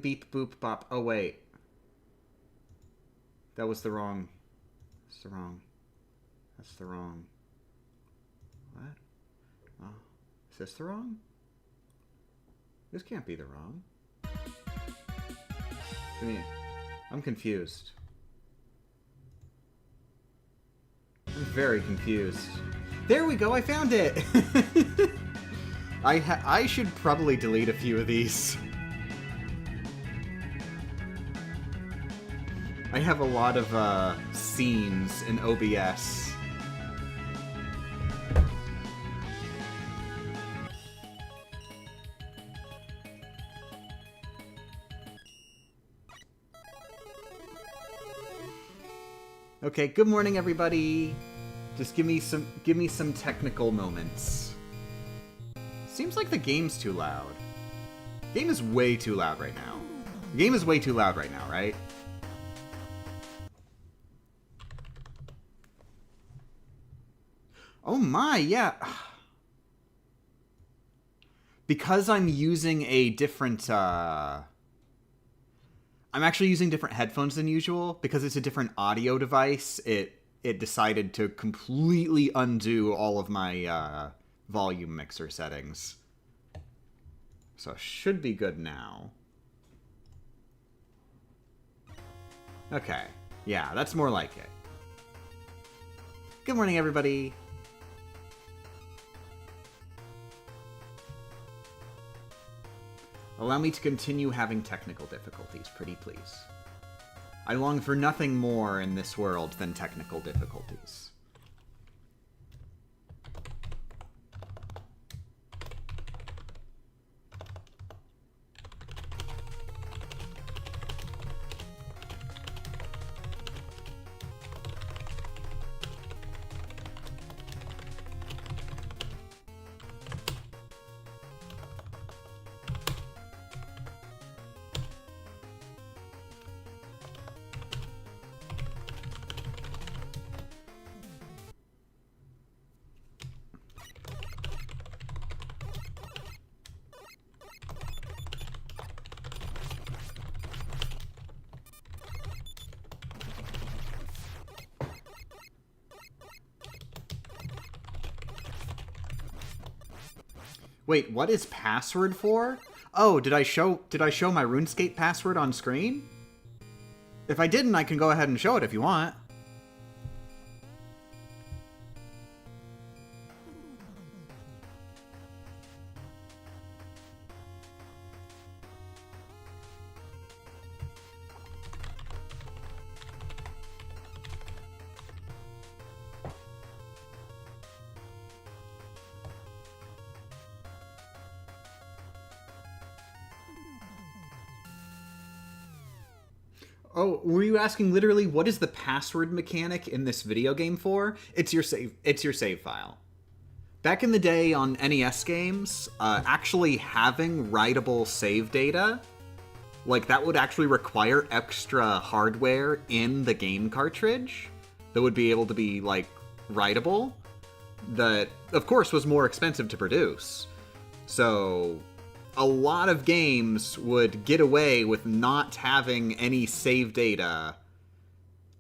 Beep, boop, bop. Oh, wait. That was the wrong... That's the wrong... That's the wrong... What? Oh. Is this the wrong? This can't be the wrong. I'm confused. I'm very confused. There we go, I found it! I should probably delete a few of these. I have a lot of scenes in OBS. Okay, good morning everybody. Just give me some technical moments. Seems like the game's too loud. The game is way too loud right now. The game is way too loud right now, right? Oh my, yeah. Because I'm using a different, I'm actually using different headphones than usual. Because it's a different audio device, it decided to completely undo all of my, volume mixer settings. So it should be good now. Okay. Yeah, that's more like it. Good morning, everybody. Allow me to continue having technical difficulties, pretty please. I long for nothing more in this world than technical difficulties. Wait, what is password for? Oh, did I show my RuneScape password on screen? If I didn't, I can go ahead and show it if you want. Oh, were you asking literally what is the password mechanic in this video game for? It's your save file. Back in the day on NES games, actually having writable save data, like that would actually require extra hardware in the game cartridge that would be able to be like writable. That of course was more expensive to produce. So a lot of games would get away with not having any save data,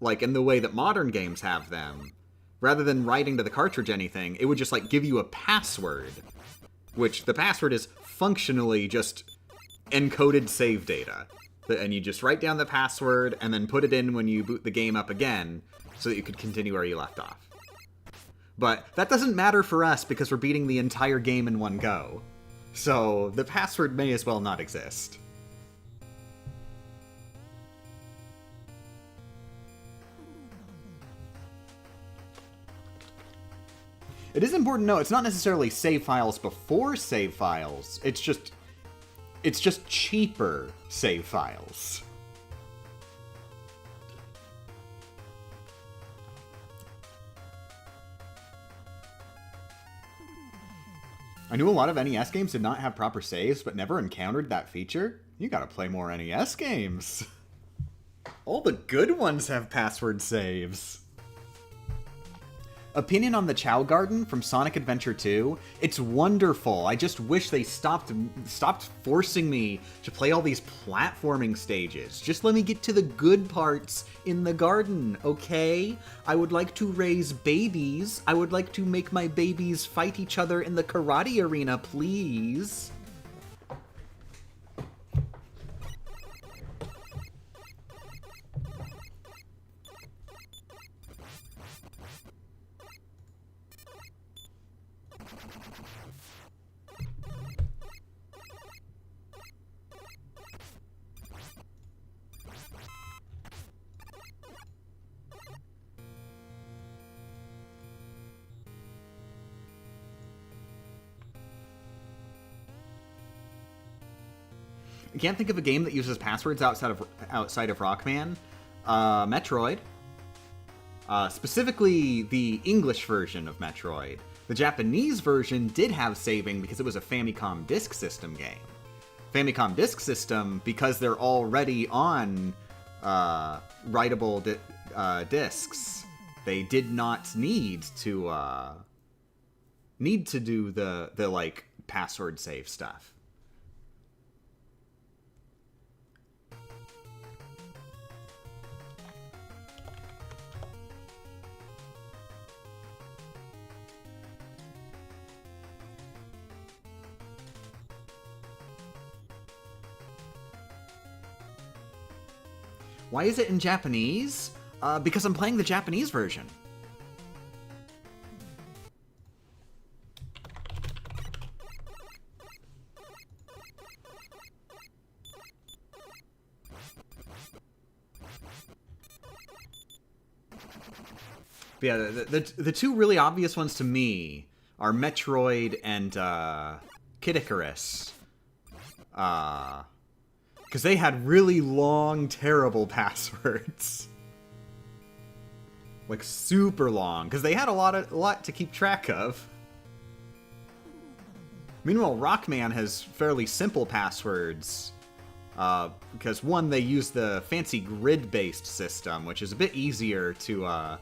like in the way that modern games have them. Rather than writing to the cartridge anything, it would just like give you a password, which the password is functionally just encoded save data. And you just write down the password and then put it in when you boot the game up again so that you could continue where you left off. But that doesn't matter for us because we're beating the entire game in one go. So, the password may as well not exist. It is important to know, it's not necessarily save files before save files, it's just cheaper save files. I knew a lot of NES games did not have proper saves, but never encountered that feature. You gotta play more NES games. All the good ones have password saves. Opinion on the Chao Garden from Sonic Adventure 2. It's wonderful. I just wish they stopped forcing me to play all these platforming stages. Just let me get to the good parts in the garden, okay? I would like to raise babies. I would like to make my babies fight each other in the karate arena, please. I can't think of a game that uses passwords outside of Rockman. Metroid. Specifically, the English version of Metroid. The Japanese version did have saving because it was a Famicom Disk System game. Famicom Disk System, because they're already on writable disks, they did not need to do the like password save stuff. Why is it in Japanese? Because I'm playing the Japanese version. But yeah, the two really obvious ones to me are Metroid and Kid Icarus. Because they had really long, terrible passwords. Like, super long. Because they had a lot to keep track of. Meanwhile, Rockman has fairly simple passwords. Because, one, they use the fancy grid-based system, which is a bit easier to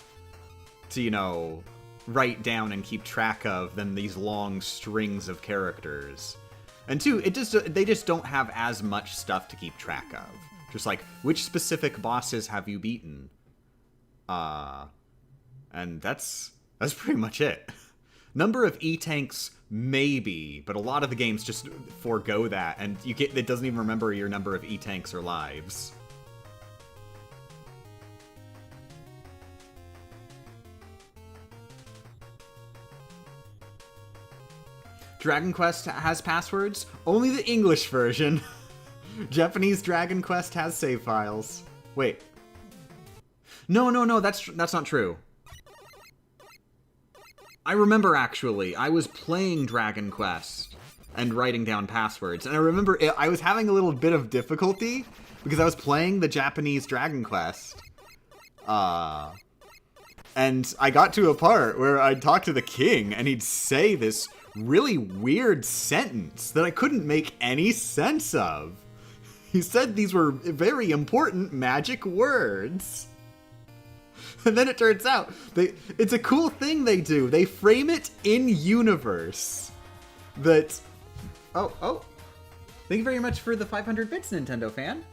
you know, write down and keep track of than these long strings of characters. And two, they just don't have as much stuff to keep track of. Just like, which specific bosses have you beaten? And that's pretty much it. Number of E-tanks, maybe, but a lot of the games just forego that, and it doesn't even remember your number of E-tanks or lives. Dragon Quest has passwords? Only the English version. Japanese Dragon Quest has save files. Wait. No, that's not true. I remember, actually. I was playing Dragon Quest and writing down passwords, and I remember I was having a little bit of difficulty because I was playing the Japanese Dragon Quest. And I got to a part where I'd talk to the king, and he'd say this really weird sentence that I couldn't make any sense of. He said these were very important magic words. And then it turns out, it's a cool thing they do. They frame it in-universe. That... Oh. Thank you very much for the 500 bits, Nintendo fan.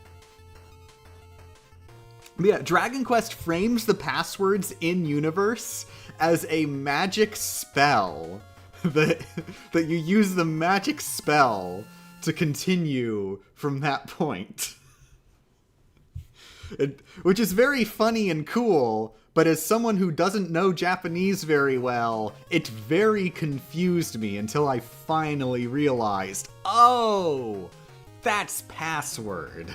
But yeah, Dragon Quest frames the passwords in-universe as a magic spell. That you use the magic spell to continue from that point. Which is very funny and cool, but as someone who doesn't know Japanese very well, it very confused me until I finally realized, oh, that's password.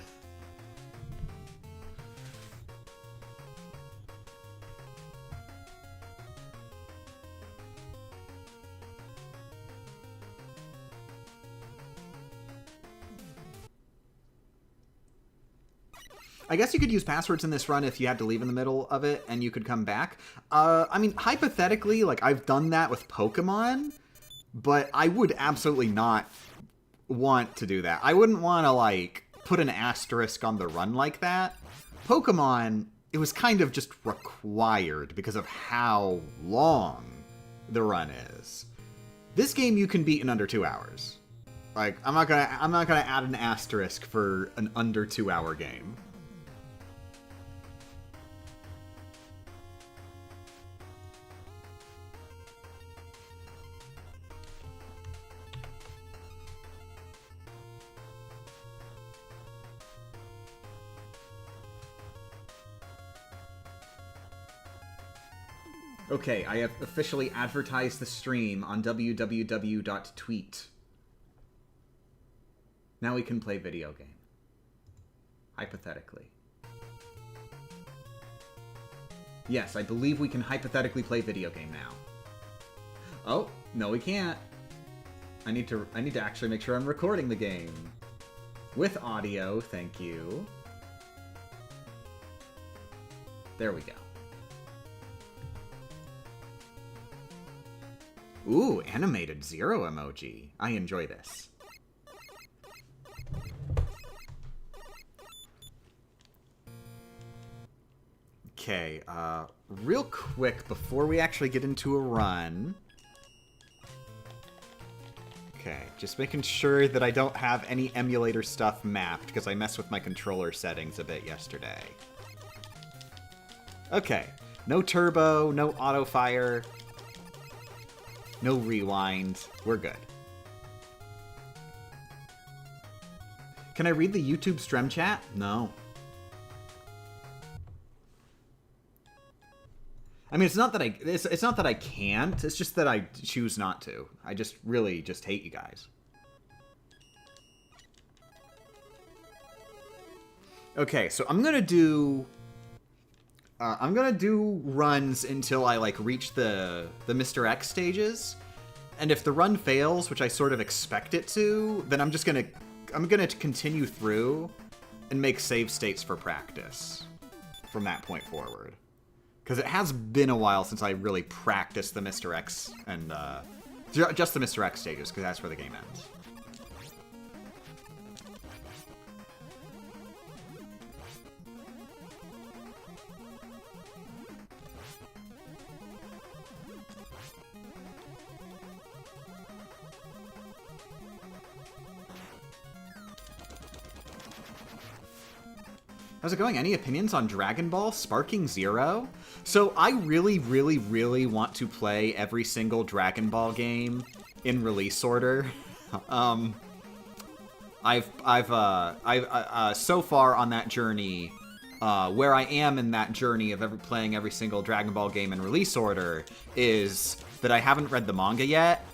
I guess you could use passwords in this run if you had to leave in the middle of it and you could come back. I mean, hypothetically, like, I've done that with Pokemon, but I would absolutely not want to do that. I wouldn't want to, like, put an asterisk on the run like that. Pokemon, it was kind of just required because of how long the run is. This game you can beat in under 2 hours. Like, I'm not gonna add an asterisk for an under 2 hour game. Okay, I have officially advertised the stream on www.tweet. Now we can play video game. Hypothetically. Yes, I believe we can hypothetically play video game now. Oh, no we can't. I need to actually make sure I'm recording the game. With audio, thank you. There we go. Ooh, animated zero emoji. I enjoy this. Okay, real quick, before we actually get into a run... Okay, just making sure that I don't have any emulator stuff mapped, because I messed with my controller settings a bit yesterday. Okay, no turbo, no auto-fire... No rewind. We're good. Can I read the YouTube stream chat? No. I mean, it's not that I can't. It's just that I choose not to. I just really just hate you guys. Okay, so I'm gonna do runs until I, like, reach the Mr. X stages. And if the run fails, which I sort of expect it to, then I'm gonna continue through and make save states for practice from that point forward. Because it has been a while since I really practiced the Mr. X and, just the Mr. X stages, because that's where the game ends. How's it going? Any opinions on Dragon Ball Sparking Zero? So I really, really, really want to play every single Dragon Ball game in release order. I've so far on that journey, where I am in that journey of playing every single Dragon Ball game in release order is that I haven't read the manga yet.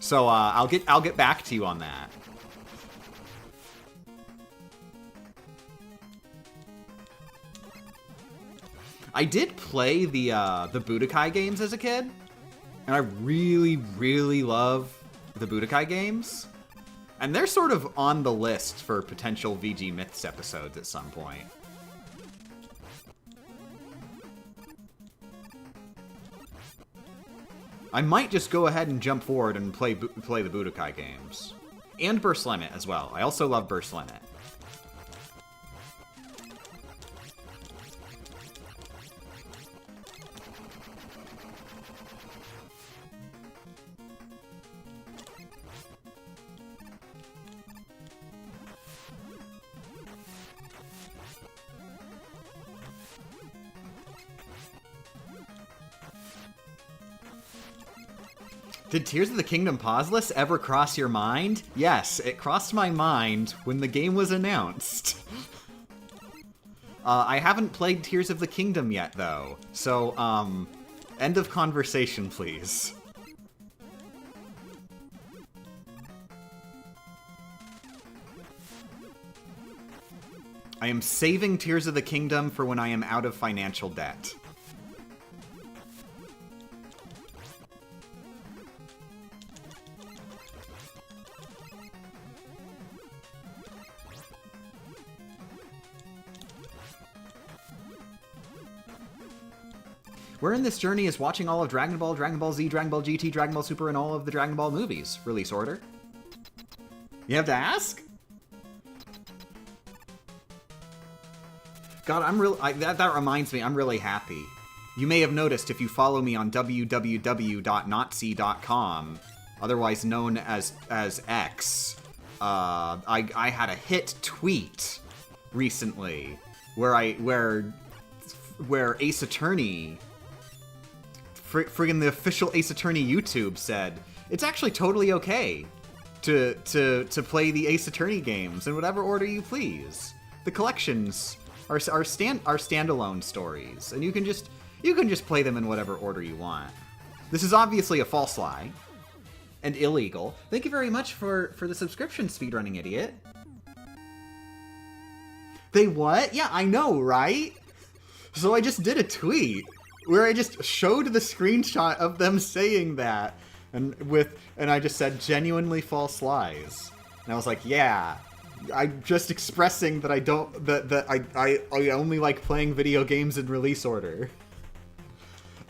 So I'll get back to you on that. I did play the Budokai games as a kid, and I really, really love the Budokai games. And they're sort of on the list for potential VG Myths episodes at some point. I might just go ahead and jump forward and play the Budokai games. And Burst Limit as well. I also love Burst Limit. Did Tears of the Kingdom pauseless ever cross your mind? Yes, it crossed my mind when the game was announced. I haven't played Tears of the Kingdom yet, though. So, end of conversation, please. I am saving Tears of the Kingdom for when I am out of financial debt. Where in this journey is watching all of Dragon Ball, Dragon Ball Z, Dragon Ball GT, Dragon Ball Super, and all of the Dragon Ball movies? Release order. You have to ask? God, that reminds me, I'm really happy. You may have noticed if you follow me on www.nazi.com, otherwise known as X, I had a hit tweet recently where Ace Attorney, friggin' the official Ace Attorney YouTube said it's actually totally okay to play the Ace Attorney games in whatever order you please. The collections are standalone stories, and you can just play them in whatever order you want. This is obviously a false lie and illegal. Thank you very much for the subscription, speedrunning idiot. They what? Yeah, I know, right? So I just did a tweet where I just showed the screenshot of them saying that, and I just said genuinely false lies. And I was like, yeah, I'm just expressing that I only like playing video games in release order.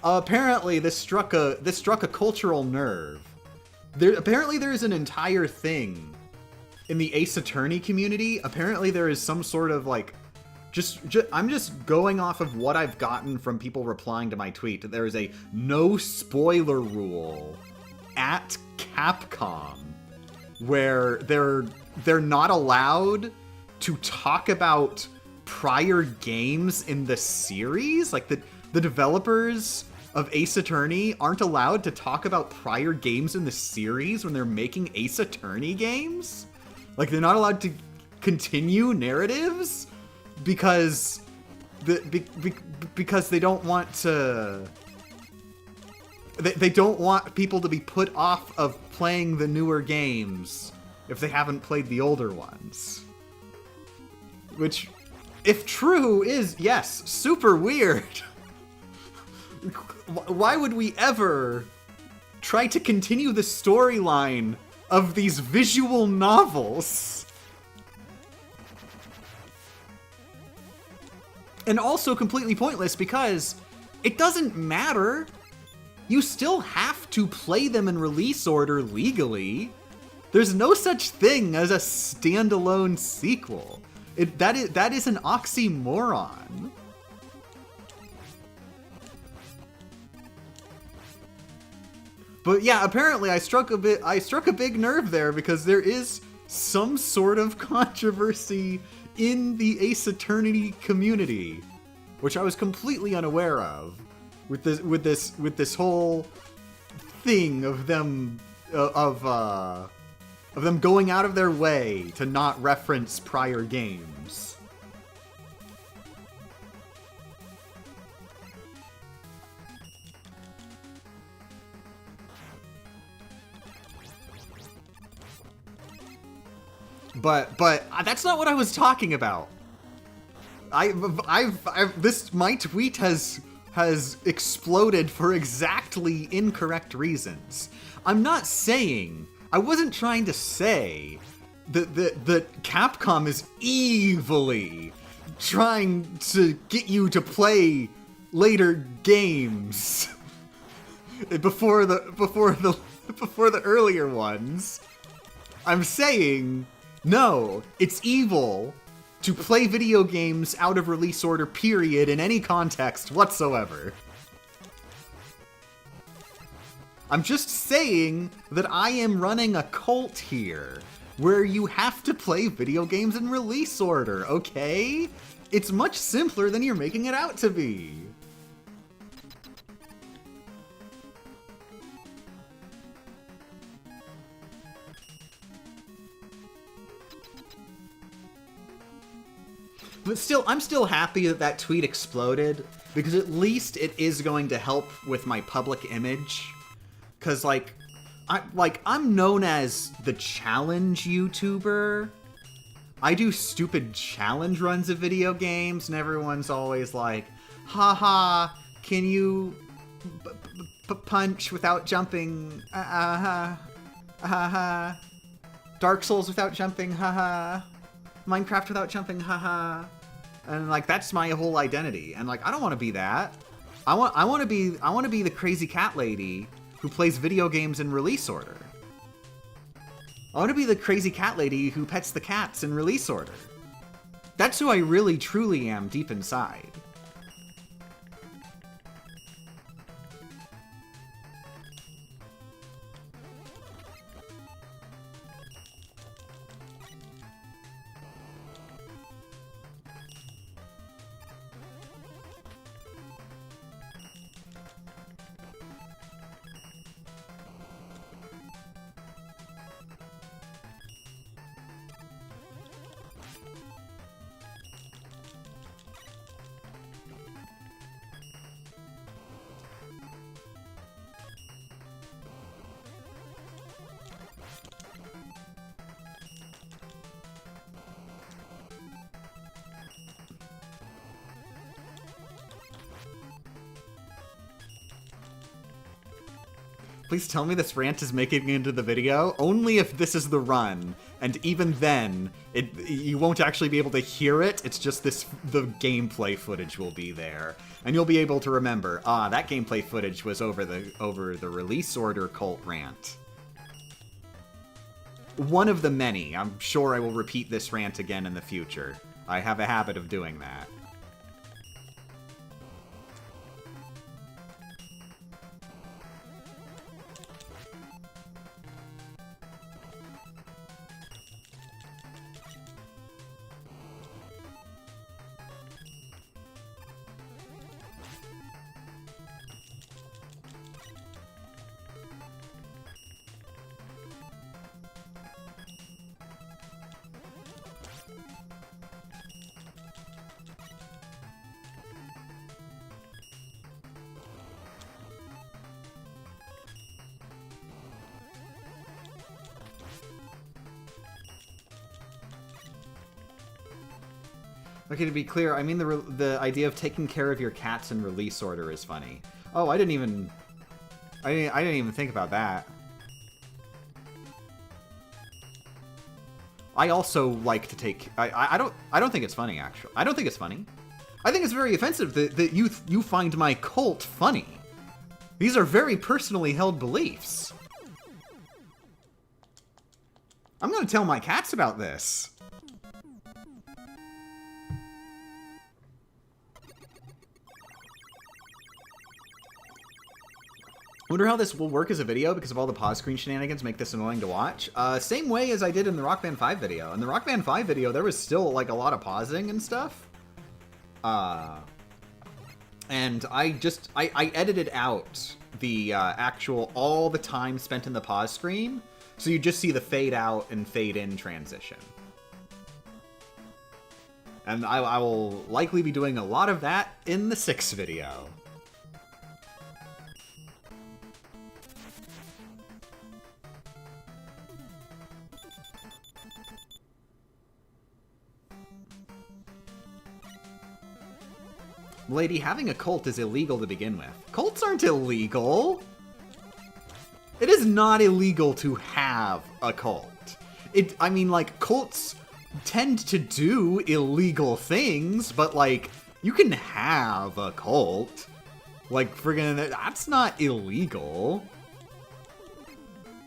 Apparently this struck a cultural nerve. Apparently there's an entire thing in the Ace Attorney community. Apparently there is some sort of like, I'm just going off of what I've gotten from people replying to my tweet. There is a no spoiler rule at Capcom where they're not allowed to talk about prior games in the series. Like the developers of Ace Attorney aren't allowed to talk about prior games in the series when they're making Ace Attorney games. Like they're not allowed to continue narratives because they don't want to. They don't want people to be put off of playing the newer games if they haven't played the older ones. Which, if true, is, yes, super weird. Why would we ever try to continue the storyline of these visual novels? And also completely pointless because it doesn't matter. You still have to play them in release order legally. There's no such thing as a standalone sequel. That is an oxymoron. But yeah, apparently I struck a big nerve there because there is some sort of controversy in the Ace Attorney community, which I was completely unaware of. With this whole thing of them going out of their way to not reference prior games. But that's not what I was talking about. My tweet has exploded for exactly incorrect reasons. I wasn't trying to say that Capcom is evilly trying to get you to play later games before the earlier ones. I'm saying, no, it's evil to play video games out of release order, period, in any context whatsoever. I'm just saying that I am running a cult here, where you have to play video games in release order, okay? It's much simpler than you're making it out to be. But still, I'm still happy that tweet exploded, because at least it is going to help with my public image. Because, I'm known as the challenge YouTuber. I do stupid challenge runs of video games, and everyone's always like, haha, can you punch without jumping? Dark Souls without jumping, haha. Minecraft without jumping, haha. And that's my whole identity. And I don't want to be that. I want to be the crazy cat lady who plays video games in release order. I want to be the crazy cat lady who pets the cats in release order. That's who I really truly am deep inside. Please tell me this rant is making it into the video. Only if this is the run. And even then, you won't actually be able to hear it. It's just the gameplay footage will be there. And you'll be able to remember, that gameplay footage was over the release order cult rant. One of the many. I'm sure I will repeat this rant again in the future. I have a habit of doing that. Okay, to be clear, I mean the idea of taking care of your cats in release order is funny. Oh, I didn't even think about that. I also like to take. I don't think it's funny, actually. I don't think it's funny. I think it's very offensive that you find my cult funny. These are very personally held beliefs. I'm gonna tell my cats about this. Wonder how this will work as a video because of all the pause screen shenanigans make this annoying to watch. Same way as I did in the Rockman 5 video. In the Rockman 5 video, there was still like a lot of pausing and stuff. And I edited out the all the time spent in the pause screen. So you just see the fade out and fade in transition. And I will likely be doing a lot of that in the 6th video. Lady, having a cult is illegal to begin with. Cults aren't illegal. It is not illegal to have a cult. I mean, like, cults tend to do illegal things, but, like, you can have a cult. Like, friggin', that's not illegal.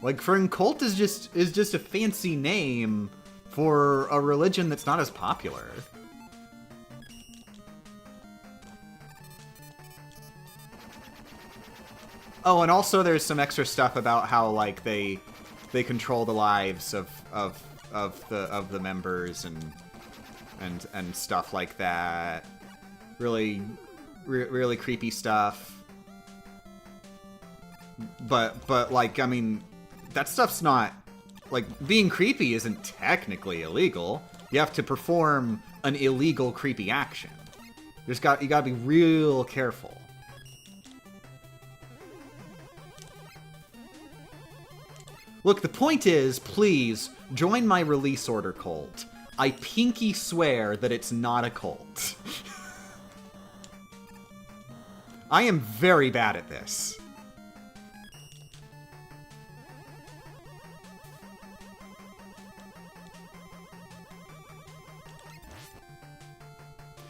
Like, friggin' cult is just a fancy name for a religion that's not as popular. Oh, and also there's some extra stuff about how like they control the lives of the members and stuff like that. Really creepy stuff. But like, I mean, that stuff's not like being creepy isn't technically illegal. You have to perform an illegal creepy action. You gotta be real careful. Look, the point is, please, join my release order cult. I pinky swear that it's not a cult. I am very bad at this.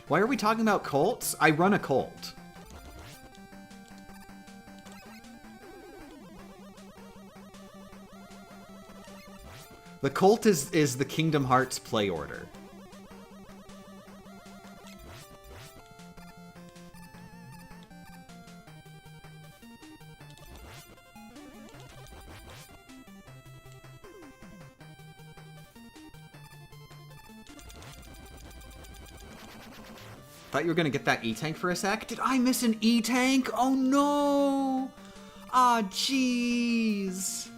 Why are we talking about cults? I run a cult. The cult is the Kingdom Hearts play order. Thought you were gonna get that E-Tank for a sec. Did I miss an E-Tank? Oh no! Ah, jeez.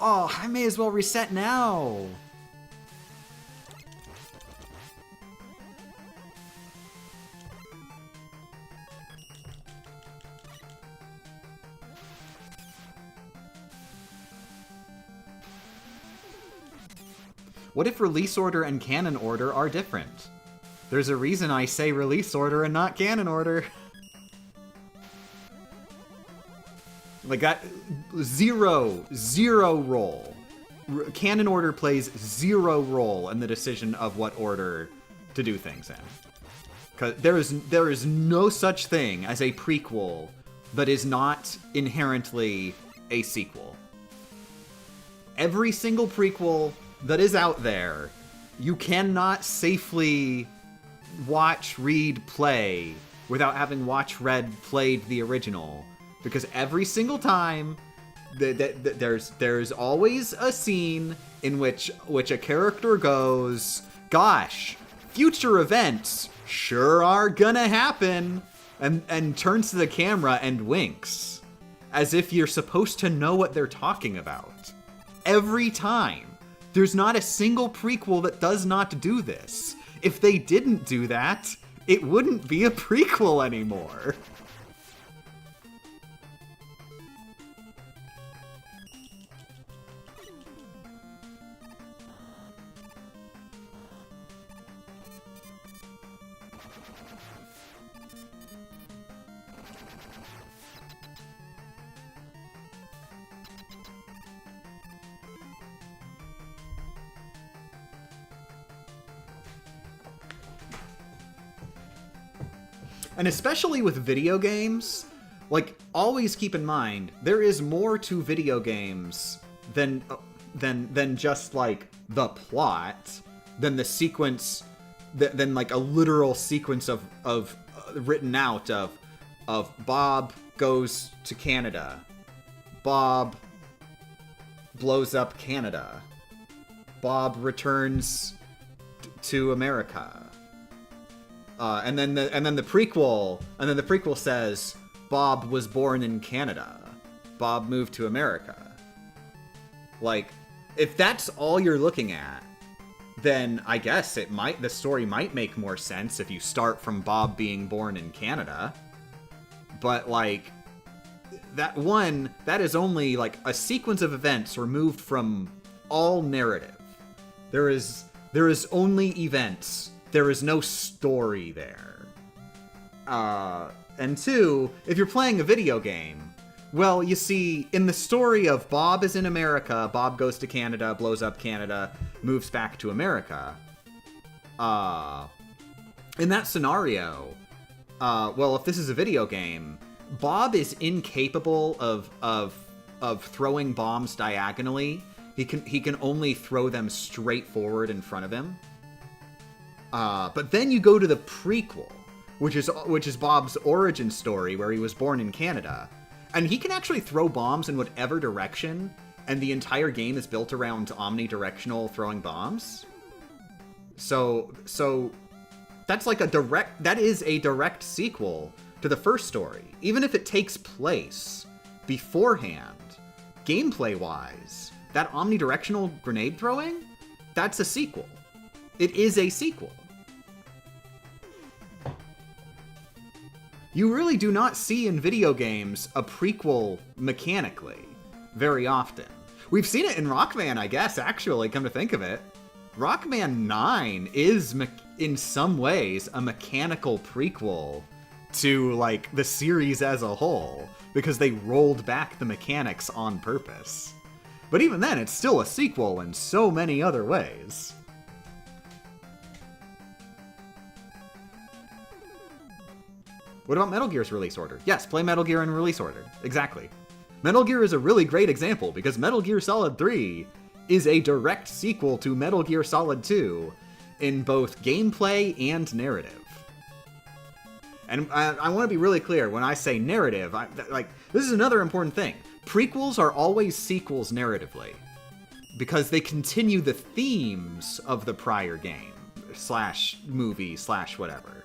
Oh, I may as well reset now. What if release order and canon order are different? There's a reason I say release order and not canon order. Like that, zero role. Canon order plays zero role in the decision of what order to do things in. Because there is no such thing as a prequel that is not inherently a sequel. Every single prequel that is out there, you cannot safely watch, read, play without having watched, read, played the original. Because every single time, there's always a scene in which a character goes, gosh, future events sure are gonna happen, and turns to the camera and winks, as if you're supposed to know what they're talking about. Every time. There's not a single prequel that does not do this. If they didn't do that, it wouldn't be a prequel anymore. And especially with video games, like, always keep in mind, there is more to video games than just, like, the plot, than the sequence, than like, a literal sequence of written out of Bob goes to Canada, Bob blows up Canada, Bob returns to America. And then the prequel says Bob was born in Canada. Bob moved to America. Like, if that's all you're looking at, then I guess the story might make more sense if you start from Bob being born in Canada. But like, that is only like a sequence of events removed from all narrative. There is only events. There is no story there. And two, if you're playing a video game, well, you see, in the story of Bob is in America, Bob goes to Canada, blows up Canada, moves back to America. In that scenario, well, if this is a video game, Bob is incapable of throwing bombs diagonally. He can only throw them straight forward in front of him. But then you go to the prequel, which is Bob's origin story, where he was born in Canada, and he can actually throw bombs in whatever direction, and the entire game is built around omnidirectional throwing bombs. So that's like that is a direct sequel to the first story, even if it takes place beforehand. Gameplay-wise, that omnidirectional grenade throwing, that's a sequel. It is a sequel. You really do not see in video games a prequel mechanically very often. We've seen it in Rockman, I guess, actually, come to think of it. Rockman 9 is, in some ways, a mechanical prequel to, like, the series as a whole, because they rolled back the mechanics on purpose. But even then, it's still a sequel in so many other ways. What about Metal Gear's release order? Yes, play Metal Gear in release order. Exactly. Metal Gear is a really great example, because Metal Gear Solid 3 is a direct sequel to Metal Gear Solid 2 in both gameplay and narrative. And I want to be really clear, when I say narrative, this is another important thing. Prequels are always sequels narratively, because they continue the themes of the prior game, /movie, /whatever.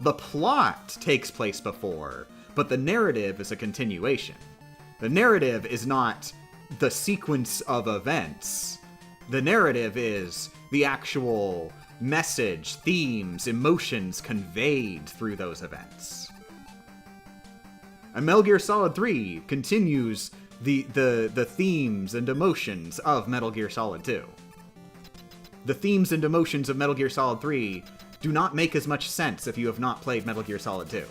The plot takes place before, but the narrative is a continuation. The narrative is not the sequence of events. The narrative is the actual message, themes, emotions conveyed through those events. And Metal Gear Solid 3 continues the themes and emotions of Metal Gear Solid 2. The themes and emotions of Metal Gear Solid 3 do not make as much sense if you have not played Metal Gear Solid 2.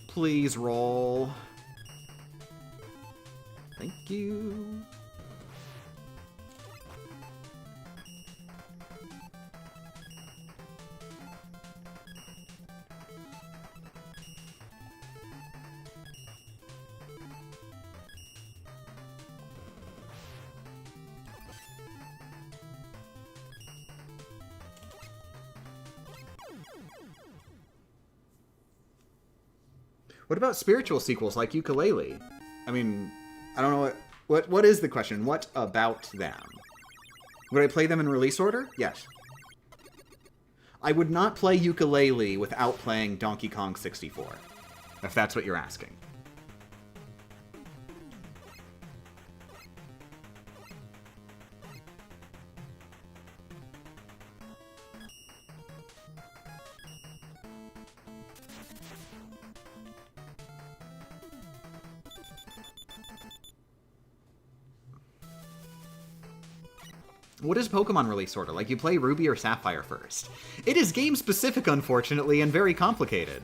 Please roll. Thank you. What about spiritual sequels like Yooka-Laylee? I mean, I don't know what is the question? What about them? Would I play them in release order? Yes. I would not play Yooka-Laylee without playing Donkey Kong 64, if that's what you're asking. What is Pokemon release order? Like, you play Ruby or Sapphire first. It is game-specific, unfortunately, and very complicated.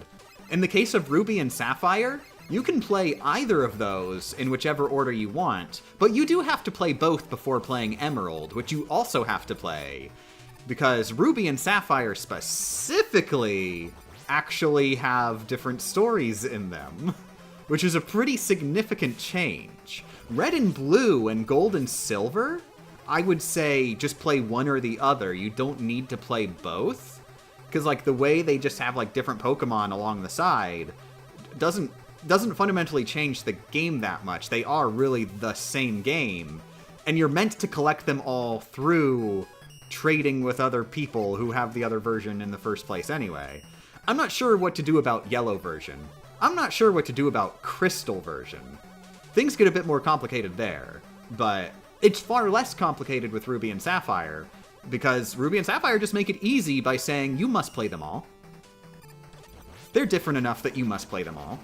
In the case of Ruby and Sapphire, you can play either of those in whichever order you want, but you do have to play both before playing Emerald, which you also have to play, because Ruby and Sapphire specifically actually have different stories in them, which is a pretty significant change. Red and Blue and Gold and Silver, I would say just play one or the other. You don't need to play both, because like the way they just have like different Pokemon along the side doesn't fundamentally change the game that much. They are really the same game, and you're meant to collect them all through trading with other people who have the other version in the first place anyway. I'm not sure what to do about Yellow version. I'm not sure what to do about Crystal version. Things get a bit more complicated there, but it's far less complicated with Ruby and Sapphire, because Ruby and Sapphire just make it easy by saying you must play them all. They're different enough that you must play them all.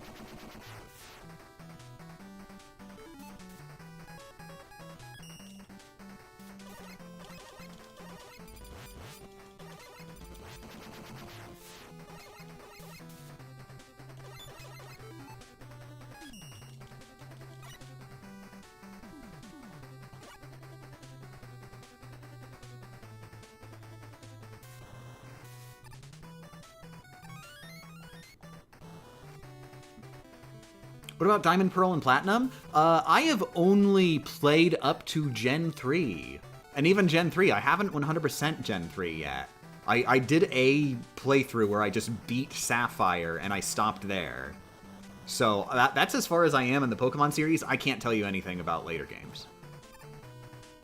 What about Diamond, Pearl, and Platinum? I have only played up to Gen 3. And even Gen 3, I haven't 100% Gen 3 yet. I did a playthrough where I just beat Sapphire, and I stopped there. So that's as far as I am in the Pokemon series. I can't tell you anything about later games.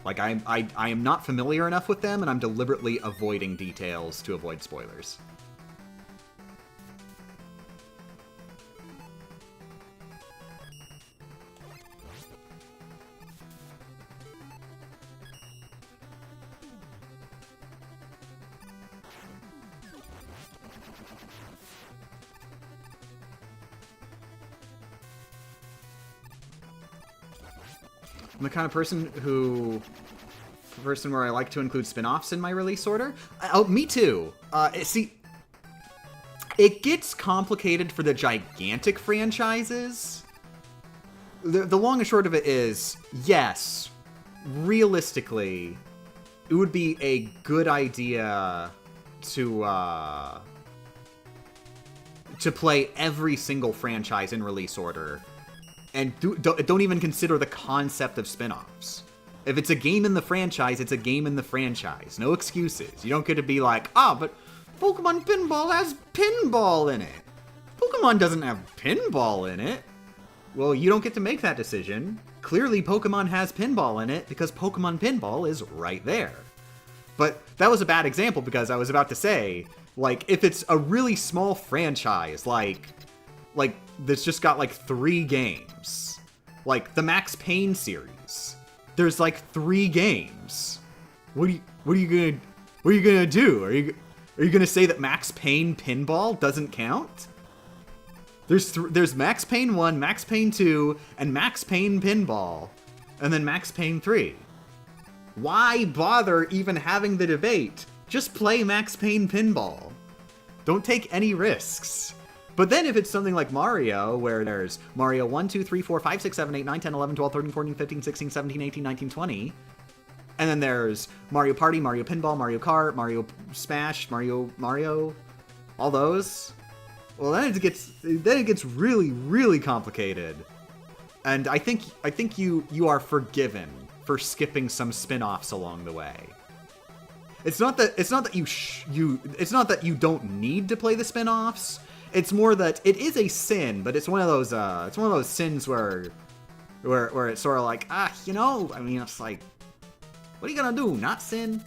Like, I am not familiar enough with them, and I'm deliberately avoiding details to avoid spoilers. I'm the kind of person where I like to include spin-offs in my release order. Oh, me too. See, it gets complicated for the gigantic franchises. The long and short of it is, yes, realistically, it would be a good idea to play every single franchise in release order, and don't even consider the concept of spin-offs. If it's a game in the franchise, it's a game in the franchise. No excuses. You don't get to be like, but Pokemon Pinball has pinball in it. Pokemon doesn't have pinball in it. Well, you don't get to make that decision. Clearly, Pokemon has pinball in it because Pokemon Pinball is right there. But that was a bad example because I was about to say, like, if it's a really small franchise, like that's just got like 3 games, like the Max Payne series, there's like 3 games. What are you gonna do? Are you gonna say that Max Payne Pinball doesn't count? There's Max Payne 1, Max Payne 2, and Max Payne Pinball, and then Max Payne 3. Why bother even having the debate? Just play Max Payne Pinball. Don't take any risks. But then if it's something like Mario, where there's Mario 1, 2, 3, 4, 5, 6, 7, 8, 9, 10, 11, 12, 13, 14, 15, 16, 17, 18, 19, 20, and then there's Mario Party, Mario Pinball, Mario Kart, Mario Smash, Mario, all those, well, then it gets really, really complicated. And I think you are forgiven for skipping some spin-offs along the way. It's not that you don't need to play the spin-offs. It's more that it is a sin, but it's one of those sins where it's sort of like, I mean, it's like, what are you gonna do? Not sin?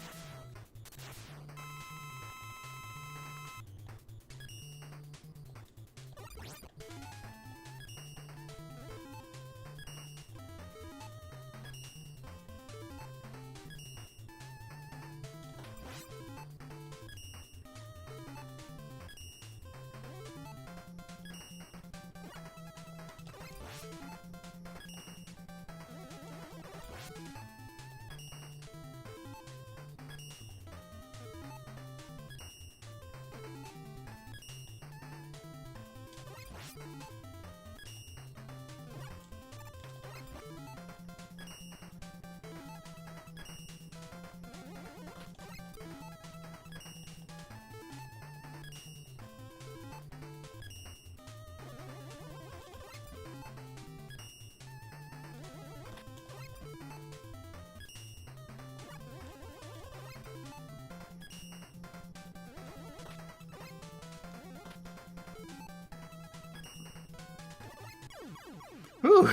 Whew.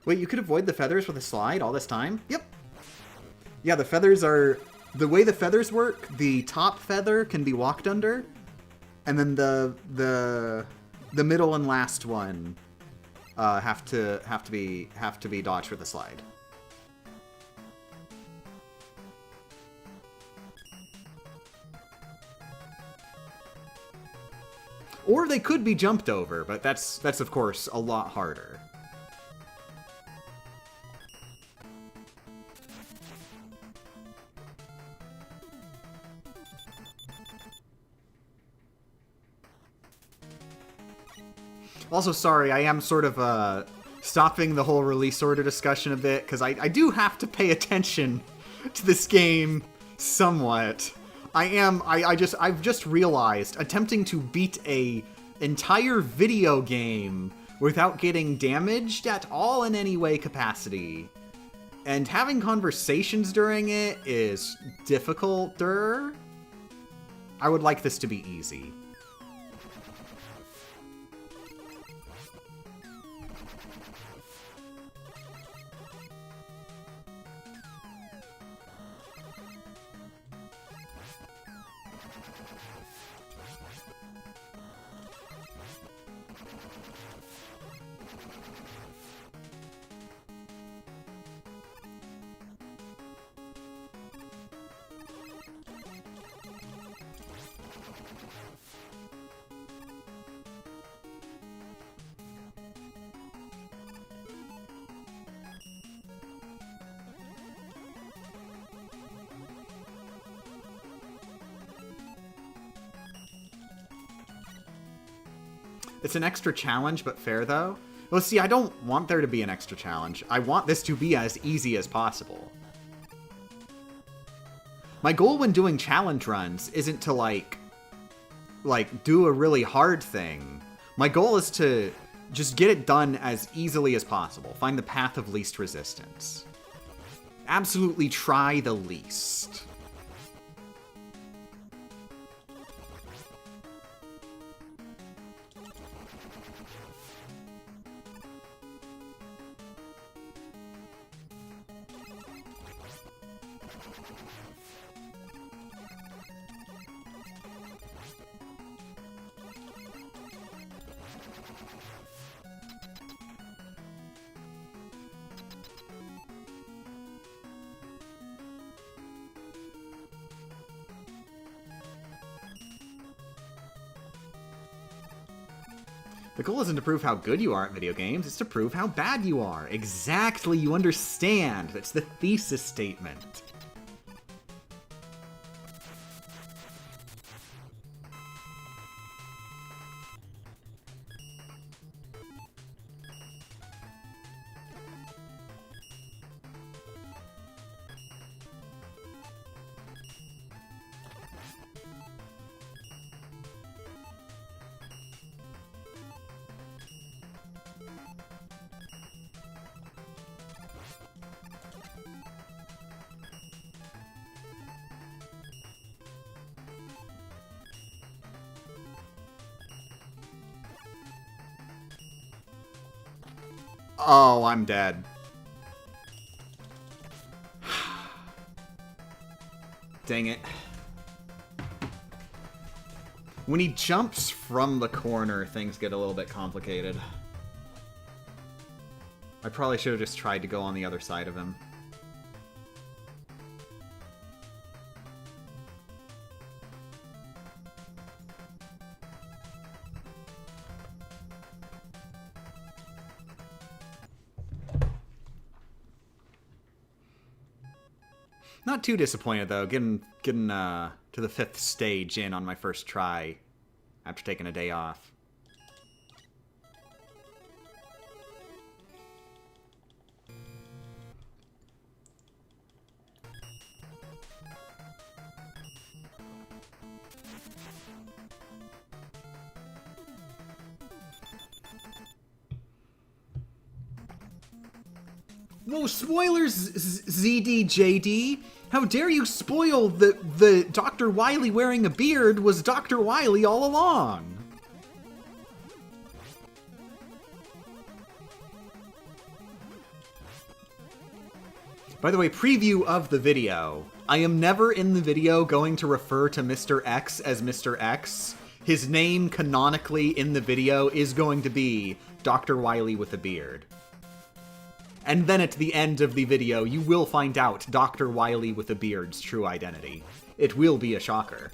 Wait, you could avoid the feathers with a slide all this time? Yep. Yeah, the feathers are... The way the feathers work, the top feather can be walked under, and then the middle and last one have to be dodged with a slide. Or they could be jumped over, but that's of course a lot harder. Also, sorry, I am sort of stopping the whole release order discussion a bit, because I do have to pay attention to this game somewhat. I've just realized, attempting to beat a entire video game without getting damaged at all in any way capacity, and having conversations during it is difficulter. I would like this to be easy. It's an extra challenge, but fair, though. Well, see, I don't want there to be an extra challenge. I want this to be as easy as possible. My goal when doing challenge runs isn't to, like, do a really hard thing. My goal is to just get it done as easily as possible. Find the path of least resistance. Absolutely try the least. The goal isn't to prove how good you are at video games, it's to prove how bad you are. Exactly, you understand. That's the thesis statement. Oh, I'm dead. Dang it. When he jumps from the corner, things get a little bit complicated. I probably should have just tried to go on the other side of him. Not too disappointed, though, getting to the 5th stage in on my first try after taking a day off. Whoa, spoilers, ZDJD! How dare you spoil the Dr. Wily wearing a beard was Dr. Wily all along! By the way, preview of the video. I am never in the video going to refer to Mr. X as Mr. X. His name, canonically, in the video is going to be Dr. Wily with a beard. And then at the end of the video, you will find out Dr. Wily with a beard's true identity. It will be a shocker.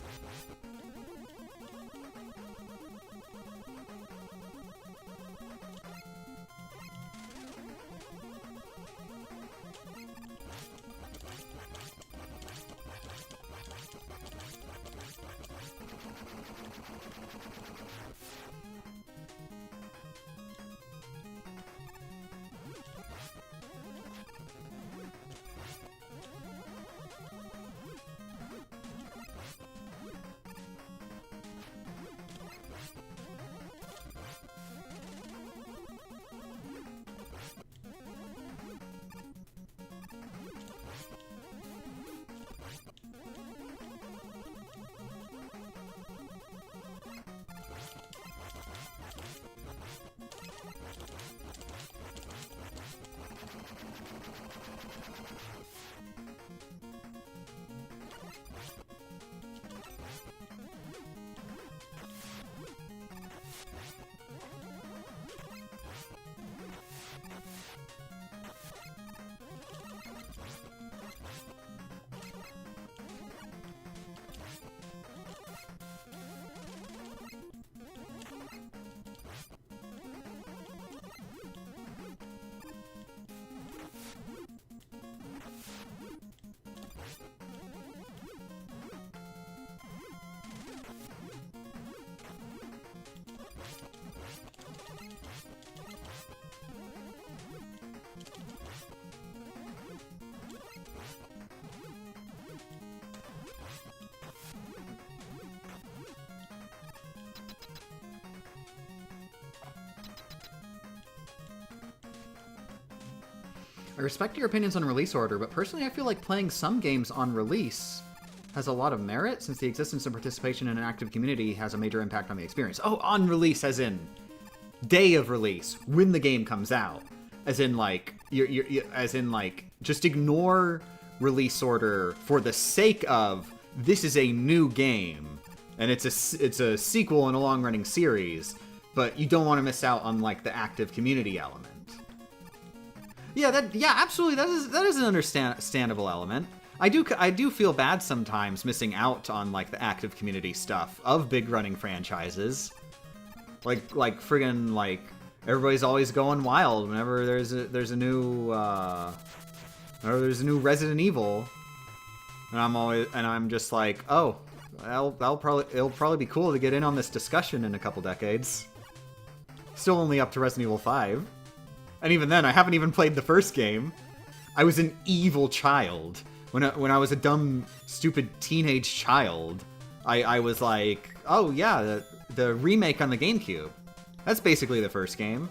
I respect your opinions on release order, but personally I feel like playing some games on release has a lot of merit, since the existence and participation in an active community has a major impact on the experience. Oh, on release as in day of release, when the game comes out. As in, like, just ignore release order for the sake of, this is a new game, and it's a sequel in a long-running series, but you don't want to miss out on, like, the active community element. Yeah, absolutely, that is an understandable element. I do feel bad sometimes missing out on, like, the active community stuff of big running franchises. Like friggin', like, everybody's always going wild whenever there's a new Resident Evil, and I'm just like, oh, it'll probably be cool to get in on this discussion in a couple decades. Still only up to Resident Evil 5, and even then, I haven't even played the first game. I was an evil child when I was a dumb, stupid teenage child. I was like, oh yeah, the remake on the GameCube. That's basically the first game.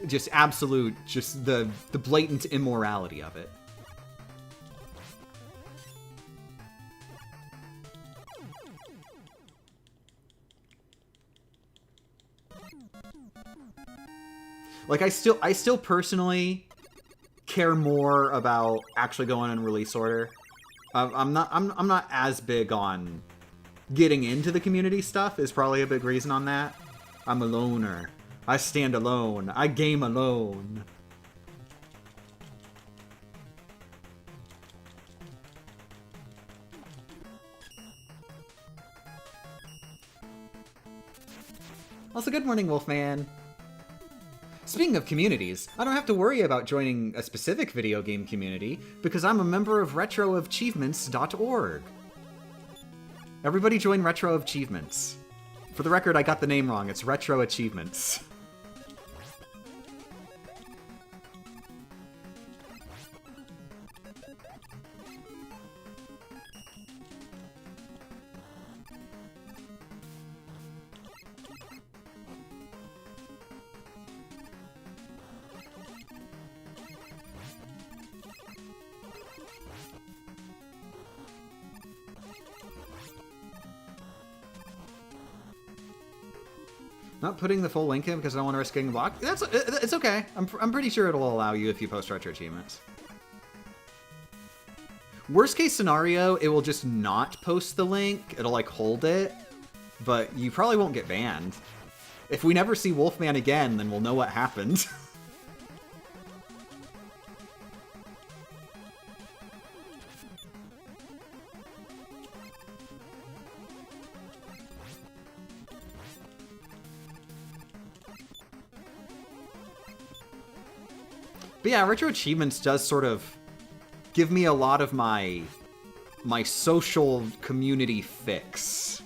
Just absolute, just the blatant immorality of it. Like, I still personally care more about actually going in release order. I'm not as big on getting into the community stuff, is probably a big reason on that. I'm a loner. I stand alone. I game alone. Also, good morning, Wolfman. Speaking of communities, I don't have to worry about joining a specific video game community because I'm a member of retroachievements.org. Everybody join Retro Achievements. For the record, I got the name wrong. It's Retro Achievements. Not putting the full link in because I don't want to risk getting blocked. It's okay. I'm pretty sure it'll allow you if you post retro achievements. Worst case scenario, it will just not post the link. It'll like hold it, but you probably won't get banned. If we never see Wolfman again, then we'll know what happened. But yeah, Retro Achievements does sort of give me a lot of my social community fix.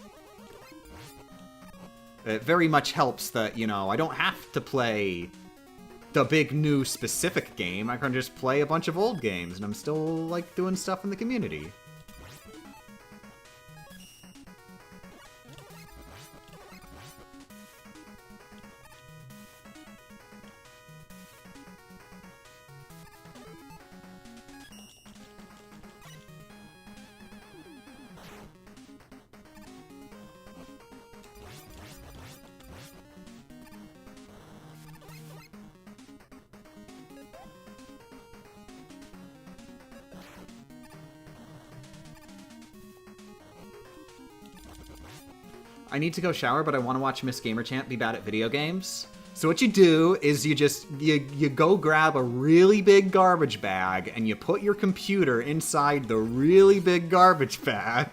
It very much helps that, you know, I don't have to play the big new specific game. I can just play a bunch of old games, and I'm still, like, doing stuff in the community. I need to go shower, but I want to watch Miss Gamerchamp be bad at video games. So what you do is you go grab a really big garbage bag and you put your computer inside the really big garbage bag.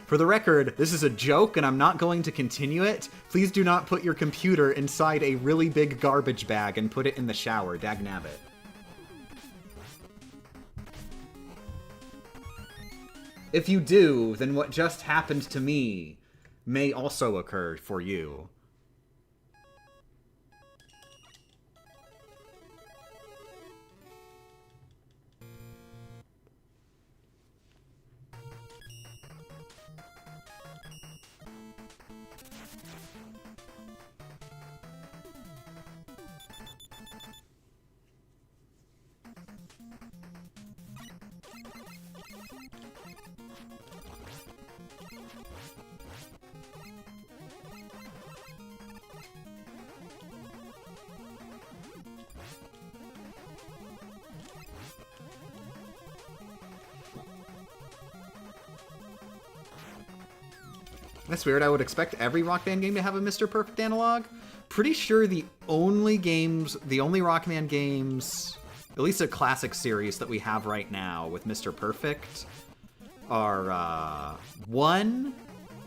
For the record, this is a joke and I'm not going to continue it. Please do not put your computer inside a really big garbage bag and put it in the shower. Dagnabbit. If you do, then what just happened to me may also occur for you. That's weird. I would expect every Rock Band game to have a Mr. Perfect analog. Pretty sure the only Rockman games, at least a classic series that we have right now with Mr. Perfect, are 1,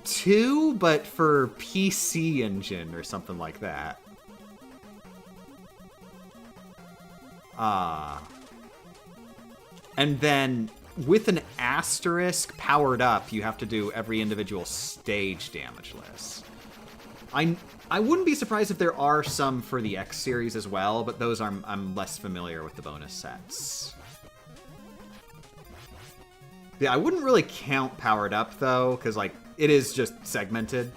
2, but for PC Engine or something like that. And then with an asterisk powered up, you have to do every individual stage damageless. I wouldn't be surprised if there are some for the X series as well, but those I'm less familiar with the bonus sets. Yeah, I wouldn't really count powered up though, because like it is just segmented.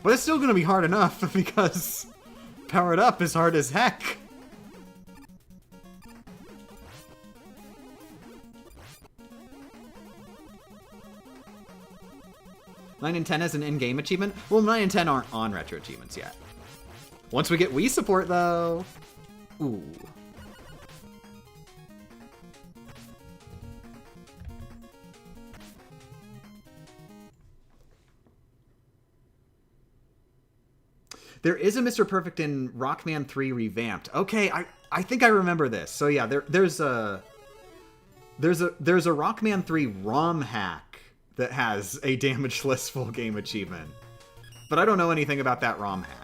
But it's still gonna be hard enough because powered up is hard as heck. Nine and 10 as an in-game achievement? Well, 9 and 10 aren't on retro achievements yet. Once we get Wii support, though... Ooh. There is a Mr. Perfect in Rockman 3 Revamped. Okay, I think I remember this. So yeah, there's a Rockman 3 ROM hack that has a damageless full game achievement. But I don't know anything about that ROM hack.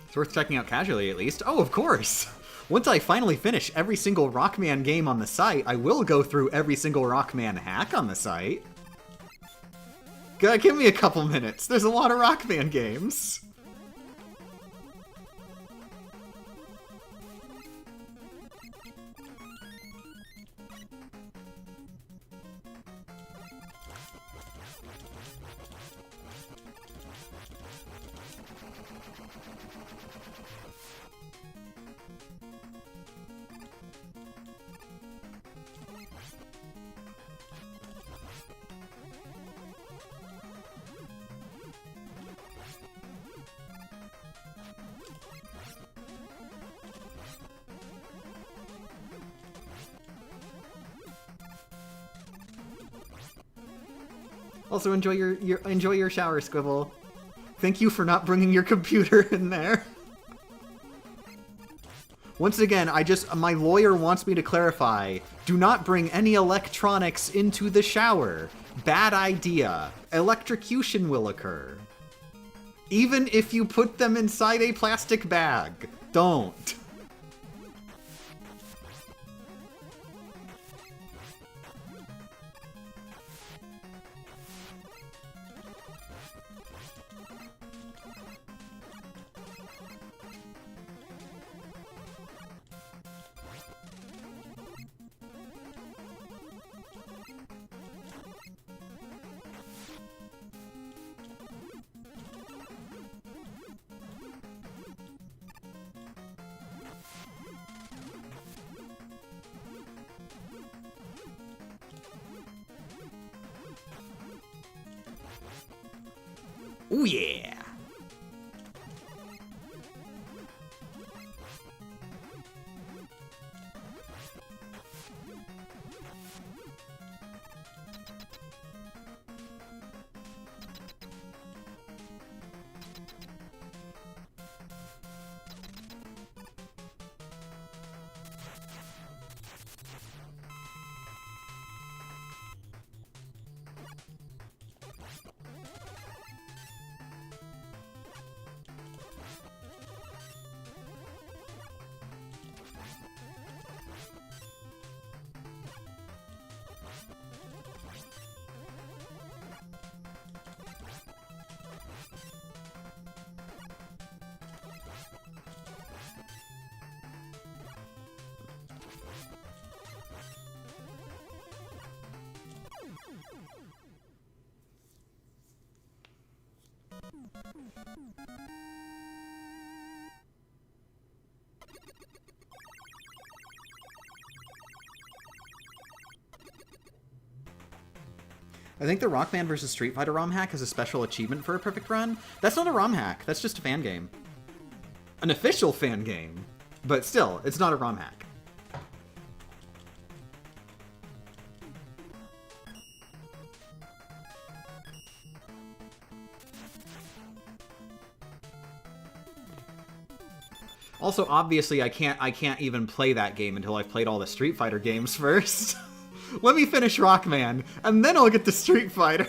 It's worth checking out casually, at least. Oh, of course! Once I finally finish every single Rockman game on the site, I will go through every single Rockman hack on the site. Give me a couple minutes. There's a lot of Rockman games. Also, enjoy your shower, Squibble. Thank you for not bringing your computer in there. Once again, my lawyer wants me to clarify, do not bring any electronics into the shower. Bad idea. Electrocution will occur. Even if you put them inside a plastic bag. Don't. Ooh, yeah! I think the Rockman vs. Street Fighter ROM hack has a special achievement for a perfect run. That's not a ROM hack. That's just a fan game. An official fan game. But still, it's not a ROM hack. Also, obviously, I can't even play that game until I've played all the Street Fighter games first. Let me finish Rockman, and then I'll get to Street Fighter.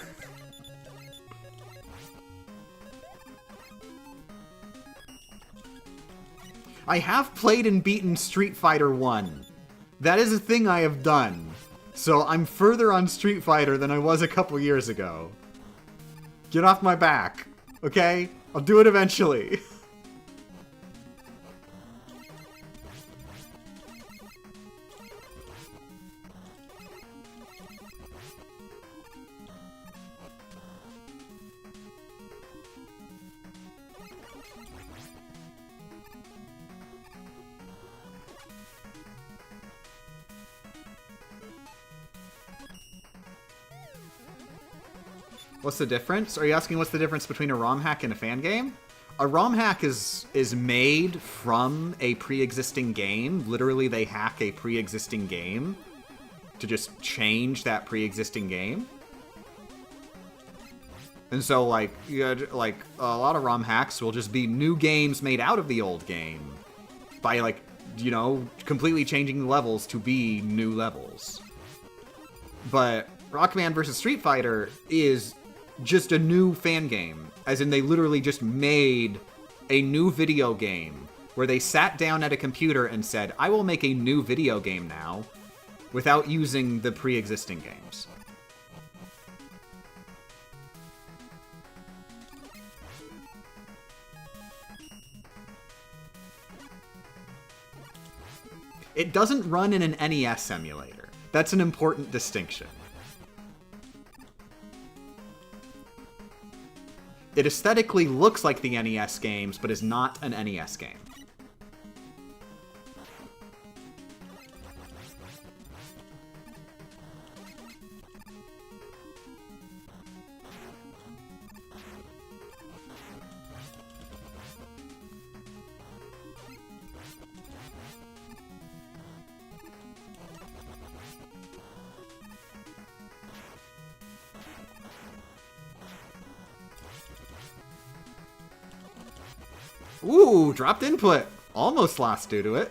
I have played and beaten Street Fighter 1. That is a thing I have done. So I'm further on Street Fighter than I was a couple years ago. Get off my back, okay? I'll do it eventually. What's the difference? Are you asking what's the difference between a ROM hack and a fan game? A ROM hack is made from a pre-existing game. Literally, they hack a pre-existing game to just change that pre-existing game. And so, like, like a lot of ROM hacks will just be new games made out of the old game by, like, you know, completely changing the levels to be new levels. But Rockman vs. Street Fighter is just a new fan game, as in they literally just made a new video game where they sat down at a computer and said, I will make a new video game now without using the pre-existing games. It doesn't run in an NES emulator. That's an important distinction. It aesthetically looks like the NES games, but is not an NES game. Ooh, dropped input. Almost lost due to it.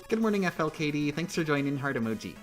Good morning, FLKD. Thanks for joining. Heart emoji.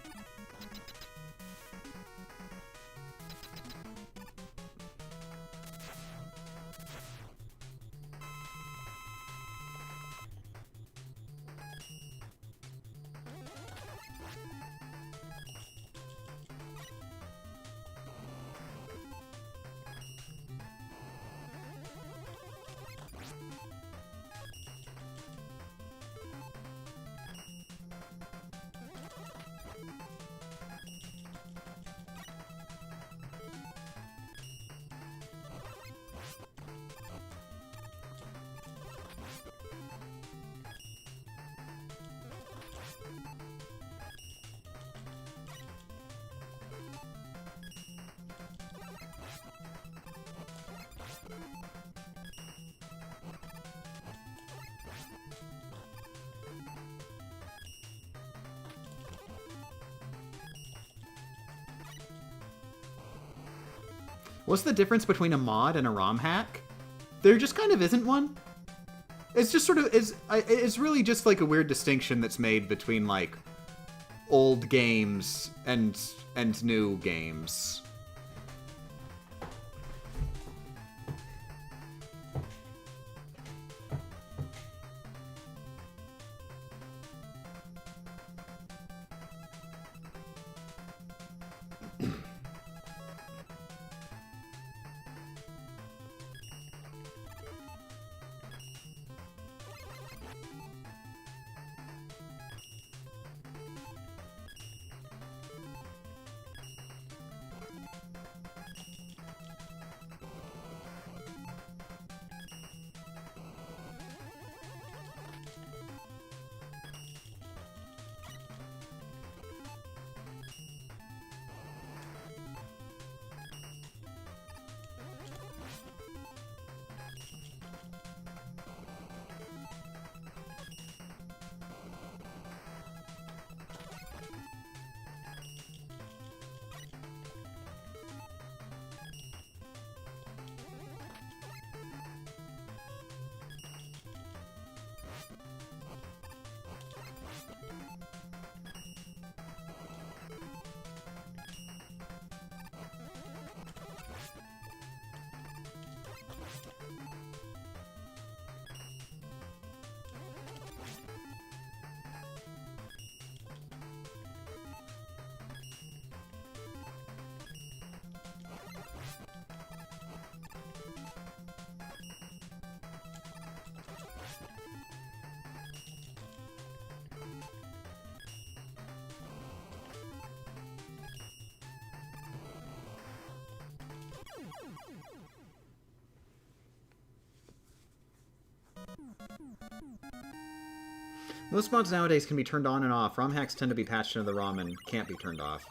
What's the difference between a mod and a ROM hack? There just kind of isn't one. It's just sort of, it's really just like a weird distinction that's made between like old games and new games. Most mods nowadays can be turned on and off. ROM hacks tend to be patched into the ROM and can't be turned off.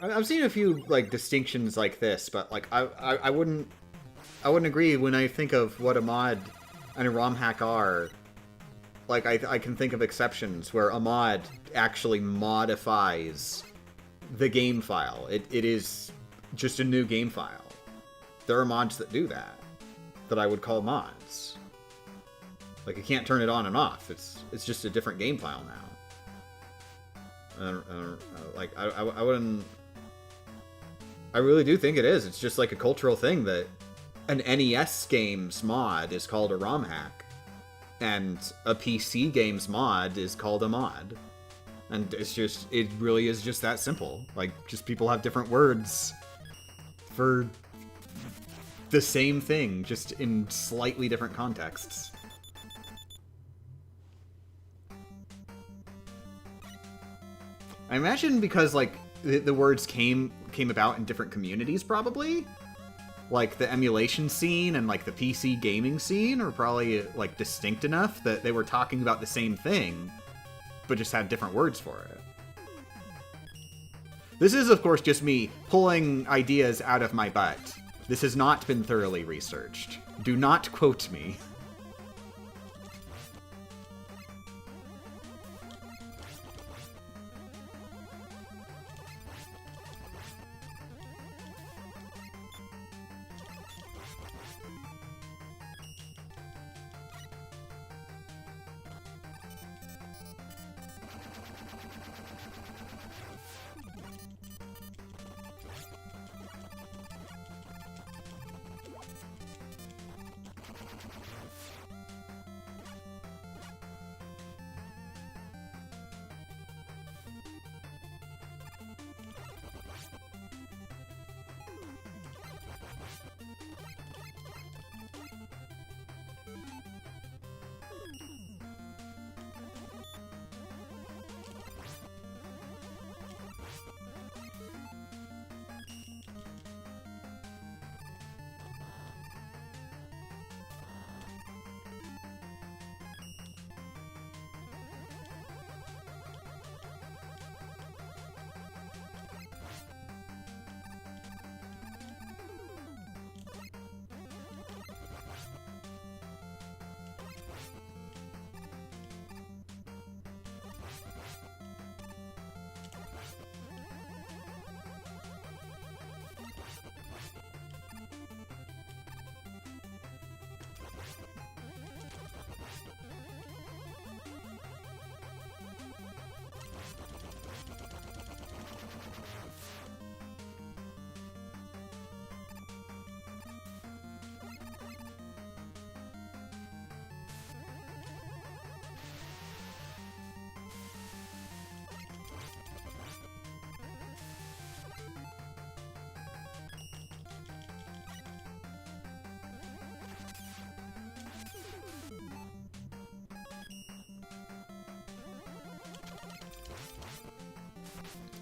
I've seen a few like distinctions like this, but like I wouldn't agree when I think of what a mod and a ROM hack are. Like I can think of exceptions where a mod actually modifies the game file. It is just a new game file. There are mods that do that I would call mods. Like, you can't turn it on and off. It's just a different game file now. Like, I wouldn't... I really do think it is. It's just like a cultural thing that an NES game's mod is called a ROM hack, and a PC game's mod is called a mod. And it's just... It really is just that simple. Like, just people have different words for the same thing, just in slightly different contexts. I imagine because, like, the words came about in different communities, probably. Like, the emulation scene and, like, the PC gaming scene are probably, like, distinct enough that they were talking about the same thing, but just had different words for it. This is, of course, just me pulling ideas out of my butt. This has not been thoroughly researched. Do not quote me.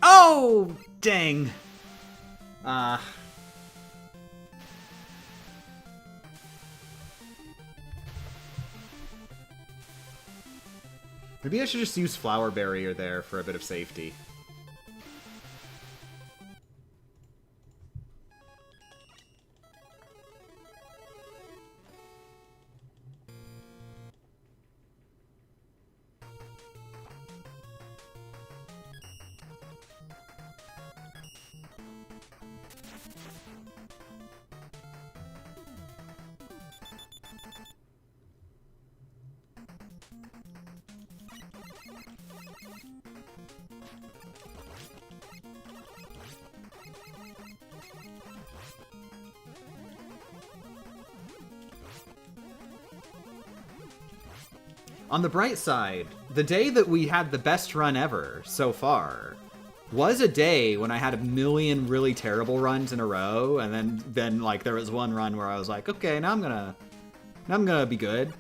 Oh, dang. Maybe I should just use Flower Barrier there for a bit of safety. On the bright side, the day that we had the best run ever so far was a day when I had a million really terrible runs in a row, and then like there was one run where I was like, okay, now I'm gonna be good,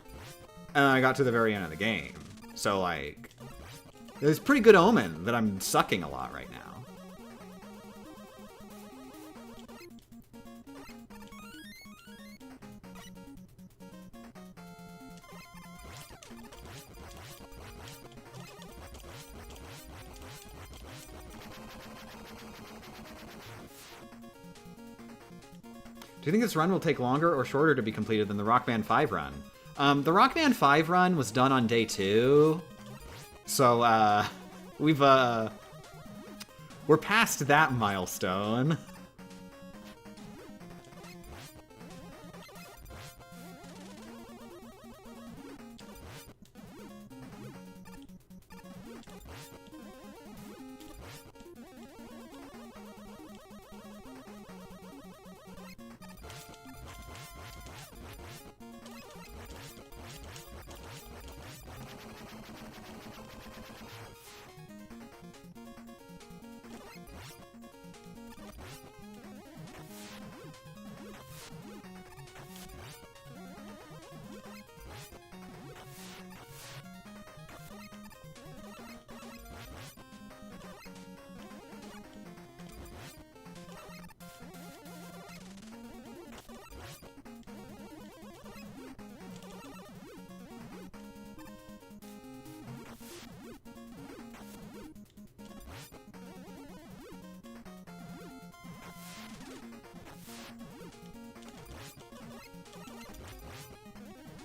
and I got to the very end of the game. So like, it's pretty good omen that I'm sucking a lot right now. Do you think this run will take longer or shorter to be completed than the Rockman 5 run? The Rockman 5 run was done on day 2. So, we're past that milestone.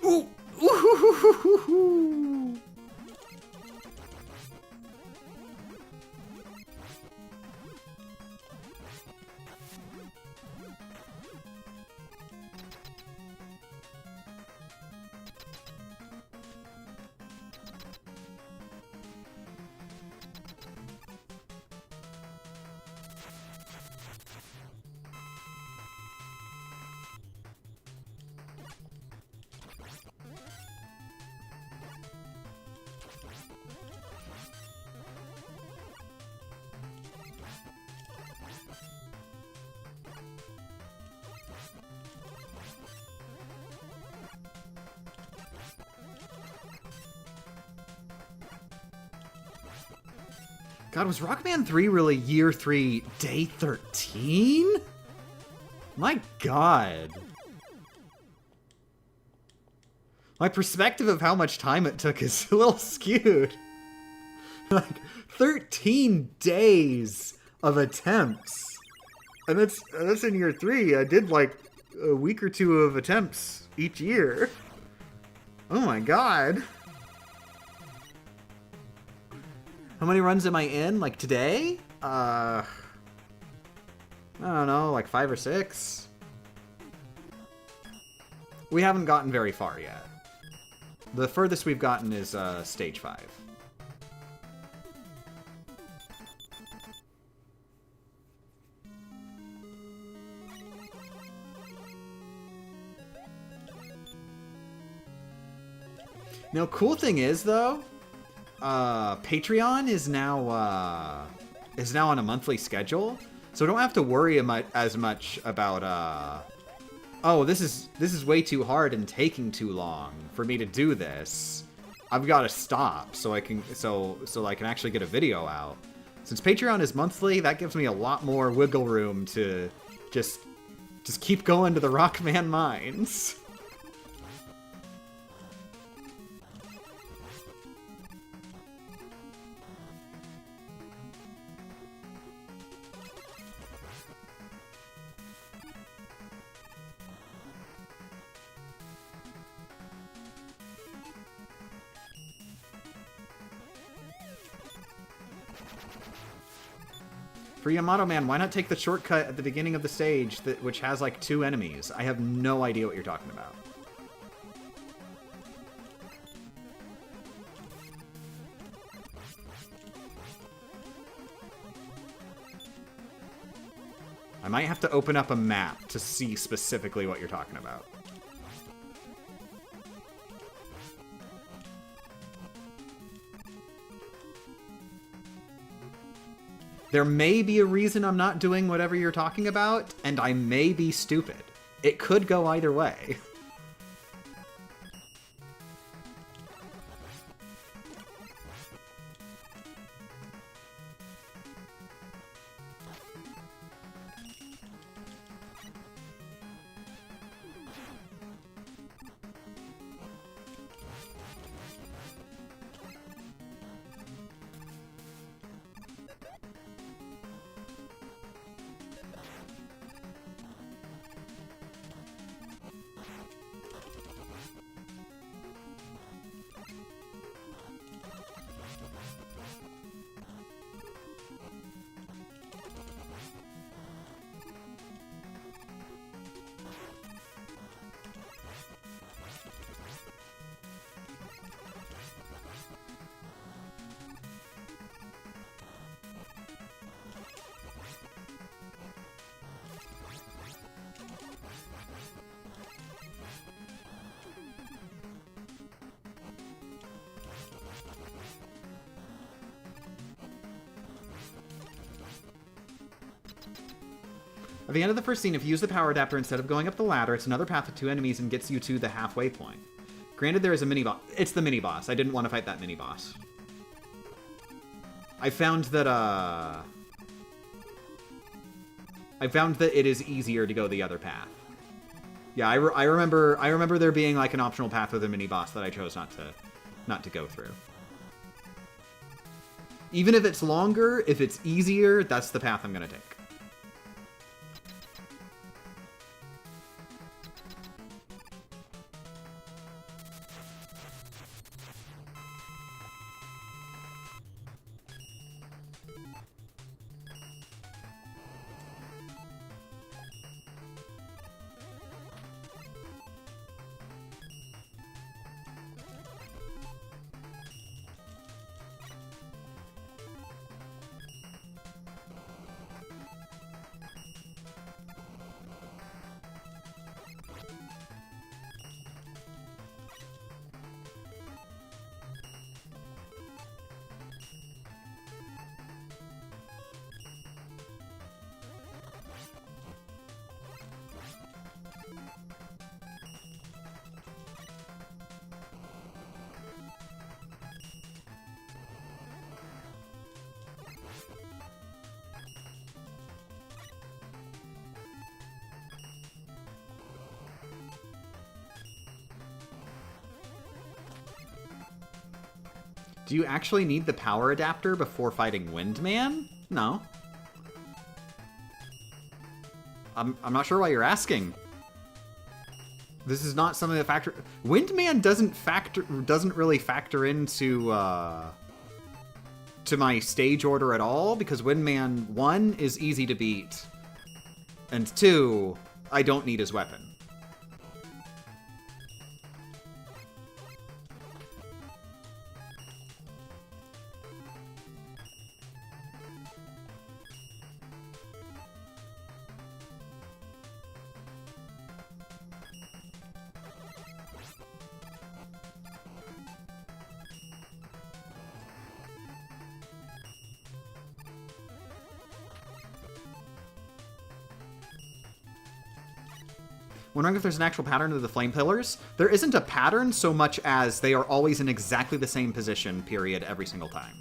Ooh! Ooh! God, was Rockman 3 really year 3, day 13? My God. My perspective of how much time it took is a little skewed. Like, 13 days of attempts. And that's in year 3. I did like a week or 2 of attempts each year. Oh my God. How many runs am I in? Like today? I don't know, like 5 or 6. We haven't gotten very far yet. The furthest we've gotten is stage 5. Now, cool thing is though, Patreon is now on a monthly schedule, so I don't have to worry as much about oh, this is way too hard and taking too long for me to do this. I've got to stop so I can actually get a video out. Since Patreon is monthly, that gives me a lot more wiggle room to just keep going to the Rockman mines. For Yamato Man, why not take the shortcut at the beginning of the stage which has like 2 enemies? I have no idea what you're talking about. I might have to open up a map to see specifically what you're talking about. There may be a reason I'm not doing whatever you're talking about, and I may be stupid. It could go either way. At the end of the first scene, if you use the power adapter instead of going up the ladder, it's another path with 2 enemies and gets you to the halfway point. Granted, there is a mini-boss. It's the mini-boss. I didn't want to fight that mini-boss. I found that it is easier to go the other path. Yeah, I remember there being like an optional path with a mini-boss that I chose not to go through. Even if it's longer, if it's easier, that's the path I'm gonna take. Do you actually need the power adapter before fighting Windman? No. I'm not sure why you're asking. This is not something that factor... Windman doesn't really factor into to my stage order at all, because Windman 1 is easy to beat, and 2, I don't need his weapon. Wondering if there's an actual pattern to the flame pillars? There isn't a pattern so much as they are always in exactly the same position, period, every single time.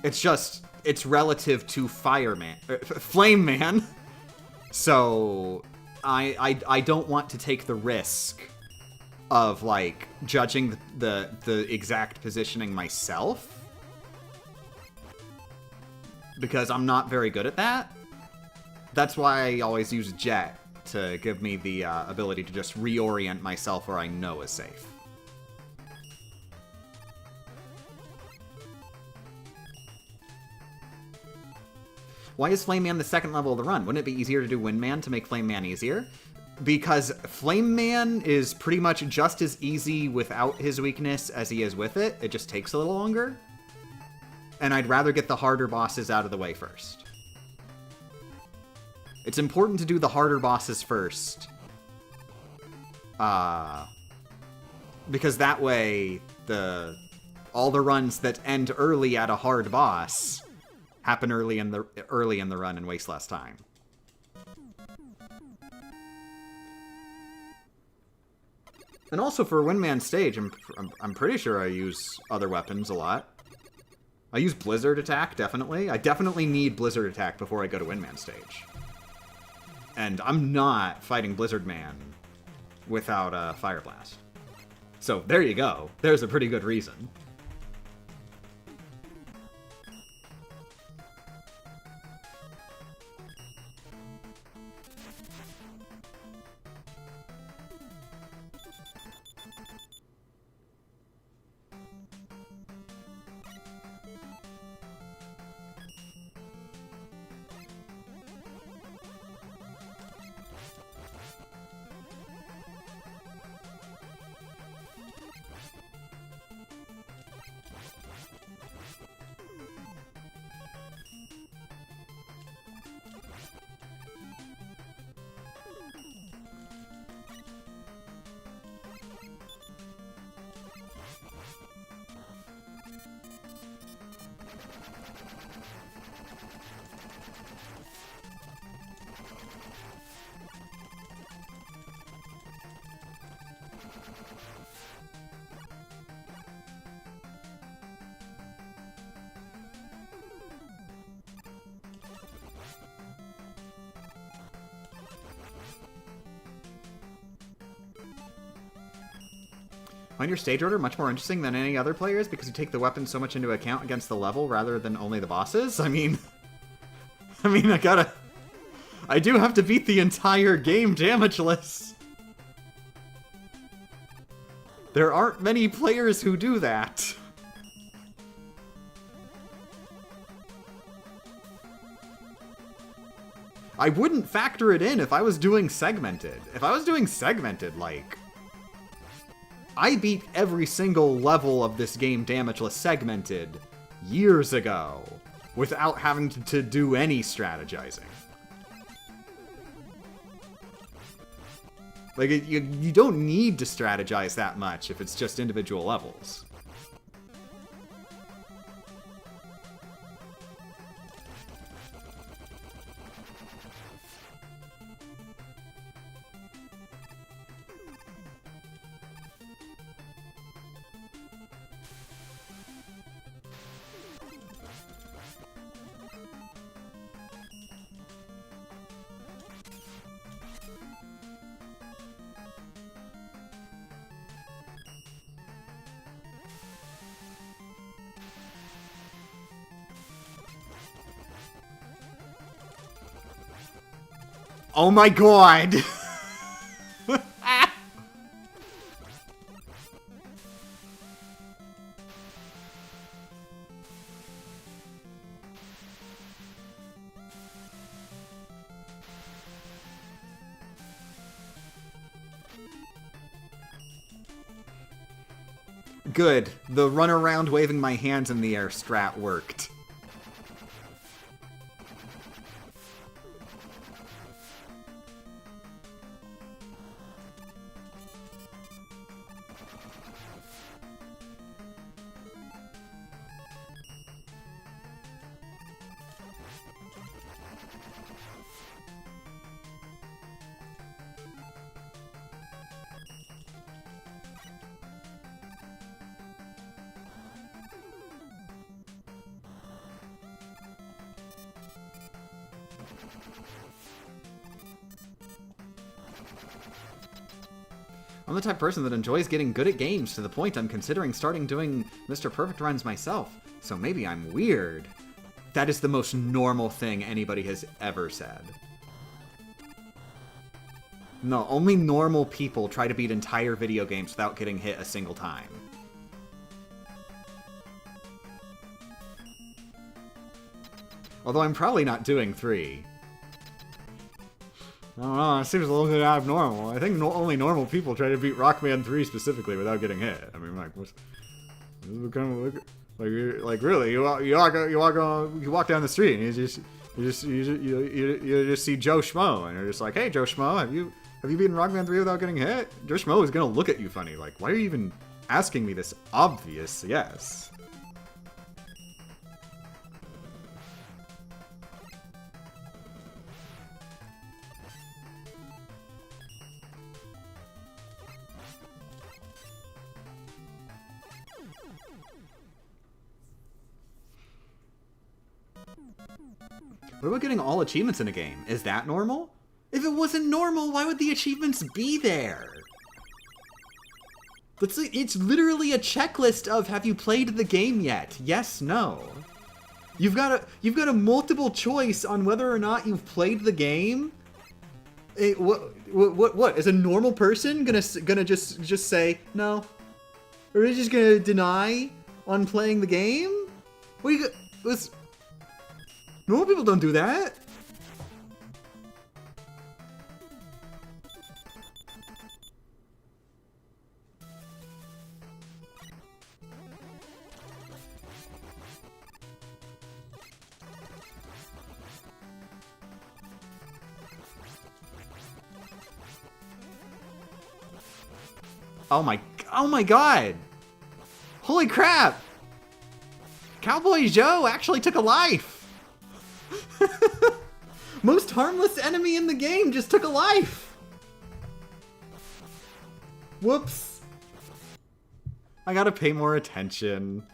It's just, it's relative to Flame Man. So, I don't want to take the risk of, like, judging the exact positioning myself. Because I'm not very good at that. That's why I always use Jet, to give me the ability to just reorient myself where I know is safe. Why is Flame Man the second level of the run? Wouldn't it be easier to do Wind Man to make Flame Man easier? Because Flame Man is pretty much just as easy without his weakness as he is with it. It just takes a little longer. And I'd rather get the harder bosses out of the way first. It's important to do the harder bosses first. Because that way, all the runs that end early at a hard boss happen early in the run and waste less time. And also for Windman stage, I'm pretty sure I use other weapons a lot. I use Blizzard Attack, definitely. I definitely need Blizzard Attack before I go to Windman stage. And I'm not fighting Blizzard Man without Fire Blast. So there you go. There's a pretty good reason. Find your stage order much more interesting than any other players because you take the weapons so much into account against the level rather than only the bosses? I mean, I do have to beat the entire game damageless. There aren't many players who do that. I wouldn't factor it in if I was doing segmented. If I was doing segmented, like, I beat every single level of this game damageless segmented years ago without having to do any strategizing. Like, you don't need to strategize that much if it's just individual levels. Oh my god! Good. The run around waving my hands in the air strat worked. I'm the type of person that enjoys getting good at games to the point I'm considering starting doing Mr. Perfect runs myself, so maybe I'm weird. That is the most normal thing anybody has ever said. No, only normal people try to beat entire video games without getting hit a single time. Although I'm probably not doing 3. I don't know, it seems a little bit abnormal. I think only normal people try to beat Rockman 3 specifically without getting hit. I mean, like, what's kind of like really? You walk down the street and you just see Joe Schmo, and you're just like, hey, Joe Schmo, have you beaten Rockman 3 without getting hit? Joe Schmo is gonna look at you funny, like, why are you even asking me this obvious yes? What about getting all achievements in a game? Is that normal? If it wasn't normal, why would the achievements be there? It's literally a checklist of, have you played the game yet? Yes, no. You've got a multiple choice on whether or not you've played the game. What? Is a normal person gonna just say no? Or is just gonna deny on playing the game? Normal people don't do that. Oh my god! Holy crap! Cowboy Joe actually took a life! Most harmless enemy in the game just took a life! Whoops. I gotta pay more attention.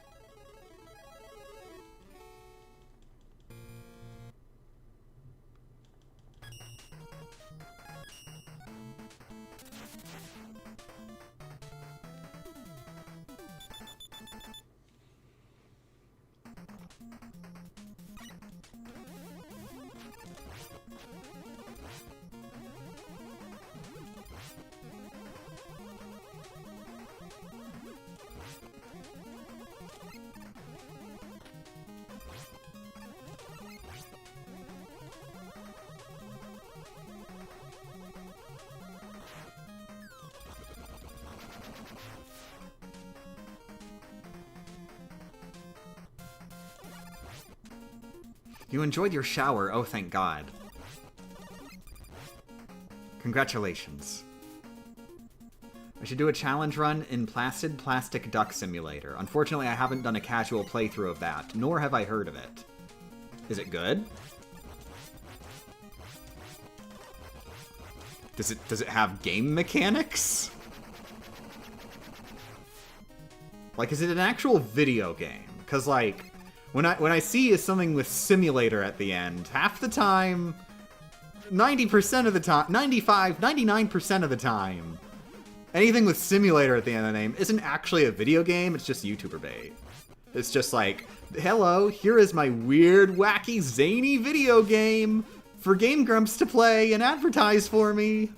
You enjoyed your shower. Oh, thank God. Congratulations. I should do a challenge run in Placid Plastic Duck Simulator. Unfortunately, I haven't done a casual playthrough of that, nor have I heard of it. Is it good? Does it have game mechanics? Like, is it an actual video game? Because, like, when I see something with simulator at the end, half the time, 90% of the time, 95, 99% of the time, anything with simulator at the end of the name isn't actually a video game, it's just YouTuber bait. It's just like, hello, here is my weird, wacky, zany video game for Game Grumps to play and advertise for me.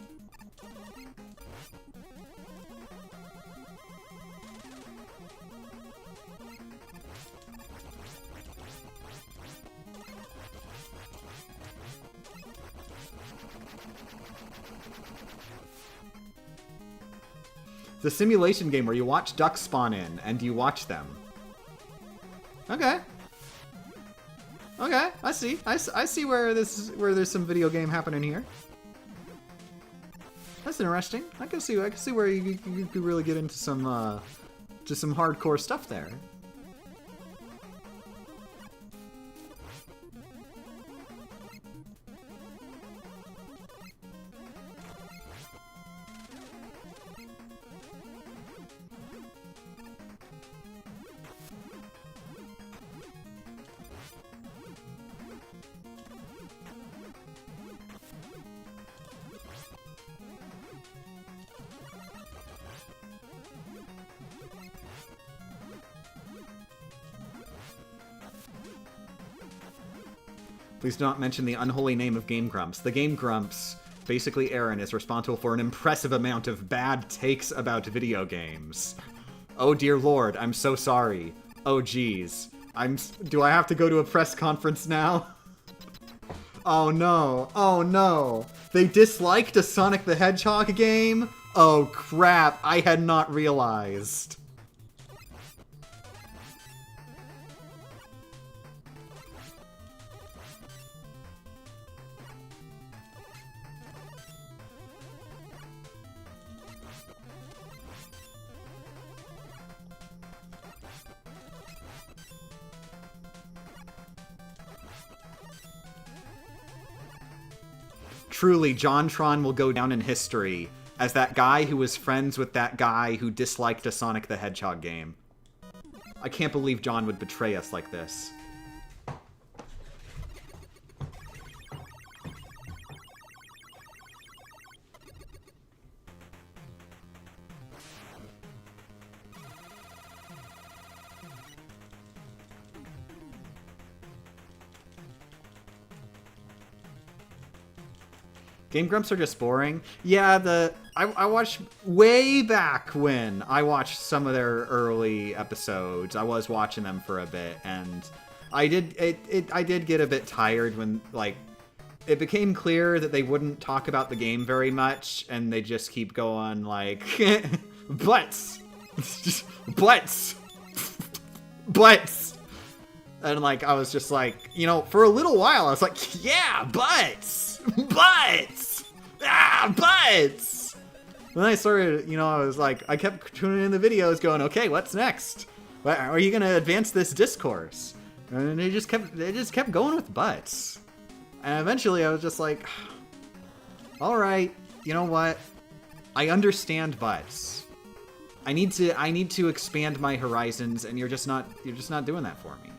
It's a simulation game where you watch ducks spawn in, and you watch them. Okay. Okay, I see. I see where there's some video game happening here. That's interesting. I can see where you could really get into some just some hardcore stuff there. Please do not mention the unholy name of Game Grumps. The Game Grumps, basically Aaron, is responsible for an impressive amount of bad takes about video games. Oh dear lord, I'm so sorry. Oh geez. Do I have to go to a press conference now? Oh no, oh no. They disliked a Sonic the Hedgehog game? Oh crap, I had not realized. Truly, JonTron will go down in history as that guy who was friends with that guy who disliked a Sonic the Hedgehog game. I can't believe John would betray us like this. Game Grumps are just boring. Yeah, I watched way back when I watched some of their early episodes. I was watching them for a bit, and I did get a bit tired when, like, it became clear that they wouldn't talk about the game very much, and they just keep going like butts, butts, butts. And, like, I was just like, you know, for a little while, I was like, yeah, butts! Butts! Ah, butts! And then I started, you know, I was like, I kept tuning in the videos going, okay, what's next? Are you going to advance this discourse? And they just kept going with butts. And eventually I was just like, all right, you know what? I understand butts. I need to expand my horizons, and you're just not doing that for me.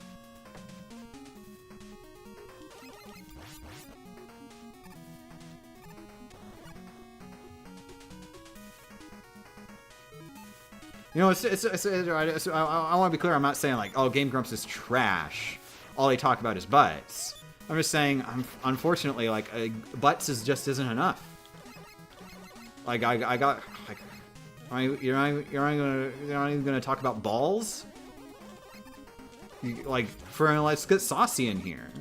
You know, I want to be clear. I'm not saying like, oh, Game Grumps is trash. All they talk about is butts. I'm just saying, unfortunately, like, butts just isn't enough. Like, I got, like, you're not even gonna talk about balls? Like, let's get saucy in here.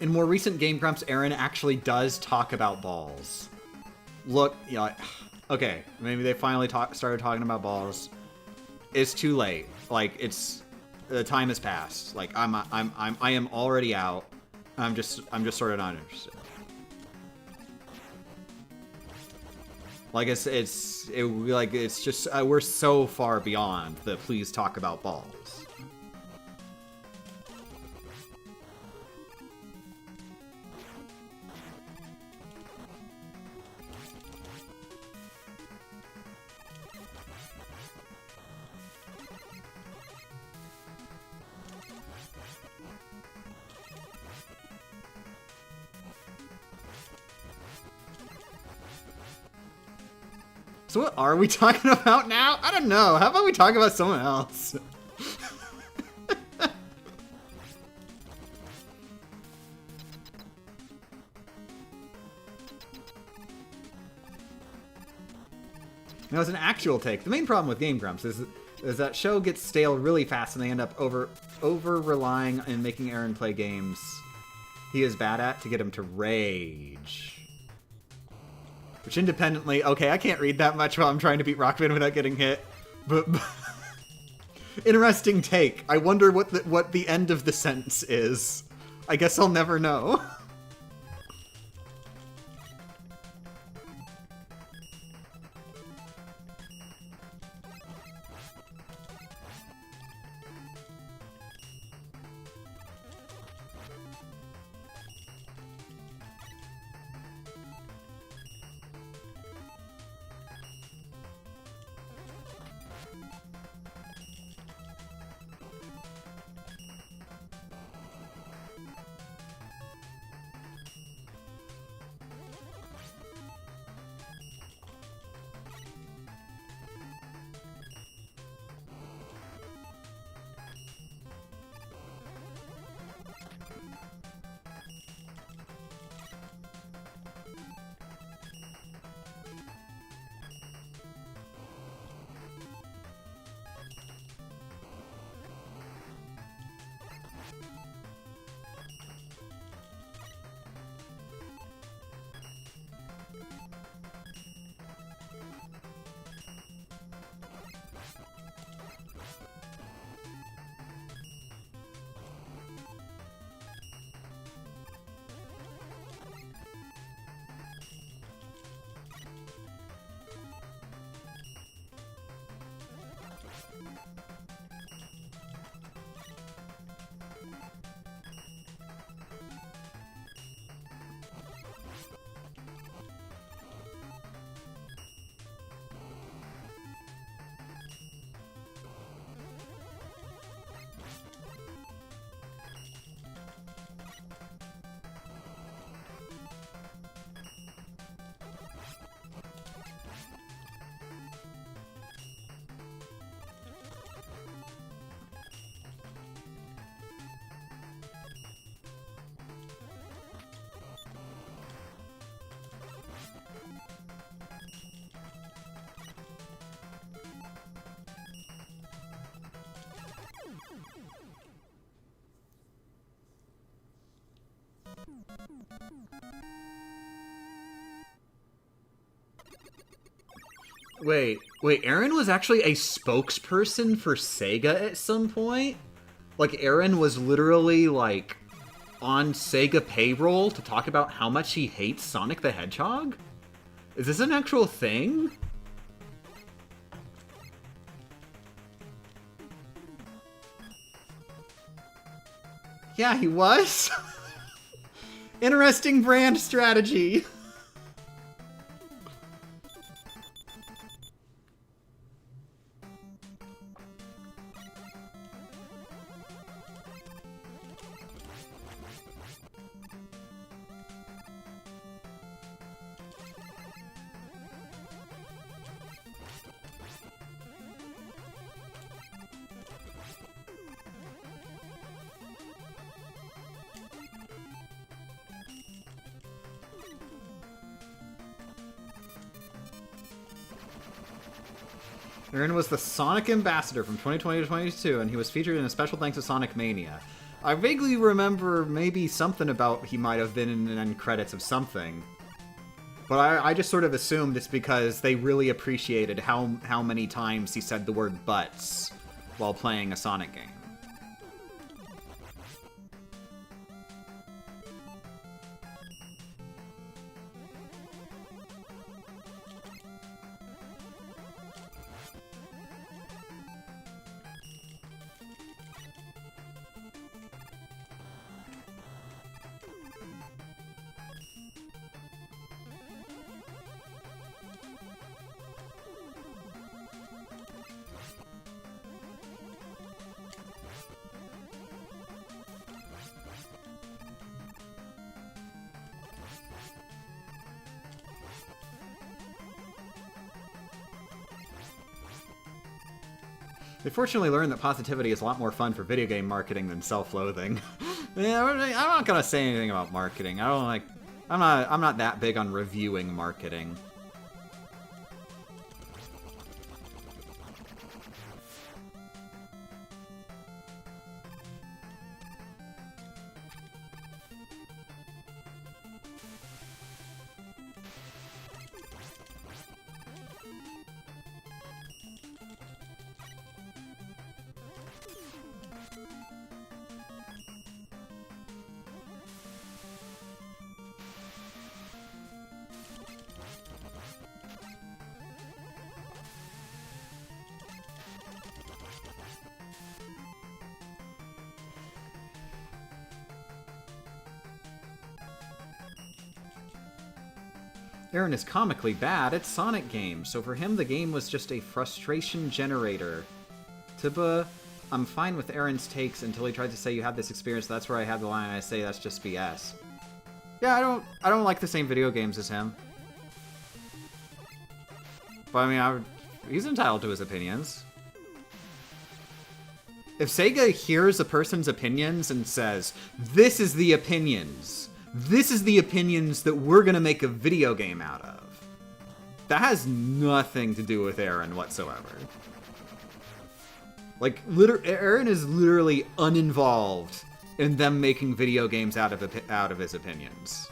In more recent Game Grumps, Aaron actually does talk about balls. Look, you know, okay, maybe they finally started talking about balls. It's too late. Like, the time has passed. Like, I am already out. I'm just sort of not interested. Like, it's just we're so far beyond the please talk about balls. So what are we talking about now? I don't know. How about we talk about someone else? Now, as an actual take, the main problem with Game Grumps is that show gets stale really fast and they end up over relying and making Aaron play games he is bad at to get him to rage. Which independently, okay, I can't read that much while I'm trying to beat Rockman without getting hit, but interesting take. I wonder what the end of the sentence is. I guess I'll never know. Wait, Aaron was actually a spokesperson for Sega at some point? Like, Aaron was literally, like, on Sega payroll to talk about how much he hates Sonic the Hedgehog? Is this an actual thing? Yeah, he was. Interesting brand strategy. Aaron was the Sonic ambassador from 2020 to 2022, and he was featured in a special thanks to Sonic Mania. I vaguely remember maybe something about he might have been in the end credits of something. But I just sort of assumed it's because they really appreciated how many times he said the word butts while playing a Sonic game. They fortunately learned that positivity is a lot more fun for video game marketing than self-loathing. Yeah, I'm not gonna say anything about marketing. I'm not that big on reviewing marketing. Aaron is comically bad at Sonic games, so for him the game was just a frustration generator. Tiba, I'm fine with Aaron's takes until he tried to say you had this experience, that's where I had the line I say that's just BS. Yeah, I don't like the same video games as him. But I mean, he's entitled to his opinions. If Sega hears a person's opinions and says, this is the opinions that we're gonna make a video game out of, that has nothing to do with Aaron whatsoever. Like, Aaron is literally uninvolved in them making video games out of his opinions.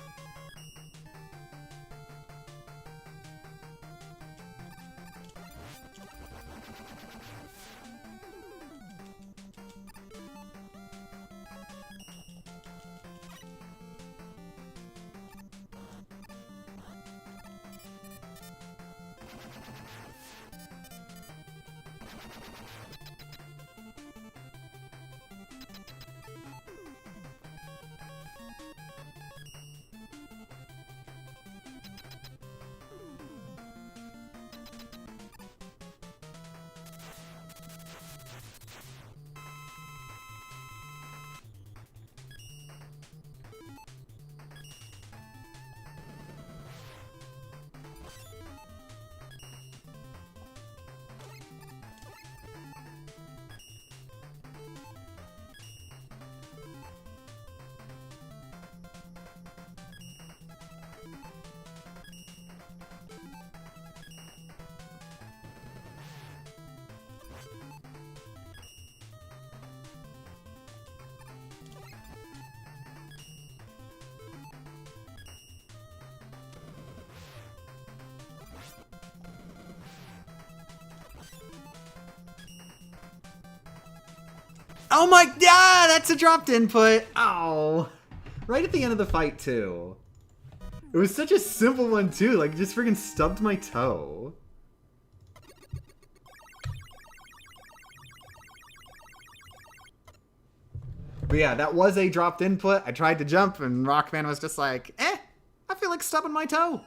Oh my god, that's a dropped input. Oh. Right at the end of the fight, too. It was such a simple one, too. Like, it just freaking stubbed my toe. But yeah, that was a dropped input. I tried to jump, and Rockman was just like, I feel like stubbing my toe.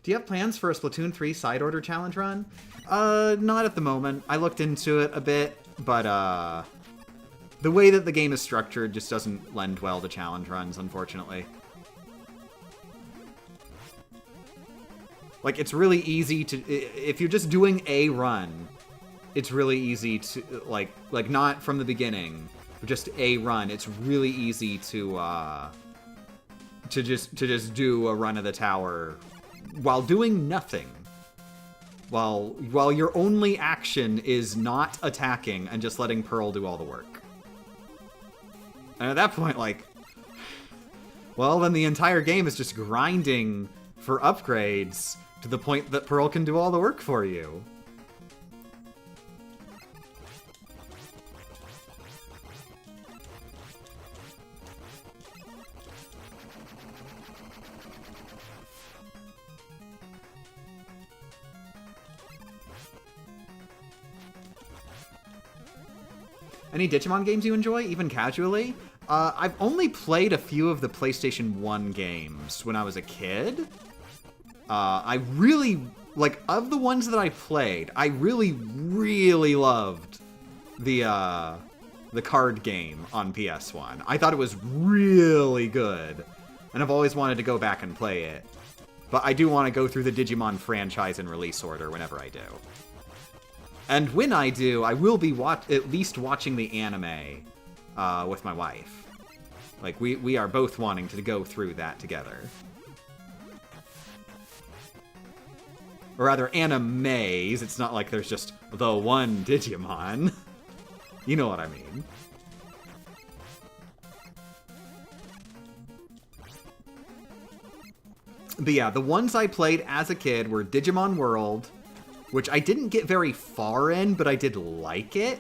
Do you have plans for a Splatoon 3 side order challenge run? Not at the moment. I looked into it a bit, but the way that the game is structured just doesn't lend well to challenge runs, unfortunately. Like, it's really easy to... If you're just doing a run, it's really easy to... Like not from the beginning, but just a run. It's really easy to just do a run of the tower while doing nothing. While your only action is not attacking and just letting Pearl do all the work. And at that point, like... Well, then the entire game is just grinding for upgrades to the point that Pearl can do all the work for you. Any Digimon games you enjoy, even casually? I've only played a few of the PlayStation 1 games when I was a kid. I really, like, of the ones that I played, I really, really loved the card game on PS1. I thought it was really good, and I've always wanted to go back and play it. But I do want to go through the Digimon franchise in release order whenever I do. And when I do, I will be at least watching the anime with my wife. Like, we are both wanting to go through that together. Or rather, animes. It's not like there's just the one Digimon. You know what I mean. But yeah, the ones I played as a kid were Digimon World, which I didn't get very far in, but I did like it.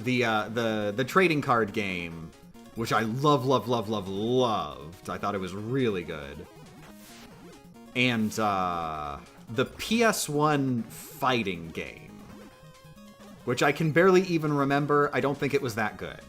The trading card game, which I loved. I thought it was really good. And the PS1 fighting game, which I can barely even remember. I don't think it was that good.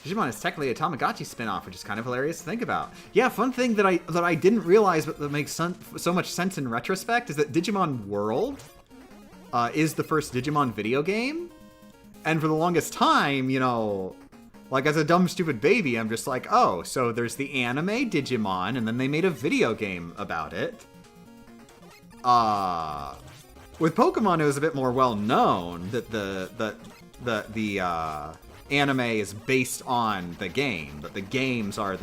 Digimon is technically a Tamagotchi spin-off, which is kind of hilarious to think about. Yeah, fun thing that I didn't realize, but that makes so much sense in retrospect, is that Digimon World is the first Digimon video game. And for the longest time, you know, like as a dumb, stupid baby, I'm just like, oh, so there's the anime Digimon, and then they made a video game about it. With Pokemon, it was a bit more well-known that the anime is based on the game, that the games are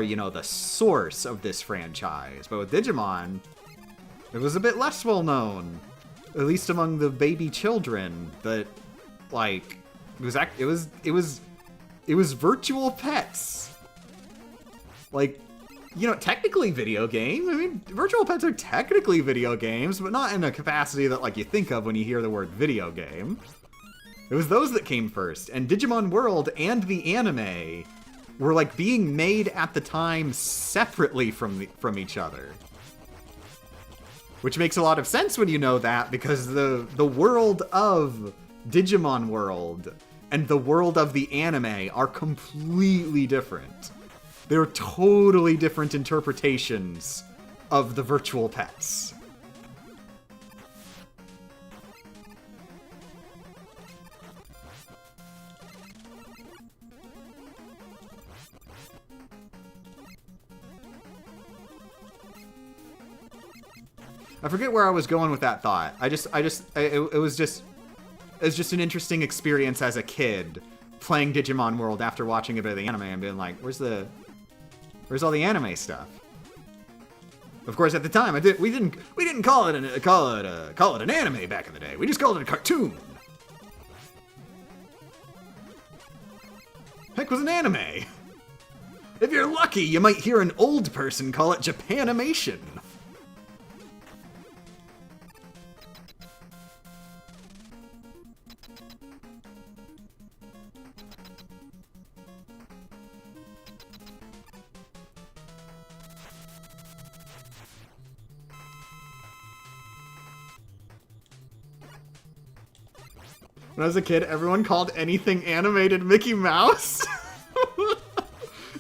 you know, the source of this franchise. But with Digimon, it was a bit less well known, at least among the baby children, that like it was virtual pets. Like, you know, technically video game. I mean, virtual pets are technically video games, but not in a capacity that like you think of when you hear the word video game. It was those that came first, and Digimon World and the anime were like being made at the time separately from each other. Which makes a lot of sense when you know that, because the world of Digimon World and the world of the anime are completely different. They're totally different interpretations of the virtual pets. I forget where I was going with that thought. It was just an interesting experience as a kid playing Digimon World after watching a bit of the anime and being like, where's all the anime stuff? Of course, at the time, we didn't call it an anime back in the day. We just called it a cartoon. Heck was an anime. If you're lucky, you might hear an old person call it Japanimation. When I was a kid, everyone called anything animated Mickey Mouse.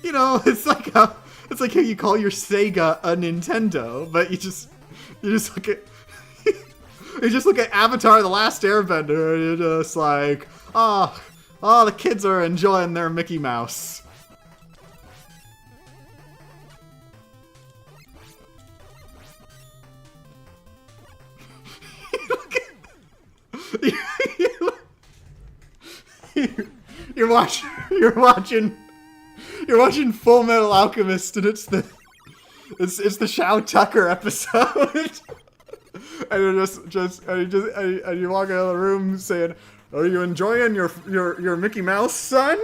You know, it's like how you call your Sega a Nintendo, but you just look at you just look at Avatar: The Last Airbender, and you're just like, oh, the kids are enjoying their Mickey Mouse. You're watching Full Metal Alchemist, and it's the Shao Tucker episode. And you walk out of the room saying, "Are you enjoying your Mickey Mouse, son?"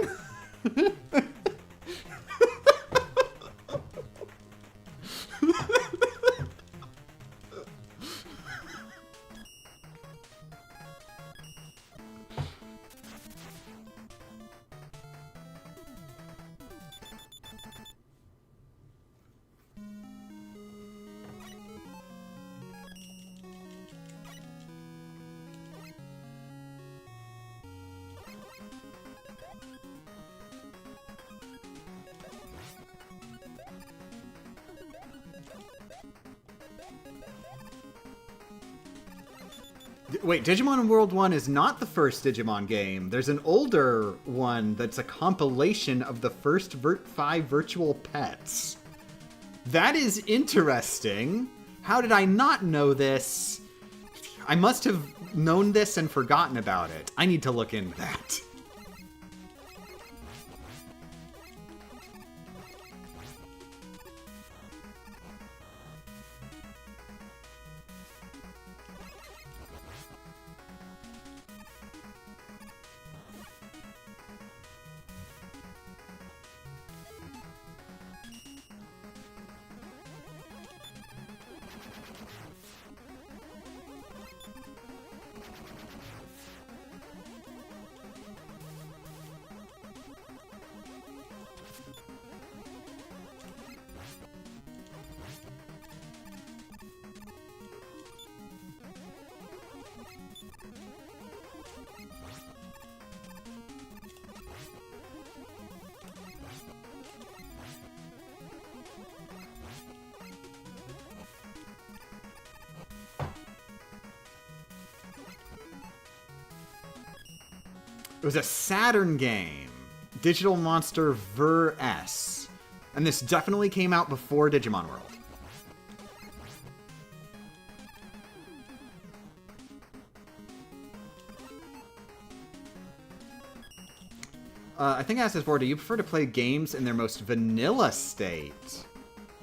Wait, Digimon World 1 is not the first Digimon game. There's an older one that's a compilation of the first 5 virtual pets. That is interesting. How did I not know this? I must have known this and forgotten about it. I need to look into that. It was a Saturn game, Digital Monster Ver S, and this definitely came out before Digimon World. I think I asked this before, do you prefer to play games in their most vanilla state,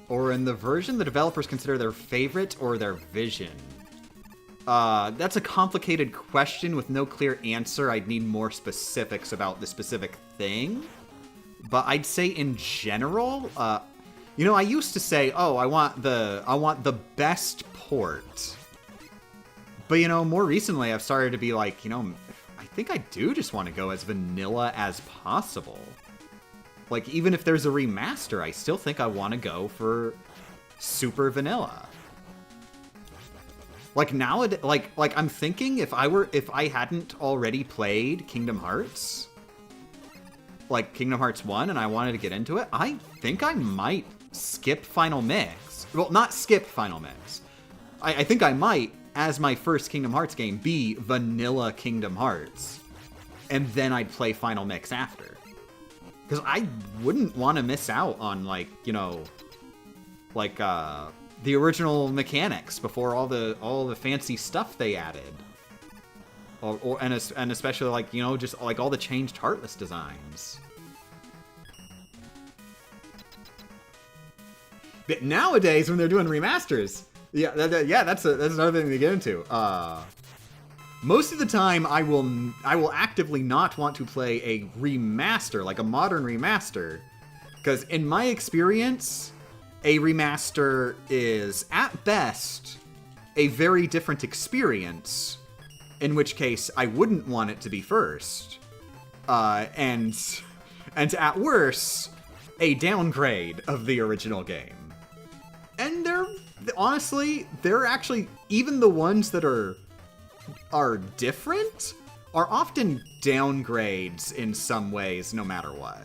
or in the version the developers consider their favorite or their vision? That's a complicated question with no clear answer. I'd need more specifics about the specific thing. But I'd say in general, you know, I used to say, oh, I want the best port. But, you know, more recently I've started to be like, you know, I think I do just want to go as vanilla as possible. Like, even if there's a remaster, I still think I want to go for super vanilla. Like nowadays, like I'm thinking if I hadn't already played Kingdom Hearts, like Kingdom Hearts 1, and I wanted to get into it, I think I might skip Final Mix Well, not skip Final Mix. I think I might, as my first Kingdom Hearts game, be vanilla Kingdom Hearts. And then I'd play Final Mix after. Because I wouldn't want to miss out on, like, you know, like, the original mechanics before all the fancy stuff they added. And especially, like, you know, just, like, all the changed Heartless designs. But nowadays, when they're doing remasters, that's another thing to get into. Most of the time, I will actively not want to play a remaster, like a modern remaster, because in my experience, a remaster is at best a very different experience. In which case, I wouldn't want it to be first, and at worst, a downgrade of the original game. And they're actually, even the ones that are different are often downgrades in some ways, no matter what.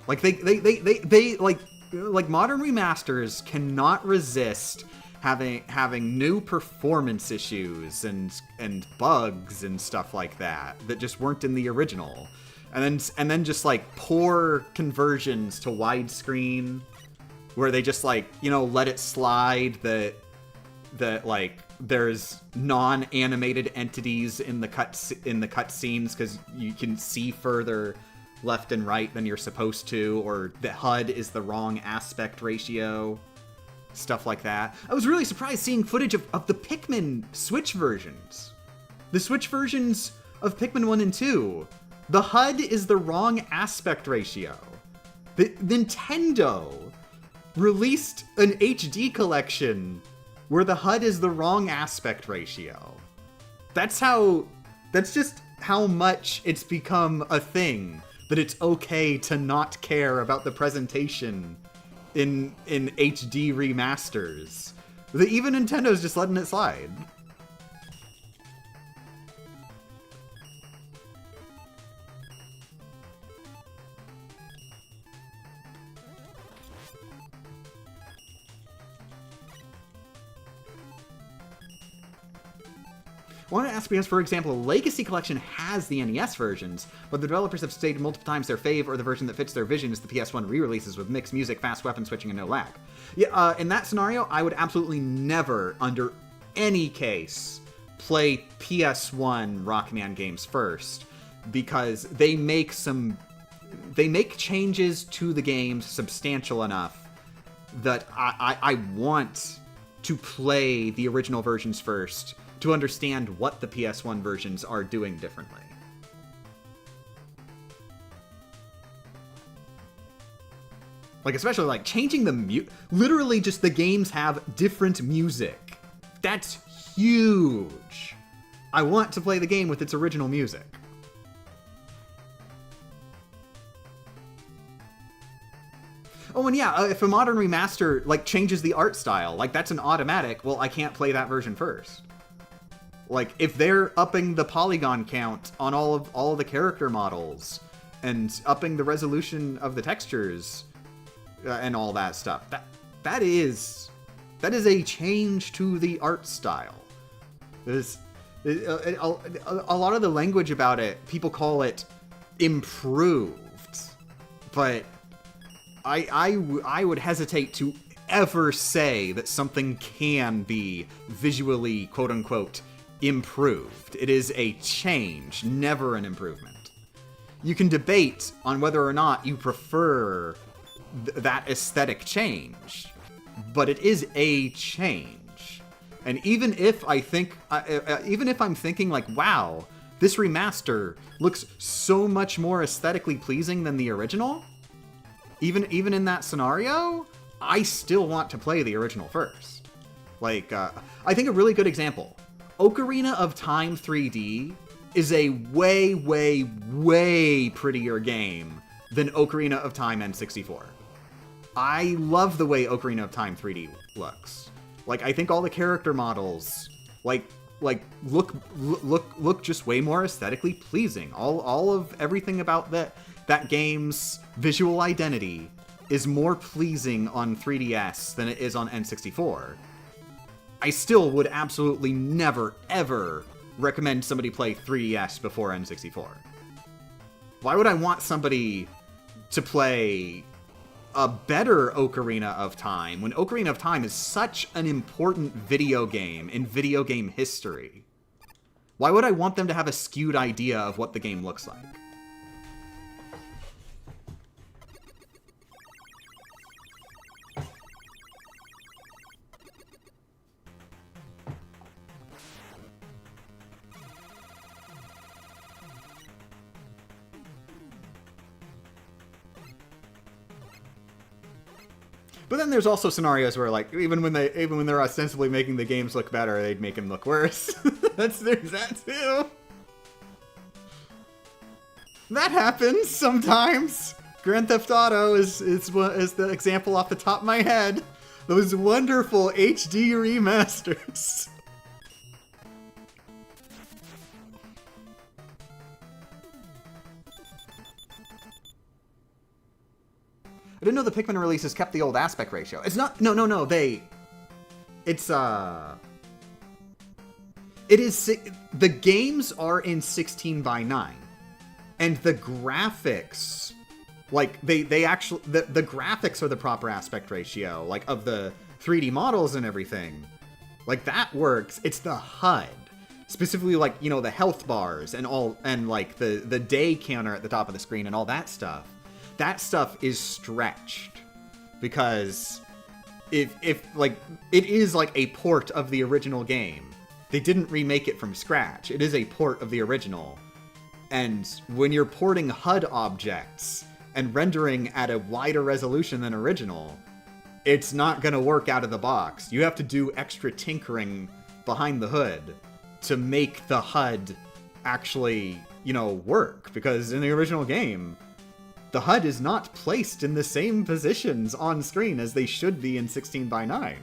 Like they like modern remasters cannot resist having new performance issues and bugs and stuff like that just weren't in the original. And then just, like, poor conversions to widescreen, where they just, like, you know, let it slide that like, there's non-animated entities in the cutscenes because you can see further left and right than you're supposed to, or the HUD is the wrong aspect ratio, stuff like that. I was really surprised seeing footage of the Pikmin Switch versions. The Switch versions of Pikmin 1 and 2. The HUD is the wrong aspect ratio. Nintendo released an HD collection where the HUD is the wrong aspect ratio. That's just how much it's become a thing, that it's okay to not care about the presentation in HD remasters. Even Nintendo's just letting it slide. I want to ask because, for example, Legacy Collection has the NES versions, but the developers have stated multiple times their fave or the version that fits their vision is the PS1 re-releases with mixed music, fast weapon switching, and no lag. Yeah, in that scenario, I would absolutely never, under any case, play PS1 Rockman games first, because they make changes to the games substantial enough that I want to play the original versions first, to understand what the PS1 versions are doing differently. Like, especially, like, changing the literally just the games have different music. That's huge. I want to play the game with its original music. Oh, and yeah, if a modern remaster, like, changes the art style, like, that's an automatic, well, I can't play that version first. Like, if they're upping the polygon count on all of the character models and upping the resolution of the textures and all that stuff, that is a change to the art style. A lot of the language about it, people call it improved, but I would hesitate to ever say that something can be visually, quote unquote, improved. It is a change, never an improvement. You can debate on whether or not you prefer that aesthetic change, but it is a change. And even if I'm thinking like, wow, this remaster looks so much more aesthetically pleasing than the original, even in that scenario, I still want to play the original first. Like, I think a really good example, Ocarina of Time 3D is a way, way, way prettier game than Ocarina of Time N64. I love the way Ocarina of Time 3D looks. Like, I think all the character models, like look just way more aesthetically pleasing. All of everything about that game's visual identity is more pleasing on 3DS than it is on N64, I still would absolutely never, ever recommend somebody play 3DS before N64. Why would I want somebody to play a better Ocarina of Time when Ocarina of Time is such an important video game in video game history? Why would I want them to have a skewed idea of what the game looks like? But then there's also scenarios where, like, even when they're ostensibly making the games look better, they'd make them look worse. There's that too. That happens sometimes. Grand Theft Auto is the example off the top of my head. Those wonderful HD remasters. I didn't know the Pikmin releases kept the old aspect ratio. It's not... No, it's, it is... The games are in 16:9. And the graphics... Like, they actually... The graphics are the proper aspect ratio. Like, of the 3D models and everything. Like, that works. It's the HUD. Specifically, like, you know, the health bars and all... And, like, the day counter at the top of the screen and all that stuff. That stuff is stretched because if like it is like a port of the original game. They didn't remake it from scratch. It is a port of the original. And when you're porting HUD objects and rendering at a wider resolution than original, it's not going to work out of the box. You have to do extra tinkering behind the hood to make the HUD actually, you know, work, because in the original game, the HUD is not placed in the same positions on screen as they should be in 16:9.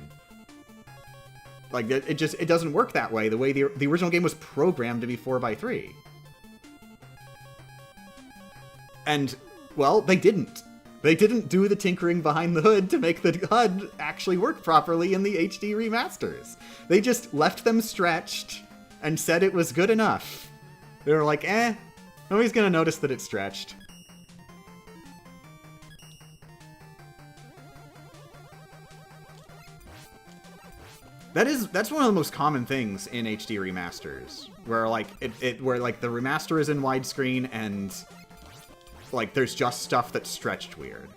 Like, it doesn't work that way, the way the original game was programmed to be 4:3. And, well, they didn't. They didn't do the tinkering behind the hood to make the HUD actually work properly in the HD remasters. They just left them stretched and said it was good enough. They were like, nobody's gonna notice that it's stretched. That's one of the most common things in HD remasters, where like where like the remaster is in widescreen and like there's just stuff that's stretched weird.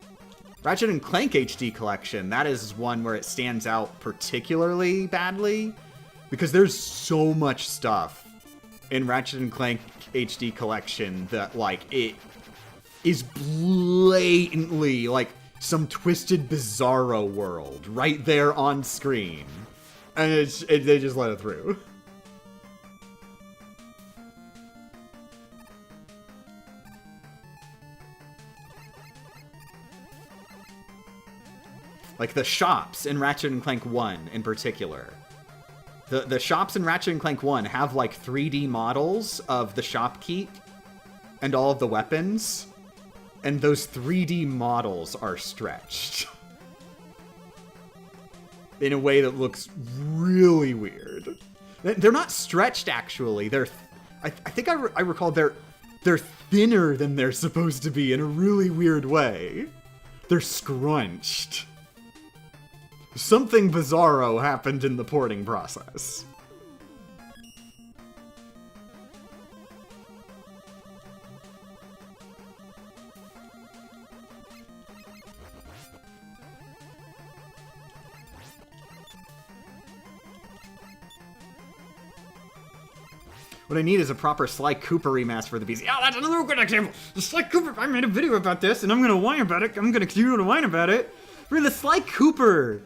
Ratchet and Clank HD Collection, that is one where it stands out particularly badly because there's so much stuff in Ratchet and Clank HD Collection that like it is blatantly like some twisted bizarro world right there on screen. And they just let it through. Like the shops in Ratchet and Clank 1 in particular. The shops in Ratchet and Clank 1 have like 3D models of the shopkeep and all of the weapons. And those 3D models are stretched. In a way that looks really weird. They're not stretched, actually. I think I recall they're thinner than they're supposed to be in a really weird way. They're scrunched. Something bizarro happened in the porting process. What I need is a proper Sly Cooper remaster for the PC. Oh, that's another good example. The Sly Cooper, I made a video about this, and I'm gonna whine about it. I'm gonna continue to whine about it. Really, the Sly Cooper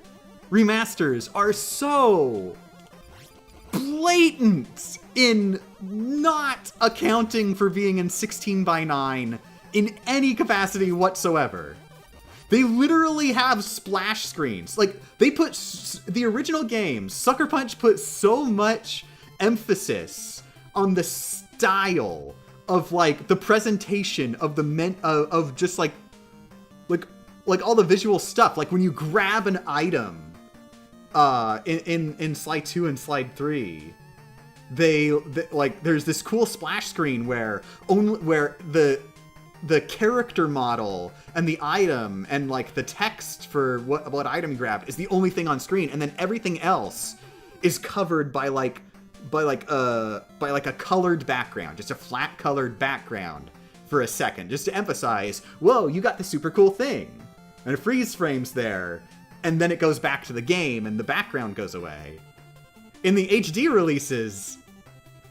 remasters are so blatant in not accounting for being in 16:9 in any capacity whatsoever. They literally have splash screens. Like, they put the original games, Sucker Punch put so much emphasis on the style of like the presentation of the of just like all the visual stuff. Like when you grab an item in Slide 2 and Slide 3, they like there's this cool splash screen where the character model and the item and like the text for what item you grabbed is the only thing on screen, and then everything else is covered by a colored background, just a flat colored background for a second, just to emphasize, whoa, you got the super cool thing. And it freeze frames there, and then it goes back to the game and the background goes away. In the HD releases,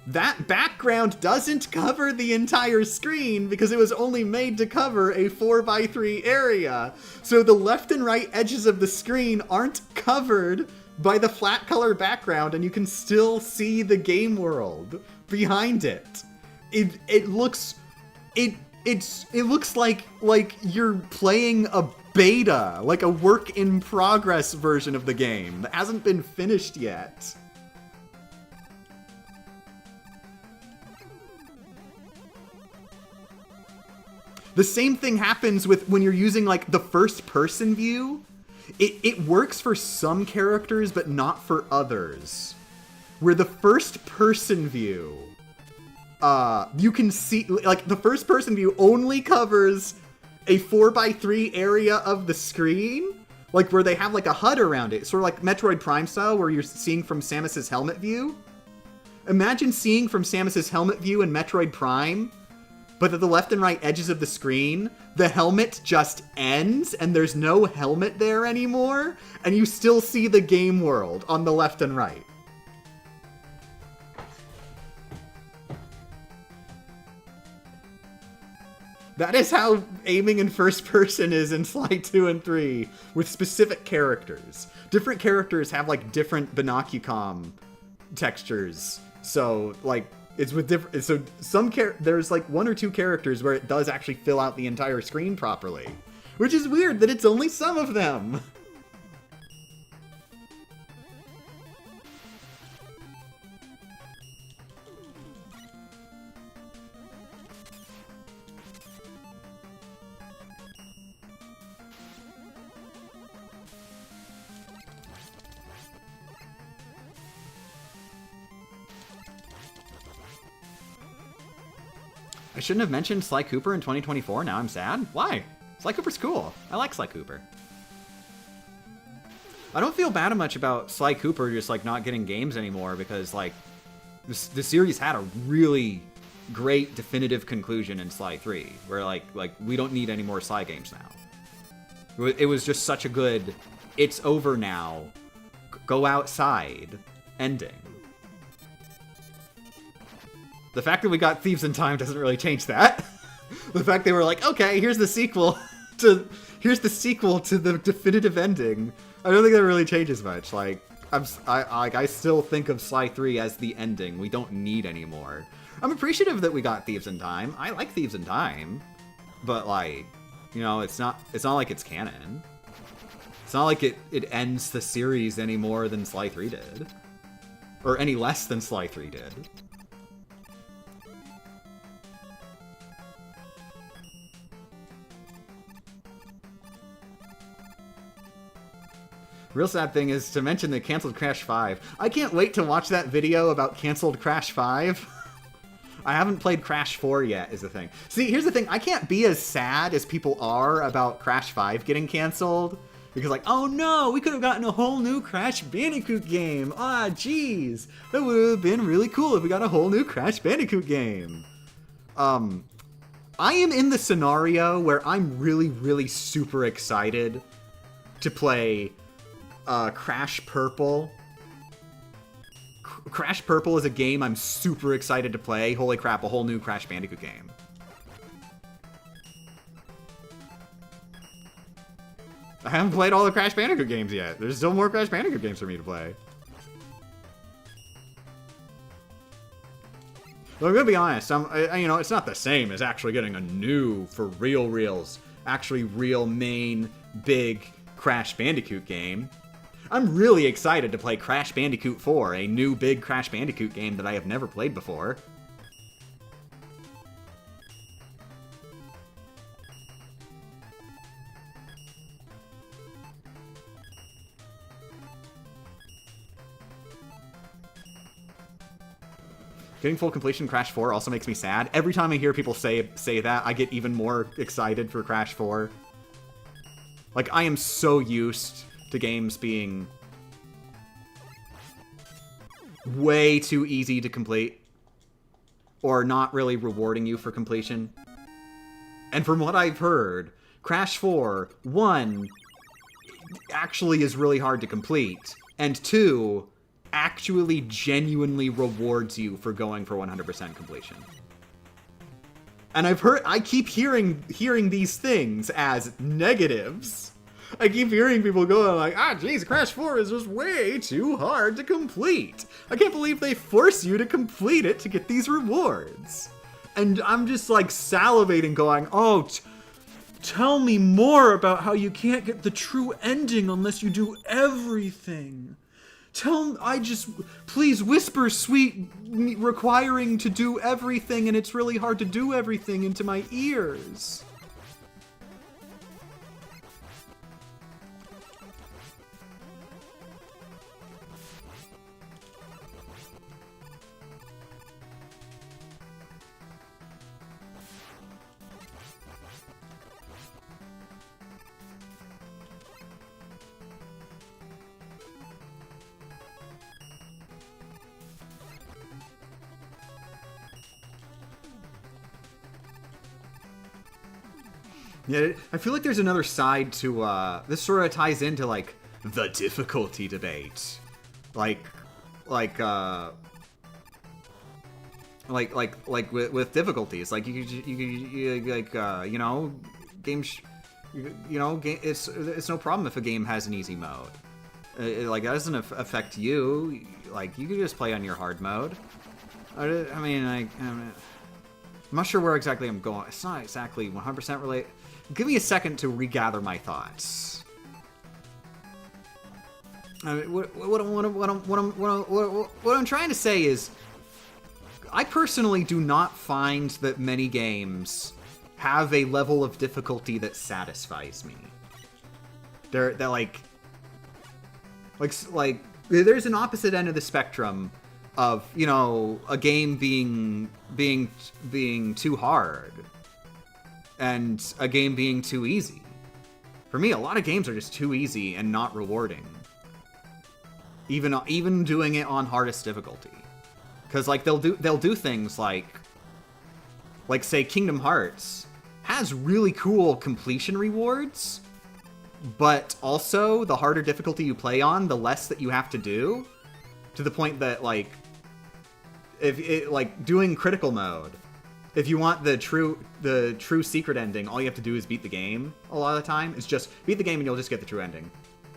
that background doesn't cover the entire screen because it was only made to cover a 4x3 area. So the left and right edges of the screen aren't covered by the flat color background, and you can still see the game world behind it. It looks like you're playing a beta, like a work in progress version of the game that hasn't been finished yet. The same thing happens with when you're using like the first person view. It works for some characters, but not for others. Where the first person view, you can see, like, the first person view only covers a 4x3 area of the screen, like where they have like a HUD around it, sort of like Metroid Prime style, where you're seeing from Samus's helmet view. Imagine seeing from Samus's helmet view in Metroid Prime, but at the left and right edges of the screen, the helmet just ends, and there's no helmet there anymore, and you still see the game world on the left and right. That is how aiming in first person is in Sly 2 and 3, with specific characters. Different characters have, like, different binocucom textures, so, like, it's with different, so there's like one or two characters where it does actually fill out the entire screen properly, which is weird that it's only some of them. I shouldn't have mentioned Sly Cooper in 2024, now I'm sad? Why? Sly Cooper's cool. I like Sly Cooper. I don't feel bad much about Sly Cooper just, like, not getting games anymore, because, like, the series had a really great definitive conclusion in Sly 3, where, like we don't need any more Sly games now. It was just such a good, it's over now, go outside ending. The fact that we got Thieves in Time doesn't really change that. The fact they were like, okay, here's the sequel to the definitive ending. I don't think that really changes much. Like, I still think of Sly 3 as the ending. We don't need any more. I'm appreciative that we got Thieves in Time. I like Thieves in Time, but, like, you know, it's not like it's canon. It's not like it ends the series any more than Sly 3 did, or any less than Sly 3 did. Real sad thing is to mention they canceled Crash 5. I can't wait to watch that video about canceled Crash 5. I haven't played Crash 4 yet, is the thing. See, here's the thing. I can't be as sad as people are about Crash 5 getting canceled. Because, like, oh no, we could have gotten a whole new Crash Bandicoot game. Ah, jeez. That would have been really cool if we got a whole new Crash Bandicoot game. I am in the scenario where I'm really, really super excited to play Crash Purple. Crash Purple is a game I'm super excited to play. Holy crap, a whole new Crash Bandicoot game. I haven't played all the Crash Bandicoot games yet. There's still more Crash Bandicoot games for me to play. But I'm gonna be honest, you know, it's not the same as actually getting a new, for reals, actually real main, big Crash Bandicoot game. I'm really excited to play Crash Bandicoot 4, a new big Crash Bandicoot game that I have never played before. Getting full completion in Crash 4 also makes me sad. Every time I hear people say that, I get even more excited for Crash 4. Like, I am so used to games being way too easy to complete, or not really rewarding you for completion. And from what I've heard, Crash 4, 1, actually is really hard to complete, and 2, actually genuinely rewards you for going for 100% completion. And I keep hearing these things as negatives. I keep hearing people going like, geez, Crash 4 is just way too hard to complete. I can't believe they force you to complete it to get these rewards. And I'm just like salivating going, tell me more about how you can't get the true ending unless you do everything. Please whisper sweet requiring to do everything and it's really hard to do everything into my ears. Yeah, I feel like there's another side to, this sort of ties into, like, the difficulty debate. With difficulties. Like, it's no problem if a game has an easy mode. That doesn't affect you. Like, you can just play on your hard mode. I'm not sure where exactly I'm going. It's not exactly 100% related. Give me a second to regather my thoughts. What I'm trying to say is, I personally do not find that many games have a level of difficulty that satisfies me. They're like there's an opposite end of the spectrum of, a game being too hard and a game being too easy. For me, a lot of games are just too easy and not rewarding. Even doing it on hardest difficulty. Because they'll do things like say Kingdom Hearts has really cool completion rewards, but also the harder difficulty you play on, the less that you have to do, to the point that doing critical mode, if you want the true secret ending, all you have to do is beat the game. A lot of the time, it's just beat the game and you'll just get the true ending.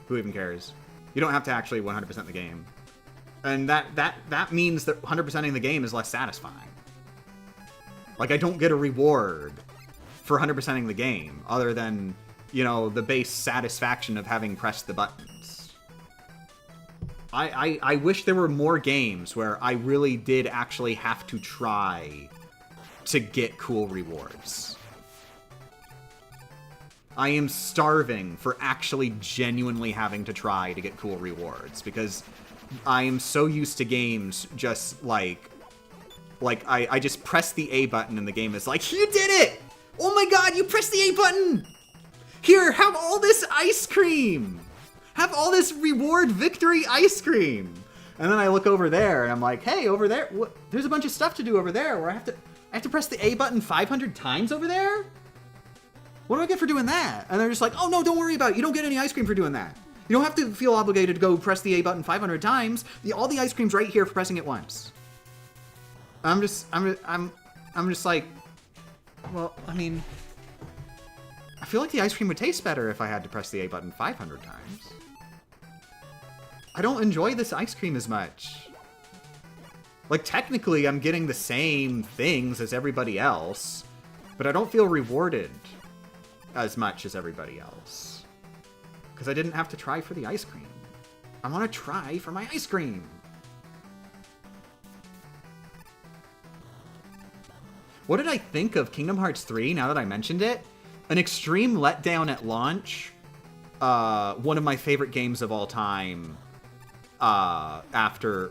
Who even cares? You don't have to actually 100% the game, and that means that 100%ing the game is less satisfying. Like, I don't get a reward for 100%ing the game other than the base satisfaction of having pressed the buttons. I wish there were more games where I really did actually have to try to get cool rewards. I am starving for actually genuinely having to try to get cool rewards, because I am so used to games just I just press the A button and the game is like, you did it! Oh my god, you pressed the A button! Here, have all this ice cream! Have all this reward victory ice cream! And then I look over there and I'm like, hey, over there, there's a bunch of stuff to do over there where I have to press the A button 500 times over there? What do I get for doing that? And they're just like, oh no, don't worry about it. You don't get any ice cream for doing that. You don't have to feel obligated to go press the A button 500 times. All the ice cream's right here for pressing it once. I'm just like, well, I mean, I feel like the ice cream would taste better if I had to press the A button 500 times. I don't enjoy this ice cream as much. Like, technically, I'm getting the same things as everybody else, but I don't feel rewarded as much as everybody else. Because I didn't have to try for the ice cream. I want to try for my ice cream. What did I think of Kingdom Hearts 3 now that I mentioned it? An extreme letdown at launch. One of my favorite games of all time after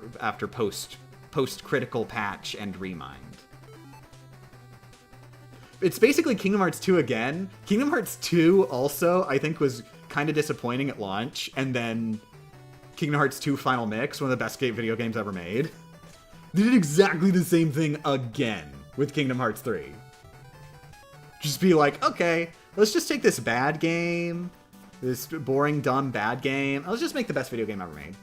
post post-critical patch and remind. It's basically Kingdom Hearts 2 again. Kingdom Hearts 2 also, I think, was kind of disappointing at launch, and then Kingdom Hearts 2 Final Mix, one of the best video games ever made. They did exactly the same thing again with Kingdom Hearts 3. Just be like, okay, let's just take this bad game, this boring, dumb, bad game, let's just make the best video game ever made.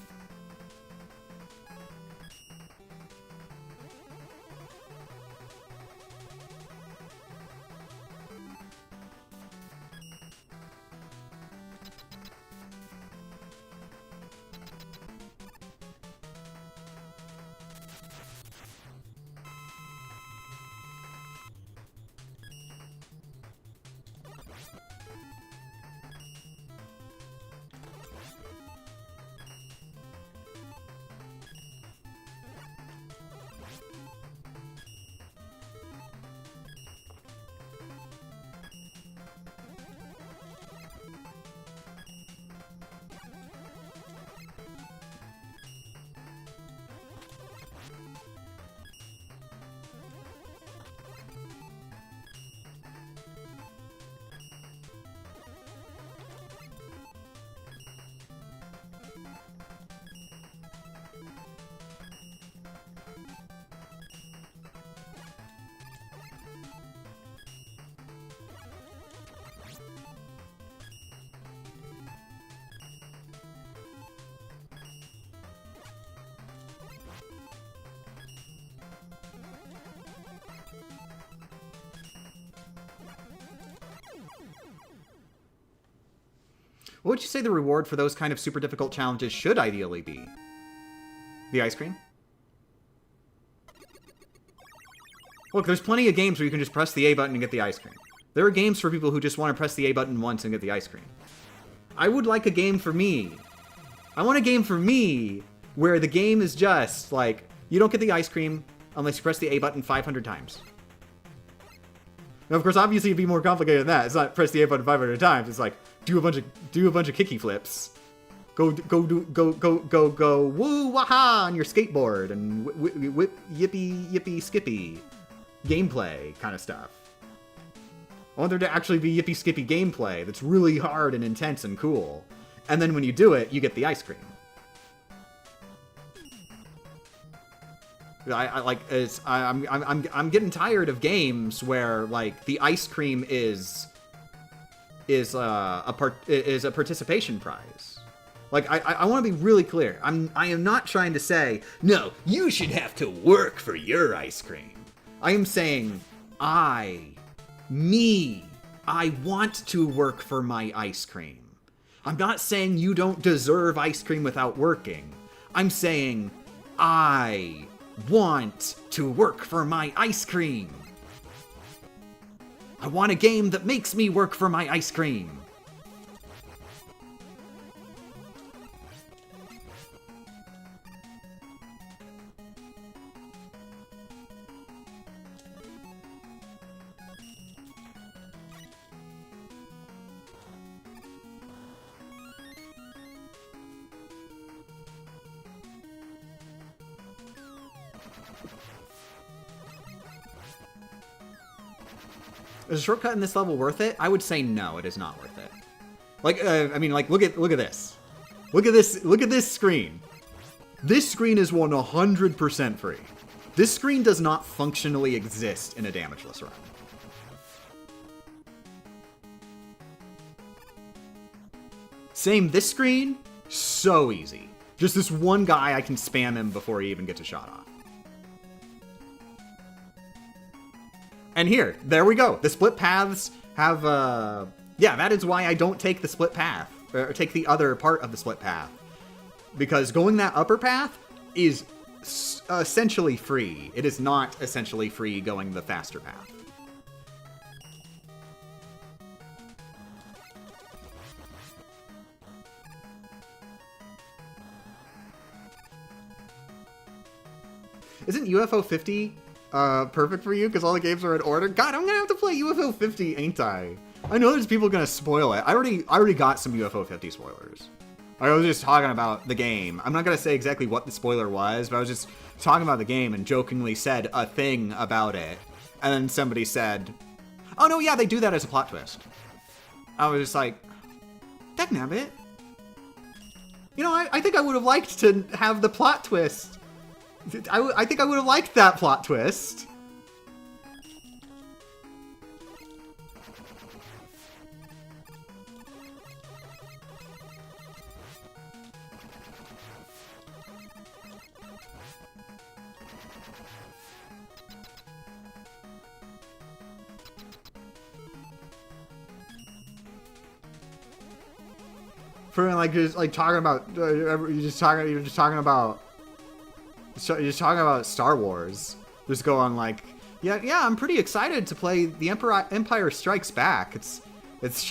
What would you say the reward for those kind of super difficult challenges should ideally be? The ice cream? Look, there's plenty of games where you can just press the A button and get the ice cream. There are games for people who just want to press the A button once and get the ice cream. I would like a game for me. I want a game for me where the game is just like, you don't get the ice cream unless you press the A button 500 times. Now, of course, obviously it'd be more complicated than that. It's not press the A button 500 times. It's like, do a bunch of kicky flips. Go woo waha on your skateboard and whip yippee skippy gameplay kind of stuff. I want there to actually be yippee skippy gameplay that's really hard and intense and cool. And then when you do it, you get the ice cream. I'm getting tired of games where like the ice cream is a participation prize. Like I want to be really clear. I am not trying to say no. You should have to work for your ice cream. I am saying I want to work for my ice cream. I'm not saying you don't deserve ice cream without working. I'm saying I want to work for my ice cream. I want a game that makes me work for my ice cream. Is a shortcut in this level worth it? I would say no, it is not worth it. Like, I mean, like, look at this. Look at this screen. This screen is 100% free. This screen does not functionally exist in a damageless run. Same, this screen, so easy. Just this one guy, I can spam him before he even gets a shot off. And here, there we go. The split paths have, yeah, that is why I don't take the split path, or take the other part of the split path. Because going that upper path is essentially free. It is not essentially free going the faster path. Isn't UFO 50 perfect for you because all the games are in order? God, I'm gonna have to play UFO 50, ain't I? I know there's people gonna spoil it. I already got some UFO 50 spoilers. I was just talking about the game. I'm not going to say exactly what the spoiler was, but I was just talking about the game and jokingly said a thing about it. And then somebody said, oh no, yeah, they do that as a plot twist. I was just like, dagnabbit. You know, I think I would have liked to have the plot twist. I think I would have liked that plot twist. For like just like talking about you're just talking about Star Wars. Just go on like yeah I'm pretty excited to play the Empire Strikes Back. But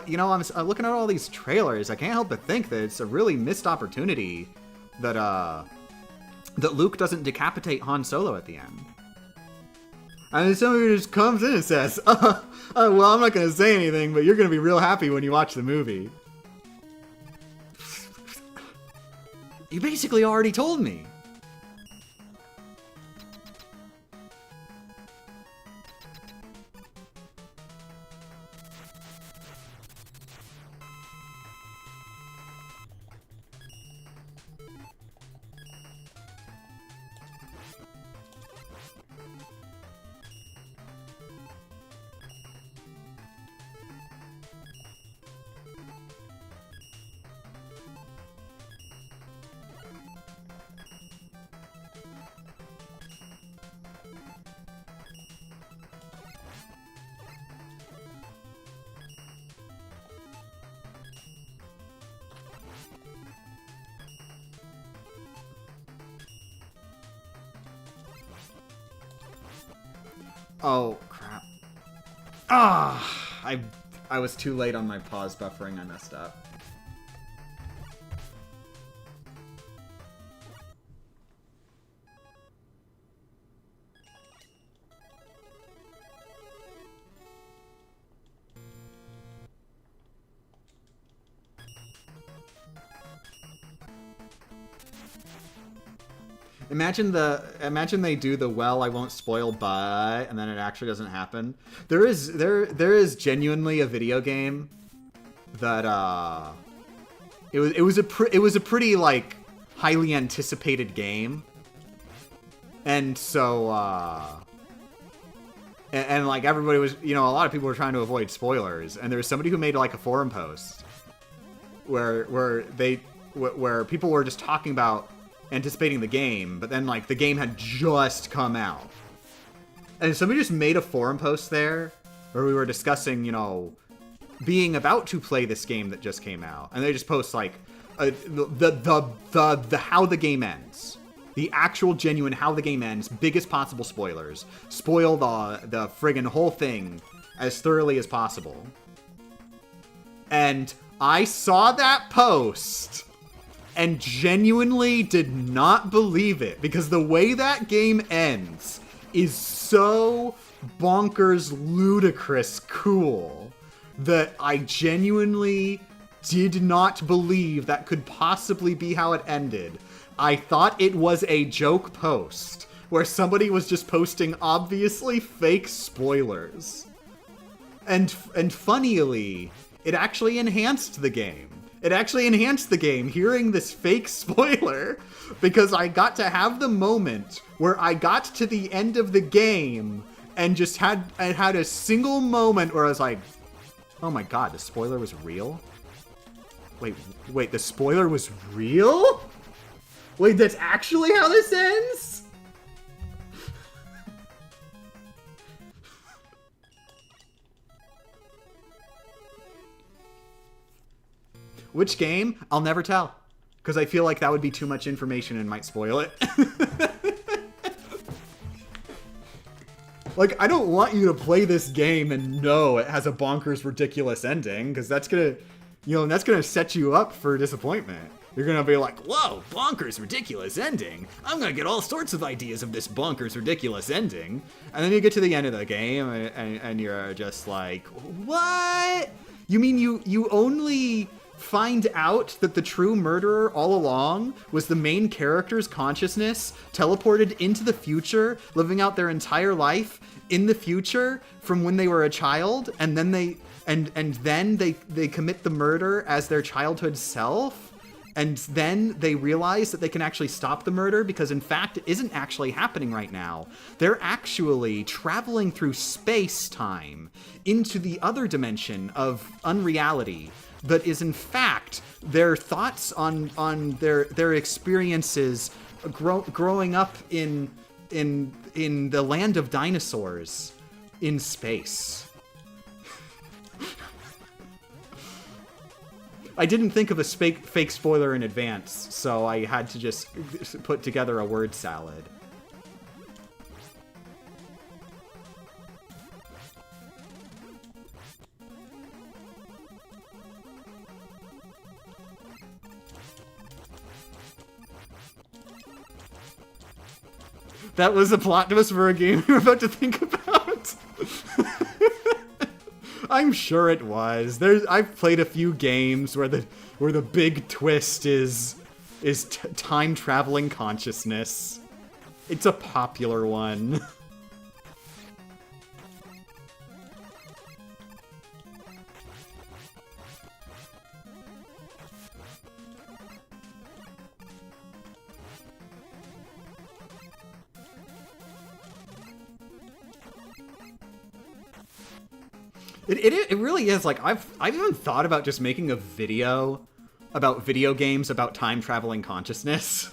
you know, I'm looking at all these trailers. I can't help but think that it's a really missed opportunity that that Luke doesn't decapitate Han Solo at the end. And then somebody just comes in and says, well, I'm not going to say anything, but you're going to be real happy when you watch the movie. You basically already told me. Oh, crap. I was too late on my pause buffering. I messed up. Imagine they do the well, I won't spoil, but, and then it actually doesn't happen. There is genuinely a video game that it was a pretty like highly anticipated game, and so and like everybody was, you know, a lot of people were trying to avoid spoilers, and there was somebody who made like a forum post where people were just talking about anticipating the game, but then like the game had just come out, and somebody just made a forum post there where we were discussing, you know, being about to play this game that just came out, and they just post like the how the game ends, the actual genuine how the game ends, biggest possible spoilers, spoil the friggin' whole thing as thoroughly as possible. And I saw that post and genuinely did not believe it, because the way that game ends is so bonkers, ludicrous cool that I genuinely did not believe that could possibly be how it ended. I thought it was a joke post where somebody was just posting obviously fake spoilers. And funnily, it actually enhanced the game. It actually enhanced the game, hearing this fake spoiler, because I got to have the moment where I got to the end of the game and just had a single moment where I was like, oh my god, the spoiler was real? Wait, the spoiler was real? Wait, that's actually how this ends? Which game? I'll never tell, because I feel like that would be too much information and might spoil it. Like, I don't want you to play this game and know it has a bonkers, ridiculous ending, because that's gonna, you know, that's gonna set you up for disappointment. You're gonna be like, whoa, bonkers, ridiculous ending. I'm gonna get all sorts of ideas of this bonkers, ridiculous ending. And then you get to the end of the game, and you're just like, what? You mean you only find out that the true murderer all along was the main character's consciousness teleported into the future, living out their entire life in the future from when they were a child, and then they commit the murder as their childhood self. And then they realize that they can actually stop the murder because, in fact, it isn't actually happening right now. They're actually traveling through space-time into the other dimension of unreality that is, in fact, their thoughts on their experiences growing up in the land of dinosaurs in space. I didn't think of a fake spoiler in advance, so I had to just put together a word salad. That was a plot twist for a game you're about to think about? I'm sure it was. I've played a few games where the big twist is time traveling consciousness. It's a popular one. It really is. Like, I've even thought about just making a video about video games about time traveling consciousness.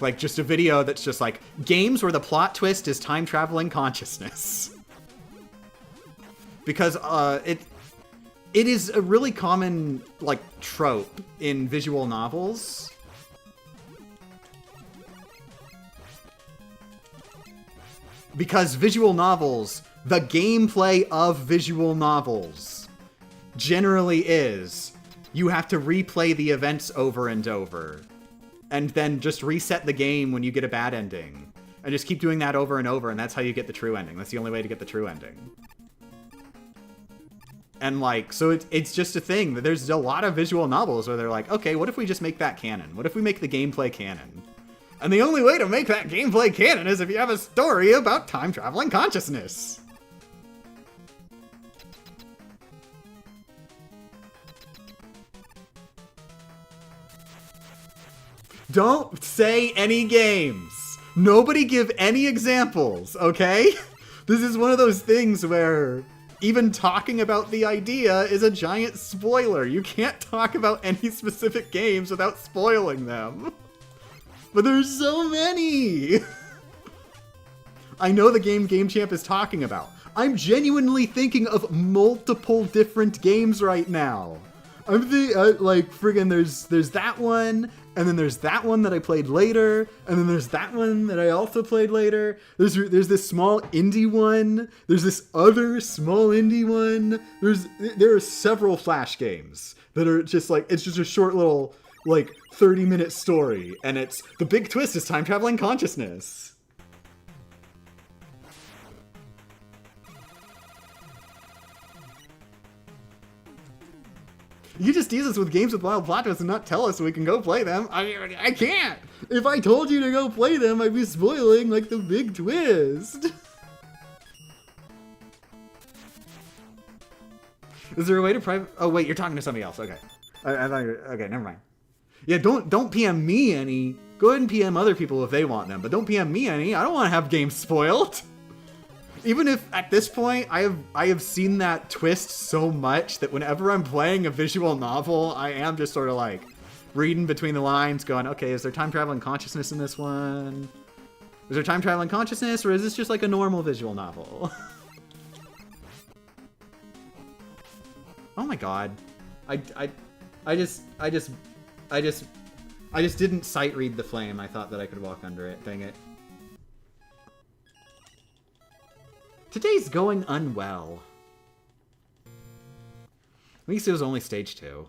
Like, just a video that's just like games where the plot twist is time traveling consciousness. Because it is a really common, like, trope in visual novels. Because visual novels, the gameplay of visual novels generally is you have to replay the events over and over, and then just reset the game when you get a bad ending, and just keep doing that over and over, and that's how you get the true ending. That's the only way to get the true ending. And, like, so it's just a thing that there's a lot of visual novels where they're like, okay, what if we just make that canon? What if we make the gameplay canon? And the only way to make that gameplay canon is if you have a story about time-traveling consciousness. Don't say any games. Nobody give any examples, okay? This is one of those things where even talking about the idea is a giant spoiler. You can't talk about any specific games without spoiling them. But there's so many! I know the game Game Champ is talking about. I'm genuinely thinking of multiple different games right now. I'm thinking, like, friggin' there's that one, and then there's that one that I played later, and then there's that one that I also played later. There's this small indie one. There's this other small indie one. There are several Flash games that are just like, it's just a short little, like, 30-minute story, and it's the big twist is time traveling consciousness. You just tease us with games with wild plot twists and not tell us so we can go play them. I can't. If I told you to go play them, I'd be spoiling, like, the big twist. Is there a way to private? Oh wait, you're talking to somebody else. Okay. I thought you were, okay, never mind. Yeah, don't PM me any. Go ahead and PM other people if they want them, but don't PM me any. I don't want to have games spoiled. Even if, at this point, I have seen that twist so much that whenever I'm playing a visual novel, I am just sort of like reading between the lines going, okay, is there time traveling consciousness in this one? Is there time traveling consciousness, or is this just like a normal visual novel? Oh my god. I just didn't sight read the flame. I thought that I could walk under it. Dang it. Today's going unwell. At least it was only stage 2.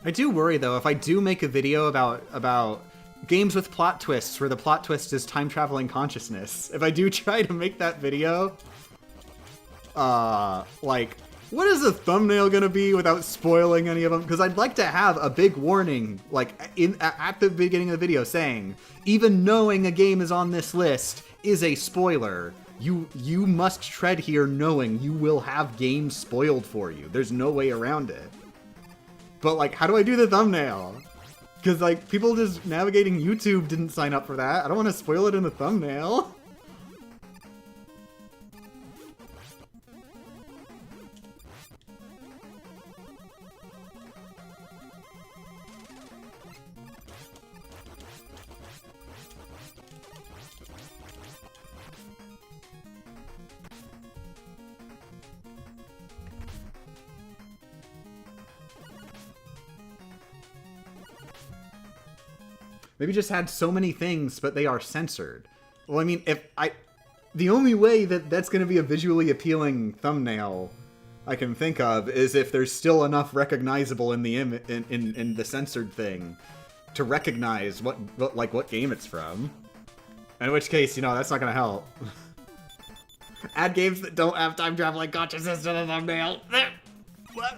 I do worry, though, if I do make a video about games with plot twists, where the plot twist is time-traveling consciousness. If I do try to make that video, like, what is the thumbnail gonna be without spoiling any of them? Because I'd like to have a big warning, like, at the beginning of the video saying, even knowing a game is on this list is a spoiler. You must tread here knowing you will have games spoiled for you. There's no way around it. But, like, how do I do the thumbnail? Because, like, people just navigating YouTube didn't sign up for that. I don't want to spoil it in the thumbnail. Maybe just had so many things, but they are censored. Well, I mean, the only way that that's going to be a visually appealing thumbnail I can think of is if there's still enough recognizable in the in the censored thing to recognize what game it's from. In which case, you know, that's not going to help. Add games that don't have time traveling consciousness to the thumbnail.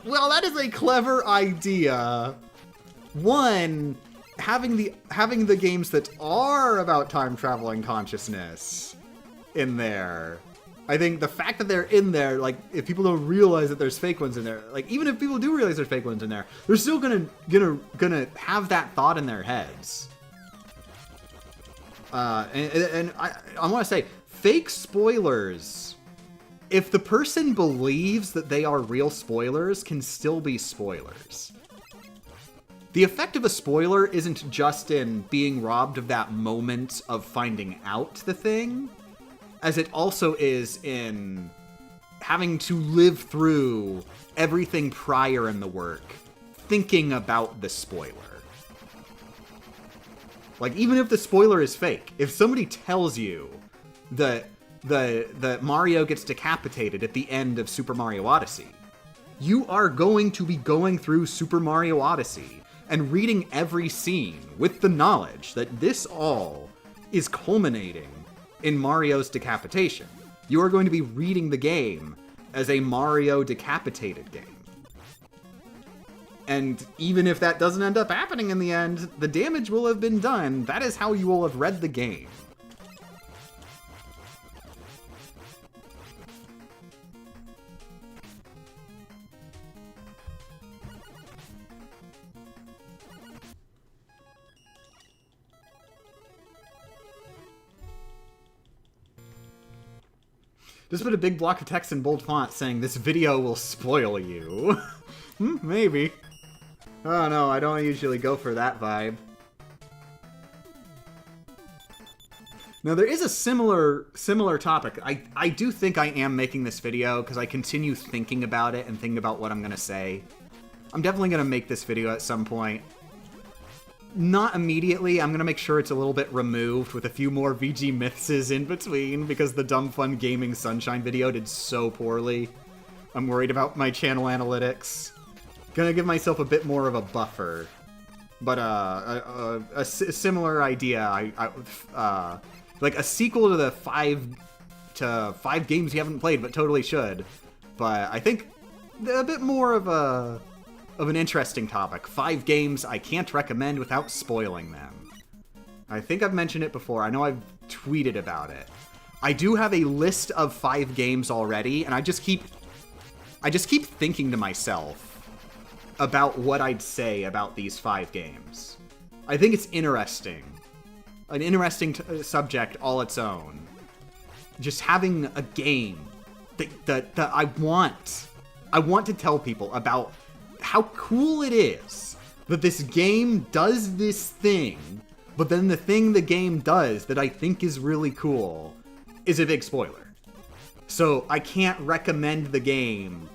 Well, that is a clever idea. One, having the games that are about time traveling consciousness in there. I think the fact that they're in there, like, if people don't realize that there's fake ones in there, like, even if people do realize there's fake ones in there, they're still gonna have that thought in their heads. And I want to say, fake spoilers, if the person believes that they are real spoilers, can still be spoilers. The effect of a spoiler isn't just in being robbed of that moment of finding out the thing, as it also is in having to live through everything prior in the work, thinking about the spoiler. Like, even if the spoiler is fake, if somebody tells you that Mario gets decapitated at the end of Super Mario Odyssey, you are going to be going through Super Mario Odyssey and reading every scene with the knowledge that this all is culminating in Mario's decapitation. You are going to be reading the game as a Mario decapitated game. And even if that doesn't end up happening in the end, the damage will have been done. That is how you will have read the game. Just put a big block of text in bold font saying, "This video will spoil you." Maybe. Oh no, I don't usually go for that vibe. Now, there is a similar topic. I do think I am making this video because I continue thinking about it and thinking about what I'm going to say. I'm definitely going to make this video at some point. Not immediately. I'm going to make sure it's a little bit removed with a few more VG myths in between because the Dumb Fun Gaming Sunshine video did so poorly. I'm worried about my channel analytics. Gonna give myself a bit more of a buffer. But a similar idea. Like a sequel to the five games you haven't played but totally should. But I think a bit more of an interesting topic. 5 games I can't recommend without spoiling them. I think I've mentioned it before. I know I've tweeted about it. I do have a list of 5 games already, and I just keep thinking to myself about what I'd say about these 5 games. I think it's interesting. An interesting subject all its own. Just having a game that I want to tell people about how cool it is that this game does this thing, but then the thing the game does that I think is really cool is a big spoiler. So I can't recommend the game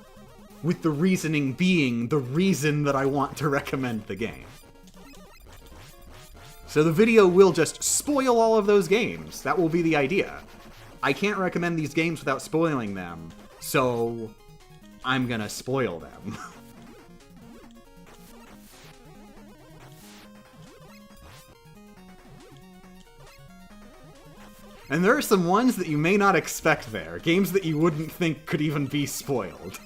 with the reasoning being the reason that I want to recommend the game. So the video will just spoil all of those games. That will be the idea. I can't recommend these games without spoiling them, so I'm gonna spoil them. And there are some ones that you may not expect there. Games that you wouldn't think could even be spoiled.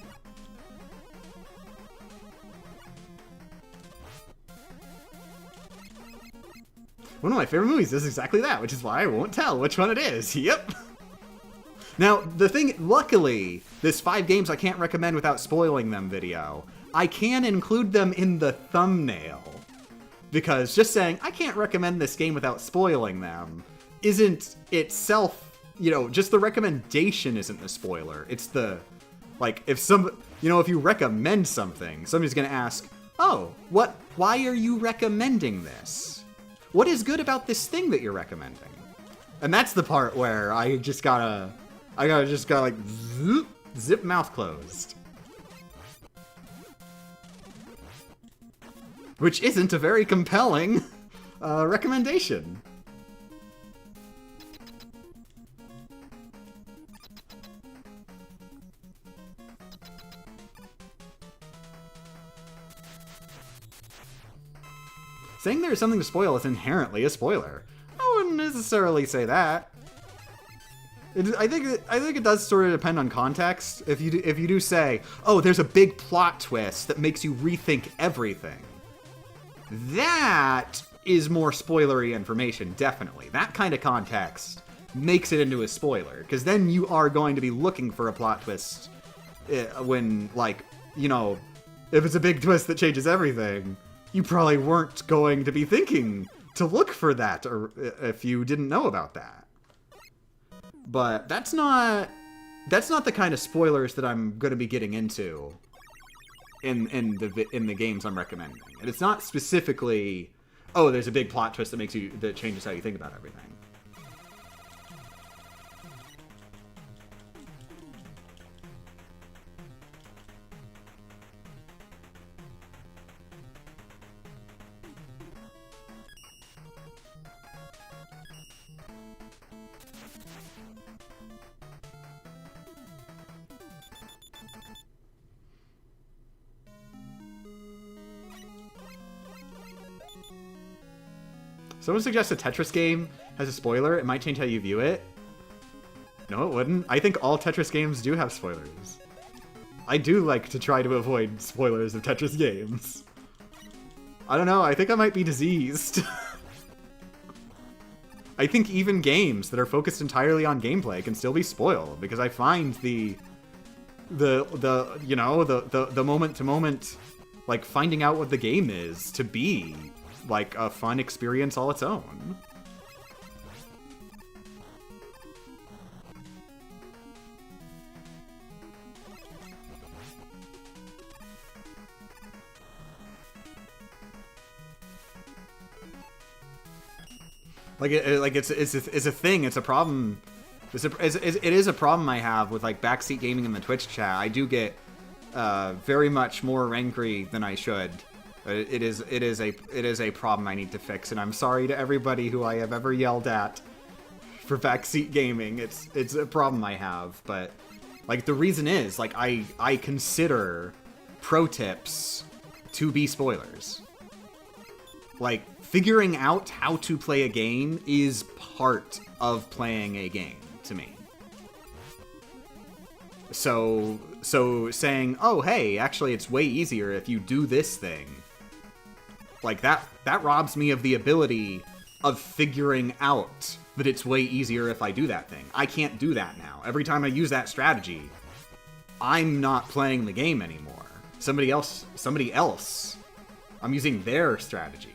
One of my favorite movies does exactly that, which is why I won't tell which one it is. Yep. Now, the thing, luckily, this 5 games I can't recommend without spoiling them video, I can include them in the thumbnail. Because just saying, I can't recommend this game without spoiling them, isn't itself, you know, just the recommendation isn't the spoiler. It's the, like, if you recommend something, somebody's gonna ask, oh, why are you recommending this? What is good about this thing that you're recommending? And that's the part where I gotta like, zip mouth closed. Which isn't a very compelling recommendation. Saying there's something to spoil is inherently a spoiler. I wouldn't necessarily say that. I think it does sort of depend on context. If you do say, oh, there's a big plot twist that makes you rethink everything, that is more spoilery information, definitely. That kind of context makes it into a spoiler, because then you are going to be looking for a plot twist when, like, you know, if it's a big twist that changes everything, you probably weren't going to be thinking to look for that, or if you didn't know about that. But that's not the kind of spoilers that I'm going to be getting into in the games I'm recommending. And it's not specifically, oh, there's a big plot twist that changes how you think about everything. Someone suggests a Tetris game has a spoiler. It might change how you view it. No, it wouldn't. I think all Tetris games do have spoilers. I do like to try to avoid spoilers of Tetris games. I don't know, I think I might be diseased. I think even games that are focused entirely on gameplay can still be spoiled, because I find the moment to moment, like, finding out what the game is to be like a fun experience all its own. It's a thing. It's a problem. It is a problem I have with, like, Backseat Gaming in the Twitch chat. I do get very much more angry than I should. It is a problem I need to fix, and I'm sorry to everybody who I have ever yelled at for Backseat Gaming. It's a problem I have, but, like, the reason is, like, I consider pro tips to be spoilers. Like, figuring out how to play a game is part of playing a game to me. So saying, oh, hey, actually it's way easier if you do this thing, like, that robs me of the ability of figuring out that it's way easier if I do that thing. I can't do that now. Every time I use that strategy, I'm not playing the game anymore. Somebody else, I'm using their strategy.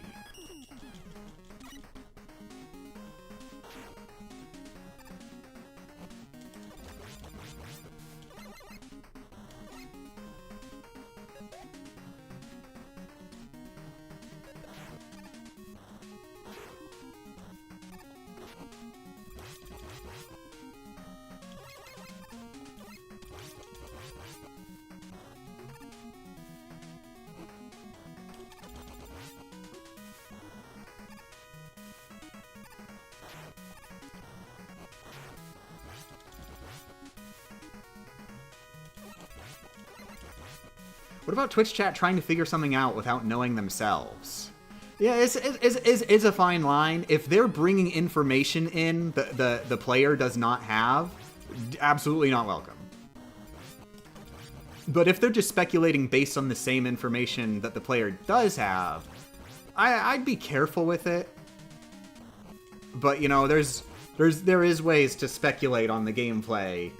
What about Twitch chat trying to figure something out without knowing themselves? Yeah, it's a fine line. If they're bringing information in the player does not have, absolutely not welcome. But if they're just speculating based on the same information that the player does have, I'd be careful with it. But, you know, there is ways to speculate on the gameplay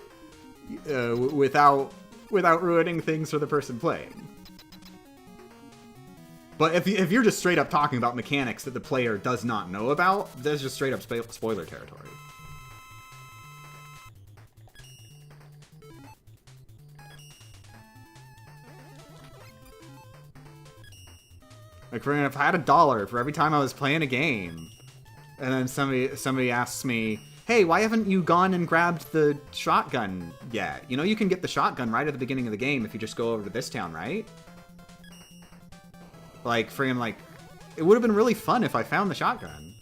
without ruining things for the person playing. But if you're just straight up talking about mechanics that the player does not know about, that's just straight up spoiler territory. Like, for if I had $1 for every time I was playing a game, and then somebody asks me, hey, why haven't you gone and grabbed the shotgun yet? You know, you can get the shotgun right at the beginning of the game if you just go over to this town, right? Like, for him, like, it would have been really fun if I found the shotgun.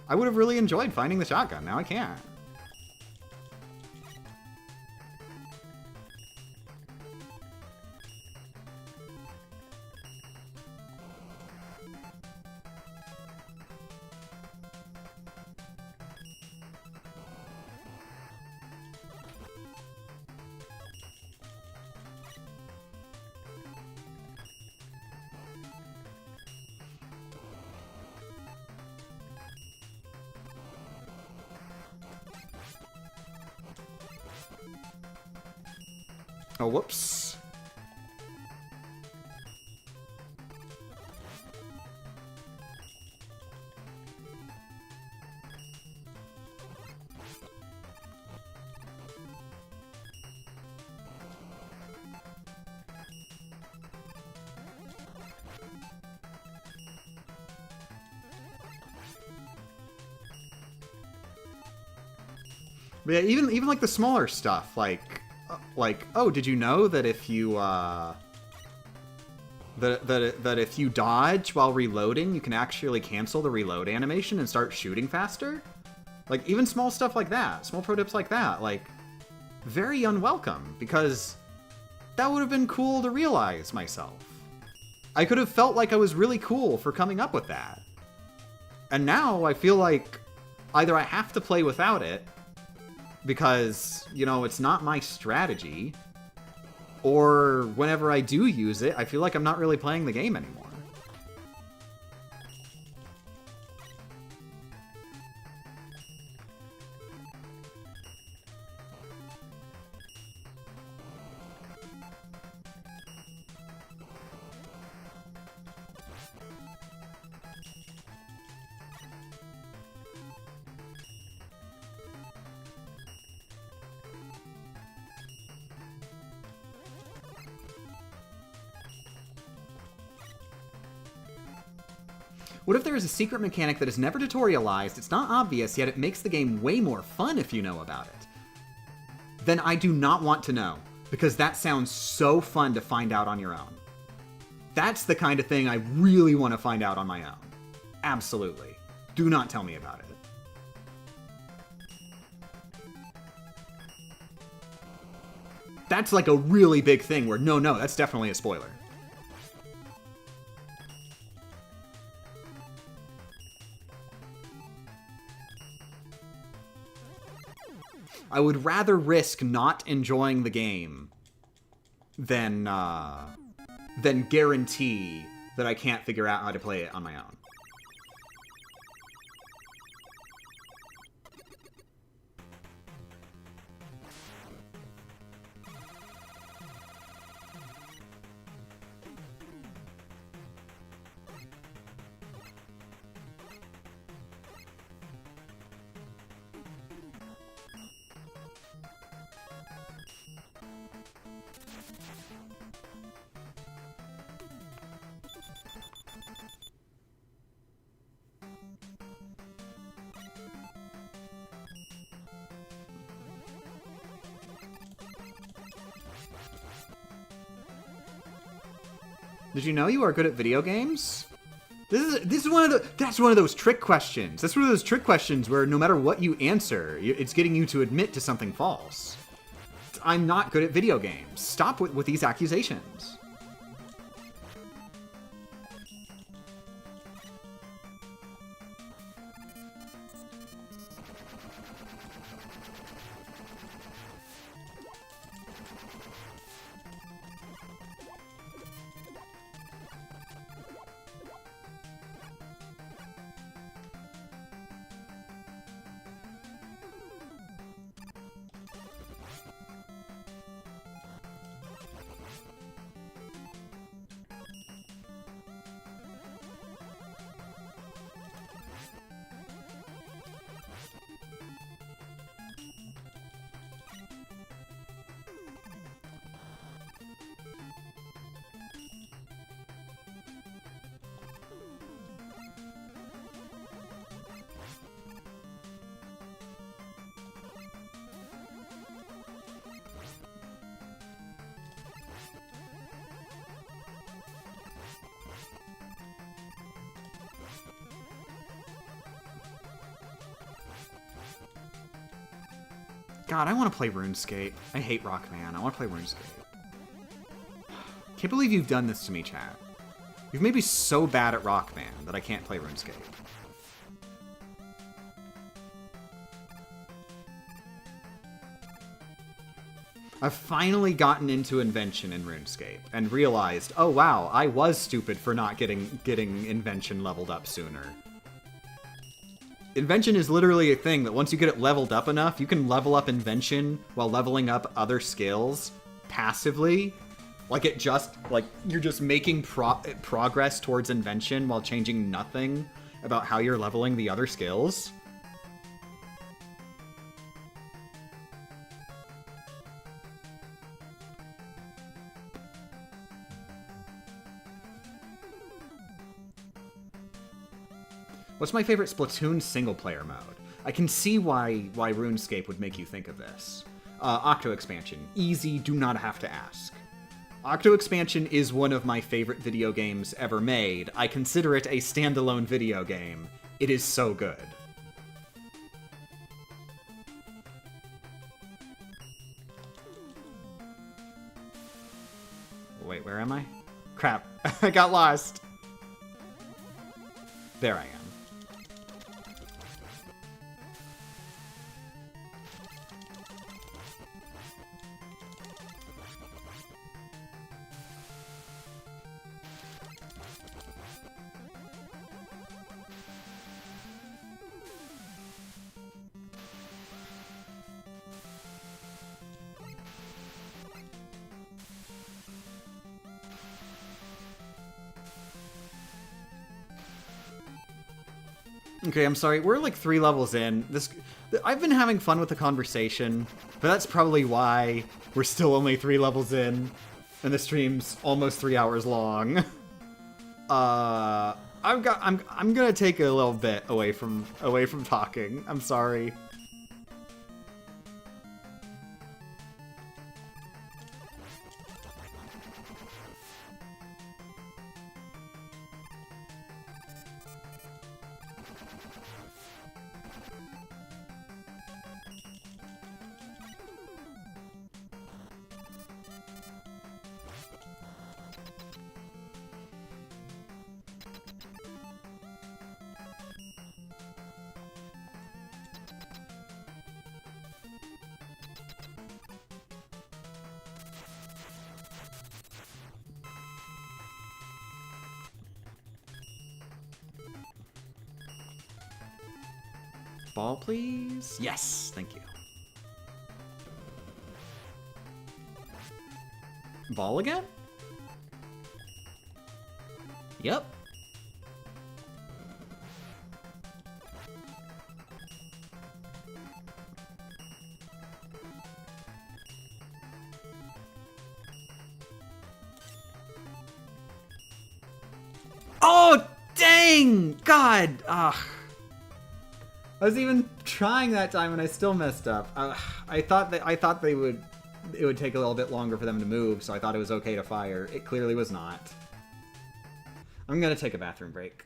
I would have really enjoyed finding the shotgun. Now I can't. Oh, whoops. But yeah, even like the smaller stuff, like, oh, did you know that if you that if you dodge while reloading, you can actually cancel the reload animation and start shooting faster? Like, even small stuff like that, small pro tips like that, like, very unwelcome, because that would have been cool to realize myself. I could have felt like I was really cool for coming up with that. And now I feel like either I have to play without it, because, you know, it's not my strategy, or whenever I do use it, I feel like I'm not really playing the game anymore. What if there is a secret mechanic that is never tutorialized, it's not obvious, yet it makes the game way more fun if you know about it? Then I do not want to know, because that sounds so fun to find out on your own. That's the kind of thing I really want to find out on my own. Absolutely. Do not tell me about it. That's like a really big thing where, no, that's definitely a spoiler. I would rather risk not enjoying the game than guarantee that I can't figure out how to play it on my own. Did you know you are good at video games? This is that's one of those trick questions. That's one of those trick questions where no matter what you answer, it's getting you to admit to something false. I'm not good at video games. Stop with these accusations. God, I want to play RuneScape. I hate Rockman. I want to play RuneScape. Can't believe you've done this to me, chat. You've made me so bad at Rockman that I can't play RuneScape. I've finally gotten into Invention in RuneScape and realized, oh wow, I was stupid for not getting Invention leveled up sooner. Invention is literally a thing that once you get it leveled up enough, you can level up Invention while leveling up other skills passively. Like you're just making progress towards Invention while changing nothing about how you're leveling the other skills. What's my favorite Splatoon single-player mode? I can see why RuneScape would make you think of this. Octo Expansion. Easy, do not have to ask. Octo Expansion is one of my favorite video games ever made. I consider it a standalone video game. It is so good. Wait, where am I? Crap, I got lost. There I am. Okay, I'm sorry. We're like 3 levels in. I've been having fun with the conversation, but that's probably why we're still only 3 levels in, and the stream's almost 3 hours long. I'm gonna take a little bit away from talking. I'm sorry. Ball, please? Yes, thank you. Ball again? Yep. Oh, dang! God! Ugh. I was even trying that time and I still messed up. I thought it would take a little bit longer for them to move, so I thought it was okay to fire. It clearly was not. I'm gonna take a bathroom break.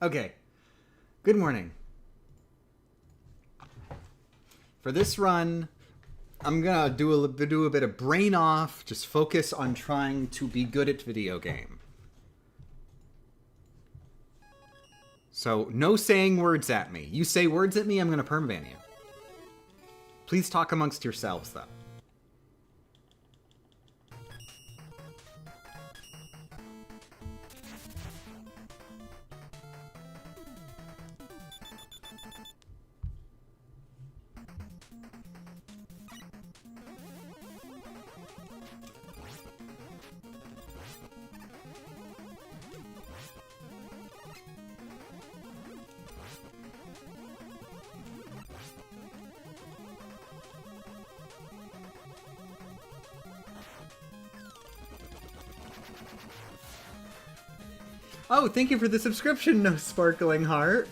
Okay. Good morning. For this run, I'm gonna do a bit of brain off, just focus on trying to be good at video game. So, no saying words at me. You say words at me, I'm gonna permaban you. Please talk amongst yourselves, though. Oh, thank you for the subscription, No Sparkling Heart.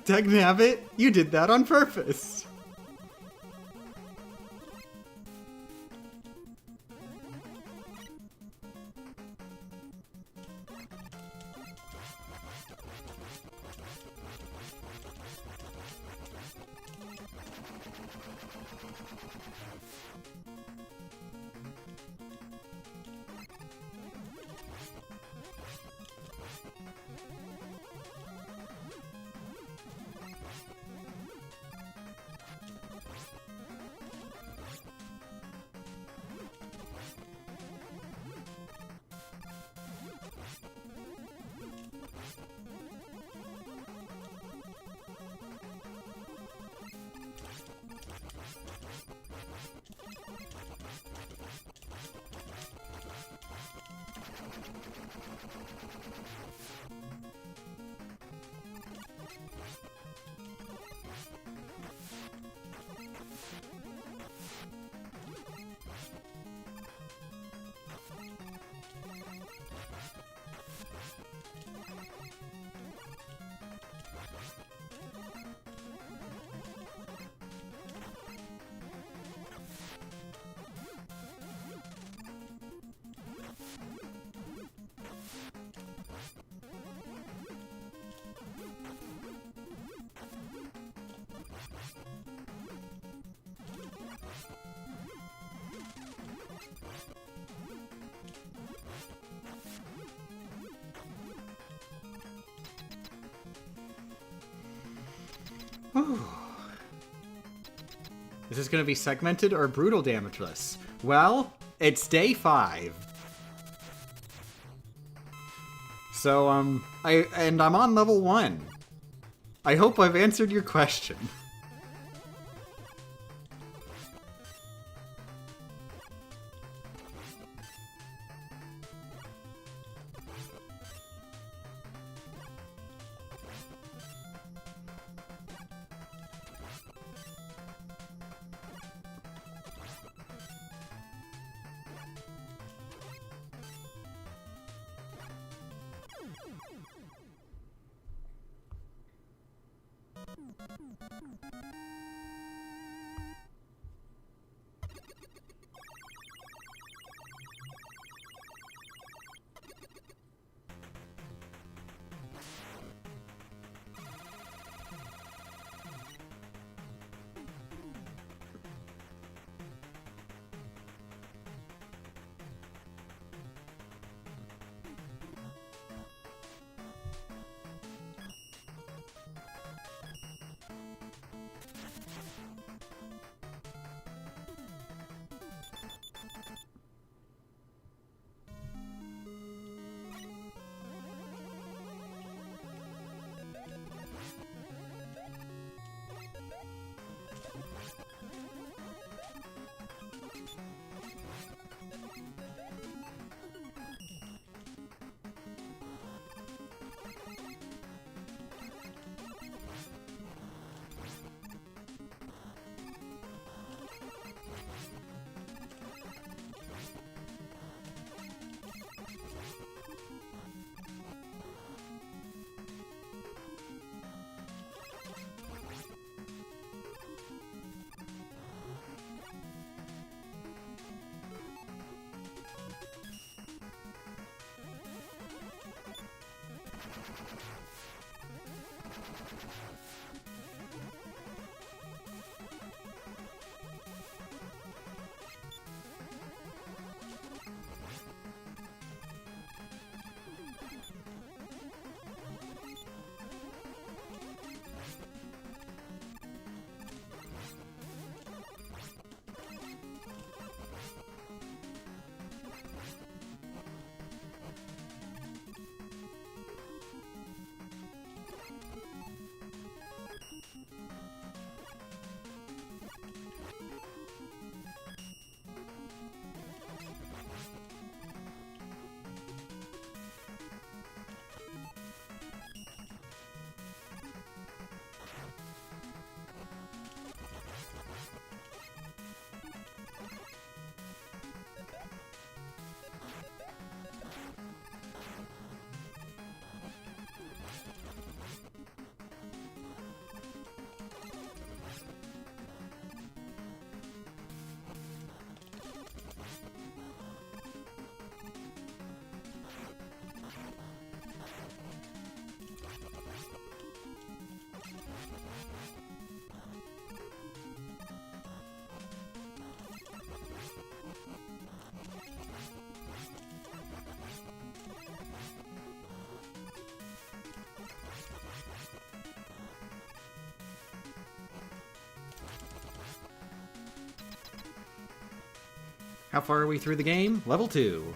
Dagnabbit, you did that on purpose. Is this going to be segmented or brutal damageless? Well, it's day 5. So, I'm on level 1. I hope I've answered your question. How far are we through the game? Level 2.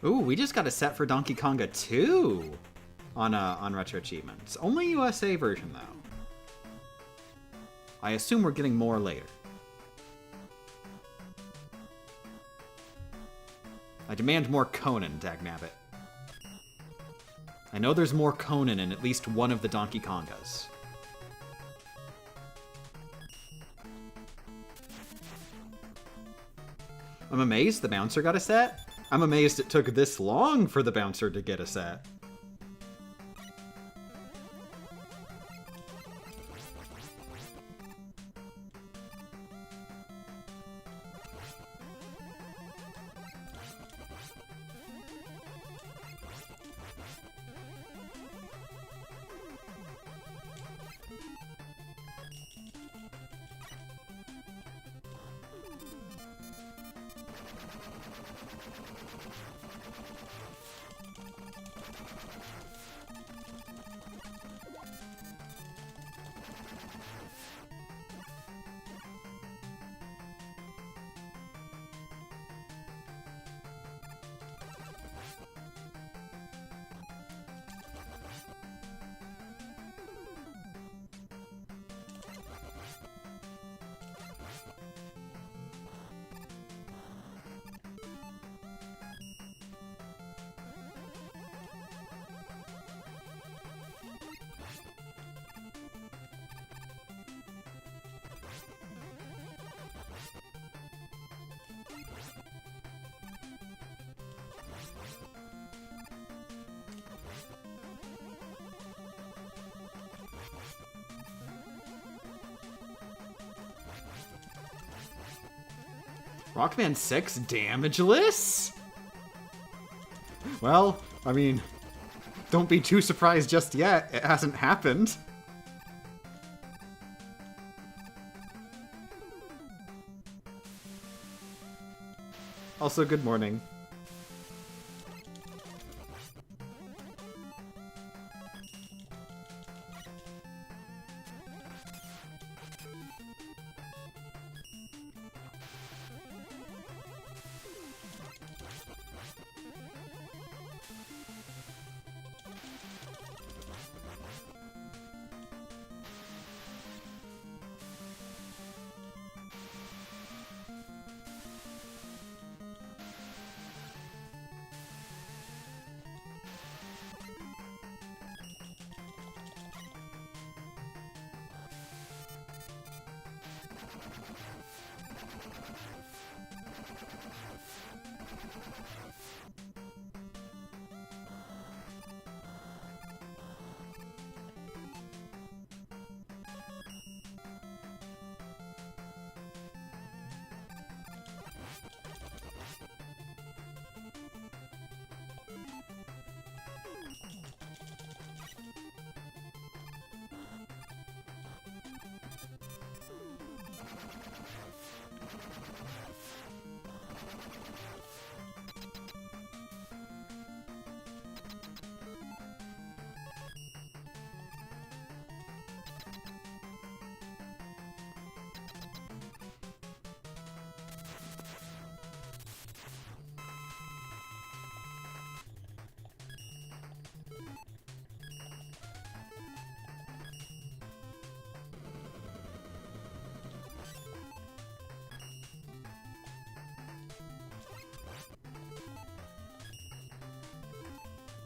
Ooh, we just got a set for Donkey Konga 2 on Retro Achievements. Only USA version, though. I assume we're getting more later. I demand more Conan, dagnabbit. I know there's more Conan in at least one of the Donkey Kongas. I'm amazed the bouncer got a set. I'm amazed it took this long for the bouncer to get a set. Rockman 6 Damageless? Well, I mean, don't be too surprised just yet. It hasn't happened. Also, good morning.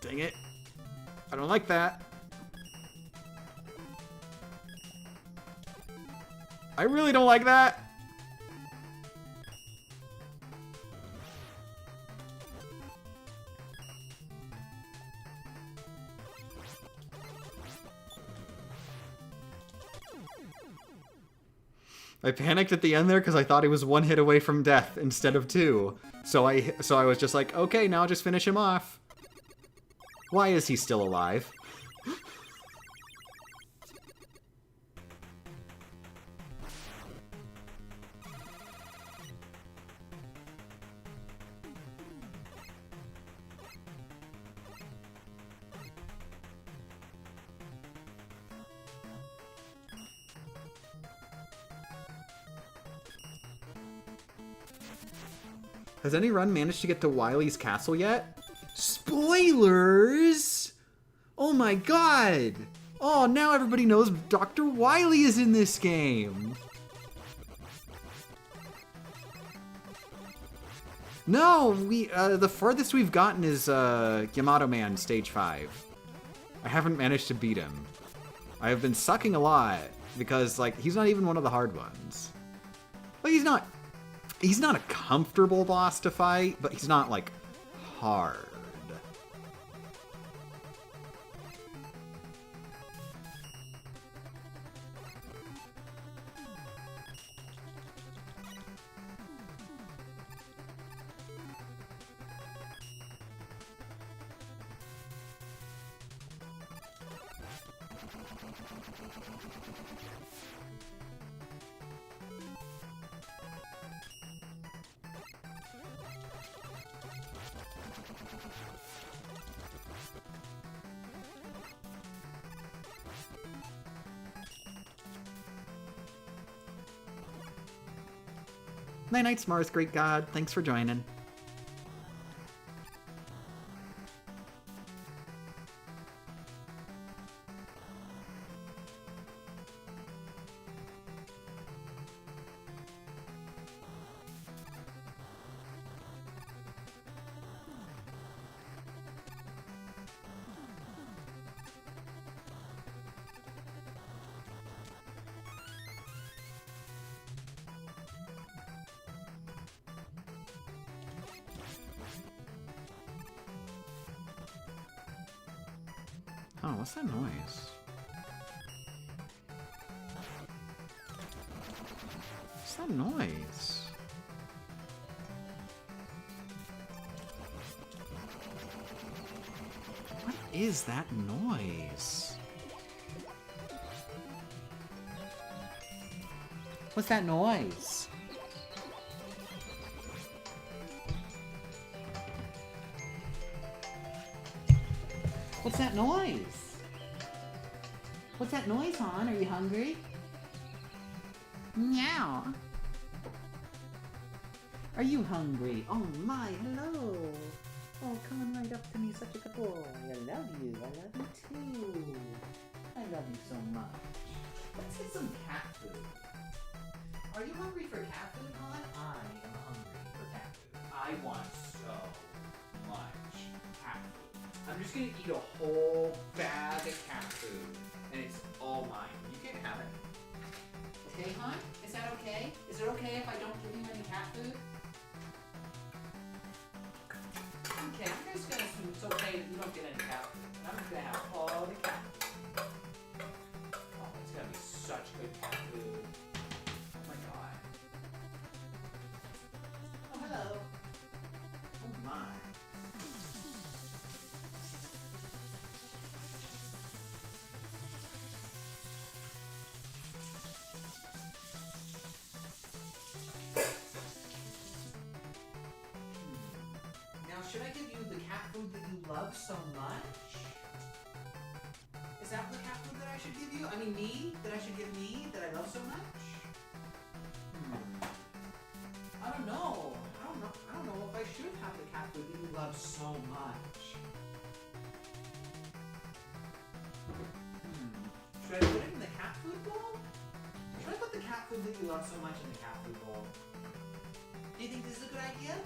Dang it. I don't like that. I really don't like that. I panicked at the end there because I thought he was one hit away from death instead of two. So I was just like, okay, now just finish him off. Why is he still alive? Has any run managed to get to Wily's castle yet? Spoilers! Oh my god! Oh, now everybody knows Dr. Wily is in this game! No, the farthest we've gotten is, Yamato Man, stage 5. I haven't managed to beat him. I have been sucking a lot, because, like, he's not even one of the hard ones. Like, he's not a comfortable boss to fight, but he's not, like, hard. Night-night, Mars, great god. Thanks for joining. Oh, what's that noise? What's that noise? is that noise? What's that noise? What's that noise? What's that noise, hon? Are you hungry? Meow. Are you hungry? Oh my, hello. Oh, come on right up to me, such a good boy. I love you. I love you too. I love you so much. Let's get some cat food. Are you hungry for cat food, hon? I am hungry for cat food. I want so much cat food. I'm just gonna eat a whole bag of cat food, and it's all mine. You can have it. Okay, hon? Is that okay? Is it okay if I don't give you any cat food? Okay, I'm just gonna assume it's okay that you don't get any cat food. And I'm just gonna have all the cat food. Oh, it's gonna be such good cat food. Oh my god. Oh, hello. Oh my. Now, should I give you the cat food that you love so much? Is that the cat food that I should give you? I mean, me? That I should give me? That I love so much? I don't know. I don't know if I should have the cat food that you love so much. Should I put it in the cat food bowl? Should I put the cat food that you love so much in the cat food bowl? Do you think this is a good idea?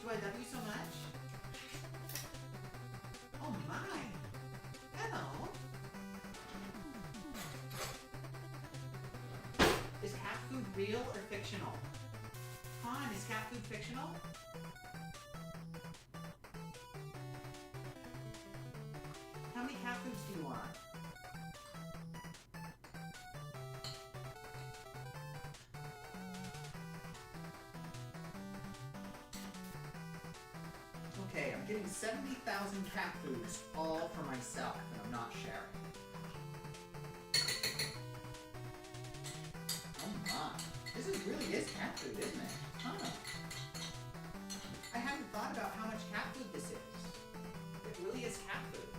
Do I love you so much? Oh my! Hello! Is cat food real or fictional? Han, is cat food fictional? How many cat foods do you want? Okay, I'm getting 70,000 cat foods all for myself, and I'm not sharing. Oh my. This really is cat food, isn't it? Huh. I hadn't thought about how much cat food this is. It really is cat food.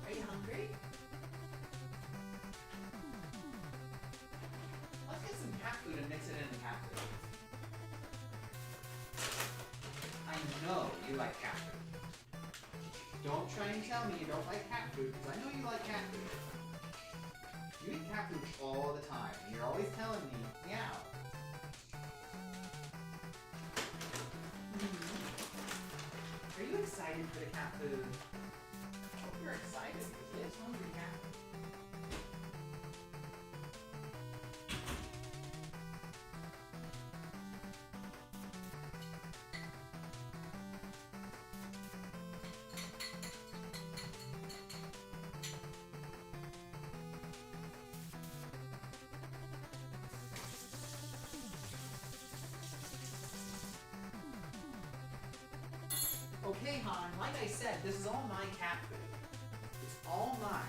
Are you hungry? Let's get some cat food and mix it in the cat food. I know you like cat food. Don't try and tell me you don't like cat food, because I know you like cat food. You eat cat food all the time, and you're always telling me, meow. Are you excited for the cat food? I hope you're excited, because it is hungry cat food. Okay, Han, like I said, this is all my cat food. It's all mine.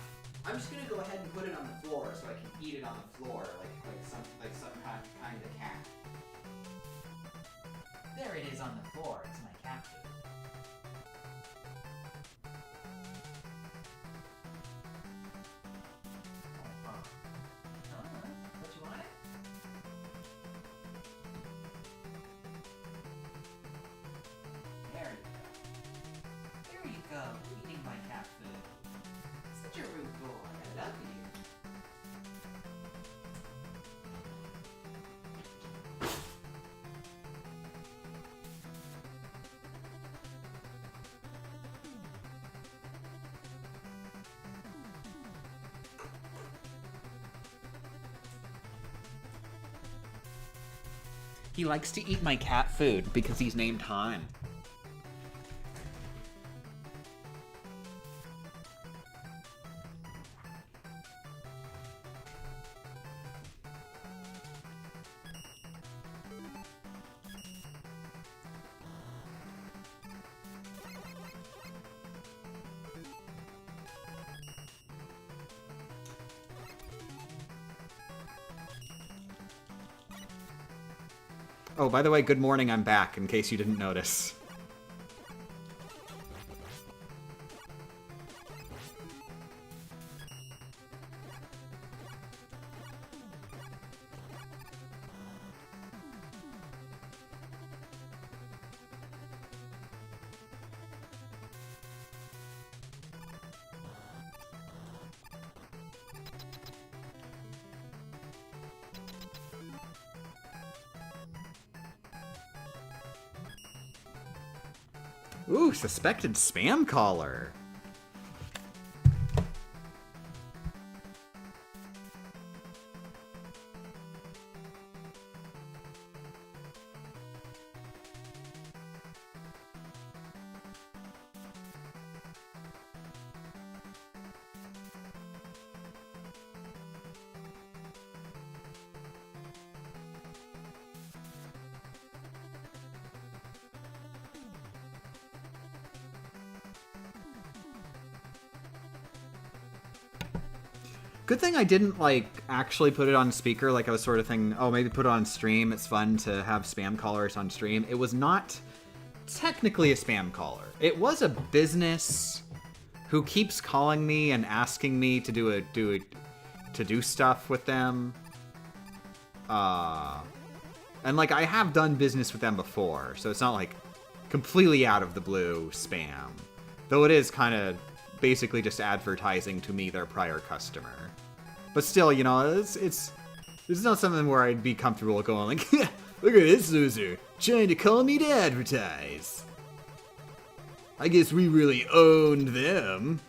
I'm just gonna go ahead and put it on the floor so I can eat it on the floor like some kind of cat. There it is on the floor. It's my cat food. What you want it? There you go. There you go, eating my cat food. Such a rude boy. I love you. He likes to eat my cat food because he's named Han. Oh, by the way, good morning, I'm back, in case you didn't notice. Ooh, suspected spam caller. Good thing I didn't, like, actually put it on speaker, like I was sort of thinking, oh, maybe put it on stream, it's fun to have spam callers on stream. It was not technically a spam caller. It was a business who keeps calling me and asking me to do stuff with them. And, like, I have done business with them before, so it's not, like, completely out of the blue spam. Though it is kind of basically just advertising to me their prior customer. But still, you know, it's not something where I'd be comfortable going like, look at this loser, trying to call me to advertise. I guess we really owned them.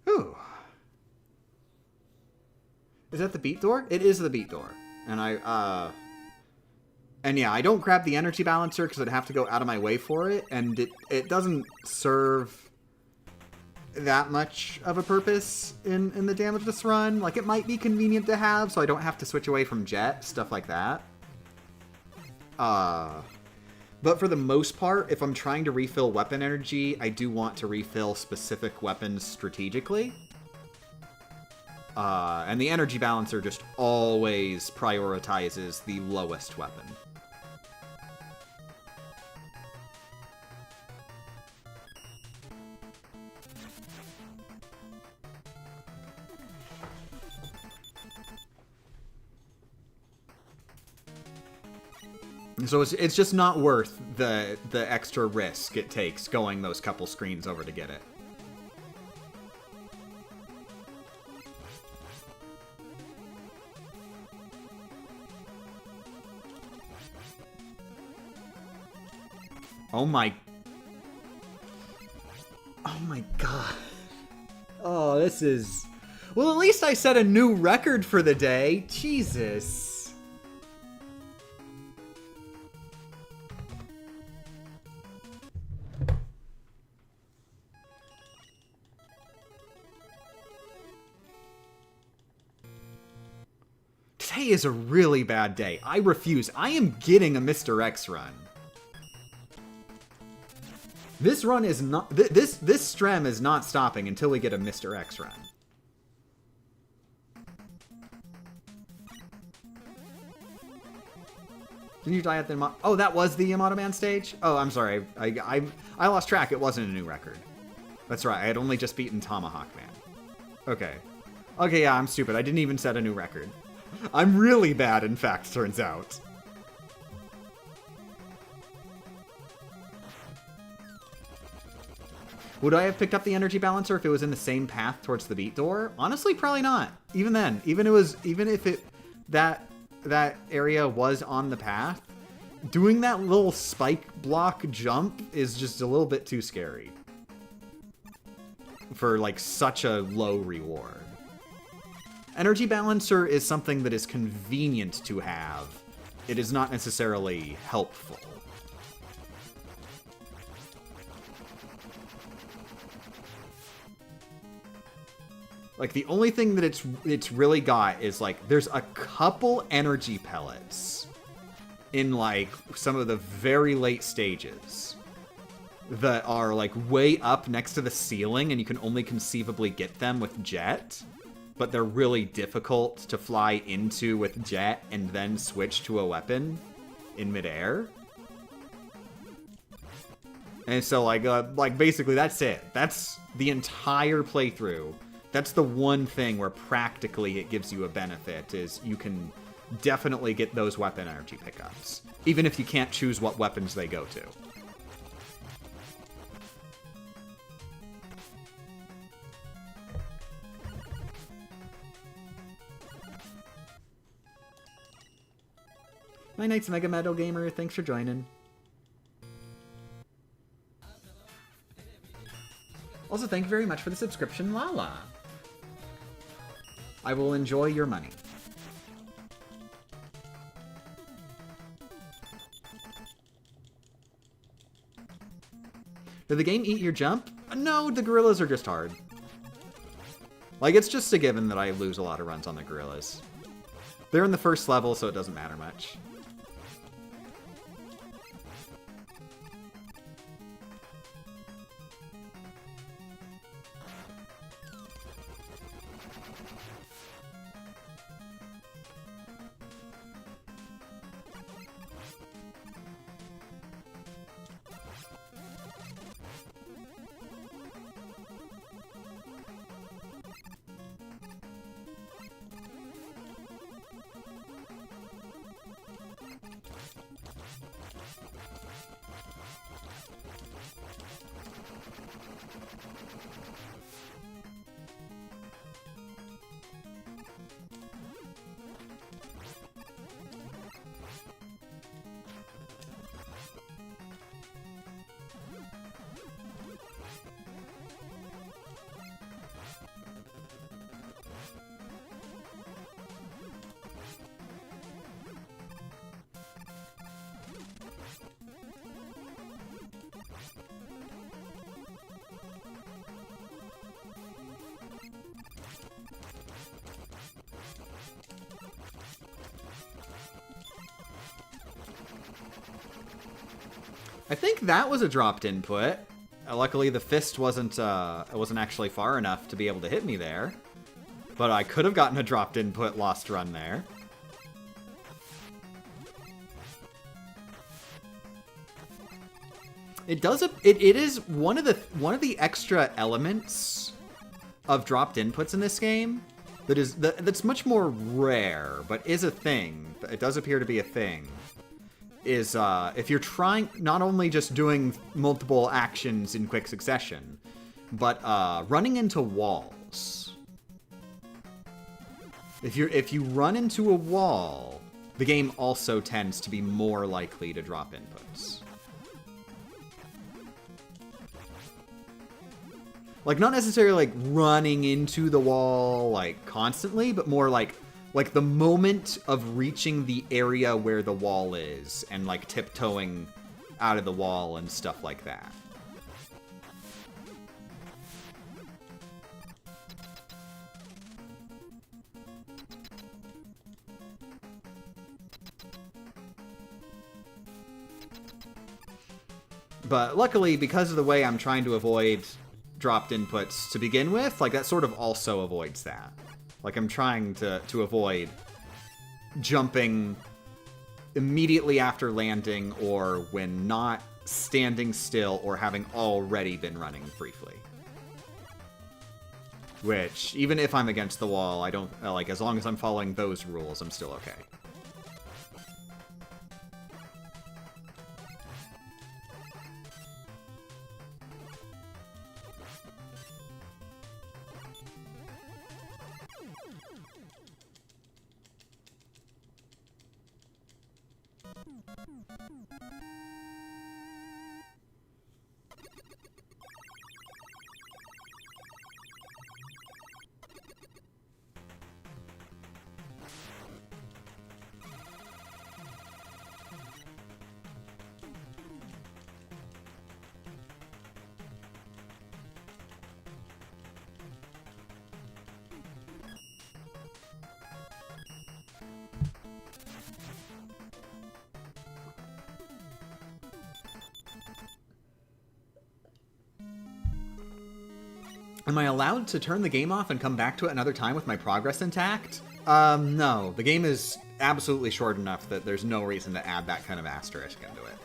Ooh. Is that the beat door? It is the beat door. And and yeah, I don't grab the energy balancer because I'd have to go out of my way for it, and it doesn't serve that much of a purpose in the Damageless run. Like, it might be convenient to have, so I don't have to switch away from Jet, stuff like that. But for the most part, if I'm trying to refill weapon energy, I do want to refill specific weapons strategically. And the energy balancer just always prioritizes the lowest weapon. So it's just not worth the extra risk it takes going those couple screens over to get it. Oh my god. Oh, this is... Well, at least I set a new record for the day. Jesus. Today is a really bad day. I refuse. I am getting a Mr. X run. This run is not... This strem is not stopping until we get a Mr. X run. Didn't you die at the Oh, that was the Yamato Man stage? Oh, I'm sorry. I lost track. It wasn't a new record. That's right. I had only just beaten Tomahawk Man. Okay. Okay, yeah, I'm stupid. I didn't even set a new record. I'm really bad, in fact, turns out. Would I have picked up the energy balancer if it was in the same path towards the beat door? Honestly, probably not. Even then, even if that area was on the path, doing that little spike block jump is just a little bit too scary for like such a low reward. Energy balancer is something that is convenient to have. It is not necessarily helpful. Like, the only thing that it's really got is, like, there's a couple energy pellets in, like, some of the very late stages that are, like, way up next to the ceiling, and you can only conceivably get them with Jet, but they're really difficult to fly into with Jet and then switch to a weapon in midair. And so, like basically, that's it. That's the entire playthrough. That's the one thing where practically it gives you a benefit, is you can definitely get those weapon energy pickups, even if you can't choose what weapons they go to. My night's Mega Metal Gamer, thanks for joining. Also, thank you very much for the subscription, Lala. I will enjoy your money. Did the game eat your jump? No, the gorillas are just hard. Like, it's just a given that I lose a lot of runs on the gorillas. They're in the first level, so it doesn't matter much. I think that was a dropped input. Luckily, the fist wasn't actually far enough to be able to hit me there. But I could have gotten a dropped input lost run there. It does it is one of the extra elements of dropped inputs in this game that's much more rare, but is a thing. It does appear to be a thing. Is if you're trying, not only just doing multiple actions in quick succession, but running into walls. If you run into a wall, the game also tends to be more likely to drop inputs. Like, not necessarily like running into the wall like constantly, but more like the moment of reaching the area where the wall is and, like, tiptoeing out of the wall and stuff like that. But luckily, because of the way I'm trying to avoid dropped inputs to begin with, like, that sort of also avoids that. Like, I'm trying to avoid jumping immediately after landing or when not standing still or having already been running briefly. Which, even if I'm against the wall, I don't, like, as long as I'm following those rules, I'm still okay. Am I allowed to turn the game off and come back to it another time with my progress intact? No. The game is absolutely short enough that there's no reason to add that kind of asterisk into it.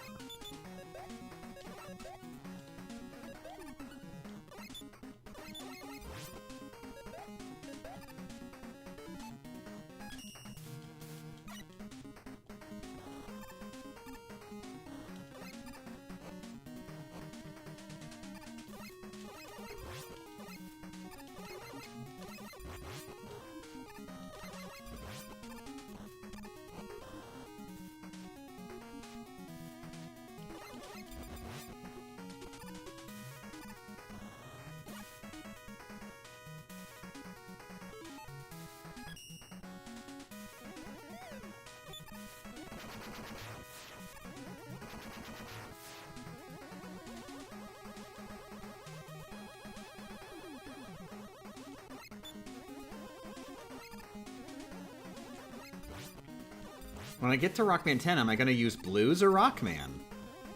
When I get to Rockman 10, am I going to use Blues or Rockman?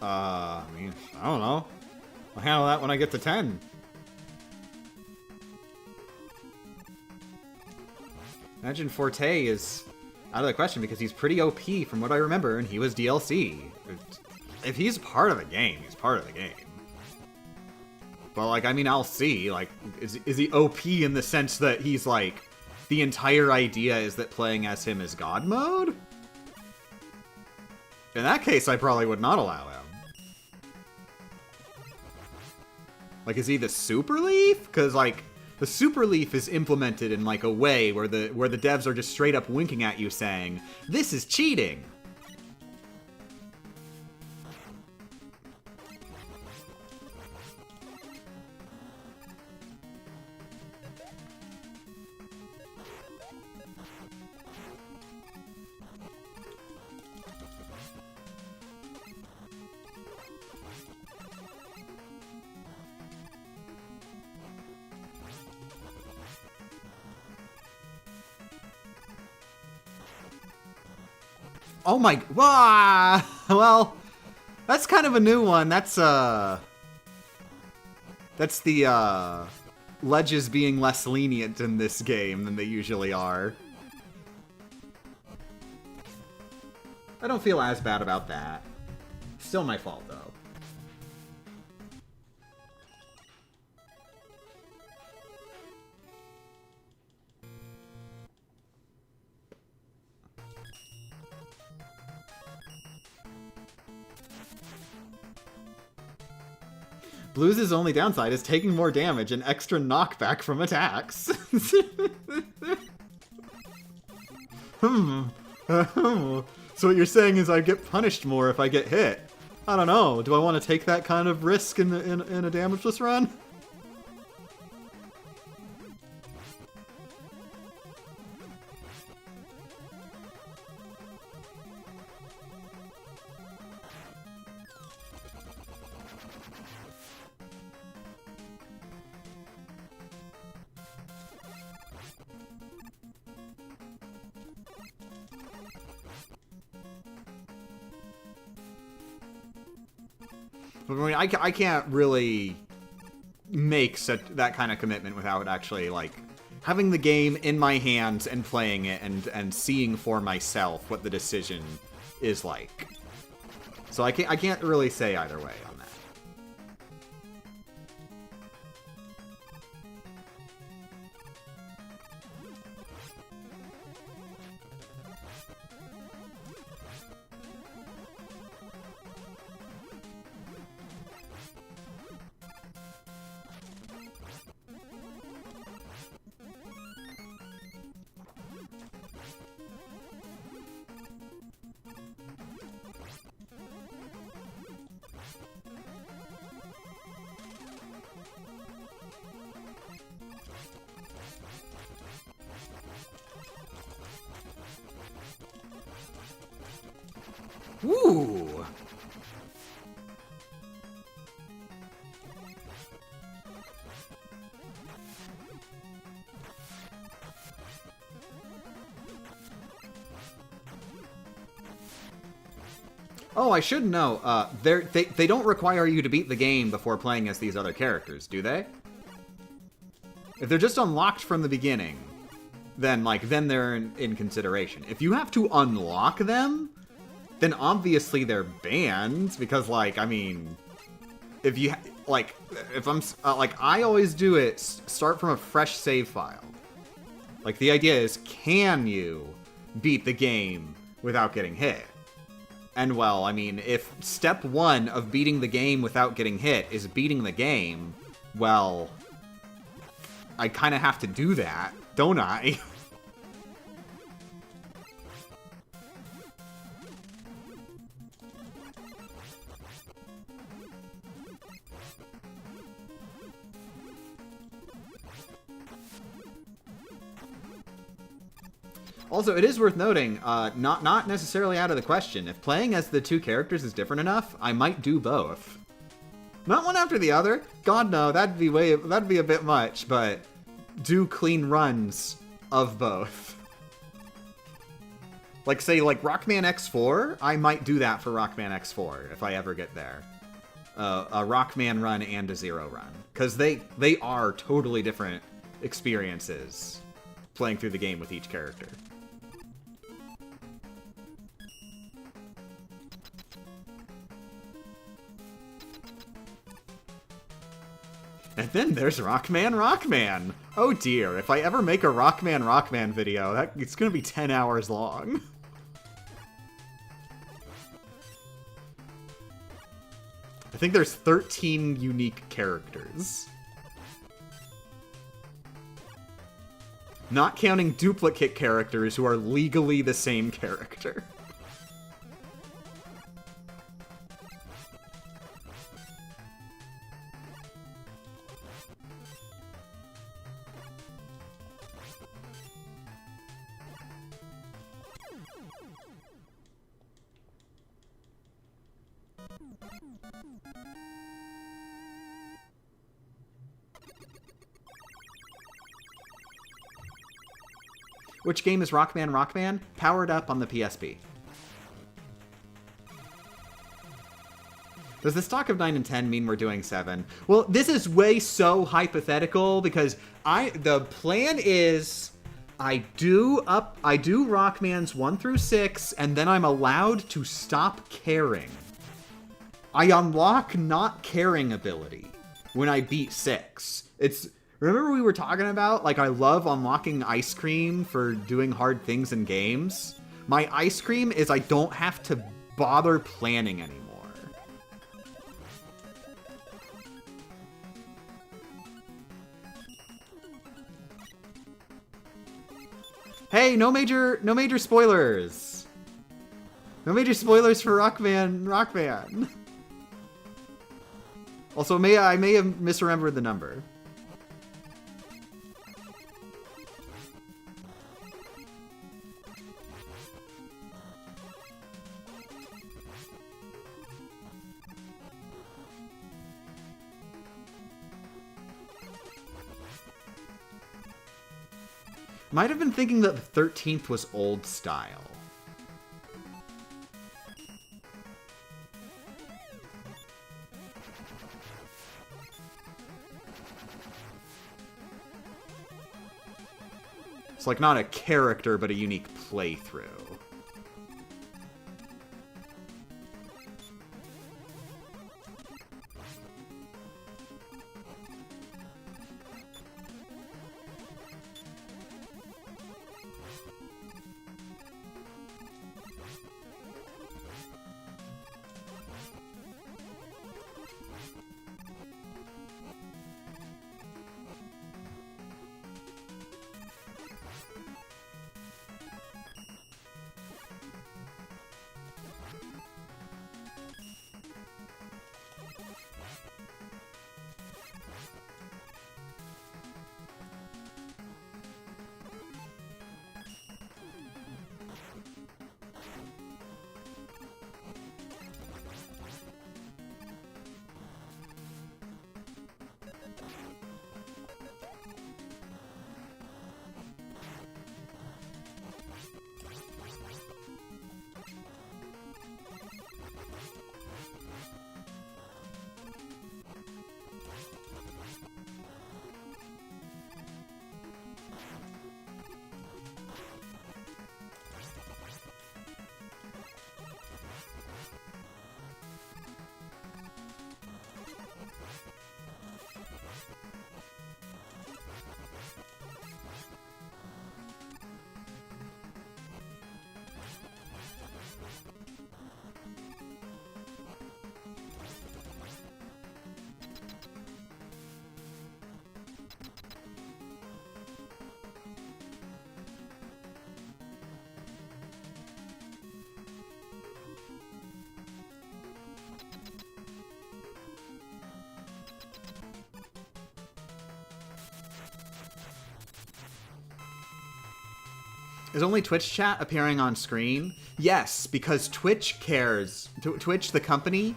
I mean, I don't know. I'll handle that when I get to 10. Imagine Forte is out of the question because he's pretty OP from what I remember, and he was DLC. If he's part of the game, he's part of the game. But, like, I mean, I'll see. Like, is he OP in the sense that he's, like, the entire idea is that playing as him is God mode? In that case, I probably would not allow him. Like, is he the Super Leaf? Because, like, the Super Leaf is implemented in, like, a way where the devs are just straight up winking at you saying, "This is cheating!" Oh my... Well, that's kind of a new one. That's the, ledges being less lenient in this game than they usually are. I don't feel as bad about that. Still my fault, though. Blues' only downside is taking more damage and extra knockback from attacks. So what you're saying is I get punished more if I get hit. I don't know. Do I want to take that kind of risk in a damageless run? I mean, I can't really make that kind of commitment without actually, like, having the game in my hands and playing it and seeing for myself what the decision is like. So I can't really say either way on that. Ooh. Oh, I should know. They don't require you to beat the game before playing as these other characters, do they? If they're just unlocked from the beginning, then they're in consideration. If you have to unlock them, then obviously they're banned, because, like, I mean, if you, like, if I'm, like, I always do it, start from a fresh save file. Like, the idea is, can you beat the game without getting hit? And, well, I mean, if step one of beating the game without getting hit is beating the game, well, I kind of have to do that, don't I? Also, it is worth noting, not necessarily out of the question, if playing as the two characters is different enough, I might do both. Not one after the other. God, no, that'd be a bit much, but do clean runs of both. Like, say, like, Rockman X4, I might do that for Rockman X4, if I ever get there. A Rockman run and a Zero run. Because they are totally different experiences playing through the game with each character. And then there's Rockman. Oh dear, if I ever make a Rockman video, it's gonna be 10 hours long. I think there's 13 unique characters. Not counting duplicate characters who are legally the same character. Which game is Rockman? Powered up on the PSP. Does the stock of 9 and 10 mean we're doing 7? Well, this is way so hypothetical because the plan is I do Rockman's 1 through 6 and then I'm allowed to stop caring. I unlock not caring ability when I beat 6. Remember we were talking about, like, I love unlocking ice cream for doing hard things in games? My ice cream is I don't have to bother planning anymore. Hey, no major spoilers! No major spoilers for Rockman. Also, I may have misremembered the number. Might have been thinking that the 13th was old style. It's like not a character, but a unique playthrough. Is only Twitch chat appearing on screen? Yes, because Twitch cares. Twitch, the company,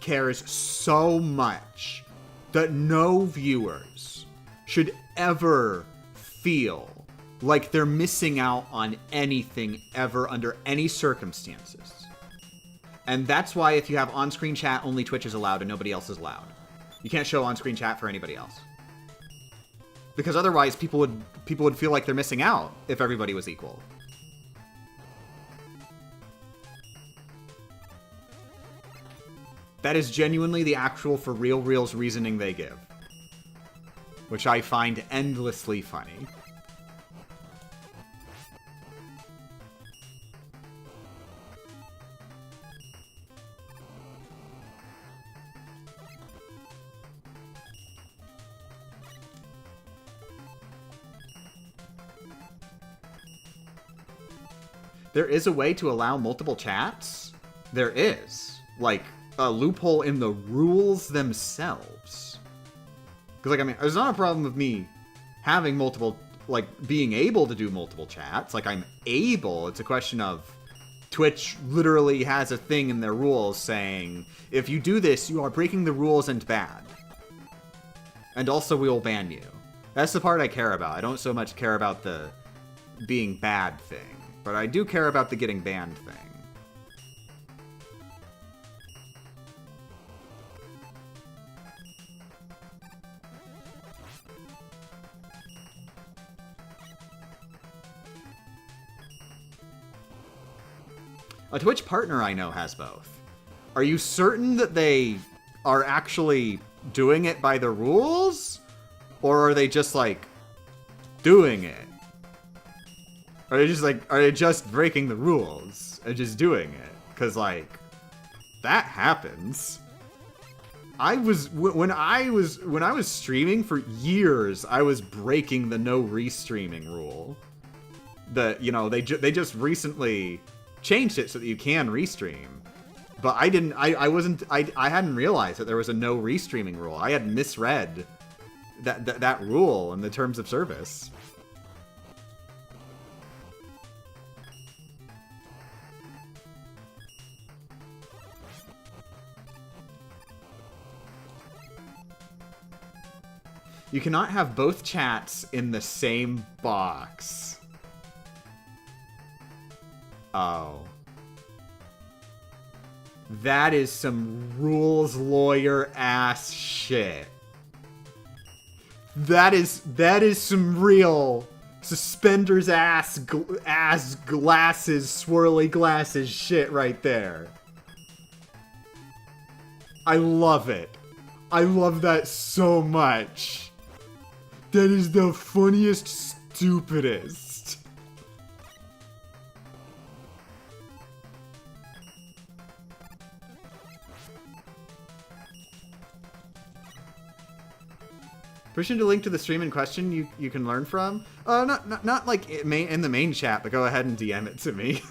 cares so much that no viewers should ever feel like they're missing out on anything ever under any circumstances. And that's why if you have on-screen chat, only Twitch is allowed and nobody else is allowed. You can't show on-screen chat for anybody else. Because otherwise people would feel like they're missing out if everybody was equal. That is genuinely the actual for reals reasoning they give. Which I find endlessly funny. There is a way to allow multiple chats? There is. Like, a loophole in the rules themselves. Because, like, I mean, there's not a problem with me having multiple, like, being able to do multiple chats. Like, I'm able. It's a question of Twitch literally has a thing in their rules saying, if you do this, you are breaking the rules and bad. And also, we will ban you. That's the part I care about. I don't so much care about the being bad thing. But I do care about the getting banned thing. A Twitch partner I know has both. Are you certain that they are actually doing it by the rules? Or are they just, like, doing it? Are they just breaking the rules and just doing it? Because, like, that happens. When I was streaming for years, I was breaking the no restreaming rule. You know, they just recently changed it so that you can restream. But I hadn't realized that there was a no restreaming rule. I had misread that rule in the terms of service. You cannot have both chats in the same box. Oh. That is some rules lawyer ass shit. That is some real suspenders ass glasses, swirly glasses shit right there. I love it. I love that so much. That is the funniest, stupidest. Permission to link to the stream in question you can learn from? Not like in the main chat, but go ahead and DM it to me.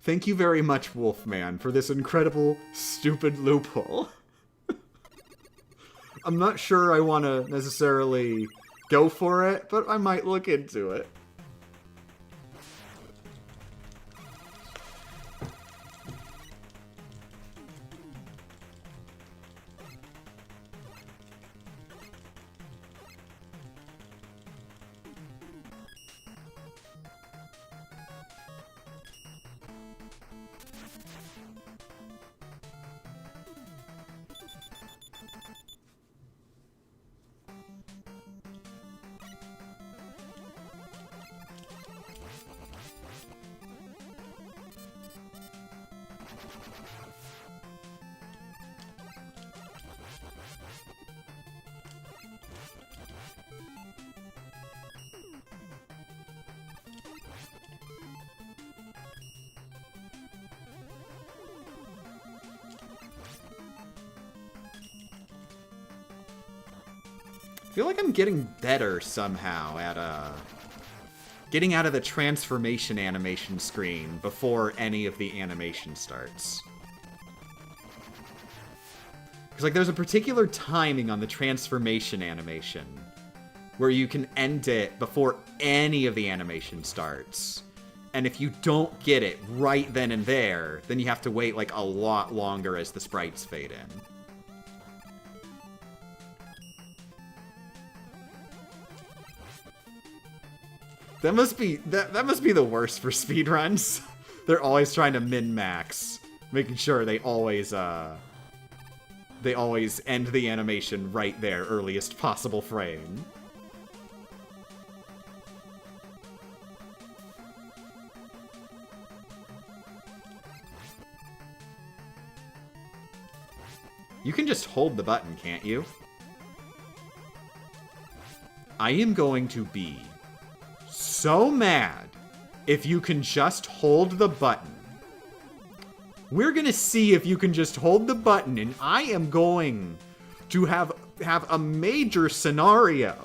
Thank you very much, Wolfman, for this incredible, stupid loophole. I'm not sure I want to necessarily go for it, but I might look into it. feel like I'm getting better somehow at getting out of the transformation animation screen before any of the animation starts. Because, like, there's a particular timing on the transformation animation where you can end it before any of the animation starts. And if you don't get it right then and there, then you have to wait, like, a lot longer as the sprites fade in. That must be the worst for speedruns. They're always trying to min-max, making sure they always end the animation right there, earliest possible frame. You can just hold the button, can't you? I am going to be so mad if you can just hold the button. We're gonna see if you can just hold the button, and I am going to have a major scenario.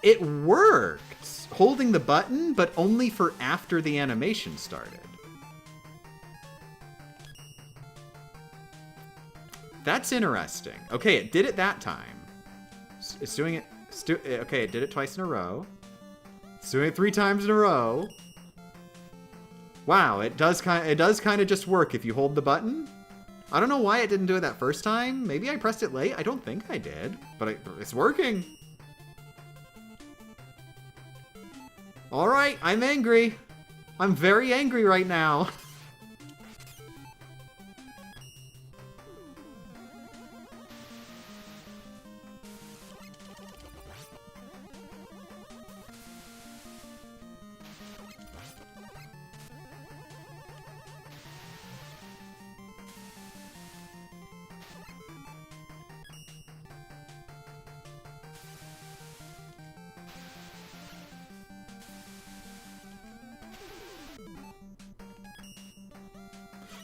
It worked, holding the button, but only for after the animation started. That's interesting. Okay, it did it that time. It's doing it. Okay, it did it twice in a row. It's doing it 3 times in a row. Wow, it does kind of just work if you hold the button. I don't know why it didn't do it that first time. Maybe I pressed it late. I don't think I did, but it's working. All right, I'm angry. I'm very angry right now.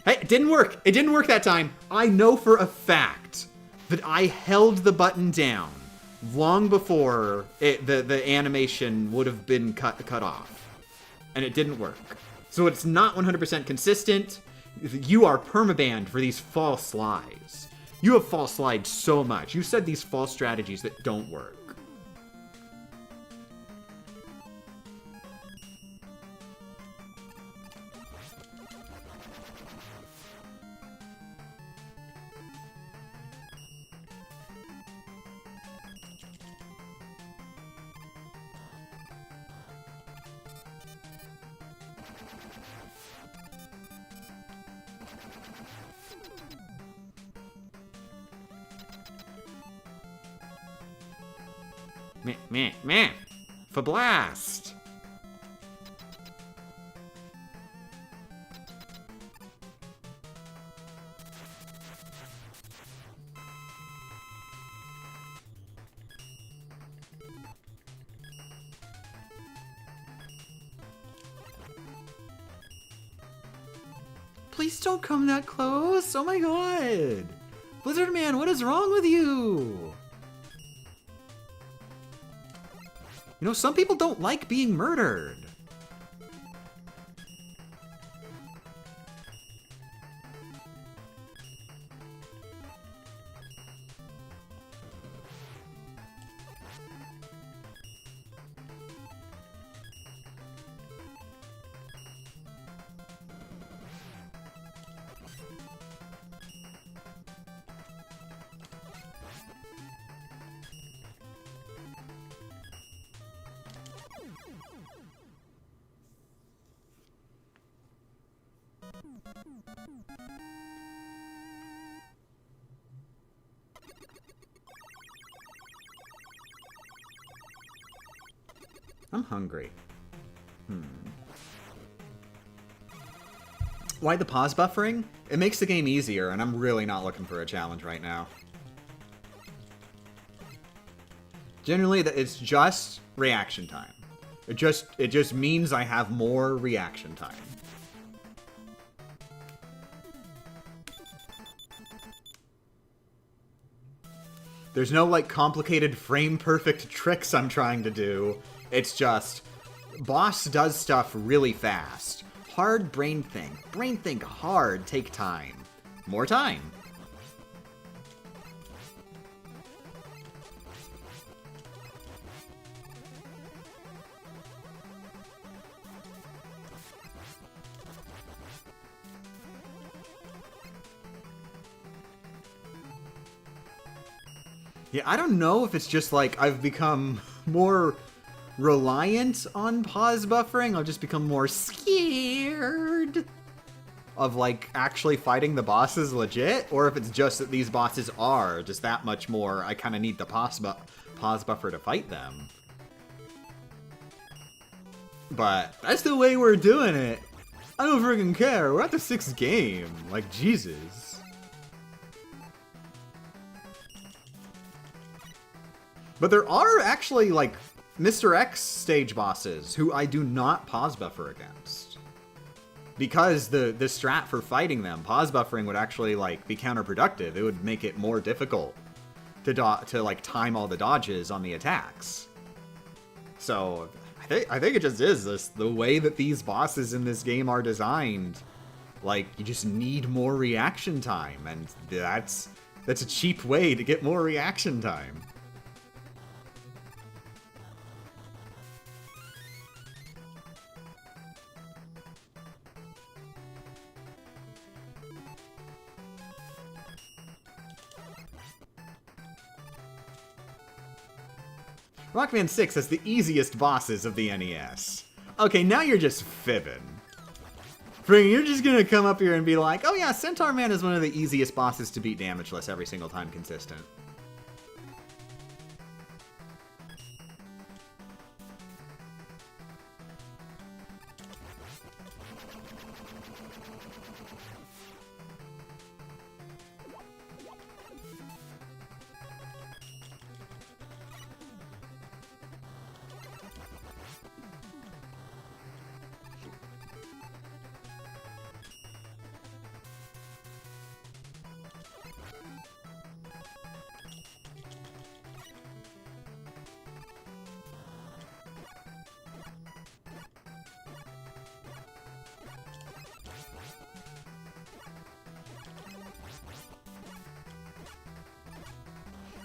Hey, it didn't work. It didn't work that time. I know for a fact that I held the button down long before the animation would have been cut off. And it didn't work. So it's not 100% consistent. You are permabanned for these false slides. You have false slide so much. You said these false strategies that don't work. Meh. For blast. Please don't come that close. Oh my god. Blizzard Man, what is wrong with you? You know, some people don't like being murdered. I'm hungry. Why the pause buffering? It makes the game easier, and I'm really not looking for a challenge right now. Generally, it's just reaction time. It just means I have more reaction time. There's no, like, complicated frame-perfect tricks I'm trying to do. It's just, boss does stuff really fast. Hard, brain think. Brain think hard, take time. More time. Yeah, I don't know if it's just like I've become more reliant on pause buffering. I've just become more scared of like actually fighting the bosses legit, or if it's just that these bosses are just that much more. I kind of need the pause buffer to fight them. But that's the way we're doing it. I don't freaking care. We're at the 6th game. Like, Jesus. But there are actually, like, Mr. X stage bosses who I do not pause buffer against. Because the strat for fighting them, pause buffering would actually, like, be counterproductive. It would make it more difficult to like, time all the dodges on the attacks. So, I think it just is this, the way that these bosses in this game are designed. Like, you just need more reaction time, and that's a cheap way to get more reaction time. Rockman 6 has the easiest bosses of the NES. Okay, now you're just fibbing. You're just gonna come up here and be like, oh yeah, Centaur Man is one of the easiest bosses to beat Damageless every single time consistent.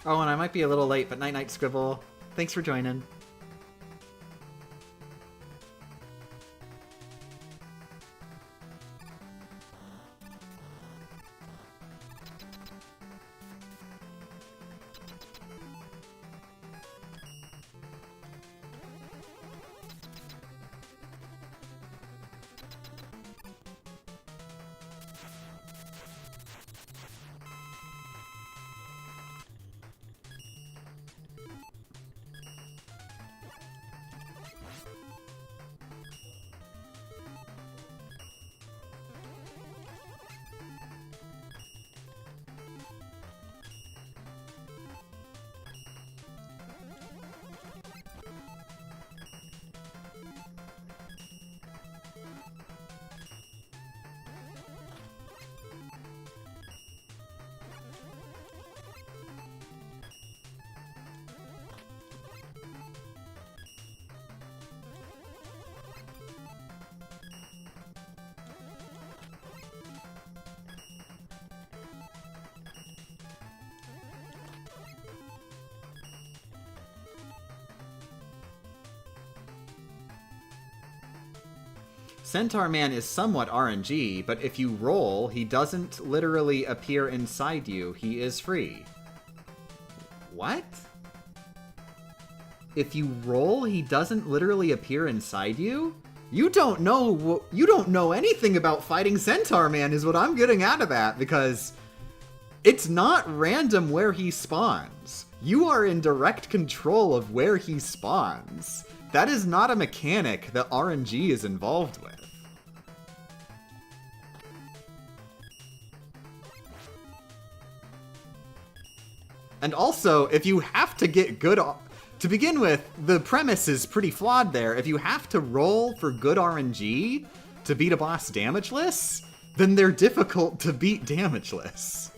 Oh, and I might be a little late, but night-night, Scribble. Thanks for joining. Centaur Man is somewhat RNG, but if you roll, he doesn't literally appear inside you. He is free. What? If you roll, he doesn't literally appear inside you? You don't know anything about fighting Centaur Man is what I'm getting out of that, because it's not random where he spawns. You are in direct control of where he spawns. That is not a mechanic that RNG is involved with. And also, if you have to get good... To begin with, the premise is pretty flawed there. If you have to roll for good RNG to beat a boss damageless, then they're difficult to beat damageless.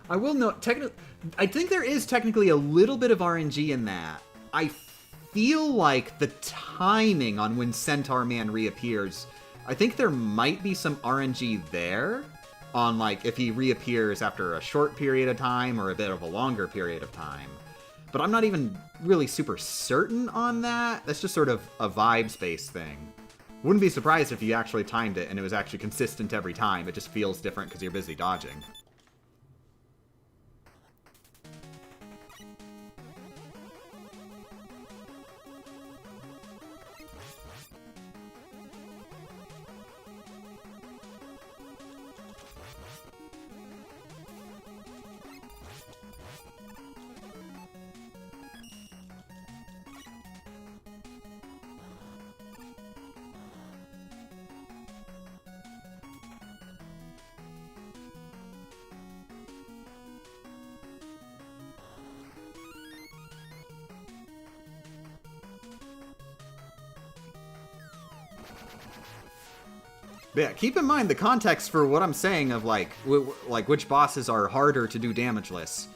I will note, I think there is technically a little bit of RNG in that. I feel like the timing on when Centaur Man reappears, I think there might be some RNG there on, like, if he reappears after a short period of time or a bit of a longer period of time. But I'm not even really super certain on that. That's just sort of a vibes-based thing. Wouldn't be surprised if you actually timed it and it was actually consistent every time. It just feels different because you're busy dodging. But yeah, keep in mind the context for what I'm saying of like which bosses are harder to do damageless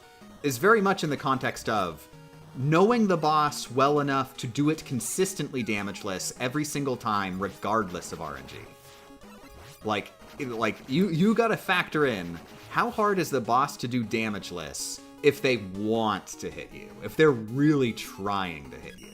is very much in the context of knowing the boss well enough to do it consistently damageless every single time, regardless of RNG. Like you gotta factor in how hard is the boss to do damageless if they want to hit you, if they're really trying to hit you.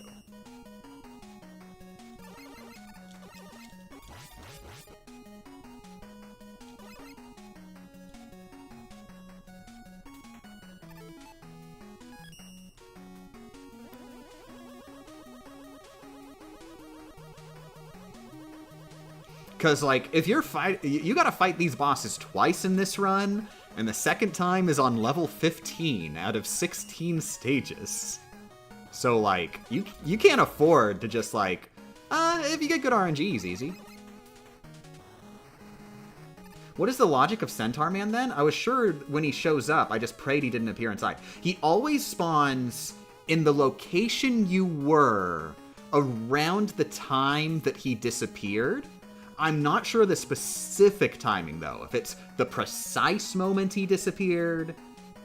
Because, like, if you're you gotta fight these bosses twice in this run, and the second time is on level 15 out of 16 stages. So, like, you can't afford to just, like, if you get good RNG, it's easy. What is the logic of Centaur Man, then? I was sure when he shows up, I just prayed he didn't appear inside. He always spawns in the location you were around the time that he disappeared. I'm not sure the specific timing, though. If it's the precise moment he disappeared,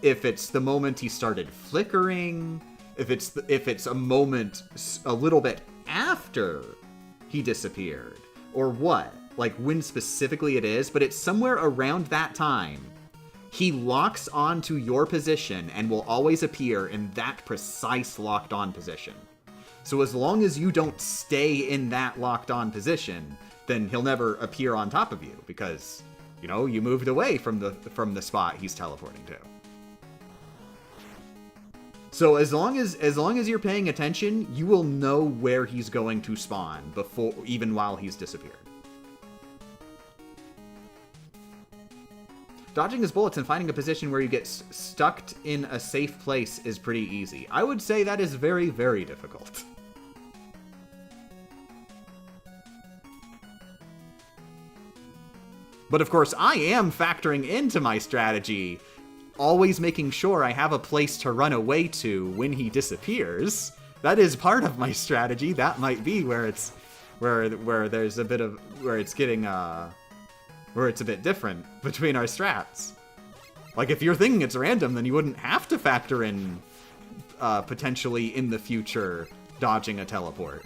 if it's the moment he started flickering, if it's a moment a little bit after he disappeared, or what. Like, when specifically it is, but it's somewhere around that time. He locks onto your position and will always appear in that precise locked-on position. So as long as you don't stay in that locked-on position, then he'll never appear on top of you because, you know, you moved away from the spot he's teleporting to. So as long as you're paying attention, you will know where he's going to spawn before, even while he's disappeared. Dodging his bullets and finding a position where you get stuck in a safe place is pretty easy. I would say that is very, very difficult. But of course, I am factoring into my strategy, always making sure I have a place to run away to when he disappears. That is part of my strategy. That might be where it's where there's a bit of where it's getting where it's a bit different between our strats. Like, if you're thinking it's random, then you wouldn't have to factor in potentially in the future dodging a teleport.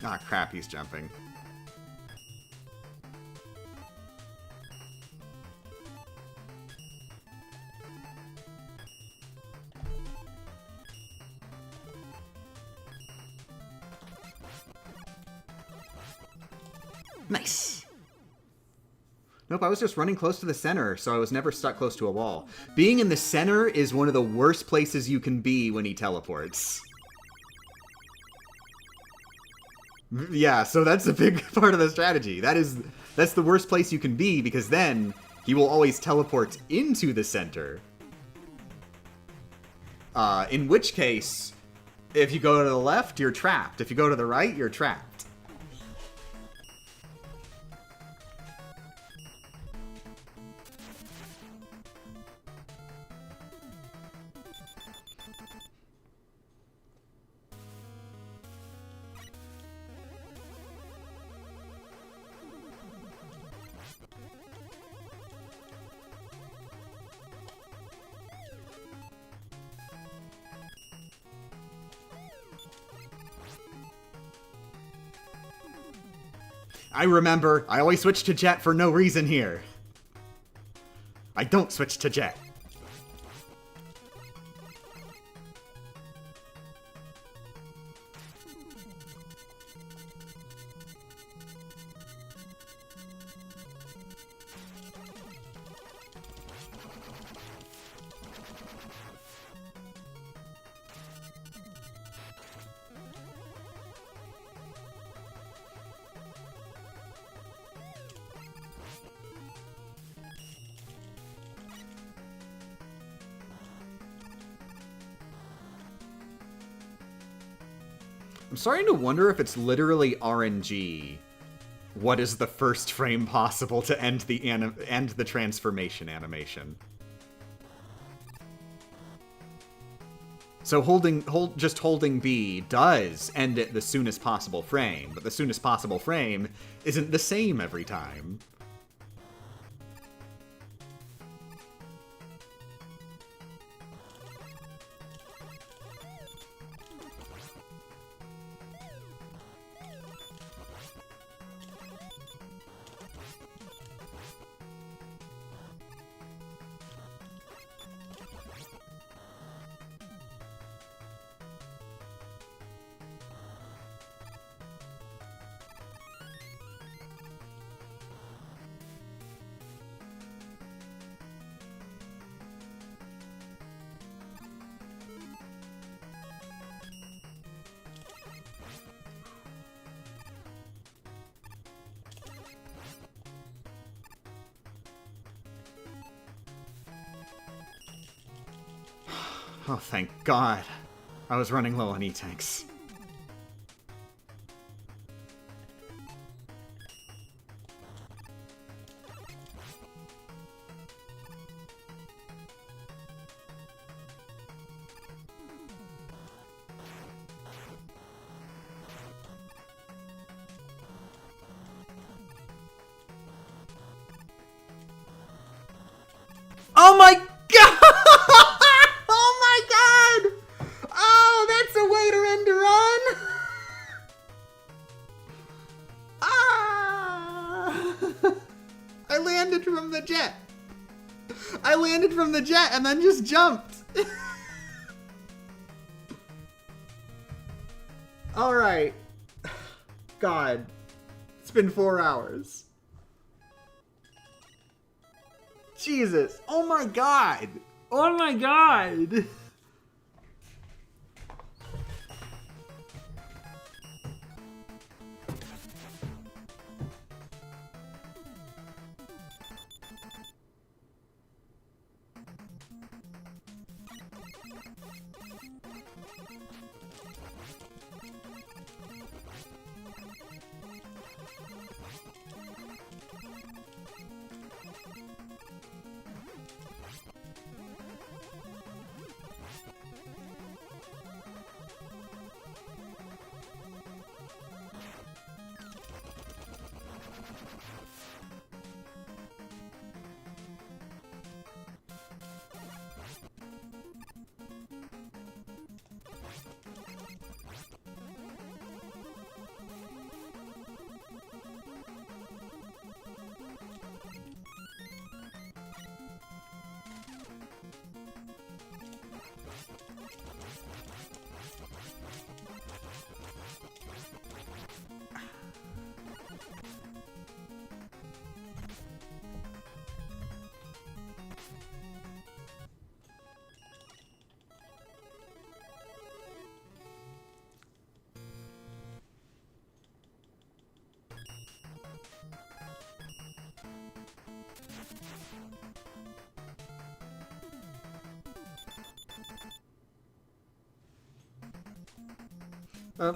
Ah, crap, he's jumping. Nice! Nope, I was just running close to the center, so I was never stuck close to a wall. Being in the center is one of the worst places you can be when he teleports. Yeah, so that's a big part of the strategy. That's the worst place you can be, because then he will always teleport into the center. In which case, if you go to the left, you're trapped. If you go to the right, you're trapped. I remember, I always switch to Jet for no reason here. I don't switch to Jet. I'm starting to wonder if it's literally RNG. What is the first frame possible to end the transformation animation? So just holding B does end at the soonest possible frame, but the soonest possible frame isn't the same every time. Oh, thank God. I was running low on E-tanks. Oh my God! I landed from the jet and then just jumped. Alright. God. It's been 4 hours. Jesus. Oh my God. Oh my God.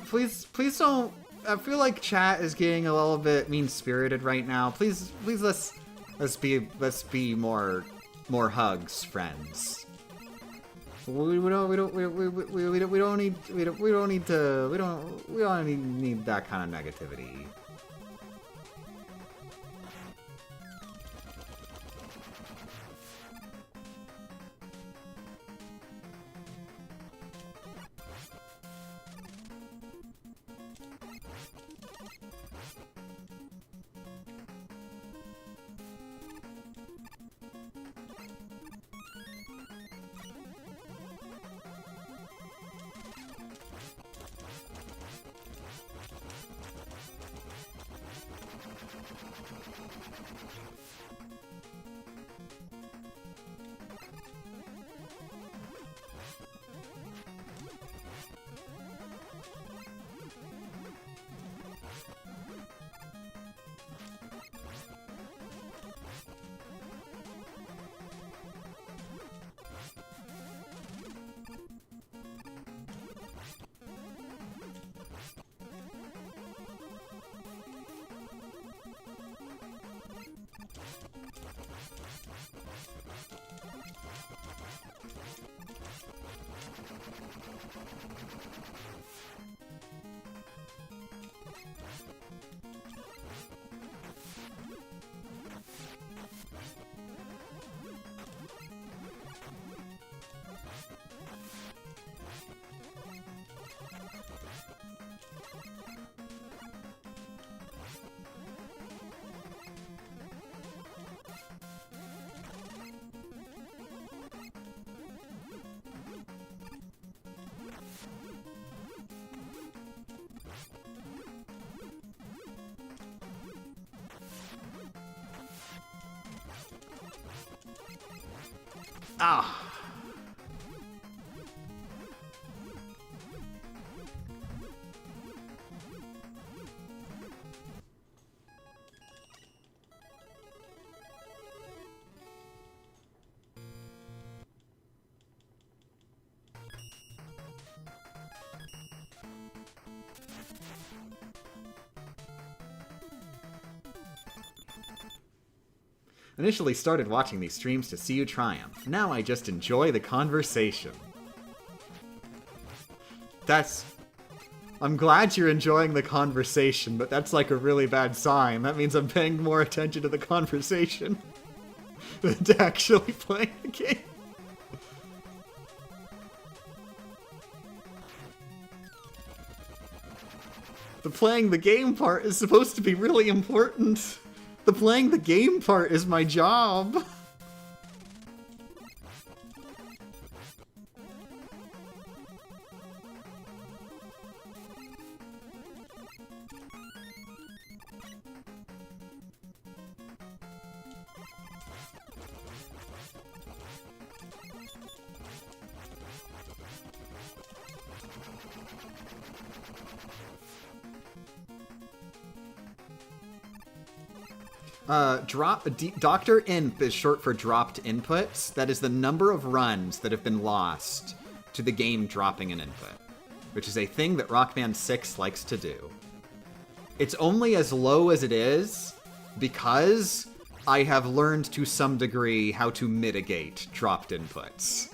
Please don't. I feel like chat is getting a little bit mean-spirited right now. Please, let's be more hugs, friends. We don't need that kind of negativity. Ah. Initially started watching these streams to see you triumph. Now I just enjoy the conversation. I'm glad you're enjoying the conversation, but that's like a really bad sign. That means I'm paying more attention to the conversation than to actually playing the game. The playing the game part is supposed to be really important. The playing the game part is my job. Dr. Imp is short for dropped inputs. That is the number of runs that have been lost to the game dropping an input, which is a thing that Rockman 6 likes to do. It's only as low as it is because I have learned to some degree how to mitigate dropped inputs.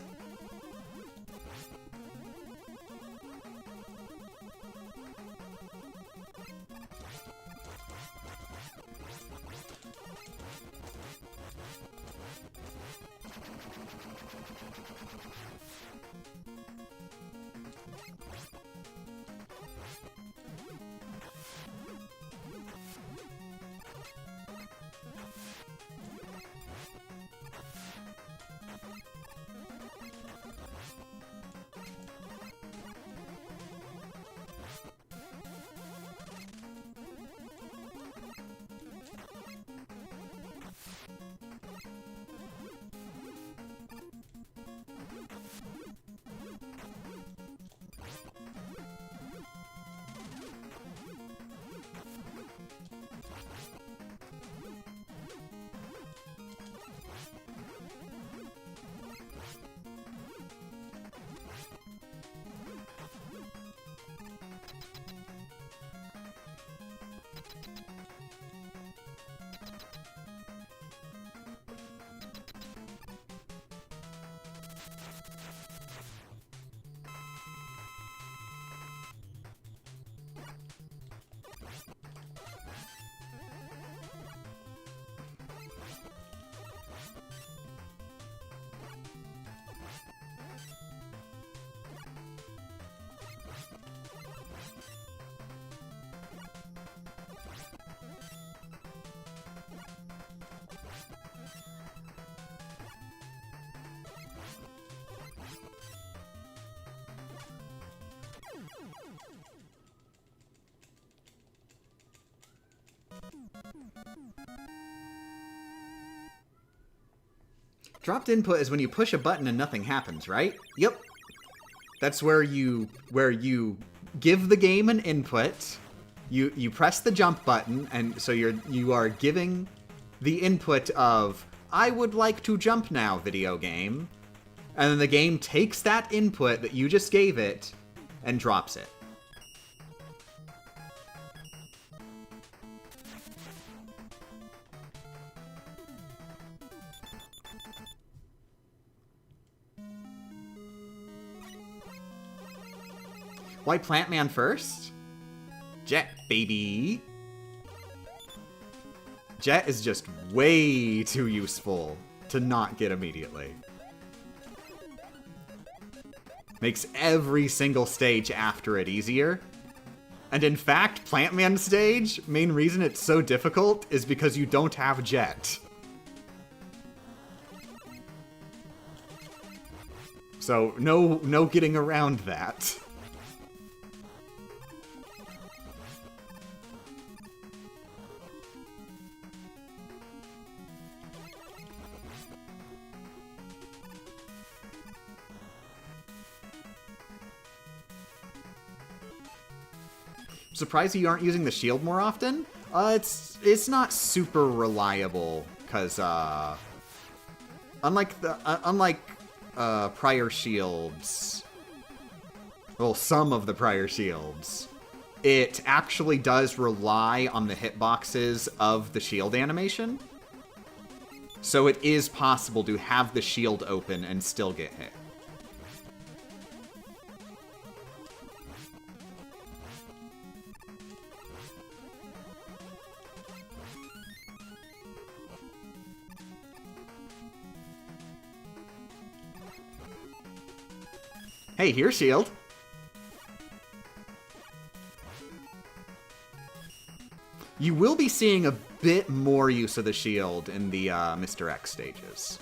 Dropped input is when you push a button and nothing happens, right? Yep. That's where you give the game an input. You press the jump button, and so you are giving the input of I would like to jump now, video game. And then the game takes that input that you just gave it and drops it. Why Plant Man first? Jet, baby. Jet is just way too useful to not get immediately. Makes every single stage after it easier. And in fact, Plant Man stage, main reason it's so difficult is because you don't have Jet. So no getting around that. Surprised you aren't using the shield more often? It's not super reliable because unlike prior shields, well, some of the prior shields, it actually does rely on the hitboxes of the shield animation. So it is possible to have the shield open and still get hit. Hey, here's shield. You will be seeing a bit more use of the shield in the Mr. X stages.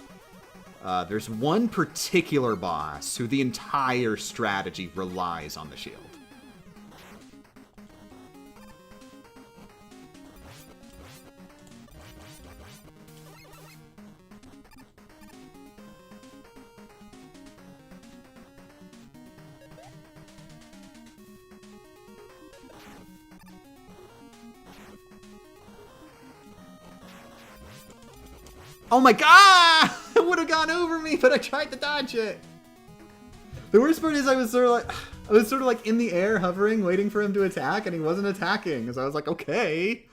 There's one particular boss who the entire strategy relies on the shield. Oh my god! It would have gone over me, but I tried to dodge it. The worst part is I was sort of like in the air, hovering, waiting for him to attack, and he wasn't attacking. So I was like, okay.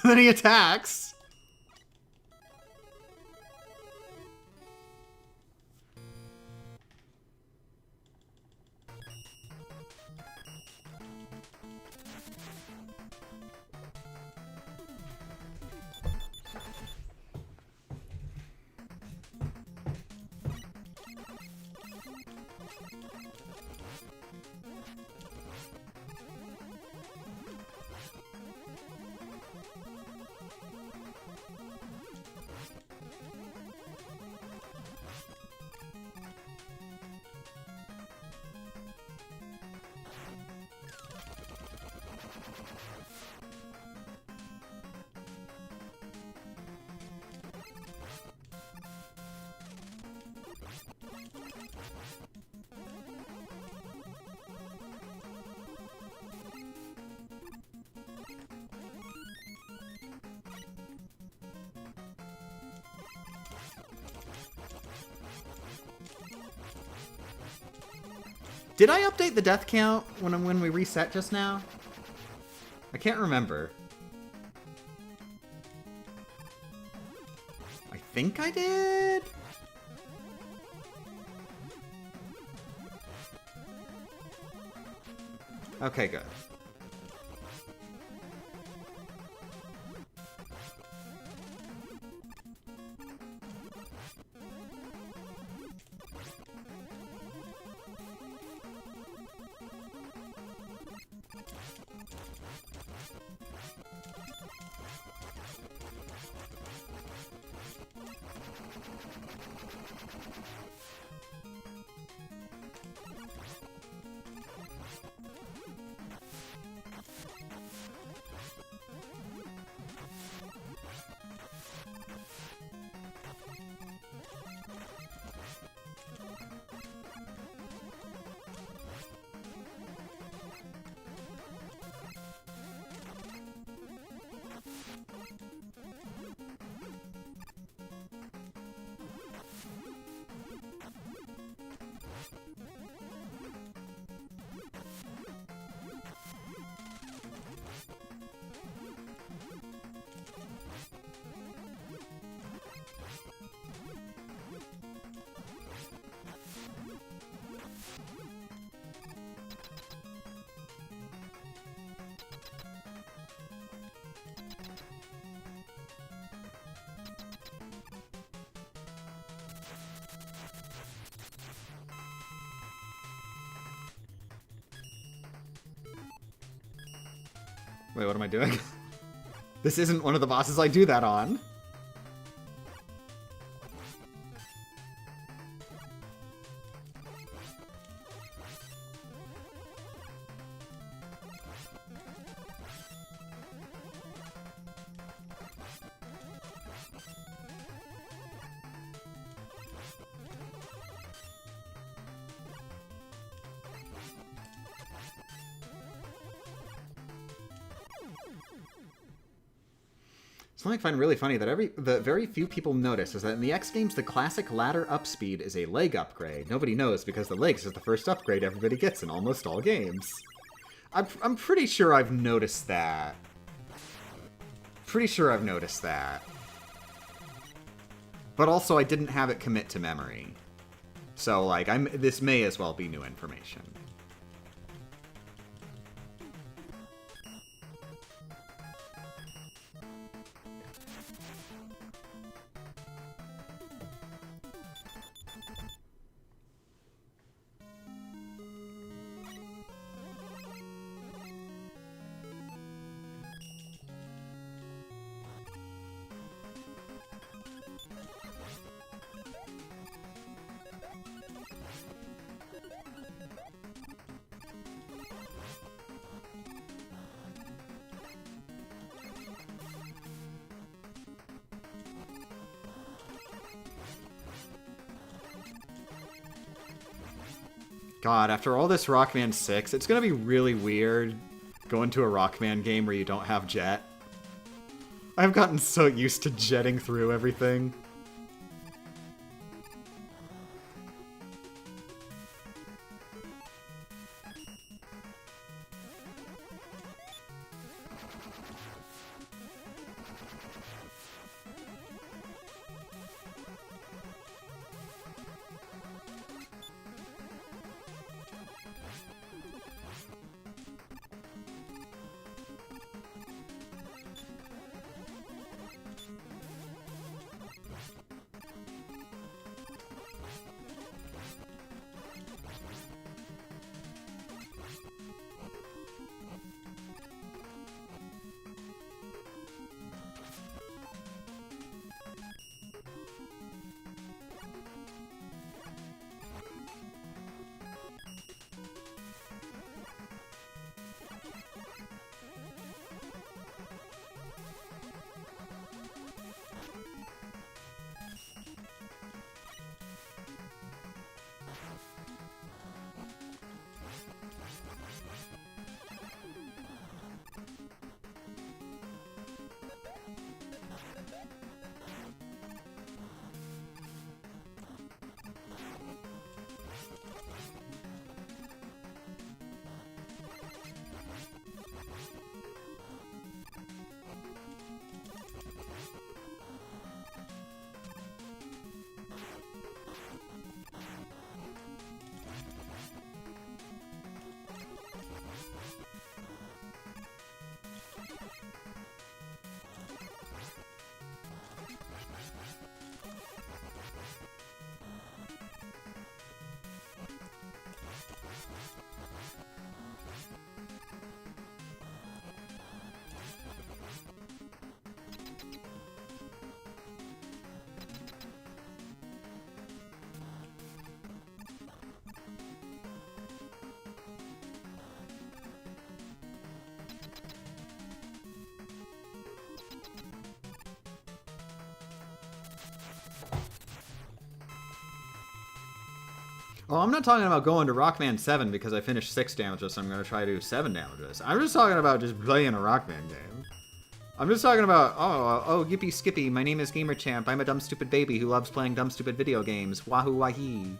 Then he attacks. Did I update the death count when we reset just now? I can't remember. I think I did? Okay, good. Wait, what am I doing? This isn't one of the bosses I do that on. Something I find really funny that very few people notice is that in the X games, the classic ladder up speed is a leg upgrade. Nobody knows because the legs is the first upgrade everybody gets in almost all games. I'm pretty sure I've noticed that. Pretty sure I've noticed that. But also, I didn't have it commit to memory. So, like, this may as well be new information. God, after all this Rockman 6, it's gonna be really weird going to a Rockman game where you don't have jet. I've gotten so used to jetting through everything. Oh, I'm not talking about going to Rockman 7 because I finished 6 damages, so I'm going to try to do 7 damages. I'm just talking about just playing a Rockman game. I'm just talking about, oh, yippee skippy, my name is GamerChamp, I'm a dumb stupid baby who loves playing dumb stupid video games. Wahoo wahee.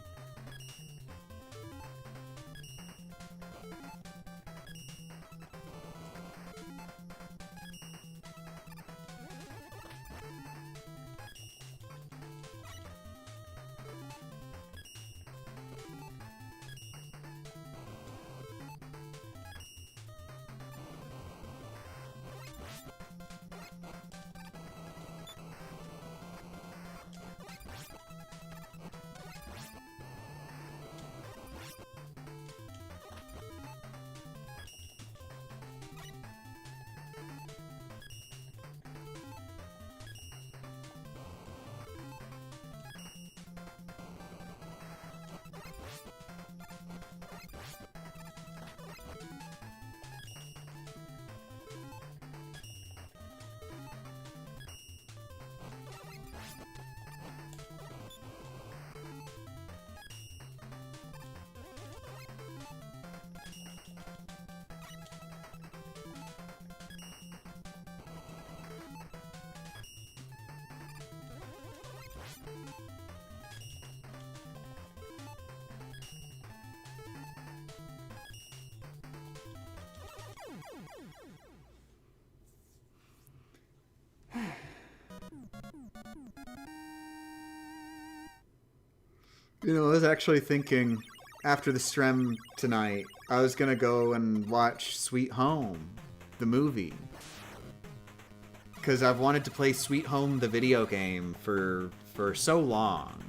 You know, I was actually thinking, after the stream tonight, I was gonna go and watch Sweet Home, the movie. Because I've wanted to play Sweet Home, the video game, for so long.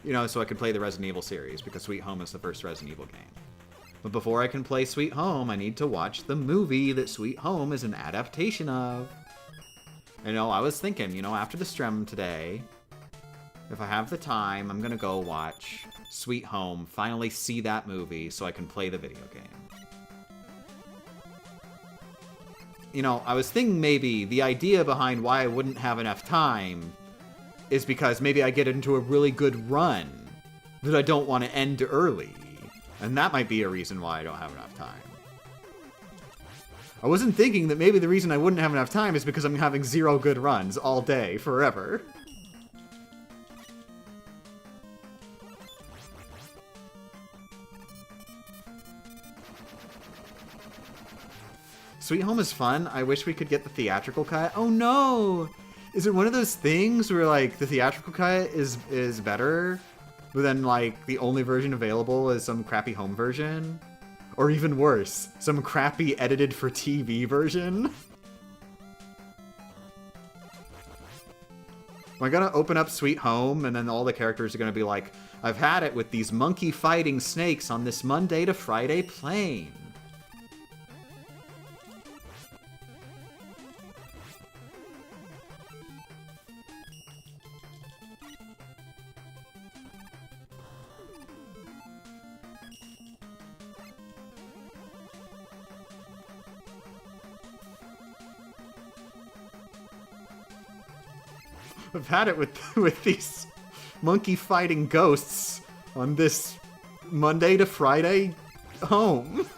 You know, so I could play the Resident Evil series, because Sweet Home is the first Resident Evil game. But before I can play Sweet Home, I need to watch the movie that Sweet Home is an adaptation of. You know, I was thinking, you know, after the stream today, if I have the time, I'm gonna go watch Sweet Home, finally see that movie so I can play the video game. You know, I was thinking maybe the idea behind why I wouldn't have enough time is because maybe I get into a really good run that I don't want to end early. And that might be a reason why I don't have enough time. I wasn't thinking that maybe the reason I wouldn't have enough time is because I'm having 0 good runs all day, forever. Sweet Home is fun. I wish we could get the theatrical cut. Oh no! Is it one of those things where, like, the theatrical cut is better, but then, like, the only version available is some crappy home version? Or even worse, some crappy edited for TV version? Am I gonna open up Sweet Home and then all the characters are gonna be like, I've had it with these monkey fighting snakes on this Monday to Friday plane. I've had it with these monkey fighting ghosts on this Monday to Friday home.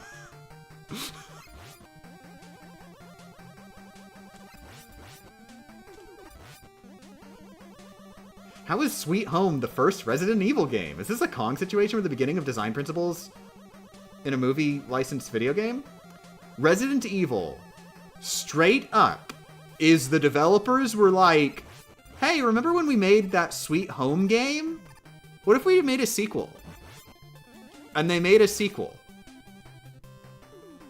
How is Sweet Home the first Resident Evil game? Is this a Kong situation with the beginning of design principles in a movie licensed video game? Resident Evil, straight up, is the developers were like, hey, remember when we made that Sweet Home game? What if we made a sequel? And they made a sequel.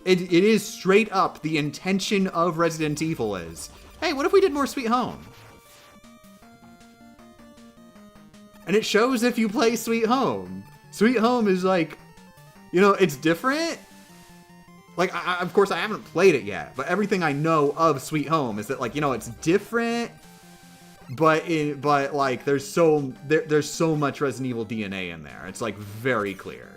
It is straight up the intention of Resident Evil is, hey, what if we did more Sweet Home? And it shows if you play Sweet Home. Sweet Home is like, you know, it's different. Like, of course, I haven't played it yet, but everything I know of Sweet Home is that, like, you know, it's different. But like there's so much Resident Evil DNA in there. It's like very clear.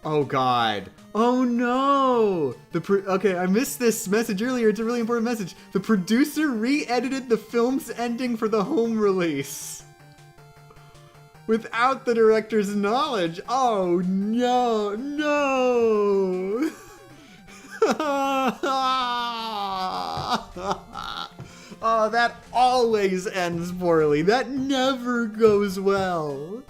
Oh god. Oh no! Okay, I missed this message earlier. It's a really important message. The producer re-edited the film's ending for the home release. Without the director's knowledge. Oh no, no! Oh, that always ends poorly. That never goes well.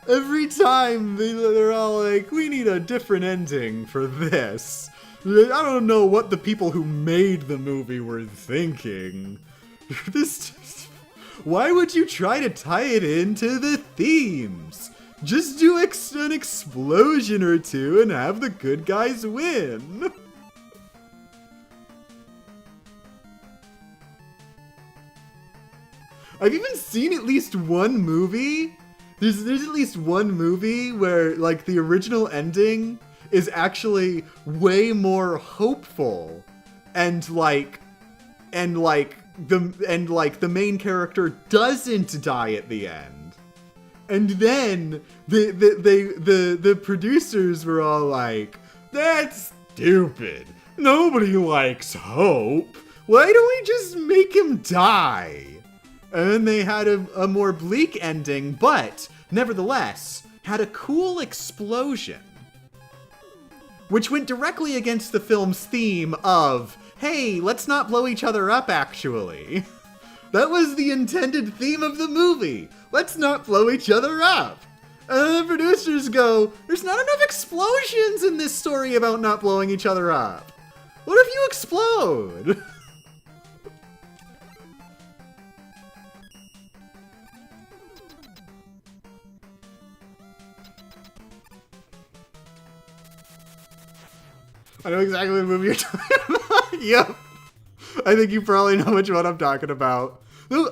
Every time they're all like, we need a different ending for this. I don't know what the people who made the movie were thinking. This Why would you try to tie it into the themes? Just do an explosion or two and have the good guys win. I've even seen at least one movie. There's at least one movie where like the original ending is actually way more hopeful and the main character doesn't die at the end. And then the producers were all like, "That's stupid. Nobody likes hope. Why don't we just make him die?" And then they had a more bleak ending, but nevertheless had a cool explosion, which went directly against the film's theme of, hey, let's not blow each other up, actually. That was the intended theme of the movie. Let's not blow each other up. And then the producers go, there's not enough explosions in this story about not blowing each other up. What if you explode? I know exactly what movie you're talking about. Yep. I think you probably know which one I'm talking about.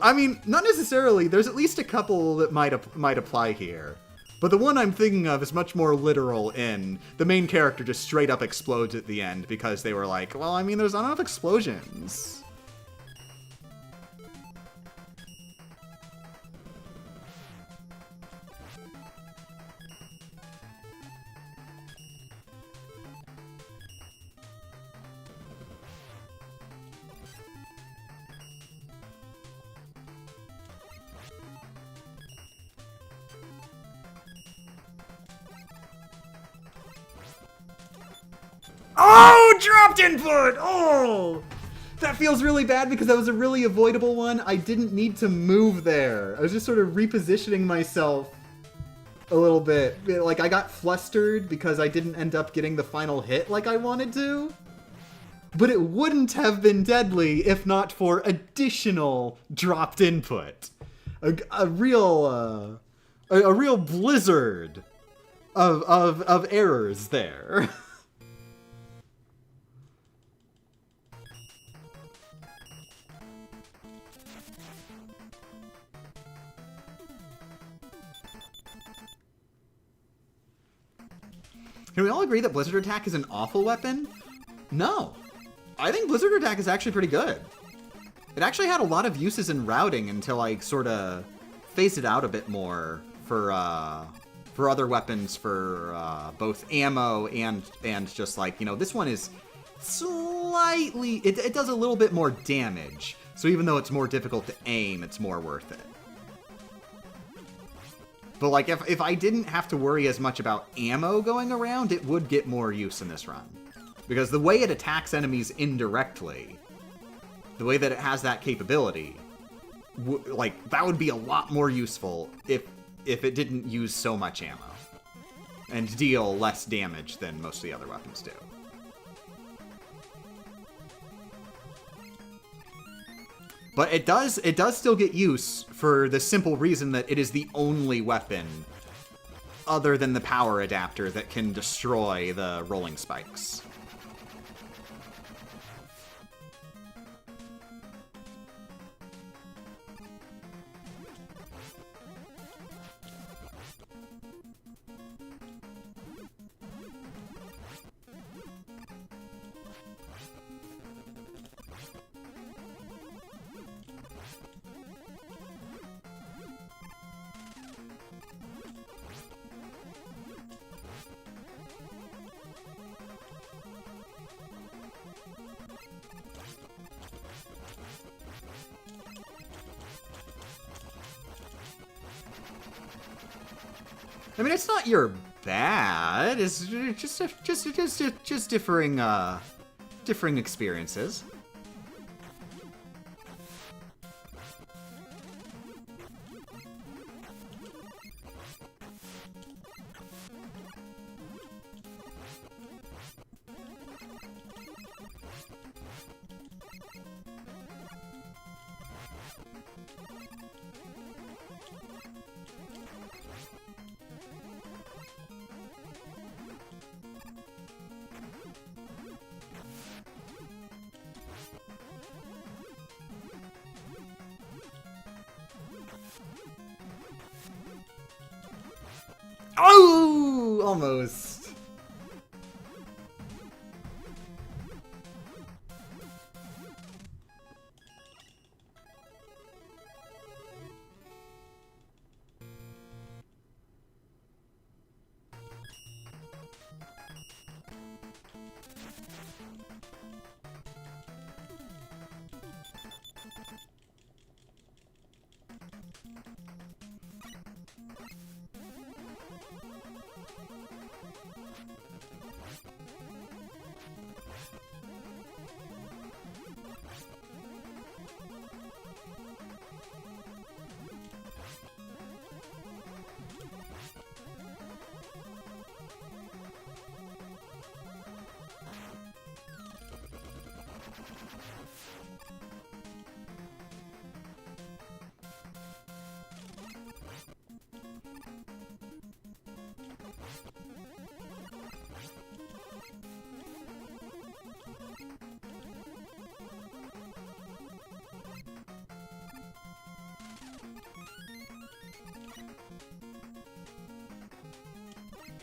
I mean, not necessarily. There's at least a couple that might apply here. But the one I'm thinking of is much more literal in the main character just straight up explodes at the end because they were like, well, I mean, there's not enough explosions. Oh, dropped input! Oh! That feels really bad because that was a really avoidable one. I didn't need to move there. I was just sort of repositioning myself a little bit. Like, I got flustered because I didn't end up getting the final hit like I wanted to. But it wouldn't have been deadly if not for additional dropped input. A real blizzard of errors there. Can we all agree that Blizzard Attack is an awful weapon? No. I think Blizzard Attack is actually pretty good. It actually had a lot of uses in routing until I sort of phased it out a bit more for other weapons, for both ammo and just like, you know, this one is slightly, it does a little bit more damage. So even though it's more difficult to aim, it's more worth it. But like, if I didn't have to worry as much about ammo going around, it would get more use in this run. Because the way it attacks enemies indirectly, the way that it has that capability, like, that would be a lot more useful if it didn't use so much ammo. And deal less damage than most of the other weapons do. But it does still get use for the simple reason that it is the only weapon other than the power adapter that can destroy the rolling spikes. I mean, it's not your bad. It's just differing experiences. Oh! Almost.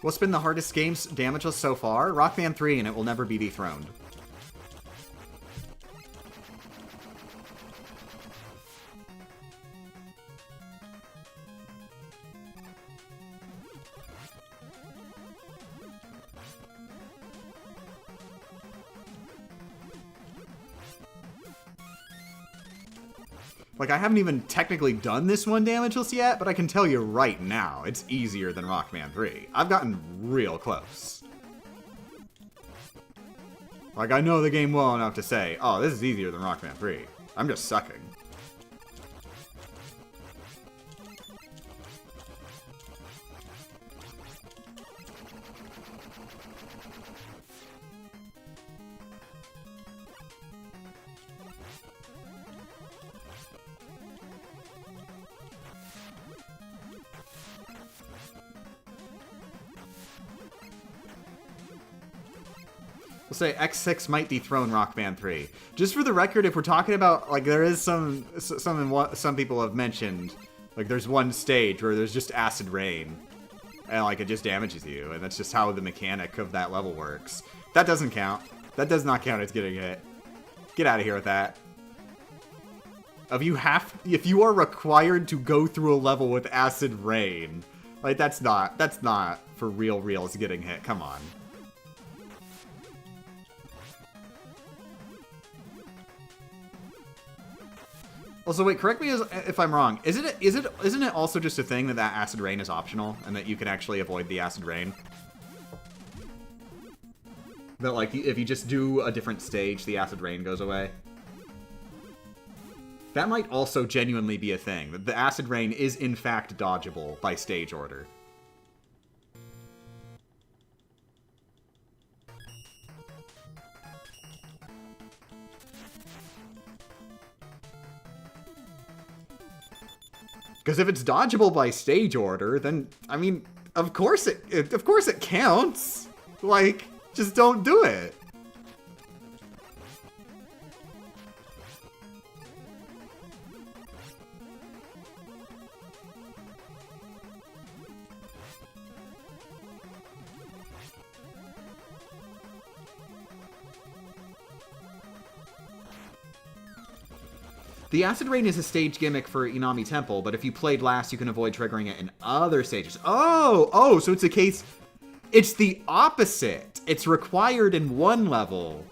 What's been the hardest games Damageless so far? Rockman 3, and it will never be dethroned. Like, I haven't even technically done this one Damageless yet, but I can tell you right now, it's easier than Rockman 3. I've gotten real close. Like, I know the game well enough to say, oh, this is easier than Rockman 3. I'm just sucking. We'll say X6 might dethrone Rockman 3. Just for the record, if we're talking about, like, there is some people have mentioned, like, there's one stage where there's just acid rain, and, like, it just damages you, and that's just how the mechanic of that level works. That doesn't count. That does not count as getting hit. Get out of here with that. If you are required to go through a level with acid rain, like, that's not for reals getting hit. Come on. Also, wait, correct me if I'm wrong. Isn't it also just a thing that acid rain is optional and that you can actually avoid the acid rain? That, like, if you just do a different stage, the acid rain goes away? That might also genuinely be a thing. That the acid rain is in fact dodgeable by stage order. Because if it's dodgeable by stage order, then, I mean, of course it counts. Like, just don't do it. The acid rain is a stage gimmick for Inami Temple, but if you played last, you can avoid triggering it in other stages. Oh, so it's a case... It's the opposite. It's required in one level,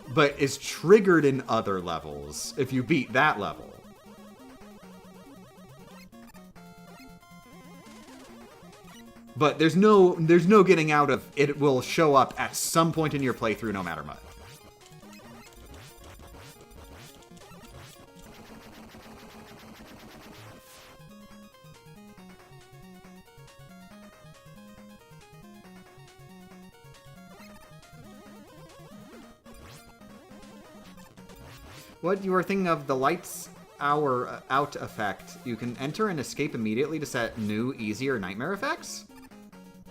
but is triggered in other levels if you beat that level. But there's no getting out of it. It will show up at some point in your playthrough no matter what. What you were thinking of the lights hour out effect? You can enter and escape immediately to set new, easier nightmare effects?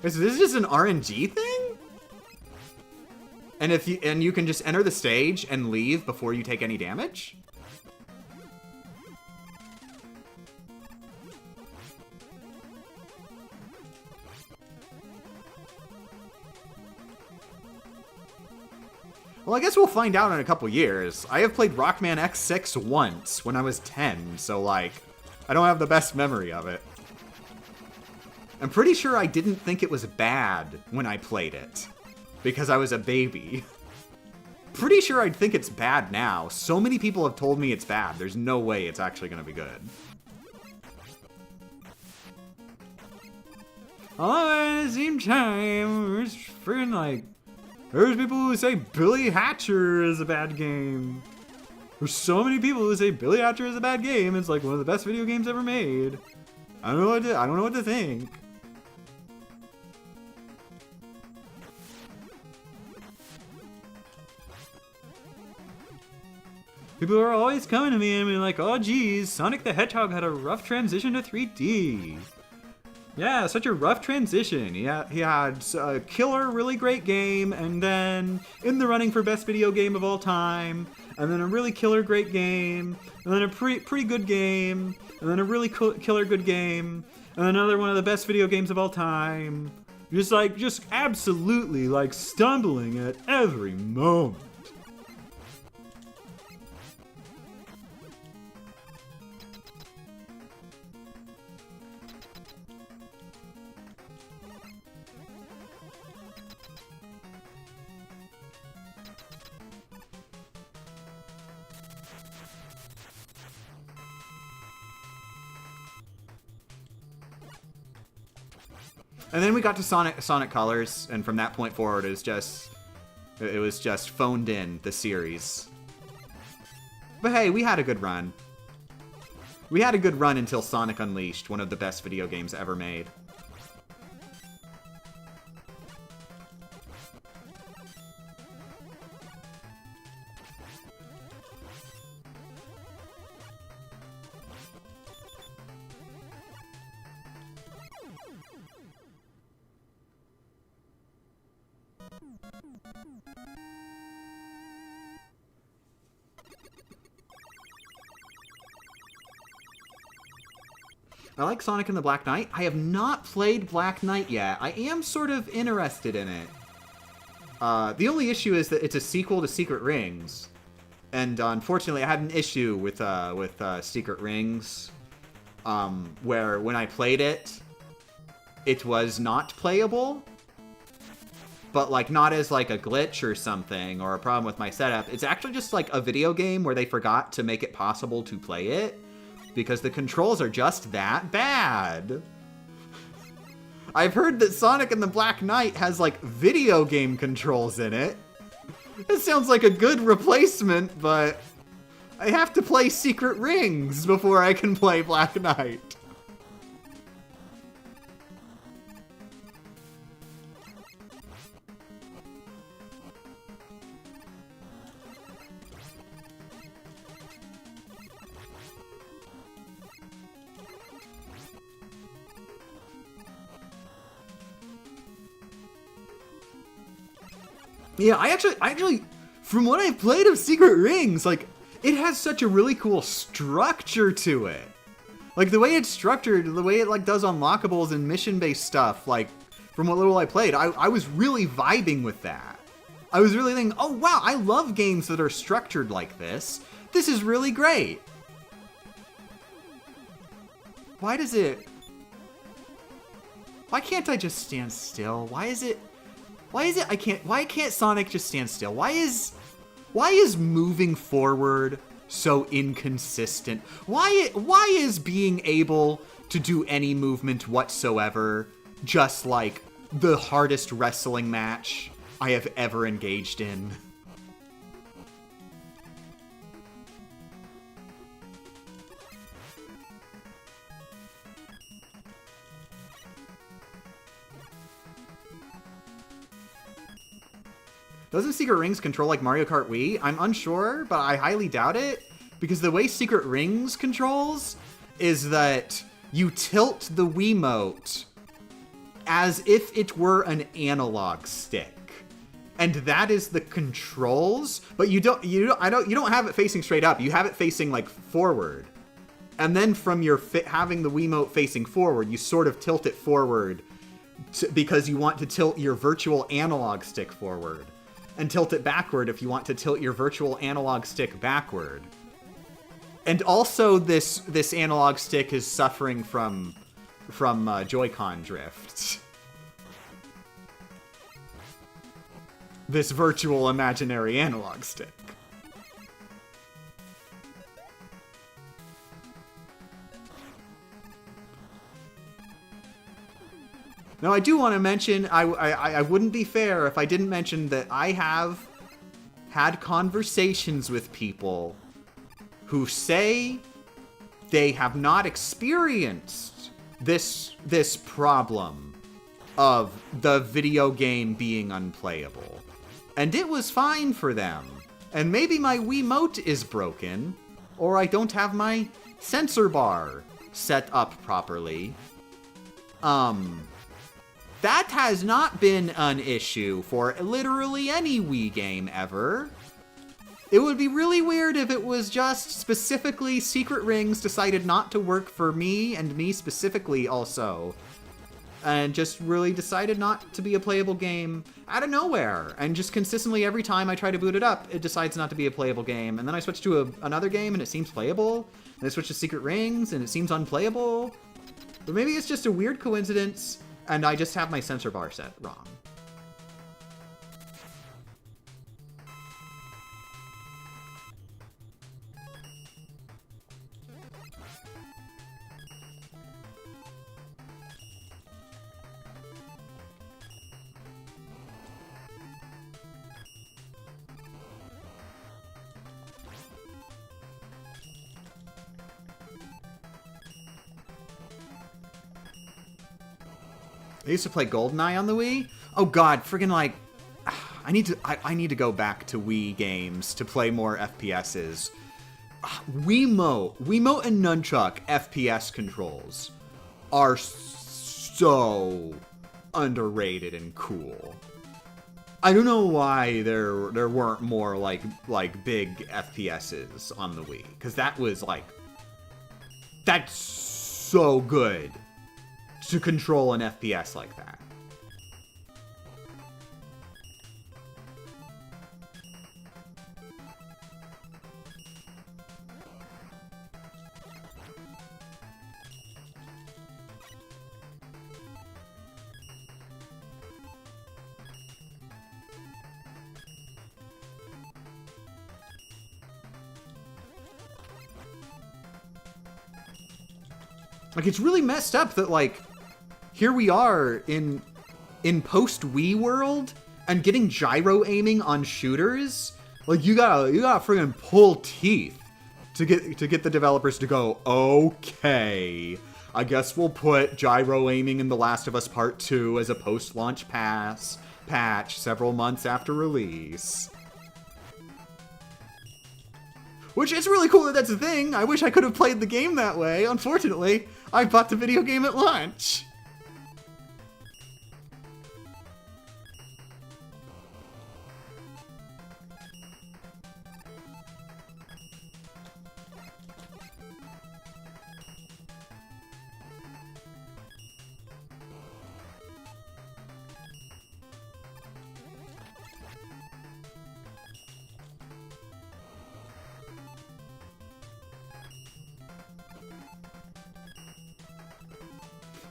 Is this just an RNG thing? And you can just enter the stage and leave before you take any damage? Well, I guess we'll find out in a couple years. I have played Rockman X6 once when I was 10, so like, I don't have the best memory of it. I'm pretty sure I didn't think it was bad when I played it, because I was a baby. Pretty sure I'd think it's bad now. So many people have told me it's bad. There's no way it's actually going to be good. Oh, at the same time, there's freaking like... There's people who say Billy Hatcher is a bad game. There's so many people who say Billy Hatcher is a bad game. It's like one of the best video games ever made. I don't know what to think. People are always coming to me and being like, oh geez, Sonic the Hedgehog had a rough transition to 3D. Yeah, such a rough transition. He had a killer, really great game, and then in the running for best video game of all time, and then a really killer great game, and then a pretty good game, and then a really killer good game, and another one of the best video games of all time. Just absolutely like stumbling at every moment. And then we got to Sonic Colors, and from that point forward, it was just phoned in, the series. But hey, we had a good run. We had a good run until Sonic Unleashed, one of the best video games ever made. I like Sonic and the Black Knight. I have not played Black Knight yet. I am sort of interested in it. The only issue is that it's a sequel to Secret Rings. And unfortunately, I had an issue with Secret Rings, where when I played it, it was not playable. But like not as like a glitch or something, or a problem with my setup. It's actually just like a video game where they forgot to make it possible to play it, because the controls are just that bad. I've heard that Sonic and the Black Knight has like video game controls in it. It sounds like a good replacement, but I have to play Secret Rings before I can play Black Knight. Yeah, I actually, from what I've played of Secret Rings, like, it has such a really cool structure to it. Like, the way it's structured, the way it, like, does unlockables and mission-based stuff, like, from what little I played, I was really vibing with that. I was really thinking, oh, wow, I love games that are structured like this. This is really great. Why can't I just stand still? Why can't Sonic just stand still? Why is moving forward so inconsistent? Why is being able to do any movement whatsoever just like the hardest wrestling match I have ever engaged in? Doesn't Secret Rings control like Mario Kart Wii? I'm unsure, but I highly doubt it, because the way Secret Rings controls is that you tilt the Wiimote as if it were an analog stick. And that is the controls, but you don't have it facing straight up. You have it facing like forward. And then from your having the Wiimote facing forward, you sort of tilt it forward because you want to tilt your virtual analog stick forward. and tilt it backward if you want to tilt your virtual analog stick backward. And also, this analog stick is suffering from Joy-Con drift. This virtual imaginary analog stick. Now, I do want to mention, I wouldn't be fair if I didn't mention that I have had conversations with people who say they have not experienced this problem of the video game being unplayable. And it was fine for them. And maybe my Wiimote is broken, or I don't have my sensor bar set up properly. That has not been an issue for literally any Wii game ever. It would be really weird if it was just specifically Secret Rings decided not to work for me, and me specifically also. And just really decided not to be a playable game out of nowhere. And just consistently every time I try to boot it up, it decides not to be a playable game. And then I switch to another game and it seems playable. And I switch to Secret Rings and it seems unplayable. But maybe it's just a weird coincidence and I just have my sensor bar set wrong. I used to play GoldenEye on the Wii. Oh god, friggin' like, I need to go back to Wii games to play more FPSs. Wiimote and Nunchuck FPS controls are so underrated and cool. I don't know why there weren't more like big FPSs on the Wii, because that's so good to control an FPS like that. Like, it's really messed up that, like, here we are in post-Wii world, and getting gyro aiming on shooters. Like, you gotta friggin' pull teeth to get the developers to go, okay, I guess we'll put gyro aiming in The Last of Us Part 2 as a post-launch patch several months after release. Which is really cool that that's a thing. I wish I could have played the game that way. Unfortunately, I bought the video game at launch.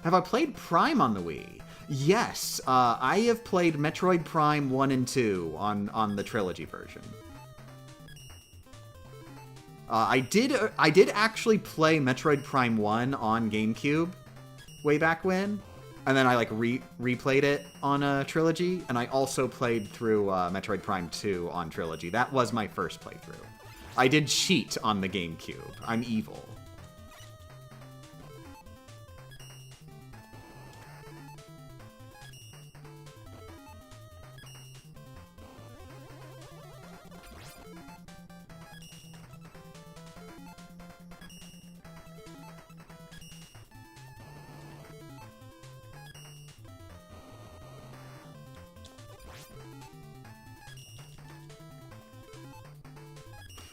Have I played Prime on the Wii? Yes, I have played Metroid Prime 1 and 2 on the Trilogy version. I did actually play Metroid Prime 1 on GameCube way back when, and then I like replayed it on Trilogy, and I also played through Metroid Prime 2 on Trilogy. That was my first playthrough. I did cheat on the GameCube. I'm evil.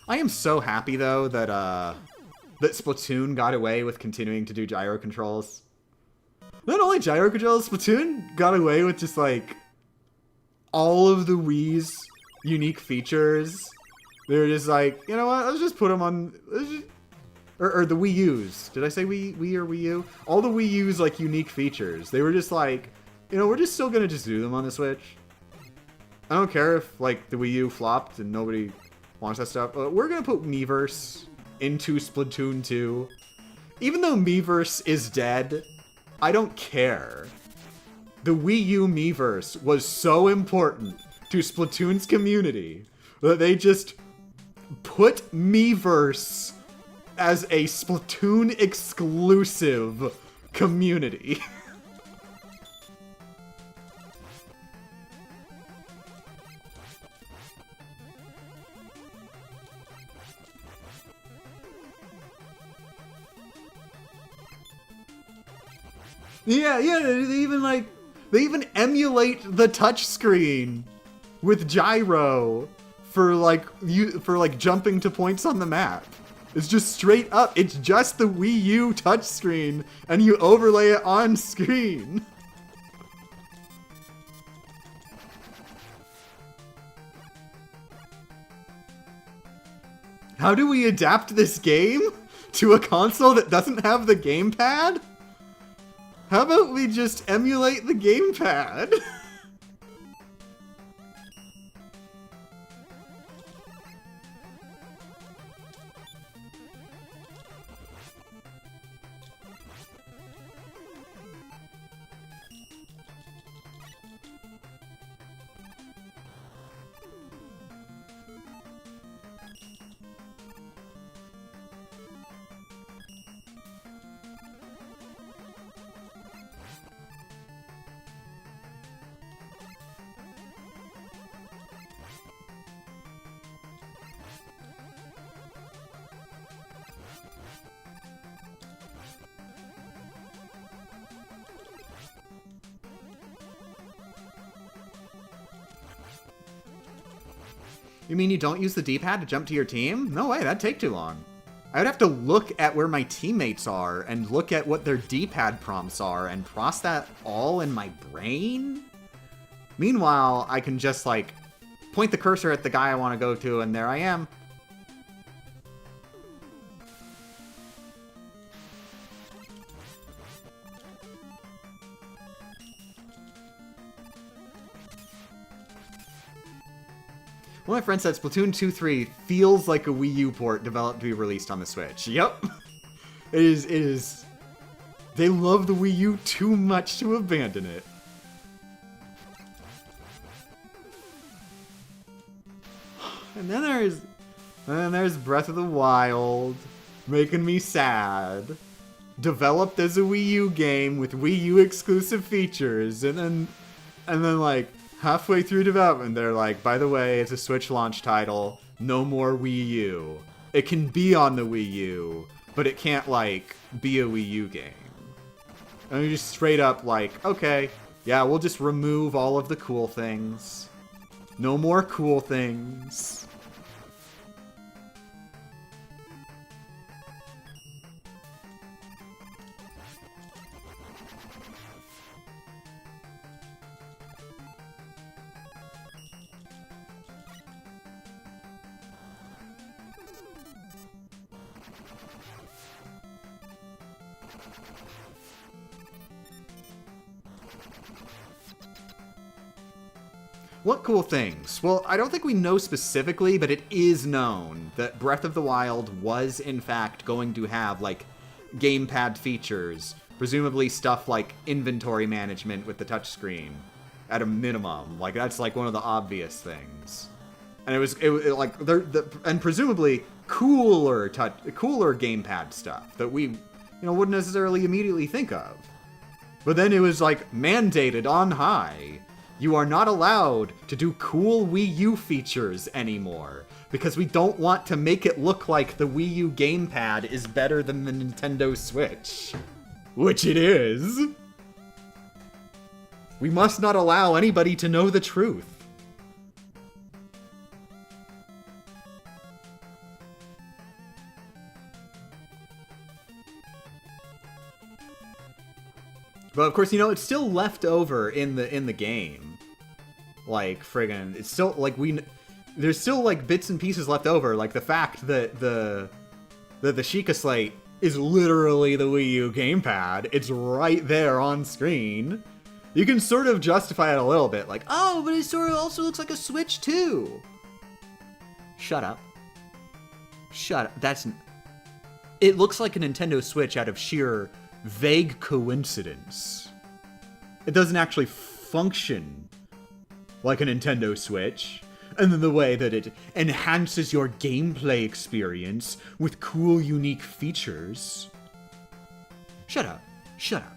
I am so happy, though, that that Splatoon got away with continuing to do gyro controls. Not only gyro controls, Splatoon got away with just, like, all of the Wii's unique features. They were just like, you know what, let's just put them on... Or the Wii U's. Did I say Wii or Wii U? All the Wii U's, like, unique features. They were just like, you know, we're just still gonna just do them on the Switch. I don't care if, like, the Wii U flopped and nobody wants that stuff. We're gonna put Miiverse into Splatoon 2. Even though Miiverse is dead, I don't care. The Wii U Miiverse was so important to Splatoon's community that they just put Miiverse as a Splatoon exclusive community. Yeah, they even emulate the touchscreen with gyro for jumping to points on the map. It's just straight up. It's just the Wii U touchscreen, and you overlay it on screen. How do we adapt this game to a console that doesn't have the gamepad? How about we just emulate the gamepad? You mean you don't use the D-pad to jump to your team? No way, that'd take too long. I would have to look at where my teammates are and look at what their D-pad prompts are and process that all in my brain? Meanwhile, I can just, like, point the cursor at the guy I want to go to, and there I am. One of my friends said Splatoon 2-3 feels like a Wii U port developed to be released on the Switch. Yep. It is. They love the Wii U too much to abandon it. And then there's Breath of the Wild, making me sad. Developed as a Wii U game with Wii U exclusive features, and then like halfway through development, they're like, by the way, it's a Switch launch title, no more Wii U. It can be on the Wii U, but it can't, like, be a Wii U game. And you're just straight up like, okay, yeah, we'll just remove all of the cool things. No more cool things. What cool things? Well, I don't think we know specifically, but it is known that Breath of the Wild was, in fact, going to have, like, gamepad features. Presumably stuff like inventory management with the touchscreen, at a minimum. Like, that's, like, one of the obvious things. And it was and presumably cooler gamepad stuff that we, wouldn't necessarily immediately think of. But then it was, like, mandated on high. You are not allowed to do cool Wii U features anymore, because we don't want to make it look like the Wii U gamepad is better than the Nintendo Switch. Which it is. We must not allow anybody to know the truth. But of course, it's still left over in the game. Like, friggin', it's still, like, there's still like bits and pieces left over, like the fact that the Sheikah Slate is literally the Wii U gamepad. It's right there on screen. You can sort of justify it a little bit, like, oh, but it sort of also looks like a Switch too. Shut up. Shut up. It looks like a Nintendo Switch out of sheer vague coincidence. It doesn't actually function like a Nintendo Switch. And then the way that it enhances your gameplay experience with cool, unique features. Shut up. Shut up.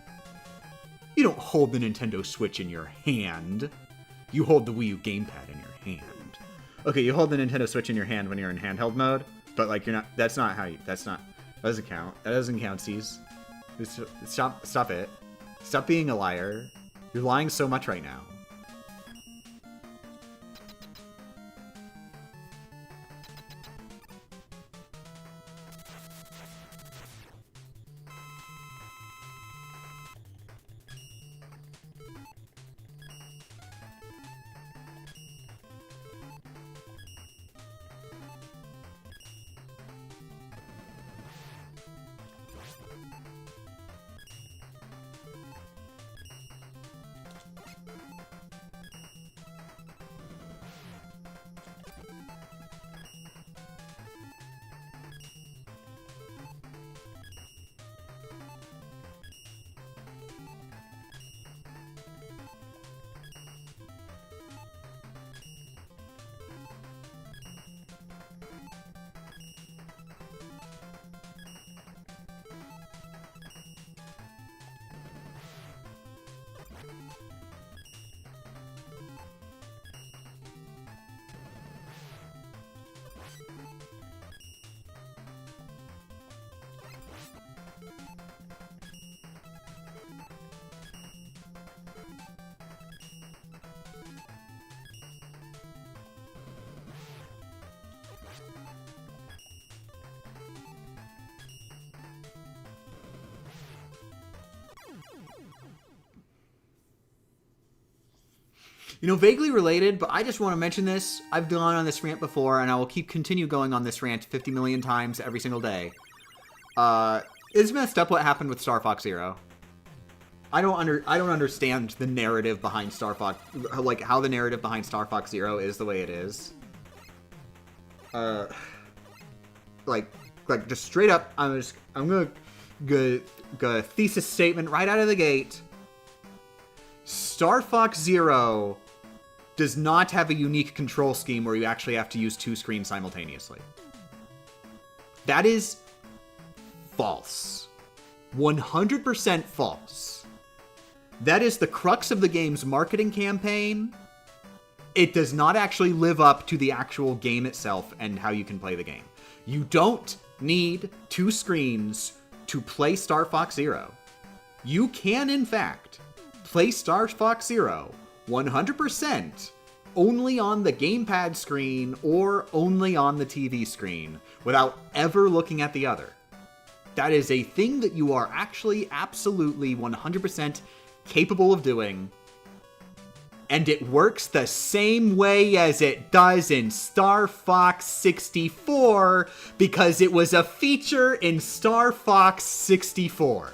You don't hold the Nintendo Switch in your hand. You hold the Wii U gamepad in your hand. Okay, you hold the Nintendo Switch in your hand when you're in handheld mode, but like you're not, that doesn't count. That doesn't count, C's. Stop it. Stop being a liar. You're lying so much right now. You know, vaguely related, but I just want to mention this. I've gone on this rant before, and I will continue going on this rant 50 million times every single day. It's messed up what happened with Star Fox Zero. I don't understand the narrative behind Star Fox, like how the narrative behind Star Fox Zero is the way it is. Like just straight up, I'm gonna go thesis statement right out of the gate. Star Fox Zero does not have a unique control scheme where you actually have to use two screens simultaneously. That is false. 100% false. That is the crux of the game's marketing campaign. It does not actually live up to the actual game itself and how you can play the game. You don't need two screens to play Star Fox Zero. You can, in fact, play Star Fox Zero 100% only on the gamepad screen or only on the TV screen without ever looking at the other. That is a thing that you are actually absolutely 100% capable of doing. And it works the same way as it does in Star Fox 64 because it was a feature in Star Fox 64.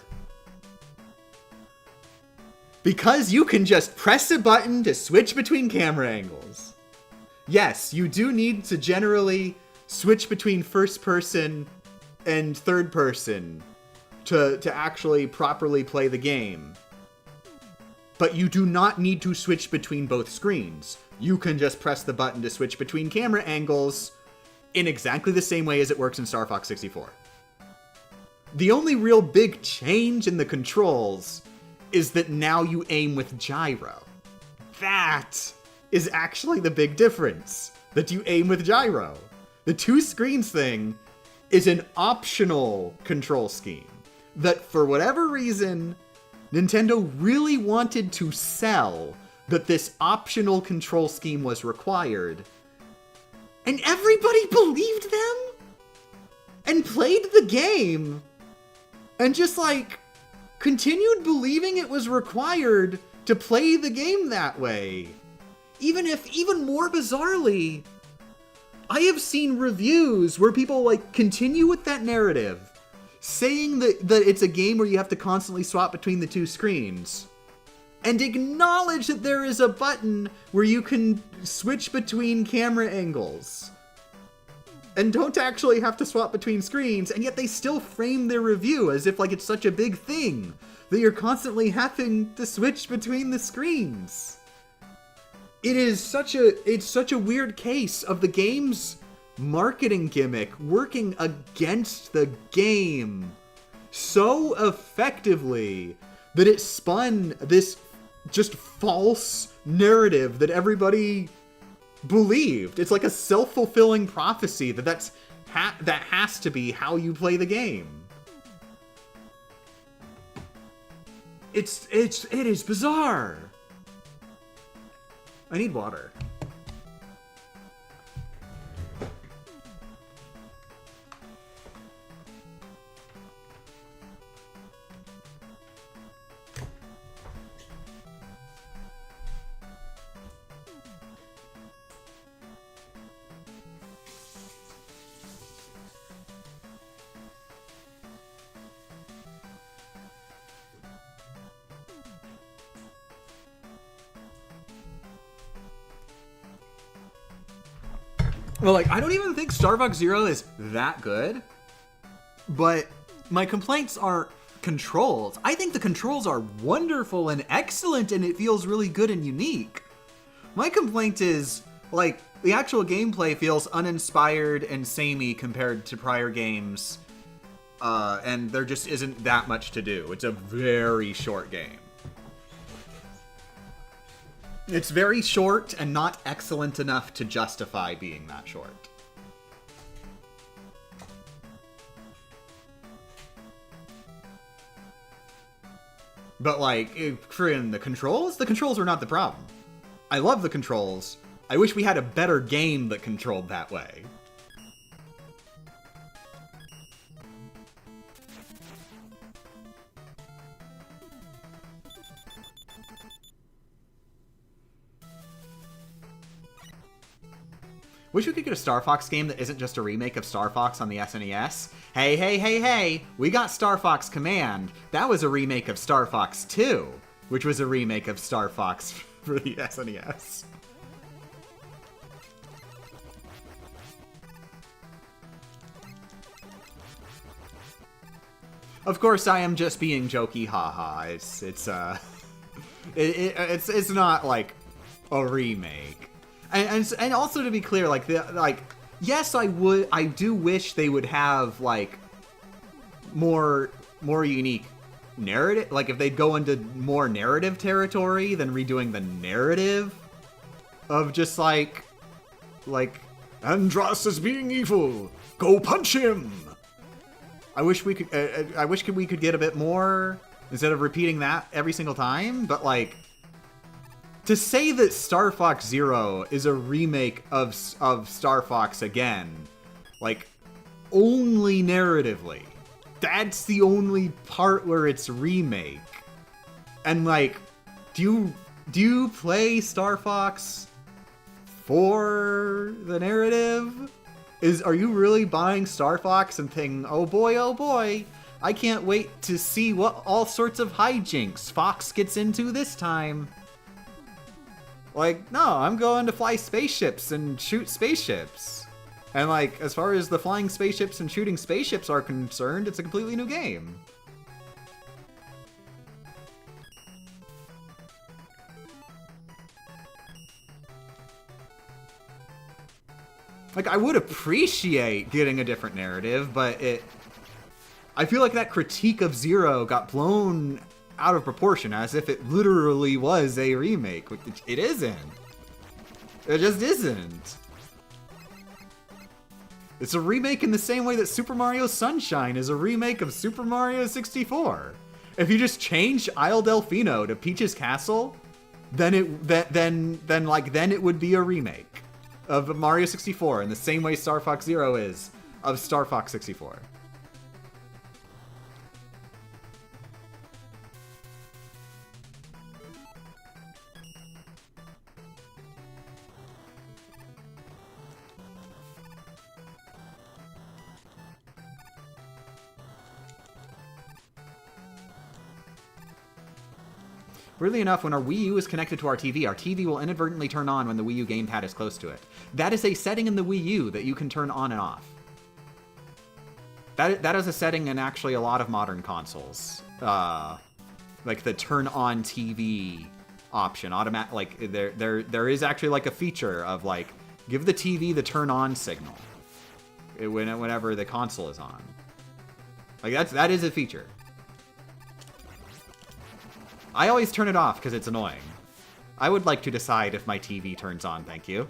Because you can just press a button to switch between camera angles. Yes, you do need to generally switch between first person and third person to actually properly play the game. But you do not need to switch between both screens. You can just press the button to switch between camera angles in exactly the same way as it works in Star Fox 64. The only real big change in the controls is that now you aim with gyro. That is actually the big difference, that you aim with gyro. The two screens thing is an optional control scheme that, for whatever reason, Nintendo really wanted to sell that this optional control scheme was required. And everybody believed them and played the game and just like continued believing it was required to play the game that way. Even more bizarrely, I have seen reviews where people, like, continue with that narrative, saying that it's a game where you have to constantly swap between the two screens, and acknowledge that there is a button where you can switch between camera angles, and don't actually have to swap between screens, and yet they still frame their review as if, like, it's such a big thing that you're constantly having to switch between the screens. It's such a weird case of the game's marketing gimmick working against the game so effectively that it spun this just false narrative that everybody believed. It's like a self-fulfilling prophecy that has to be how you play the game. It is bizarre. I need water. Well, like, I don't even think Star Fox Zero is that good, but my complaints aren't controls. I think the controls are wonderful and excellent, and it feels really good and unique. My complaint is, like, the actual gameplay feels uninspired and samey compared to prior games, and there just isn't that much to do. It's a very short game. It's very short and not excellent enough to justify being that short. But, like, in the controls are not the problem. I love the controls. I wish we had a better game that controlled that way. Wish we could get a Star Fox game that isn't just a remake of Star Fox on the SNES. Hey, we got Star Fox Command. That was a remake of Star Fox 2, which was a remake of Star Fox for the SNES. Of course, I am just being jokey, haha. It's not like a remake. And also to be clear, yes, I do wish they would have, like, more unique narrative. Like, if they'd go into more narrative territory than redoing the narrative of just like Andros is being evil, go punch him. I wish we could get a bit more instead of repeating that every single time. But, like, to say that Star Fox Zero is a remake of Star Fox again, like, only narratively, that's the only part where it's remake. And, like, do you play Star Fox for the narrative? Are you really buying Star Fox and thinking, oh boy, I can't wait to see what all sorts of hijinks Fox gets into this time? Like, no, I'm going to fly spaceships and shoot spaceships. And, like, as far as the flying spaceships and shooting spaceships are concerned, it's a completely new game. Like, I would appreciate getting a different narrative, but I feel like that critique of Zero got blown out of proportion, as if it literally was a remake, which it isn't. It just isn't. It's a remake in the same way that Super Mario Sunshine is a remake of Super Mario 64. If you just change Isle Delfino to Peach's Castle, then it would be a remake of Mario 64 in the same way Star Fox Zero is of Star Fox 64. Weirdly enough, when our Wii U is connected to our TV will inadvertently turn on when the Wii U gamepad is close to it. That is a setting in the Wii U that you can turn on and off. That is a setting in actually a lot of modern consoles. Like the turn on TV option, like there is actually like a feature of like give the TV the turn on signal whenever the console is on. Like that is a feature. I always turn it off because it's annoying. I would like to decide if my TV turns on, thank you.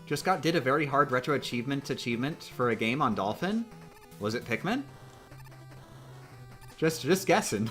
Just did a very hard retro achievement for a game on Dolphin. Was it Pikmin? Just guessing.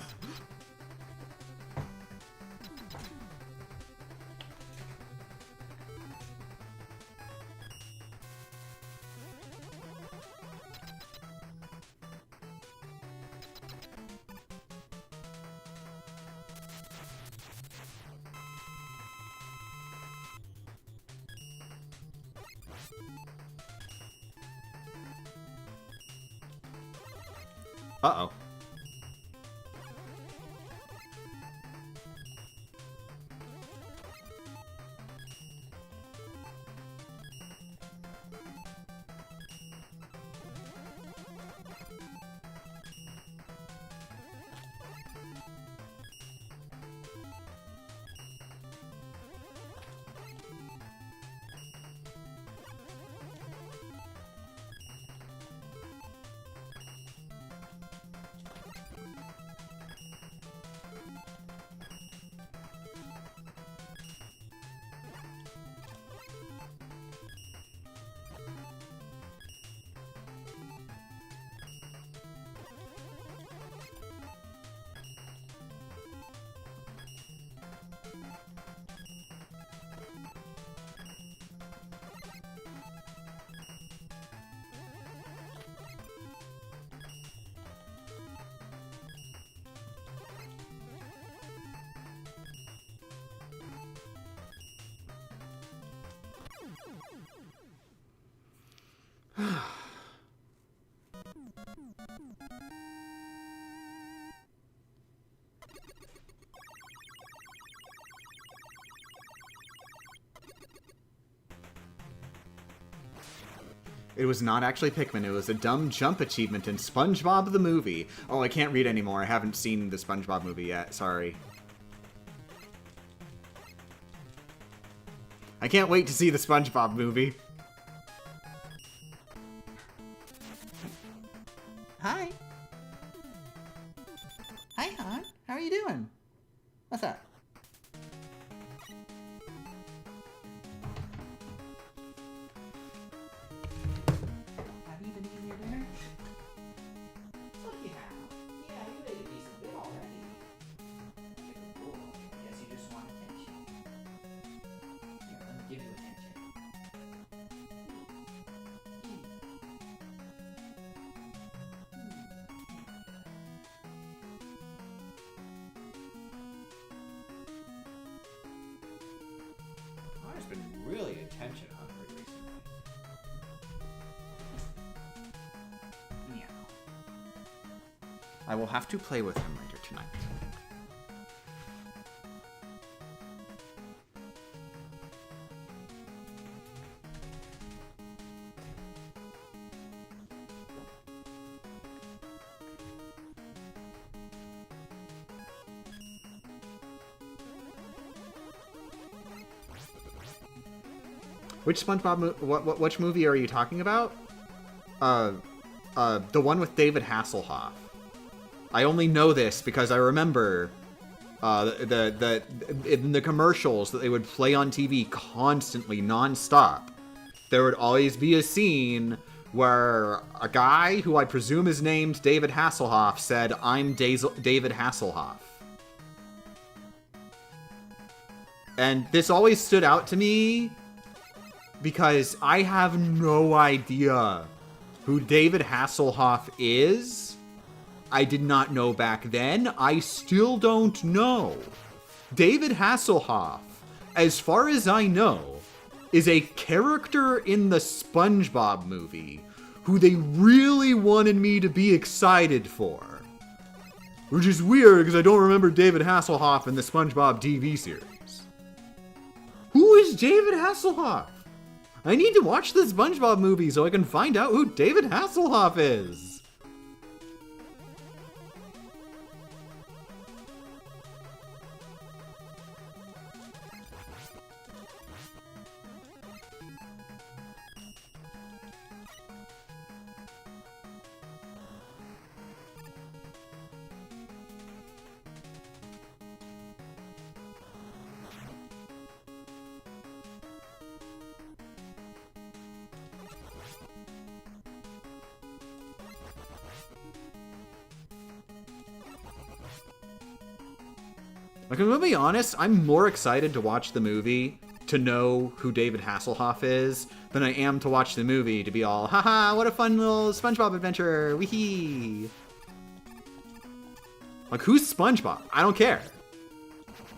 Uh-oh. It was not actually Pikmin, it was a dumb jump achievement in SpongeBob the movie. Oh, I can't read anymore. I haven't seen the SpongeBob movie yet. Sorry. I can't wait to see the SpongeBob movie. Hi. Hi, hon. How are you doing? What's up? Have you been eating your dinner? Look, you have. Yeah, you ate a decent bit already. Guess you just want attention. Here, let me give you attention. I've been really attention hungry recently. Meow. I will have to play with him later tonight. Which SpongeBob which movie are you talking about? The one with David Hasselhoff. I only know this because I remember in the commercials that they would play on TV constantly, nonstop. There would always be a scene where a guy who I presume is named David Hasselhoff said, "I'm David Hasselhoff." And this always stood out to me because I have no idea who David Hasselhoff is. I did not know back then. I still don't know. David Hasselhoff, as far as I know, is a character in the SpongeBob movie who they really wanted me to be excited for. Which is weird because I don't remember David Hasselhoff in the SpongeBob TV series. Who is David Hasselhoff? I need to watch the SpongeBob movie so I can find out who David Hasselhoff is. Like, I'm gonna be honest, I'm more excited to watch the movie to know who David Hasselhoff is than I am to watch the movie to be all, haha, what a fun little SpongeBob adventure, weehee. Like, who's SpongeBob? I don't care.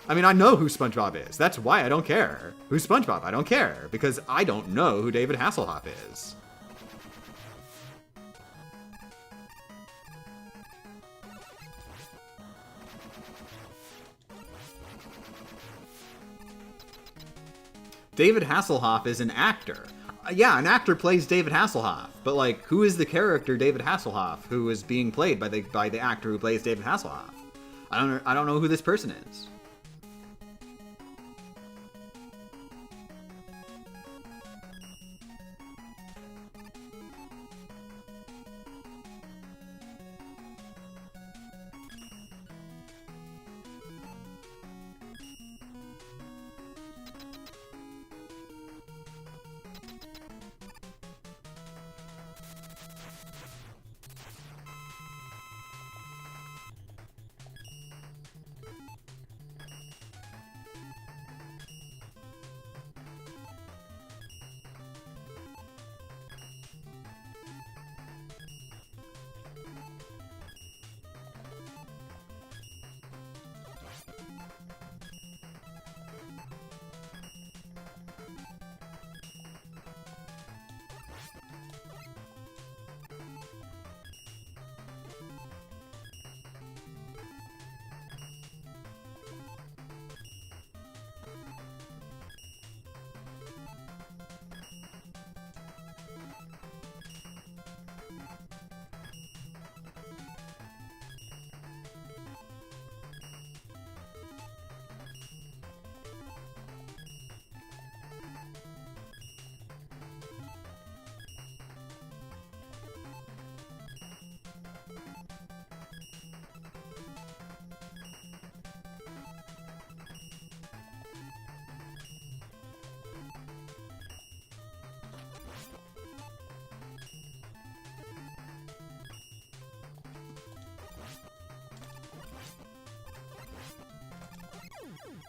I mean, I know who SpongeBob is. That's why I don't care. Who's SpongeBob? I don't care, because I don't know who David Hasselhoff is. David Hasselhoff is an actor. Yeah, an actor plays David Hasselhoff, but like, who is the character David Hasselhoff who is being played by the actor who plays David Hasselhoff? I don't know who this person is.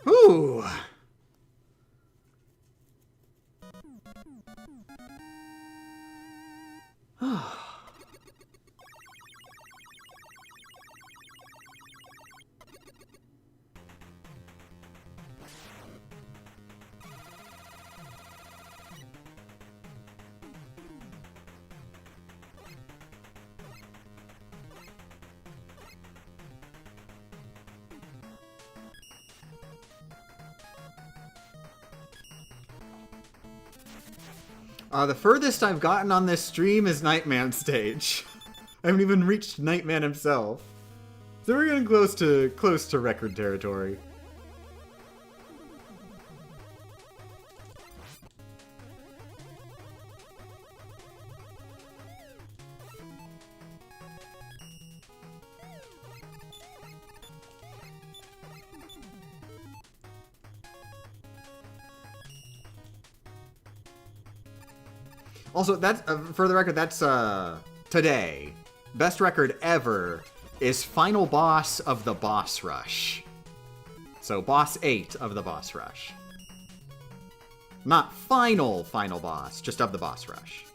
Ooh. The furthest I've gotten on this stream is Nightman stage. I haven't even reached Nightman himself. So we're getting close to record territory. Also, that's for the record, that's today. Best record ever is final boss of the boss rush. So boss 8 of the boss rush. Not final boss, just of the boss rush.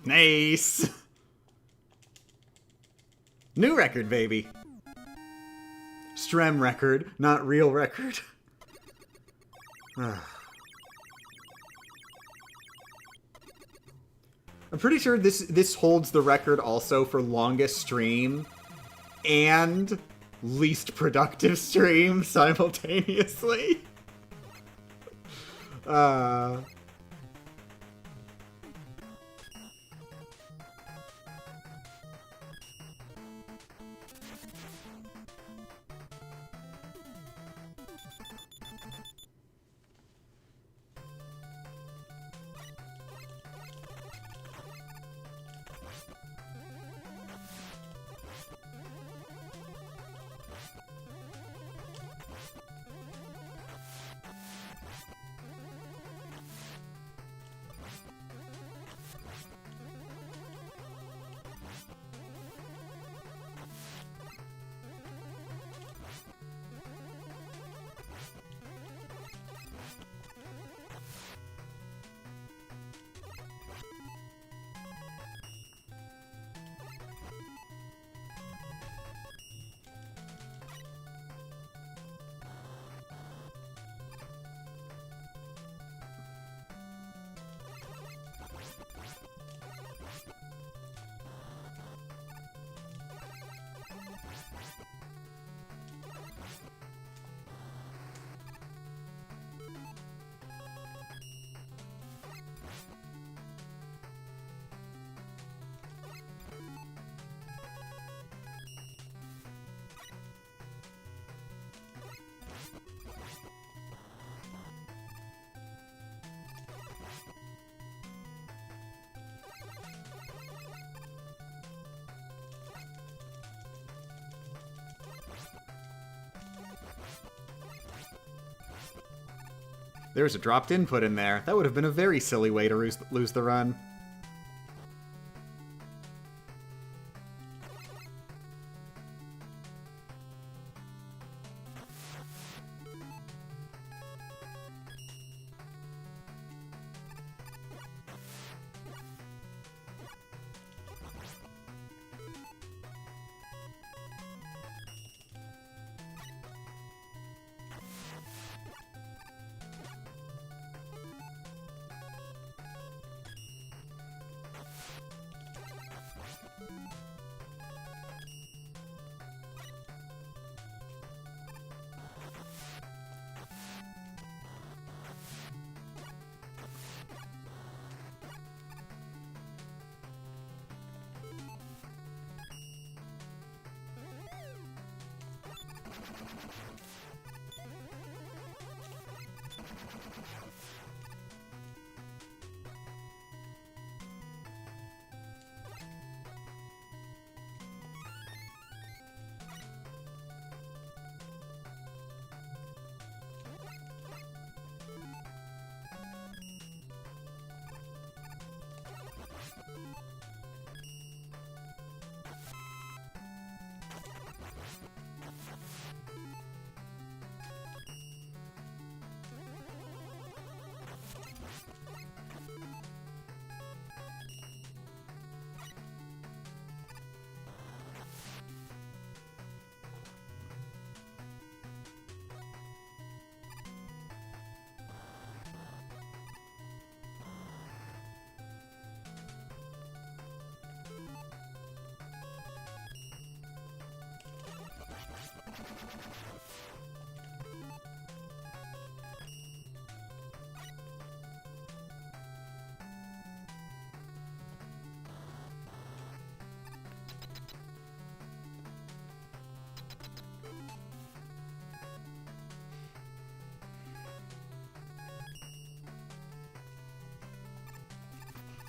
Nice! New record, baby. Strem record, not real record. I'm pretty sure this holds the record also for longest stream and least productive stream simultaneously. There's a dropped input in there. That would have been a very silly way to lose the run.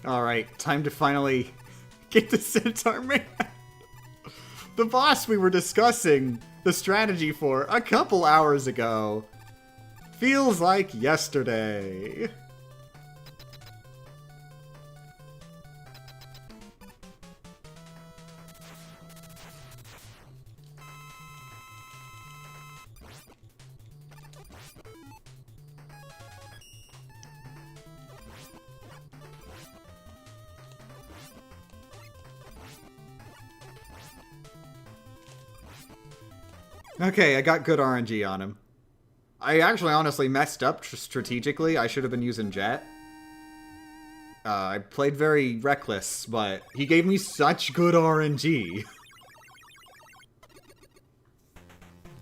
Alright, time to finally get the Centaur Man. The boss we were discussing the strategy for a couple hours ago. Feels like yesterday. Okay, I got good RNG on him. I actually honestly messed up strategically. I should have been using Jet. I played very reckless, but he gave me such good RNG.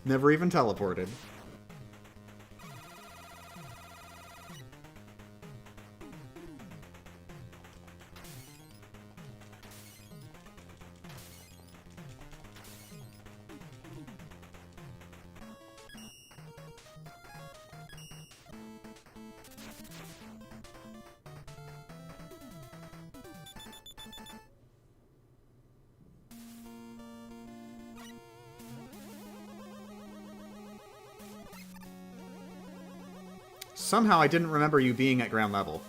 Never even teleported. Somehow I didn't remember you being at ground level.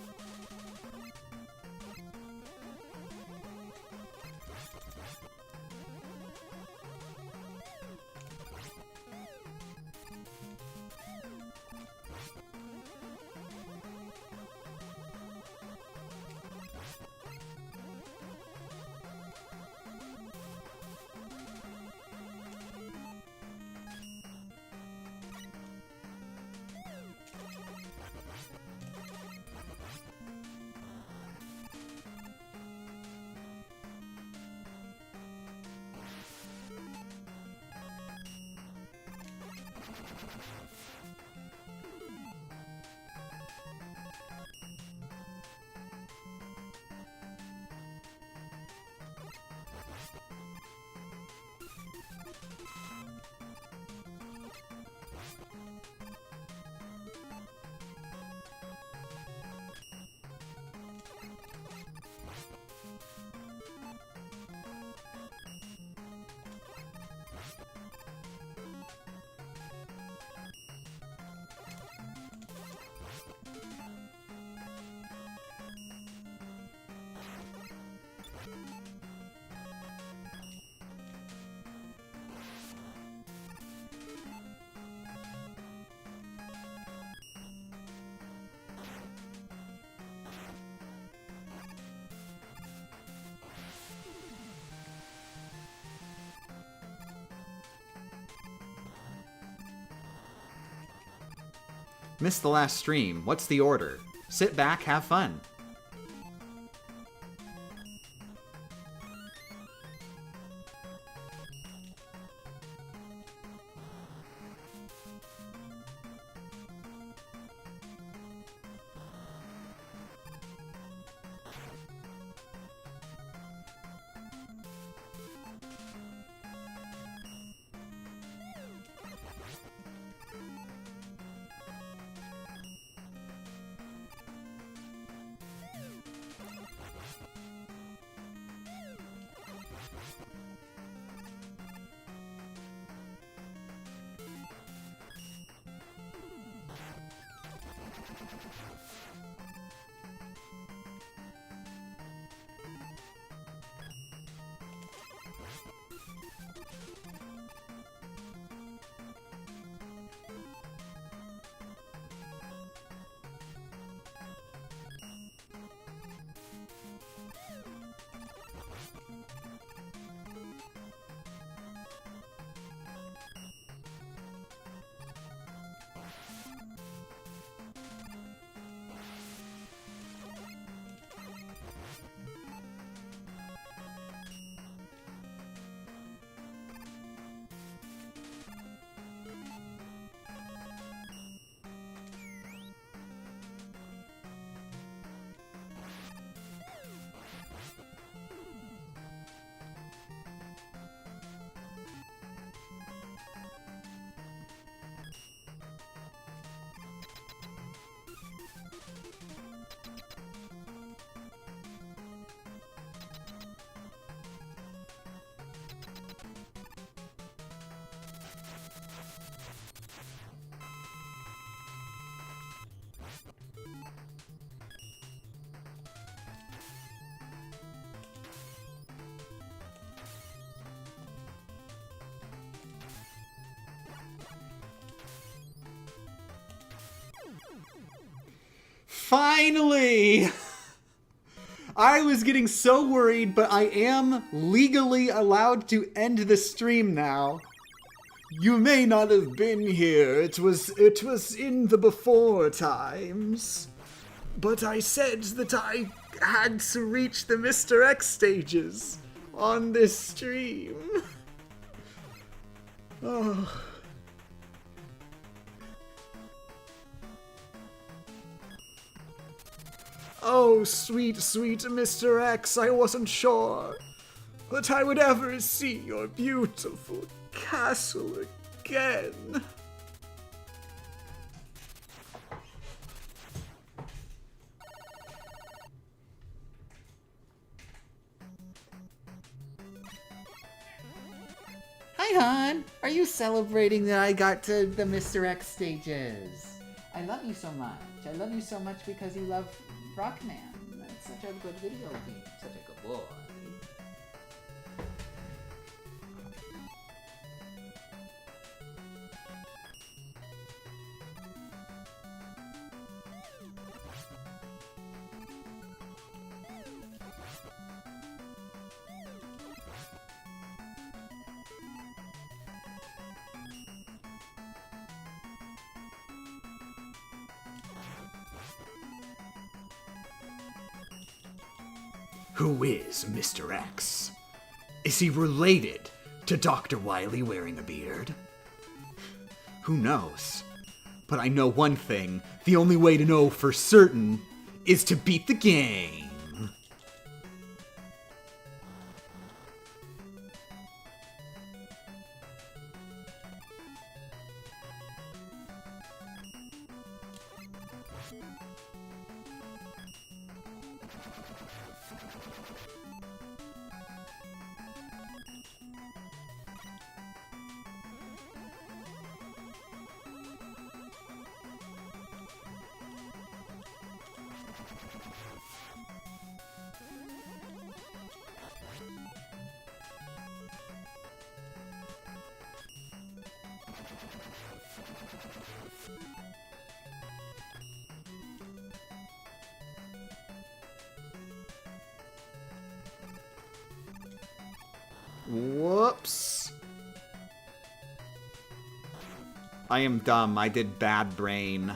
Missed the last stream. What's the order? Sit back, have fun. Finally! I was getting so worried, but I am legally allowed to end the stream now. You may not have been here. It was in the before times. But I said that I had to reach the Mr. X stages on this stream. Oh. Oh, sweet, sweet Mr. X, I wasn't sure that I would ever see your beautiful castle again. Hi, hon. Are you celebrating that I got to the Mr. X stages? I love you so much. I love you so much because you love Rockman. That's such a good video game. Such a good boy. Who is Mr. X? Is he related to Dr. Wily wearing a beard? Who knows? But I know one thing. The only way to know for certain is to beat the game. Whoops. I am dumb. I did bad brain.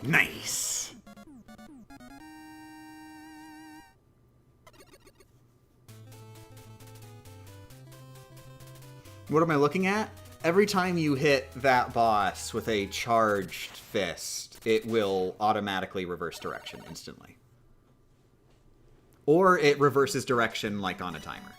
Nice! What am I looking at? Every time you hit that boss with a charged fist, it will automatically reverse direction instantly. Or it reverses direction like on a timer.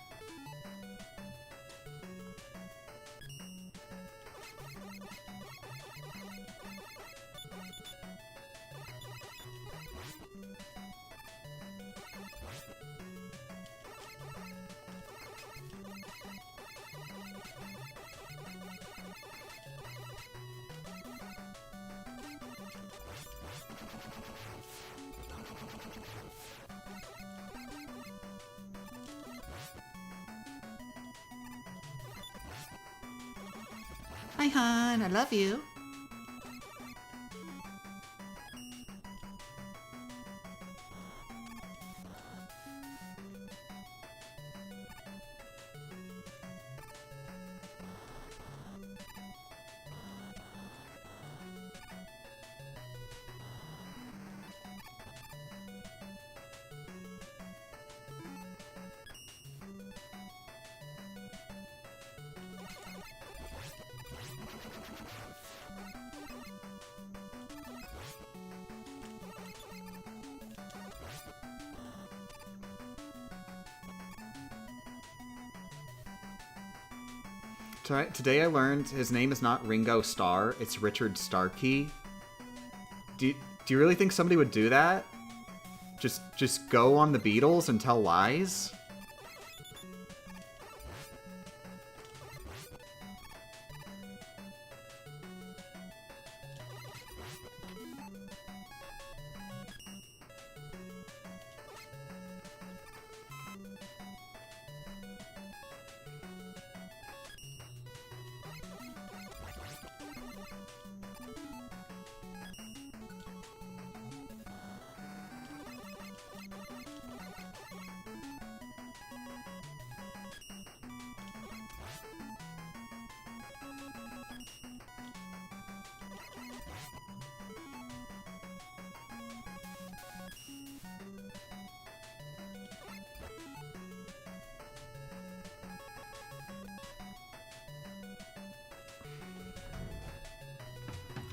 Hi, hon. I love you. Today I learned his name is not Ringo Starr, it's Richard Starkey. Do you really think somebody would do that? Just go on the Beatles and tell lies?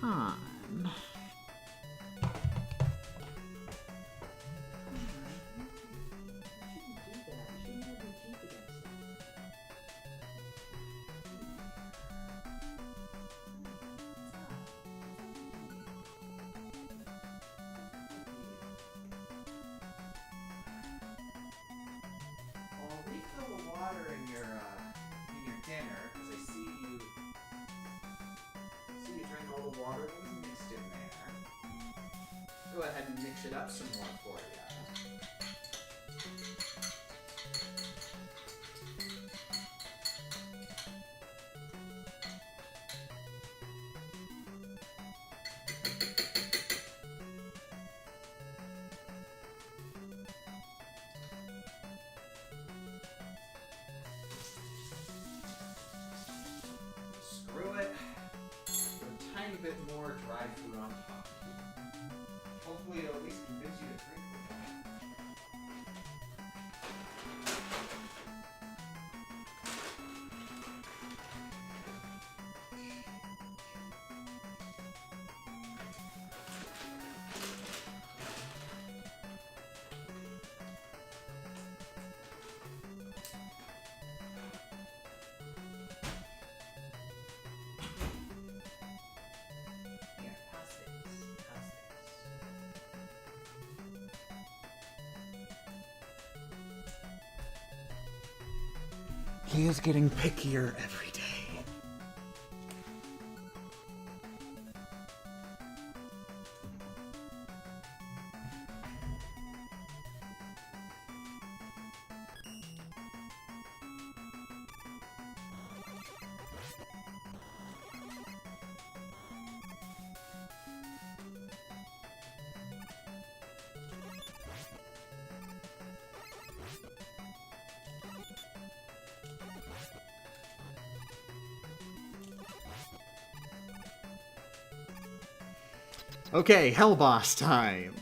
On. Refill the water in your dinner, because I see you drink all the water that was mixed in there. Go ahead and mix it up some more for you. Bit more dry food on top. Hopefully it'll at least convince you to drink He is getting pickier every day. Okay, Hell Boss time!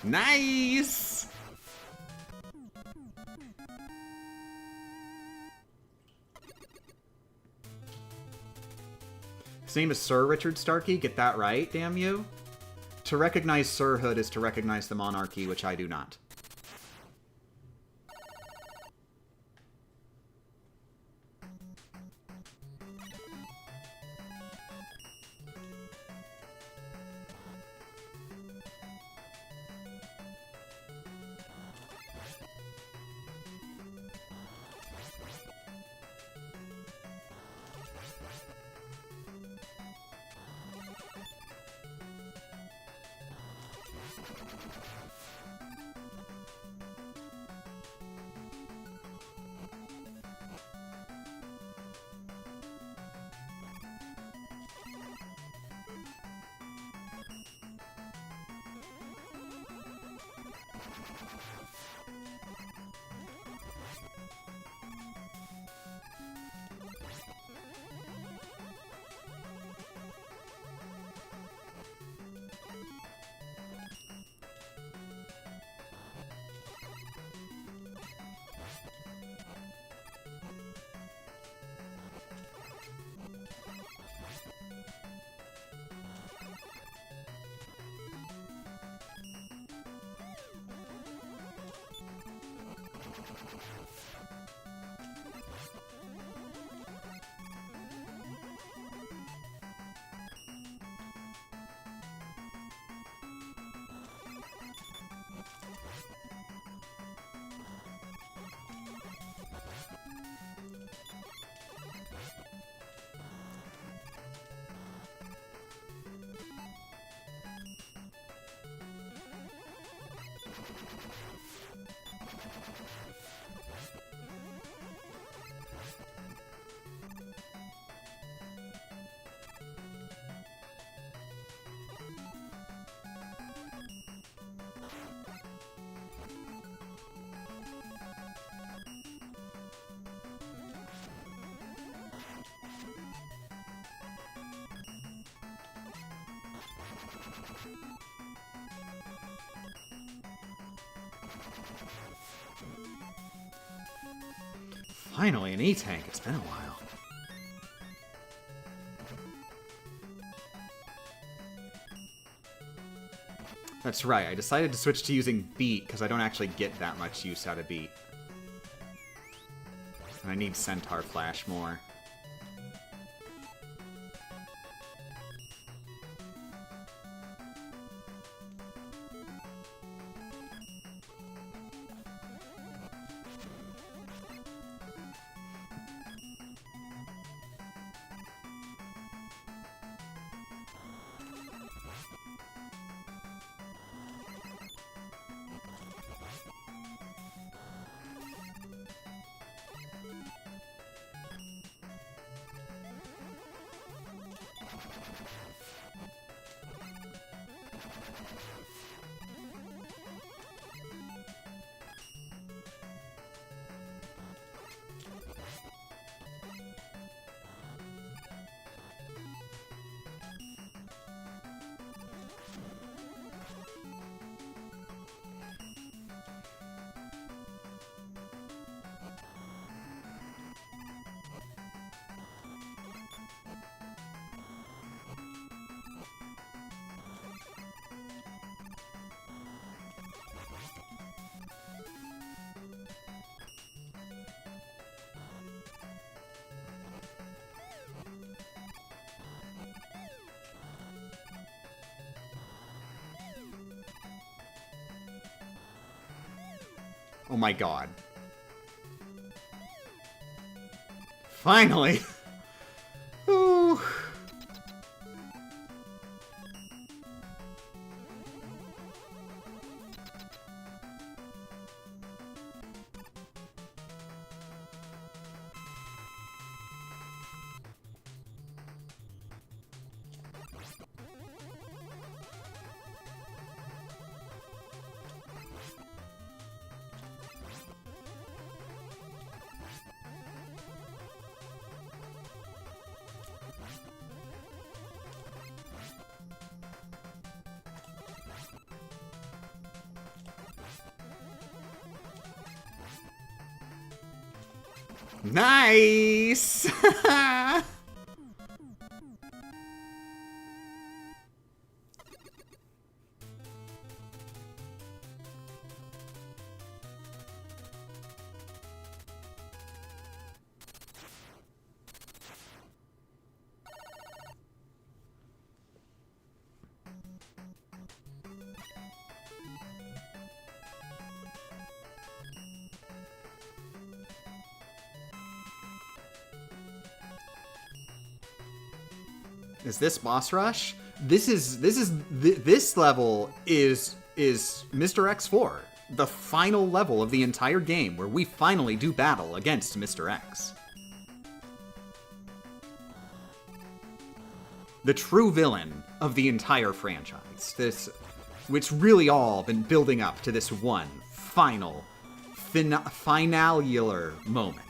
Nice! His name is Sir Richard Starkey, get that right, damn you. To recognize sirhood is to recognize the monarchy, which I do not. Finally, an E-Tank. It's been a while. That's right, I decided to switch to using Beat because I don't actually get that much use out of Beat. And I need Centaur Flash more. Oh my god. Finally! Ooh. Nice! Is this boss rush? This level is Mr. X4, the final level of the entire game where we finally do battle against Mr. X. The true villain of the entire franchise. Which really all been building up to this one final finalular moment.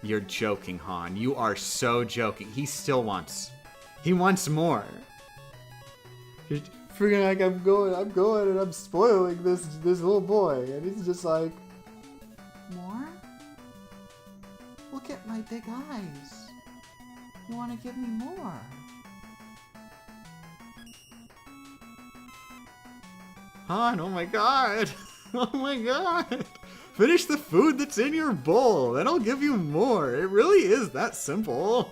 You're joking, Han. You are so joking. He still wants... He wants more. He's freaking like, I'm going, and I'm spoiling this little boy. And he's just like... More? Look at my big eyes. You want to give me more? Han, oh my god. Oh my god. Finish the food that's in your bowl, then I'll give you more. It really is that simple.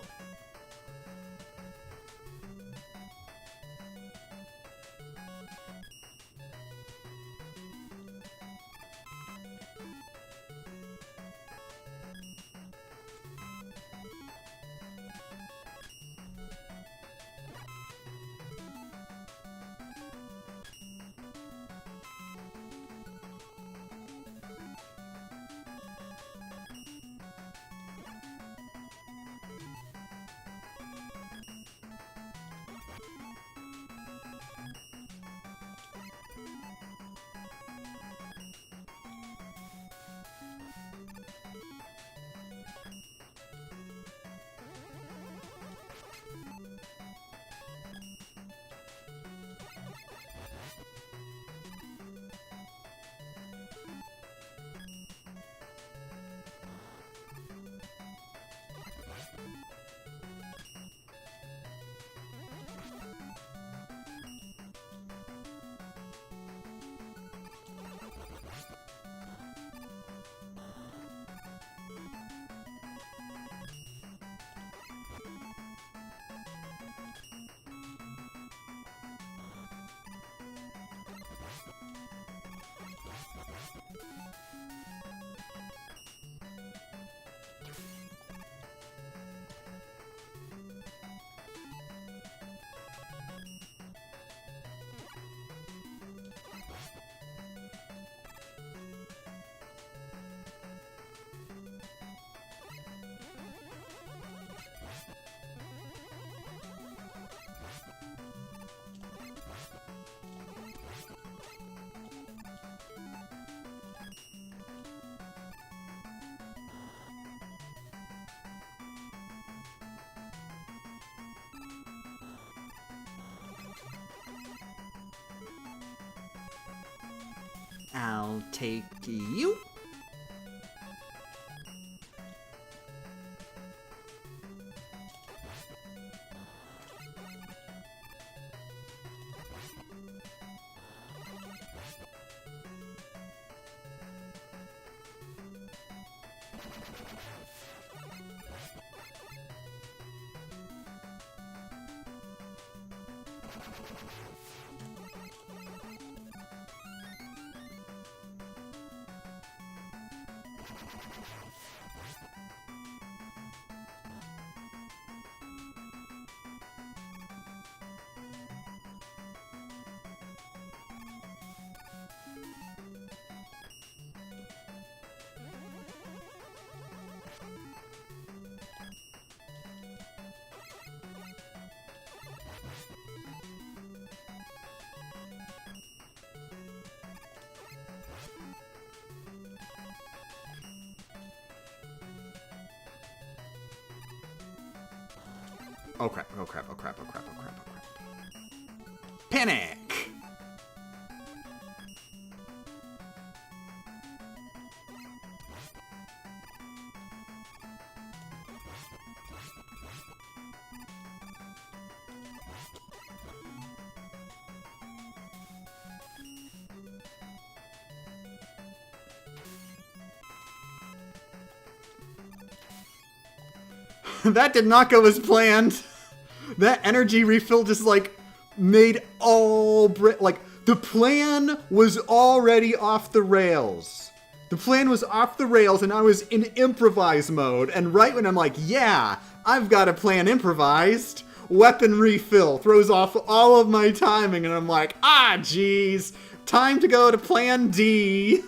I'll take you. Oh crap, oh crap, oh crap, oh crap, oh crap, oh crap. Panic! That did not go as planned. That energy refill just, like, made all... Like, the plan was already off the rails. The plan was off the rails, and I was in improvise mode. And right when I'm like, yeah, I've got a plan improvised, weapon refill throws off all of my timing, and I'm like, ah, geez, time to go to plan D.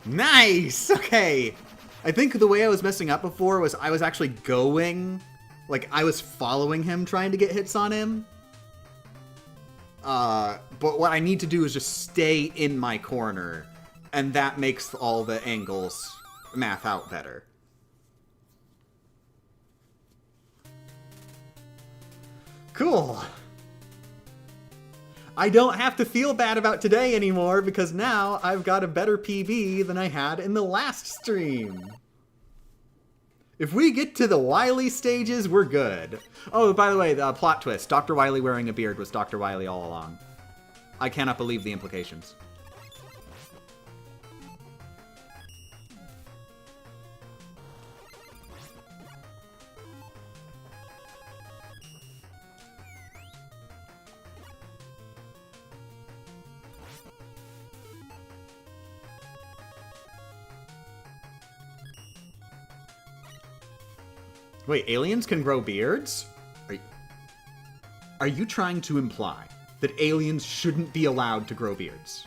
Nice! Okay. I think the way I was messing up before was I was actually going, like, I was following him trying to get hits on him. But what I need to do is just stay in my corner, and that makes all the angles math out better. Cool. I don't have to feel bad about today anymore because now I've got a better PB than I had in the last stream. If we get to the Wily stages, we're good. Oh, by the way, the plot twist. Dr. Wily wearing a beard was Dr. Wily all along. I cannot believe the implications. Wait, aliens can grow beards? Are you trying to imply that aliens shouldn't be allowed to grow beards?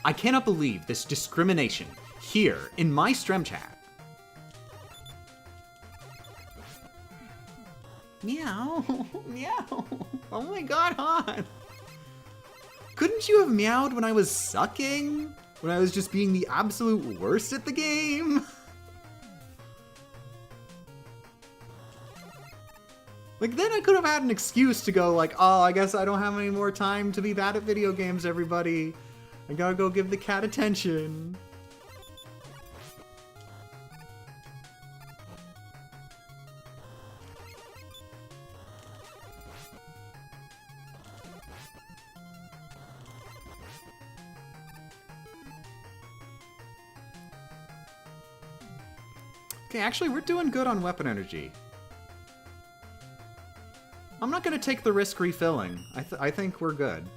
I cannot believe this discrimination here in my stream chat. Meow. Meow. Oh my god, Han. Couldn't you have meowed when I was sucking? When I was just being the absolute worst at the game? Like, then I could have had an excuse to go like, oh, I guess I don't have any more time to be bad at video games, everybody. I gotta go give the cat attention. Okay, actually, we're doing good on weapon energy. I'm not going to take the risk refilling. I think we're good.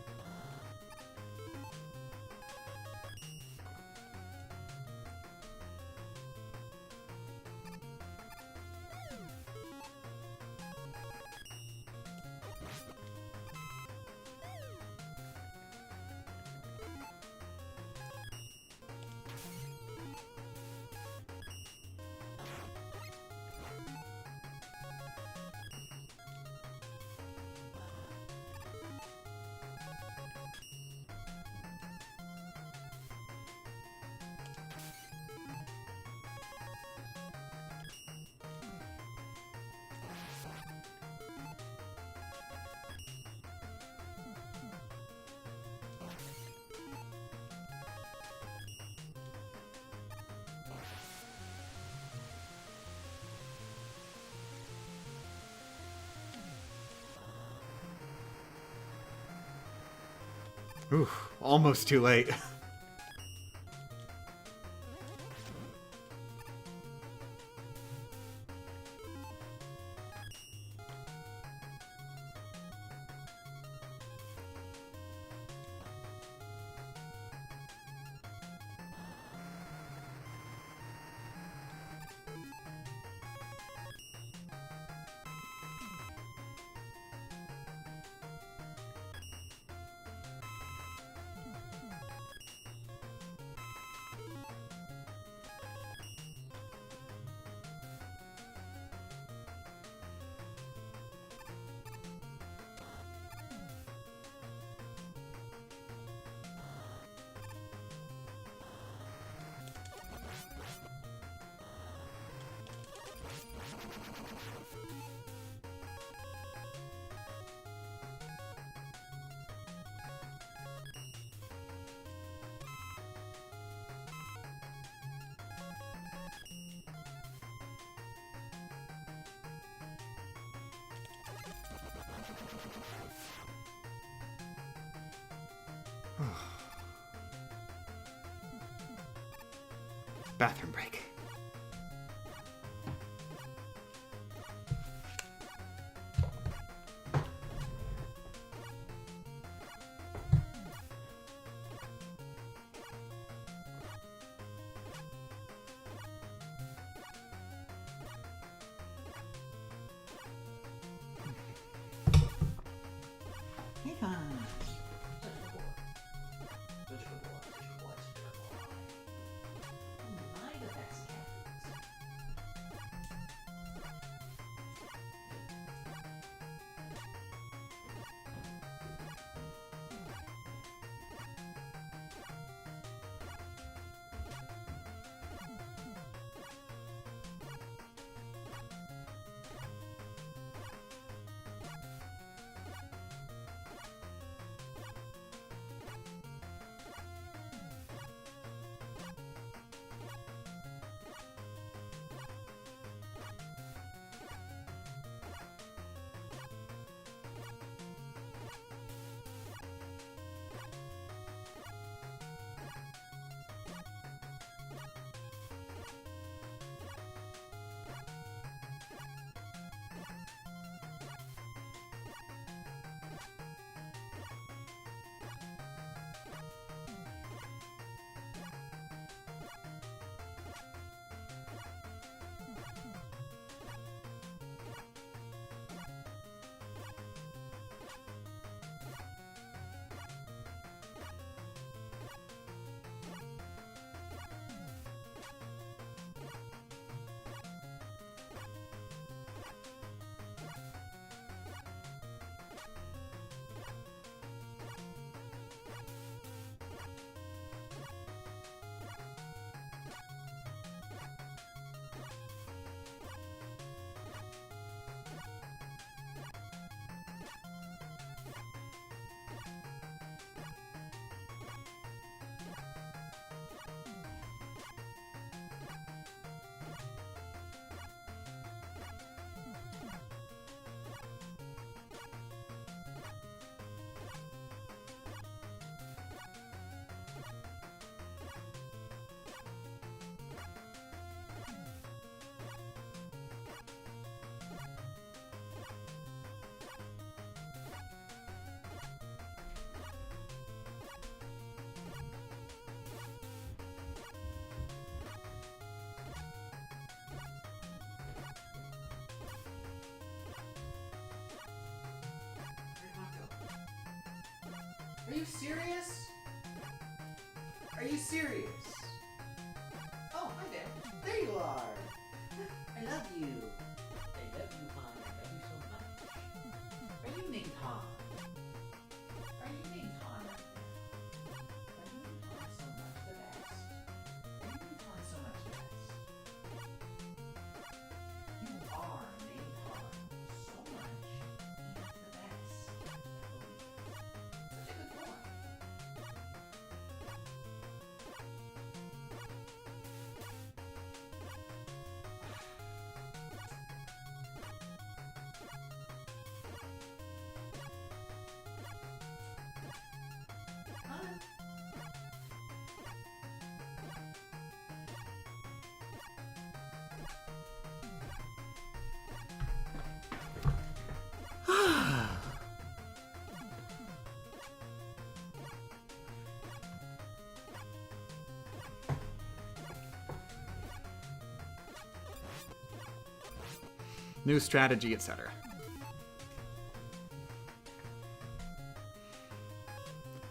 Ooh, almost too late. Bathroom break. Are you serious? Are you serious? Oh, hi there. There you are. I love you. I love you, hon. I love you so much. Are you named Han? Are you named Han right now? Are you named Han so much the best? Are you named Han so much the best? You are named Han so much the best. Such a good boy. New strategy, etc.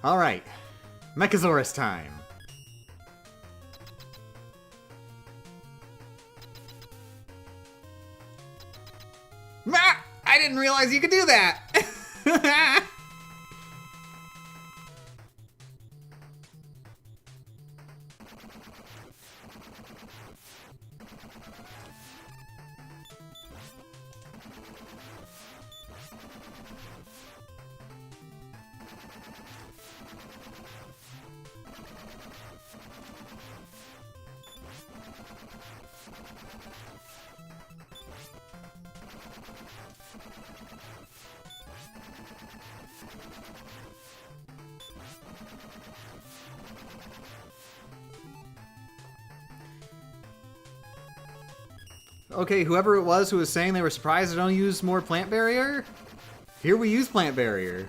Alright. Mechasaurus time. I didn't realize you could do that! Okay, whoever it was who was saying they were surprised I don't use more plant barrier, here we use plant barrier.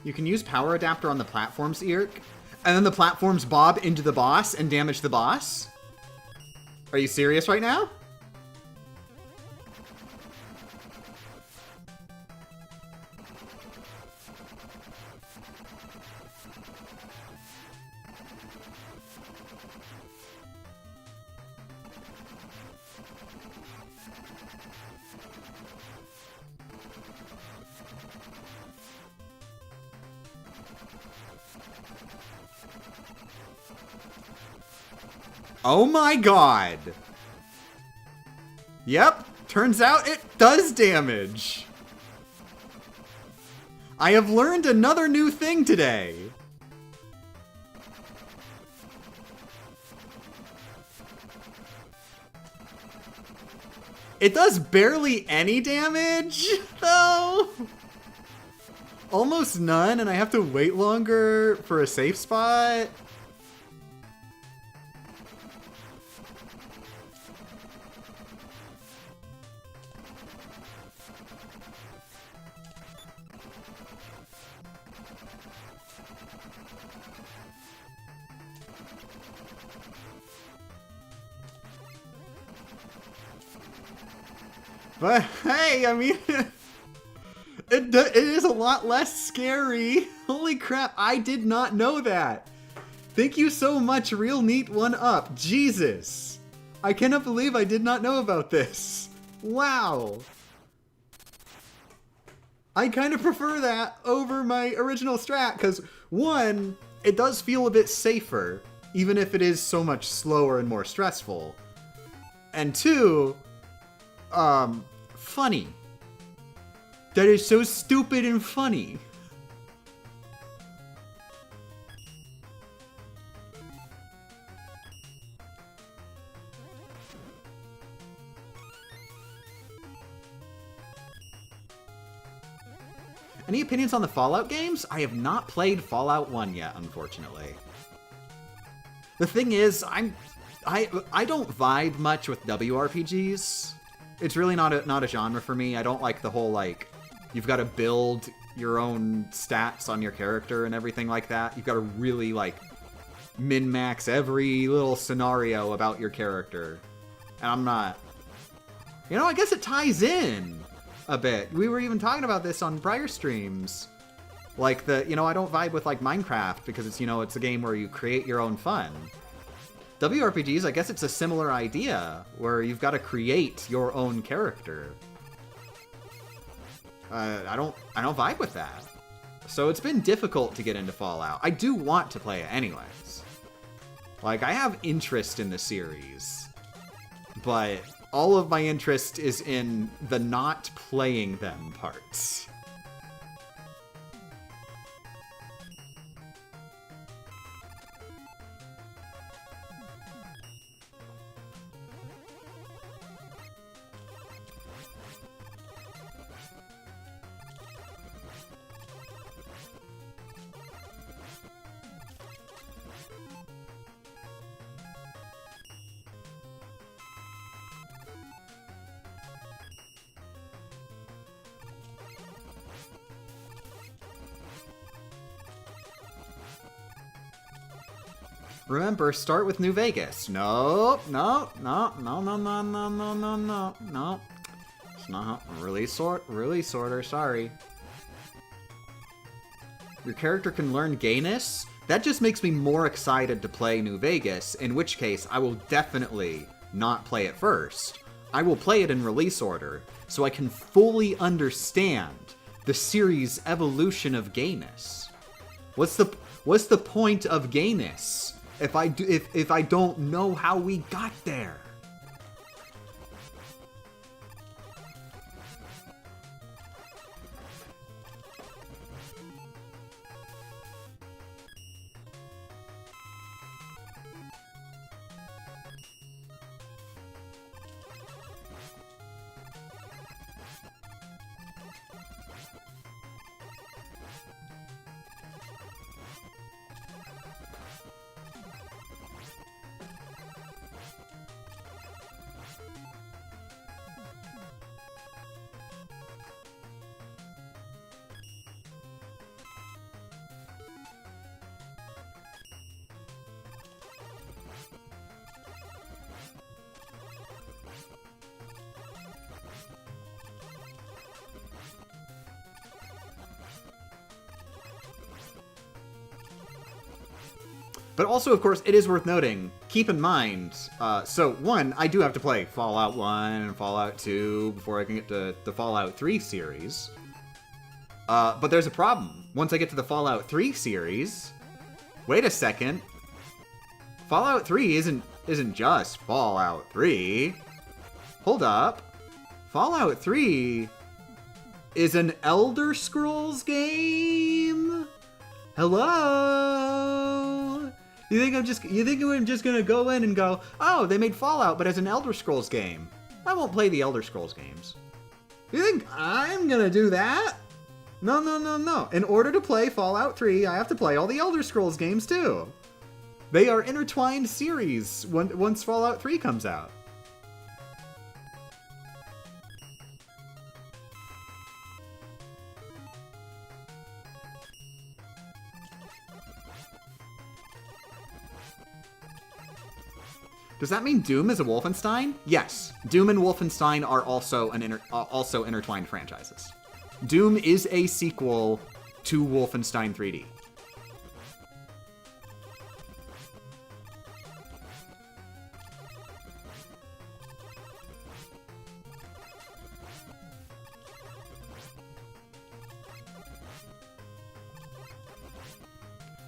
You can use power adapter on the platforms, Irk, and then the platforms bob into the boss and damage the boss? Are you serious right now? Oh my god! Yep, turns out it does damage! I have learned another new thing today! It does barely any damage, though! Almost none, and I have to wait longer for a safe spot. But hey, I mean, it is a lot less scary. Holy crap, I did not know that. Thank you so much, Real Neat 1UP. Jesus. I cannot believe I did not know about this. Wow. I kind of prefer that over my original strat, because one, it does feel a bit safer, even if it is so much slower and more stressful. And two, funny. That is so stupid and funny. Any opinions on the Fallout games? I have not played Fallout 1 yet, unfortunately. The thing is, I don't vibe much with WRPGs. It's really not a genre for me. I don't like the whole, like, you've got to build your own stats on your character and everything like that. You've got to really, like, min-max every little scenario about your character. And I'm not... You know, I guess it ties in a bit. We were even talking about this on prior streams. Like I don't vibe with like Minecraft because it's, it's a game where you create your own fun. WRPGs, I guess it's a similar idea where you've got to create your own character. I don't vibe with that. So it's been difficult to get into Fallout. I do want to play it anyways. Like, I have interest in the series, but all of my interest is in the not playing them parts. Remember, start with New Vegas. No. It's not release order, sorry. Your character can learn gayness? That just makes me more excited to play New Vegas, in which case I will definitely not play it first. I will play it in release order, so I can fully understand the series' evolution of gayness. What's the point of gayness if I don't know how we got there? But also, of course, it is worth noting, keep in mind, so one, I do have to play Fallout 1 and Fallout 2 before I can get to the Fallout 3 series. But there's a problem. Once I get to the Fallout 3 series, wait a second. Fallout 3 isn't just Fallout 3. Hold up. Fallout 3 is an Elder Scrolls game? Hello? You think I'm just gonna go in and go, oh, they made Fallout, but as an Elder Scrolls game? I won't play the Elder Scrolls games. You think I'm gonna do that? No, no, no, no. In order to play Fallout 3, I have to play all the Elder Scrolls games too. They are intertwined series once Fallout 3 comes out. Does that mean Doom is a Wolfenstein? Yes, Doom and Wolfenstein are also also intertwined franchises. Doom is a sequel to Wolfenstein 3D.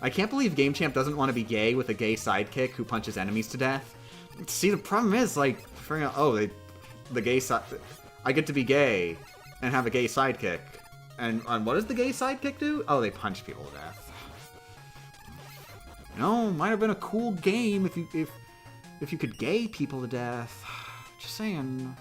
I can't believe Game Champ doesn't want to be gay with a gay sidekick who punches enemies to death. See, the problem is, like, the gay side... I get to be gay and have a gay sidekick. And what does the gay sidekick do? Oh, they punch people to death. You know, might have been a cool game if you could gay people to death. Just saying.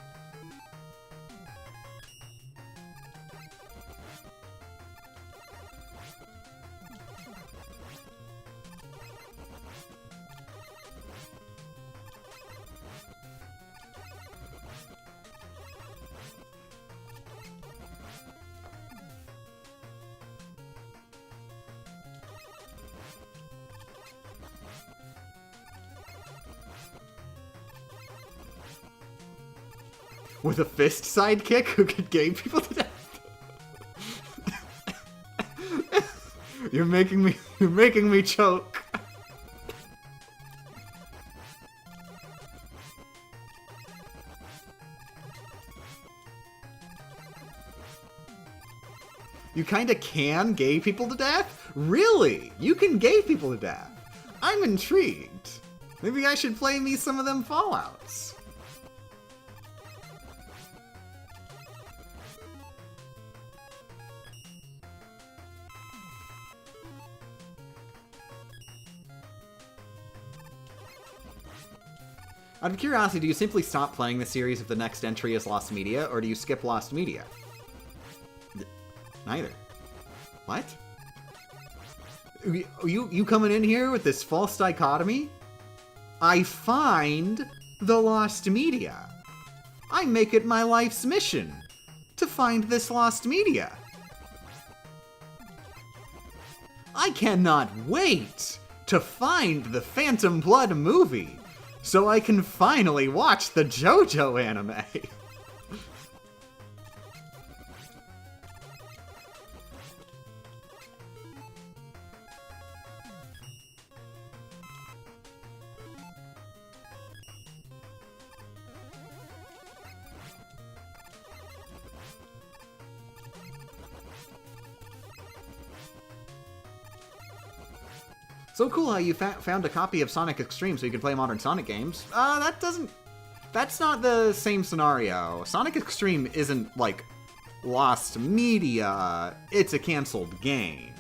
With a fist sidekick who could gay people to death? You're making me choke. You kinda can gay people to death? Really? You can gay people to death? I'm intrigued. Maybe I should play me some of them Fallouts. Out of curiosity, do you simply stop playing the series if the next entry is Lost Media, or do you skip Lost Media? Neither. What? You coming in here with this false dichotomy? I find the lost media. I make it my life's mission to find this lost media. I cannot wait to find the Phantom Blood movie so I can finally watch the JoJo anime. So cool how you found a copy of Sonic Extreme so you can play modern Sonic games. That's not the same scenario. Sonic Extreme isn't, like, lost media. It's a canceled game.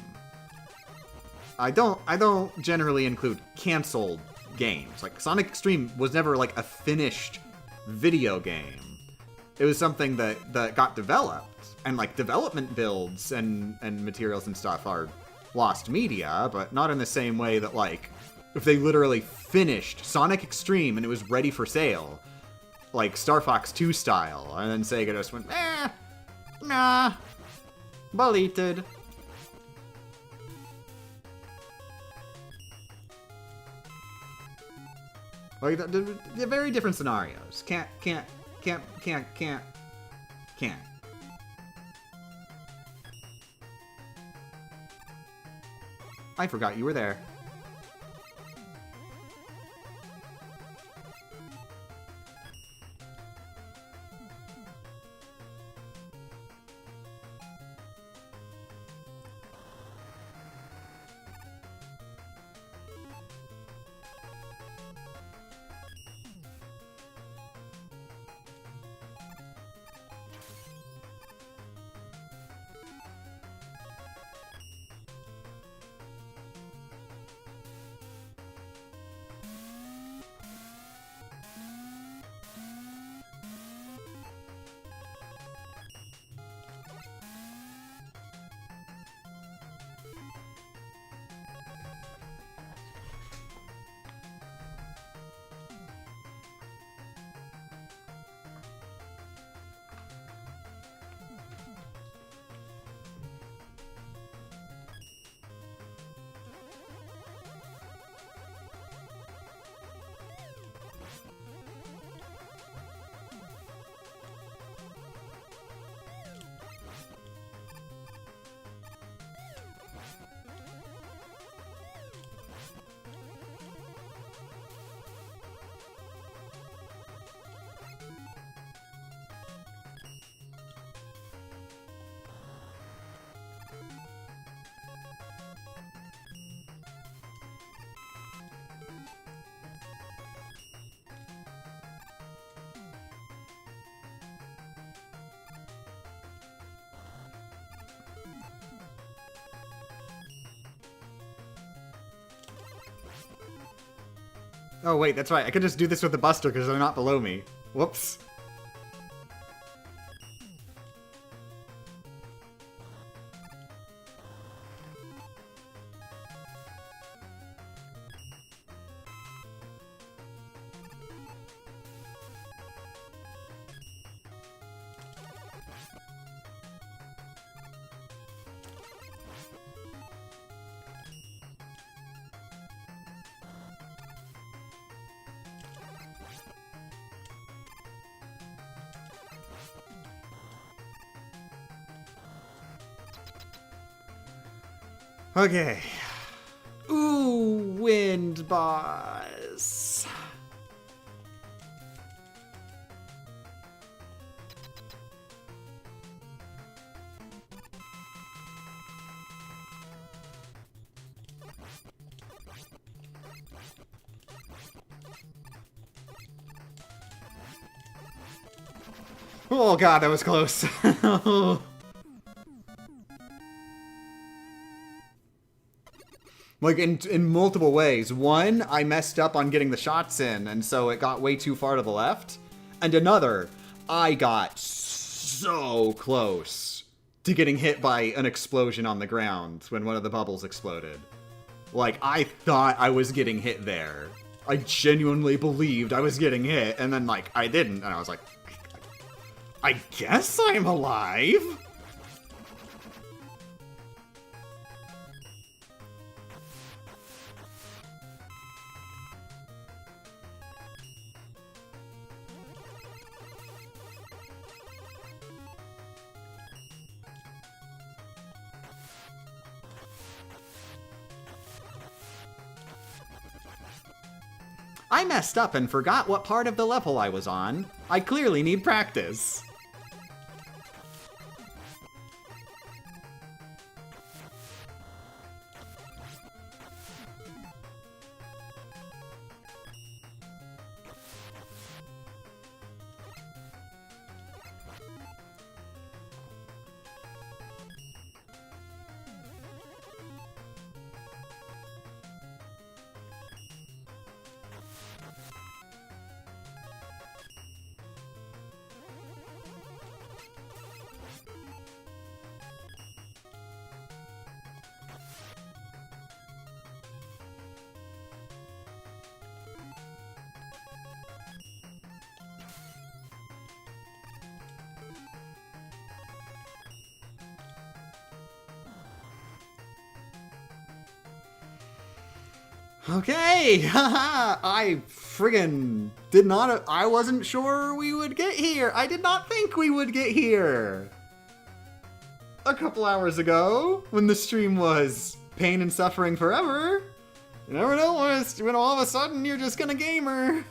I don't generally include canceled games. Like, Sonic Extreme was never, like, a finished video game. It was something that got developed. And, like, development builds and materials and stuff are lost media, but not in the same way that, like, if they literally finished Sonic Extreme and it was ready for sale, like Star Fox 2 style, and then Sega just went, nah, deleted. Like, they're very different scenarios. Can't. I forgot you were there. Oh, wait, that's right. I could just do this with the Buster because they're not below me. Whoops. Okay. Ooh, wind boss. Oh god, that was close. Like, in multiple ways. One, I messed up on getting the shots in, and so it got way too far to the left. And another, I got so close to getting hit by an explosion on the ground when one of the bubbles exploded. Like, I thought I was getting hit there. I genuinely believed I was getting hit, and then, like, I didn't, and I was like, I guess I'm alive? I messed up and forgot what part of the level I was on. I clearly need practice. Okay, haha, I friggin' did not, I wasn't sure we would get here. I did not think we would get here. A couple hours ago, when the stream was pain and suffering forever, you never know when all of a sudden you're just gonna gamer.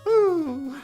Woo.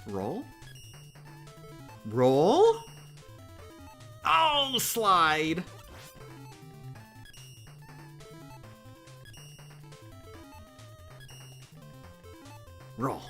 Roll? Roll? Oh, slide! Roll.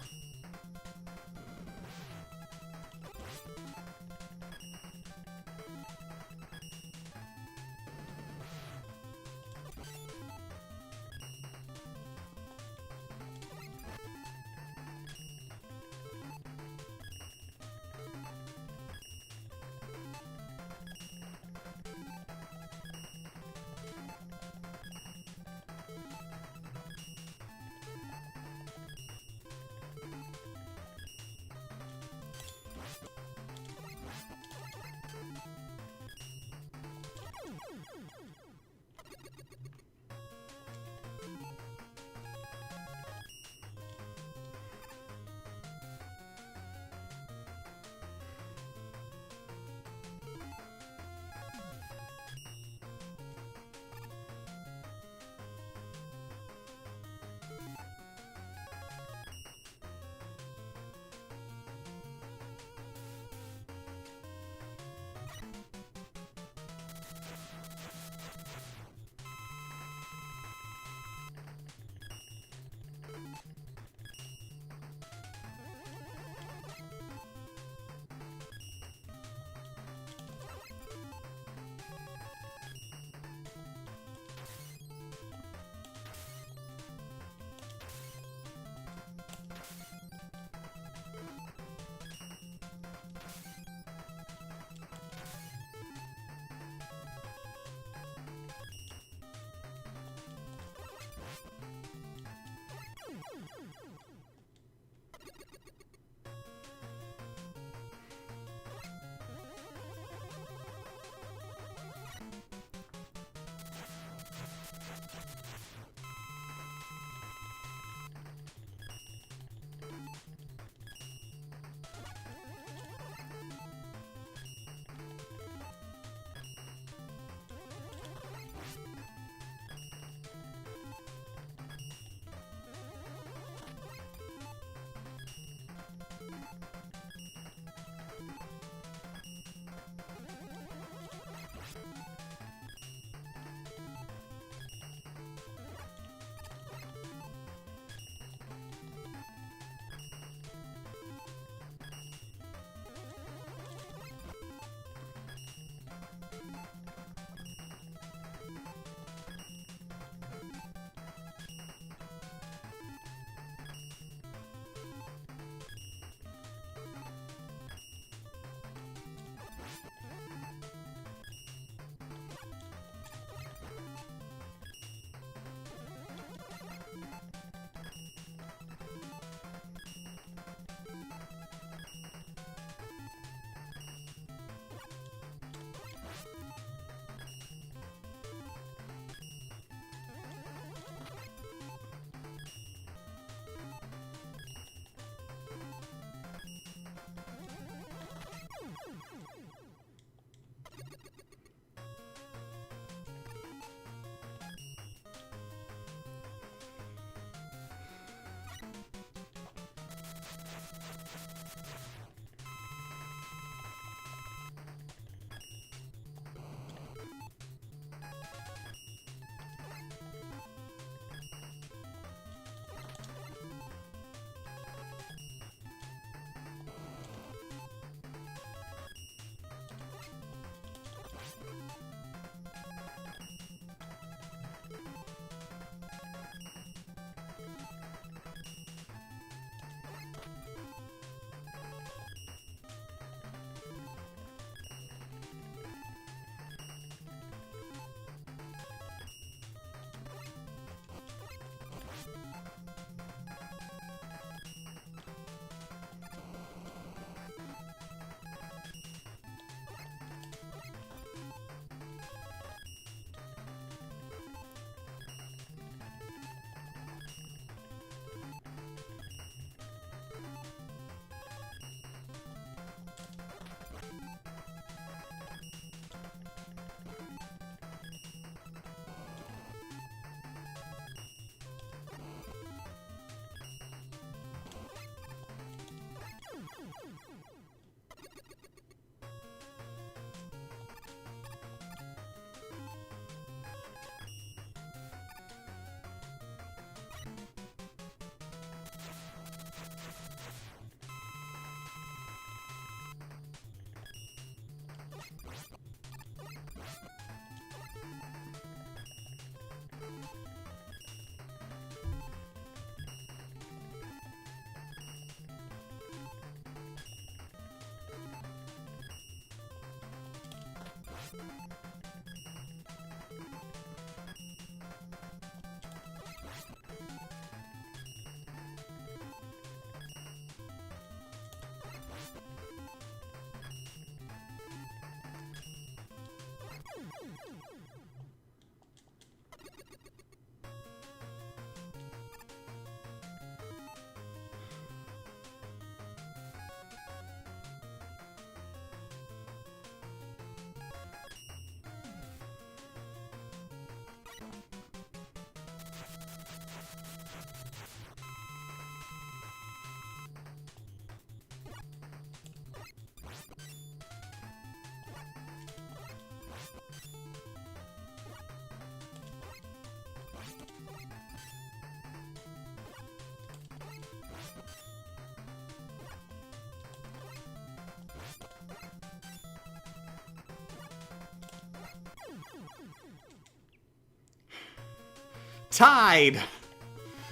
Tied!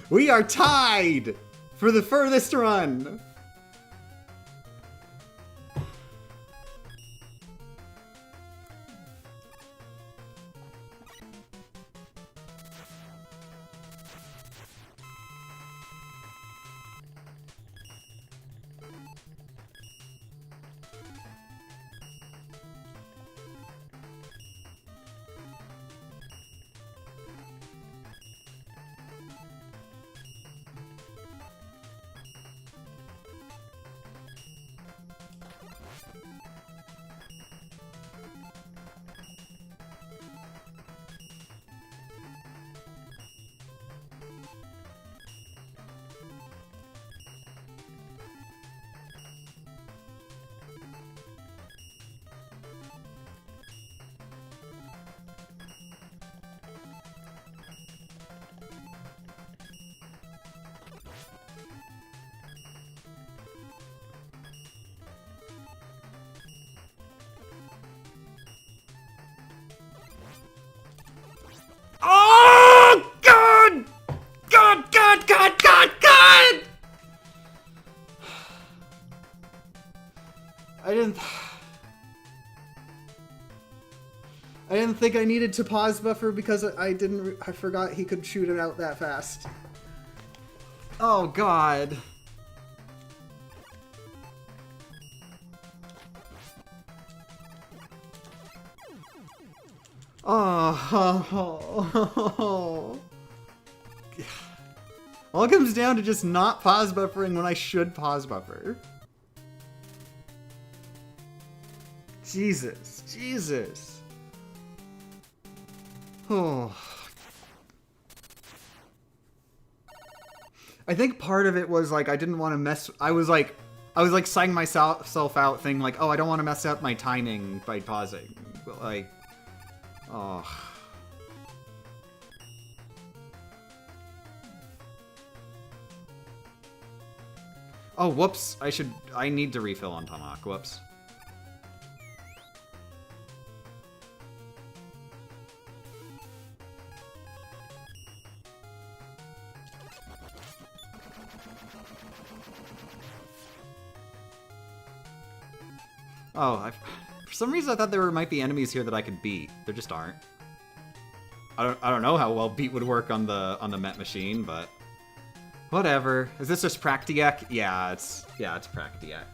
We are tied for the furthest run! Oh, God! God, God, God, God, God! I didn't think I needed to pause buffer because I forgot he could shoot it out that fast. Oh, God. Oh. All it comes down to just not pause buffering when I should pause buffer. Jesus. Jesus. Oh. I think part of it was like I didn't want to mess. I was like psyching myself out, thinking like, oh, I don't want to mess up my timing by pausing. But like, oh. Oh, whoops. I need to refill on Tomahawk. Whoops. Oh, for some reason I thought there might be enemies here that I could beat. There just aren't. I don't know how well beat would work on the Met machine, but whatever. Is this just Practiac? Yeah, it's Practiac.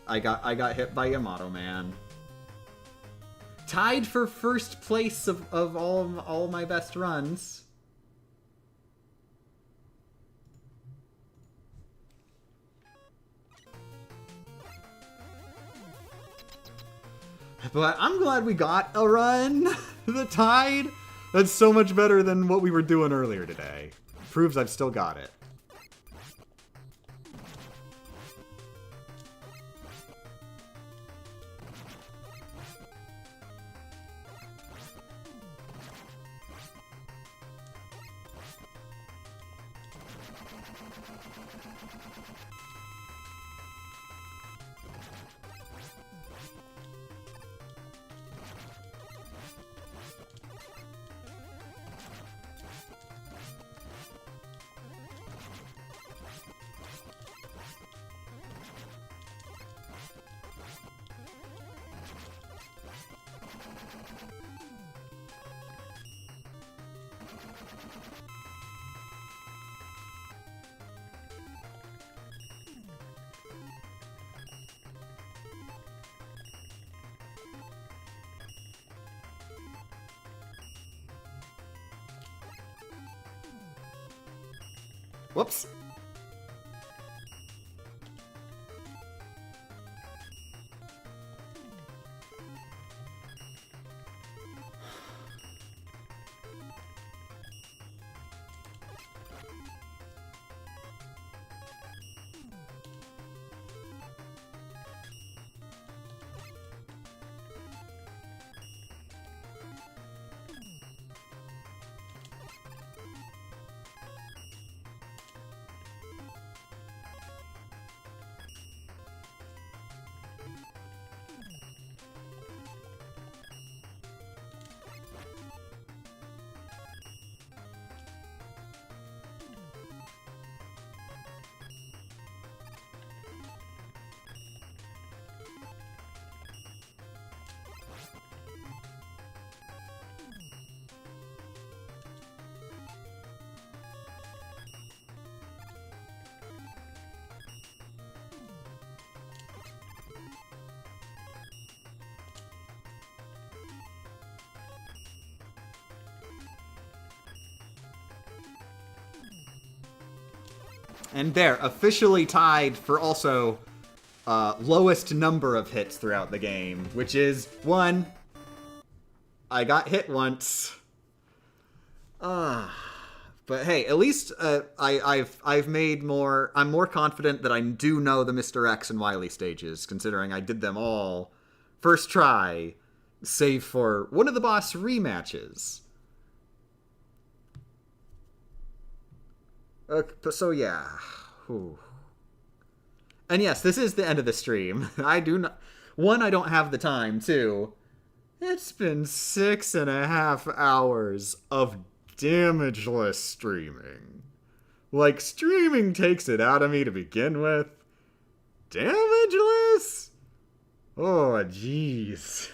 I got hit by Yamato Man. Tied for first place of all my best runs. But I'm glad we got a run. The Tide. That's so much better than what we were doing earlier today. Proves I've still got it. Whoops. And there, officially tied for also lowest number of hits throughout the game, which is 1. I got hit once. But hey, at least I've made more. I'm more confident that I do know the Mr. X and Wily stages, considering I did them all first try, save for one of the boss rematches. So yeah. Whew. And yes, this is the end of the stream. I do not. 1, I don't have the time. 2, it's been 6.5 hours of damageless streaming. Like, streaming takes it out of me to begin with. Damageless? Oh, jeez.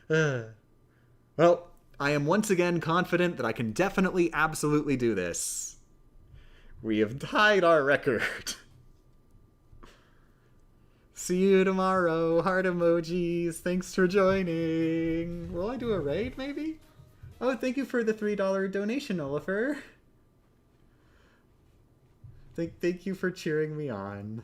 Well, I am once again confident that I can definitely, absolutely do this. We have tied our record. See you tomorrow. Heart emojis. Thanks for joining. Will I do a raid, maybe? Oh, thank you for the $3 donation, Oliver. Thank you for cheering me on.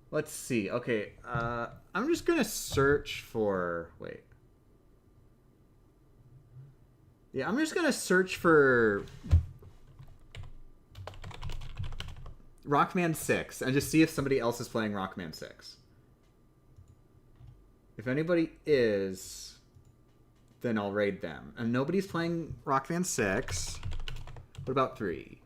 Let's see. Okay, I'm just gonna search for... Wait. Yeah, I'm just gonna search for Rockman 6 and just see if somebody else is playing Rockman 6. If anybody is, then I'll raid them. And nobody's playing Rockman 6. What about 3?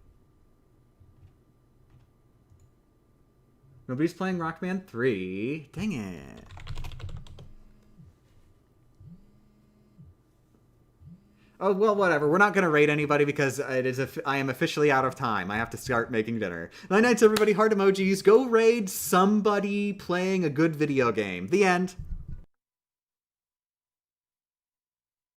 Nobody's playing Rockman 3. Dang it. Oh, well, whatever. We're not going to raid anybody because I am officially out of time. I have to start making dinner. Night nights, everybody. Heart emojis. Go raid somebody playing a good video game. The end.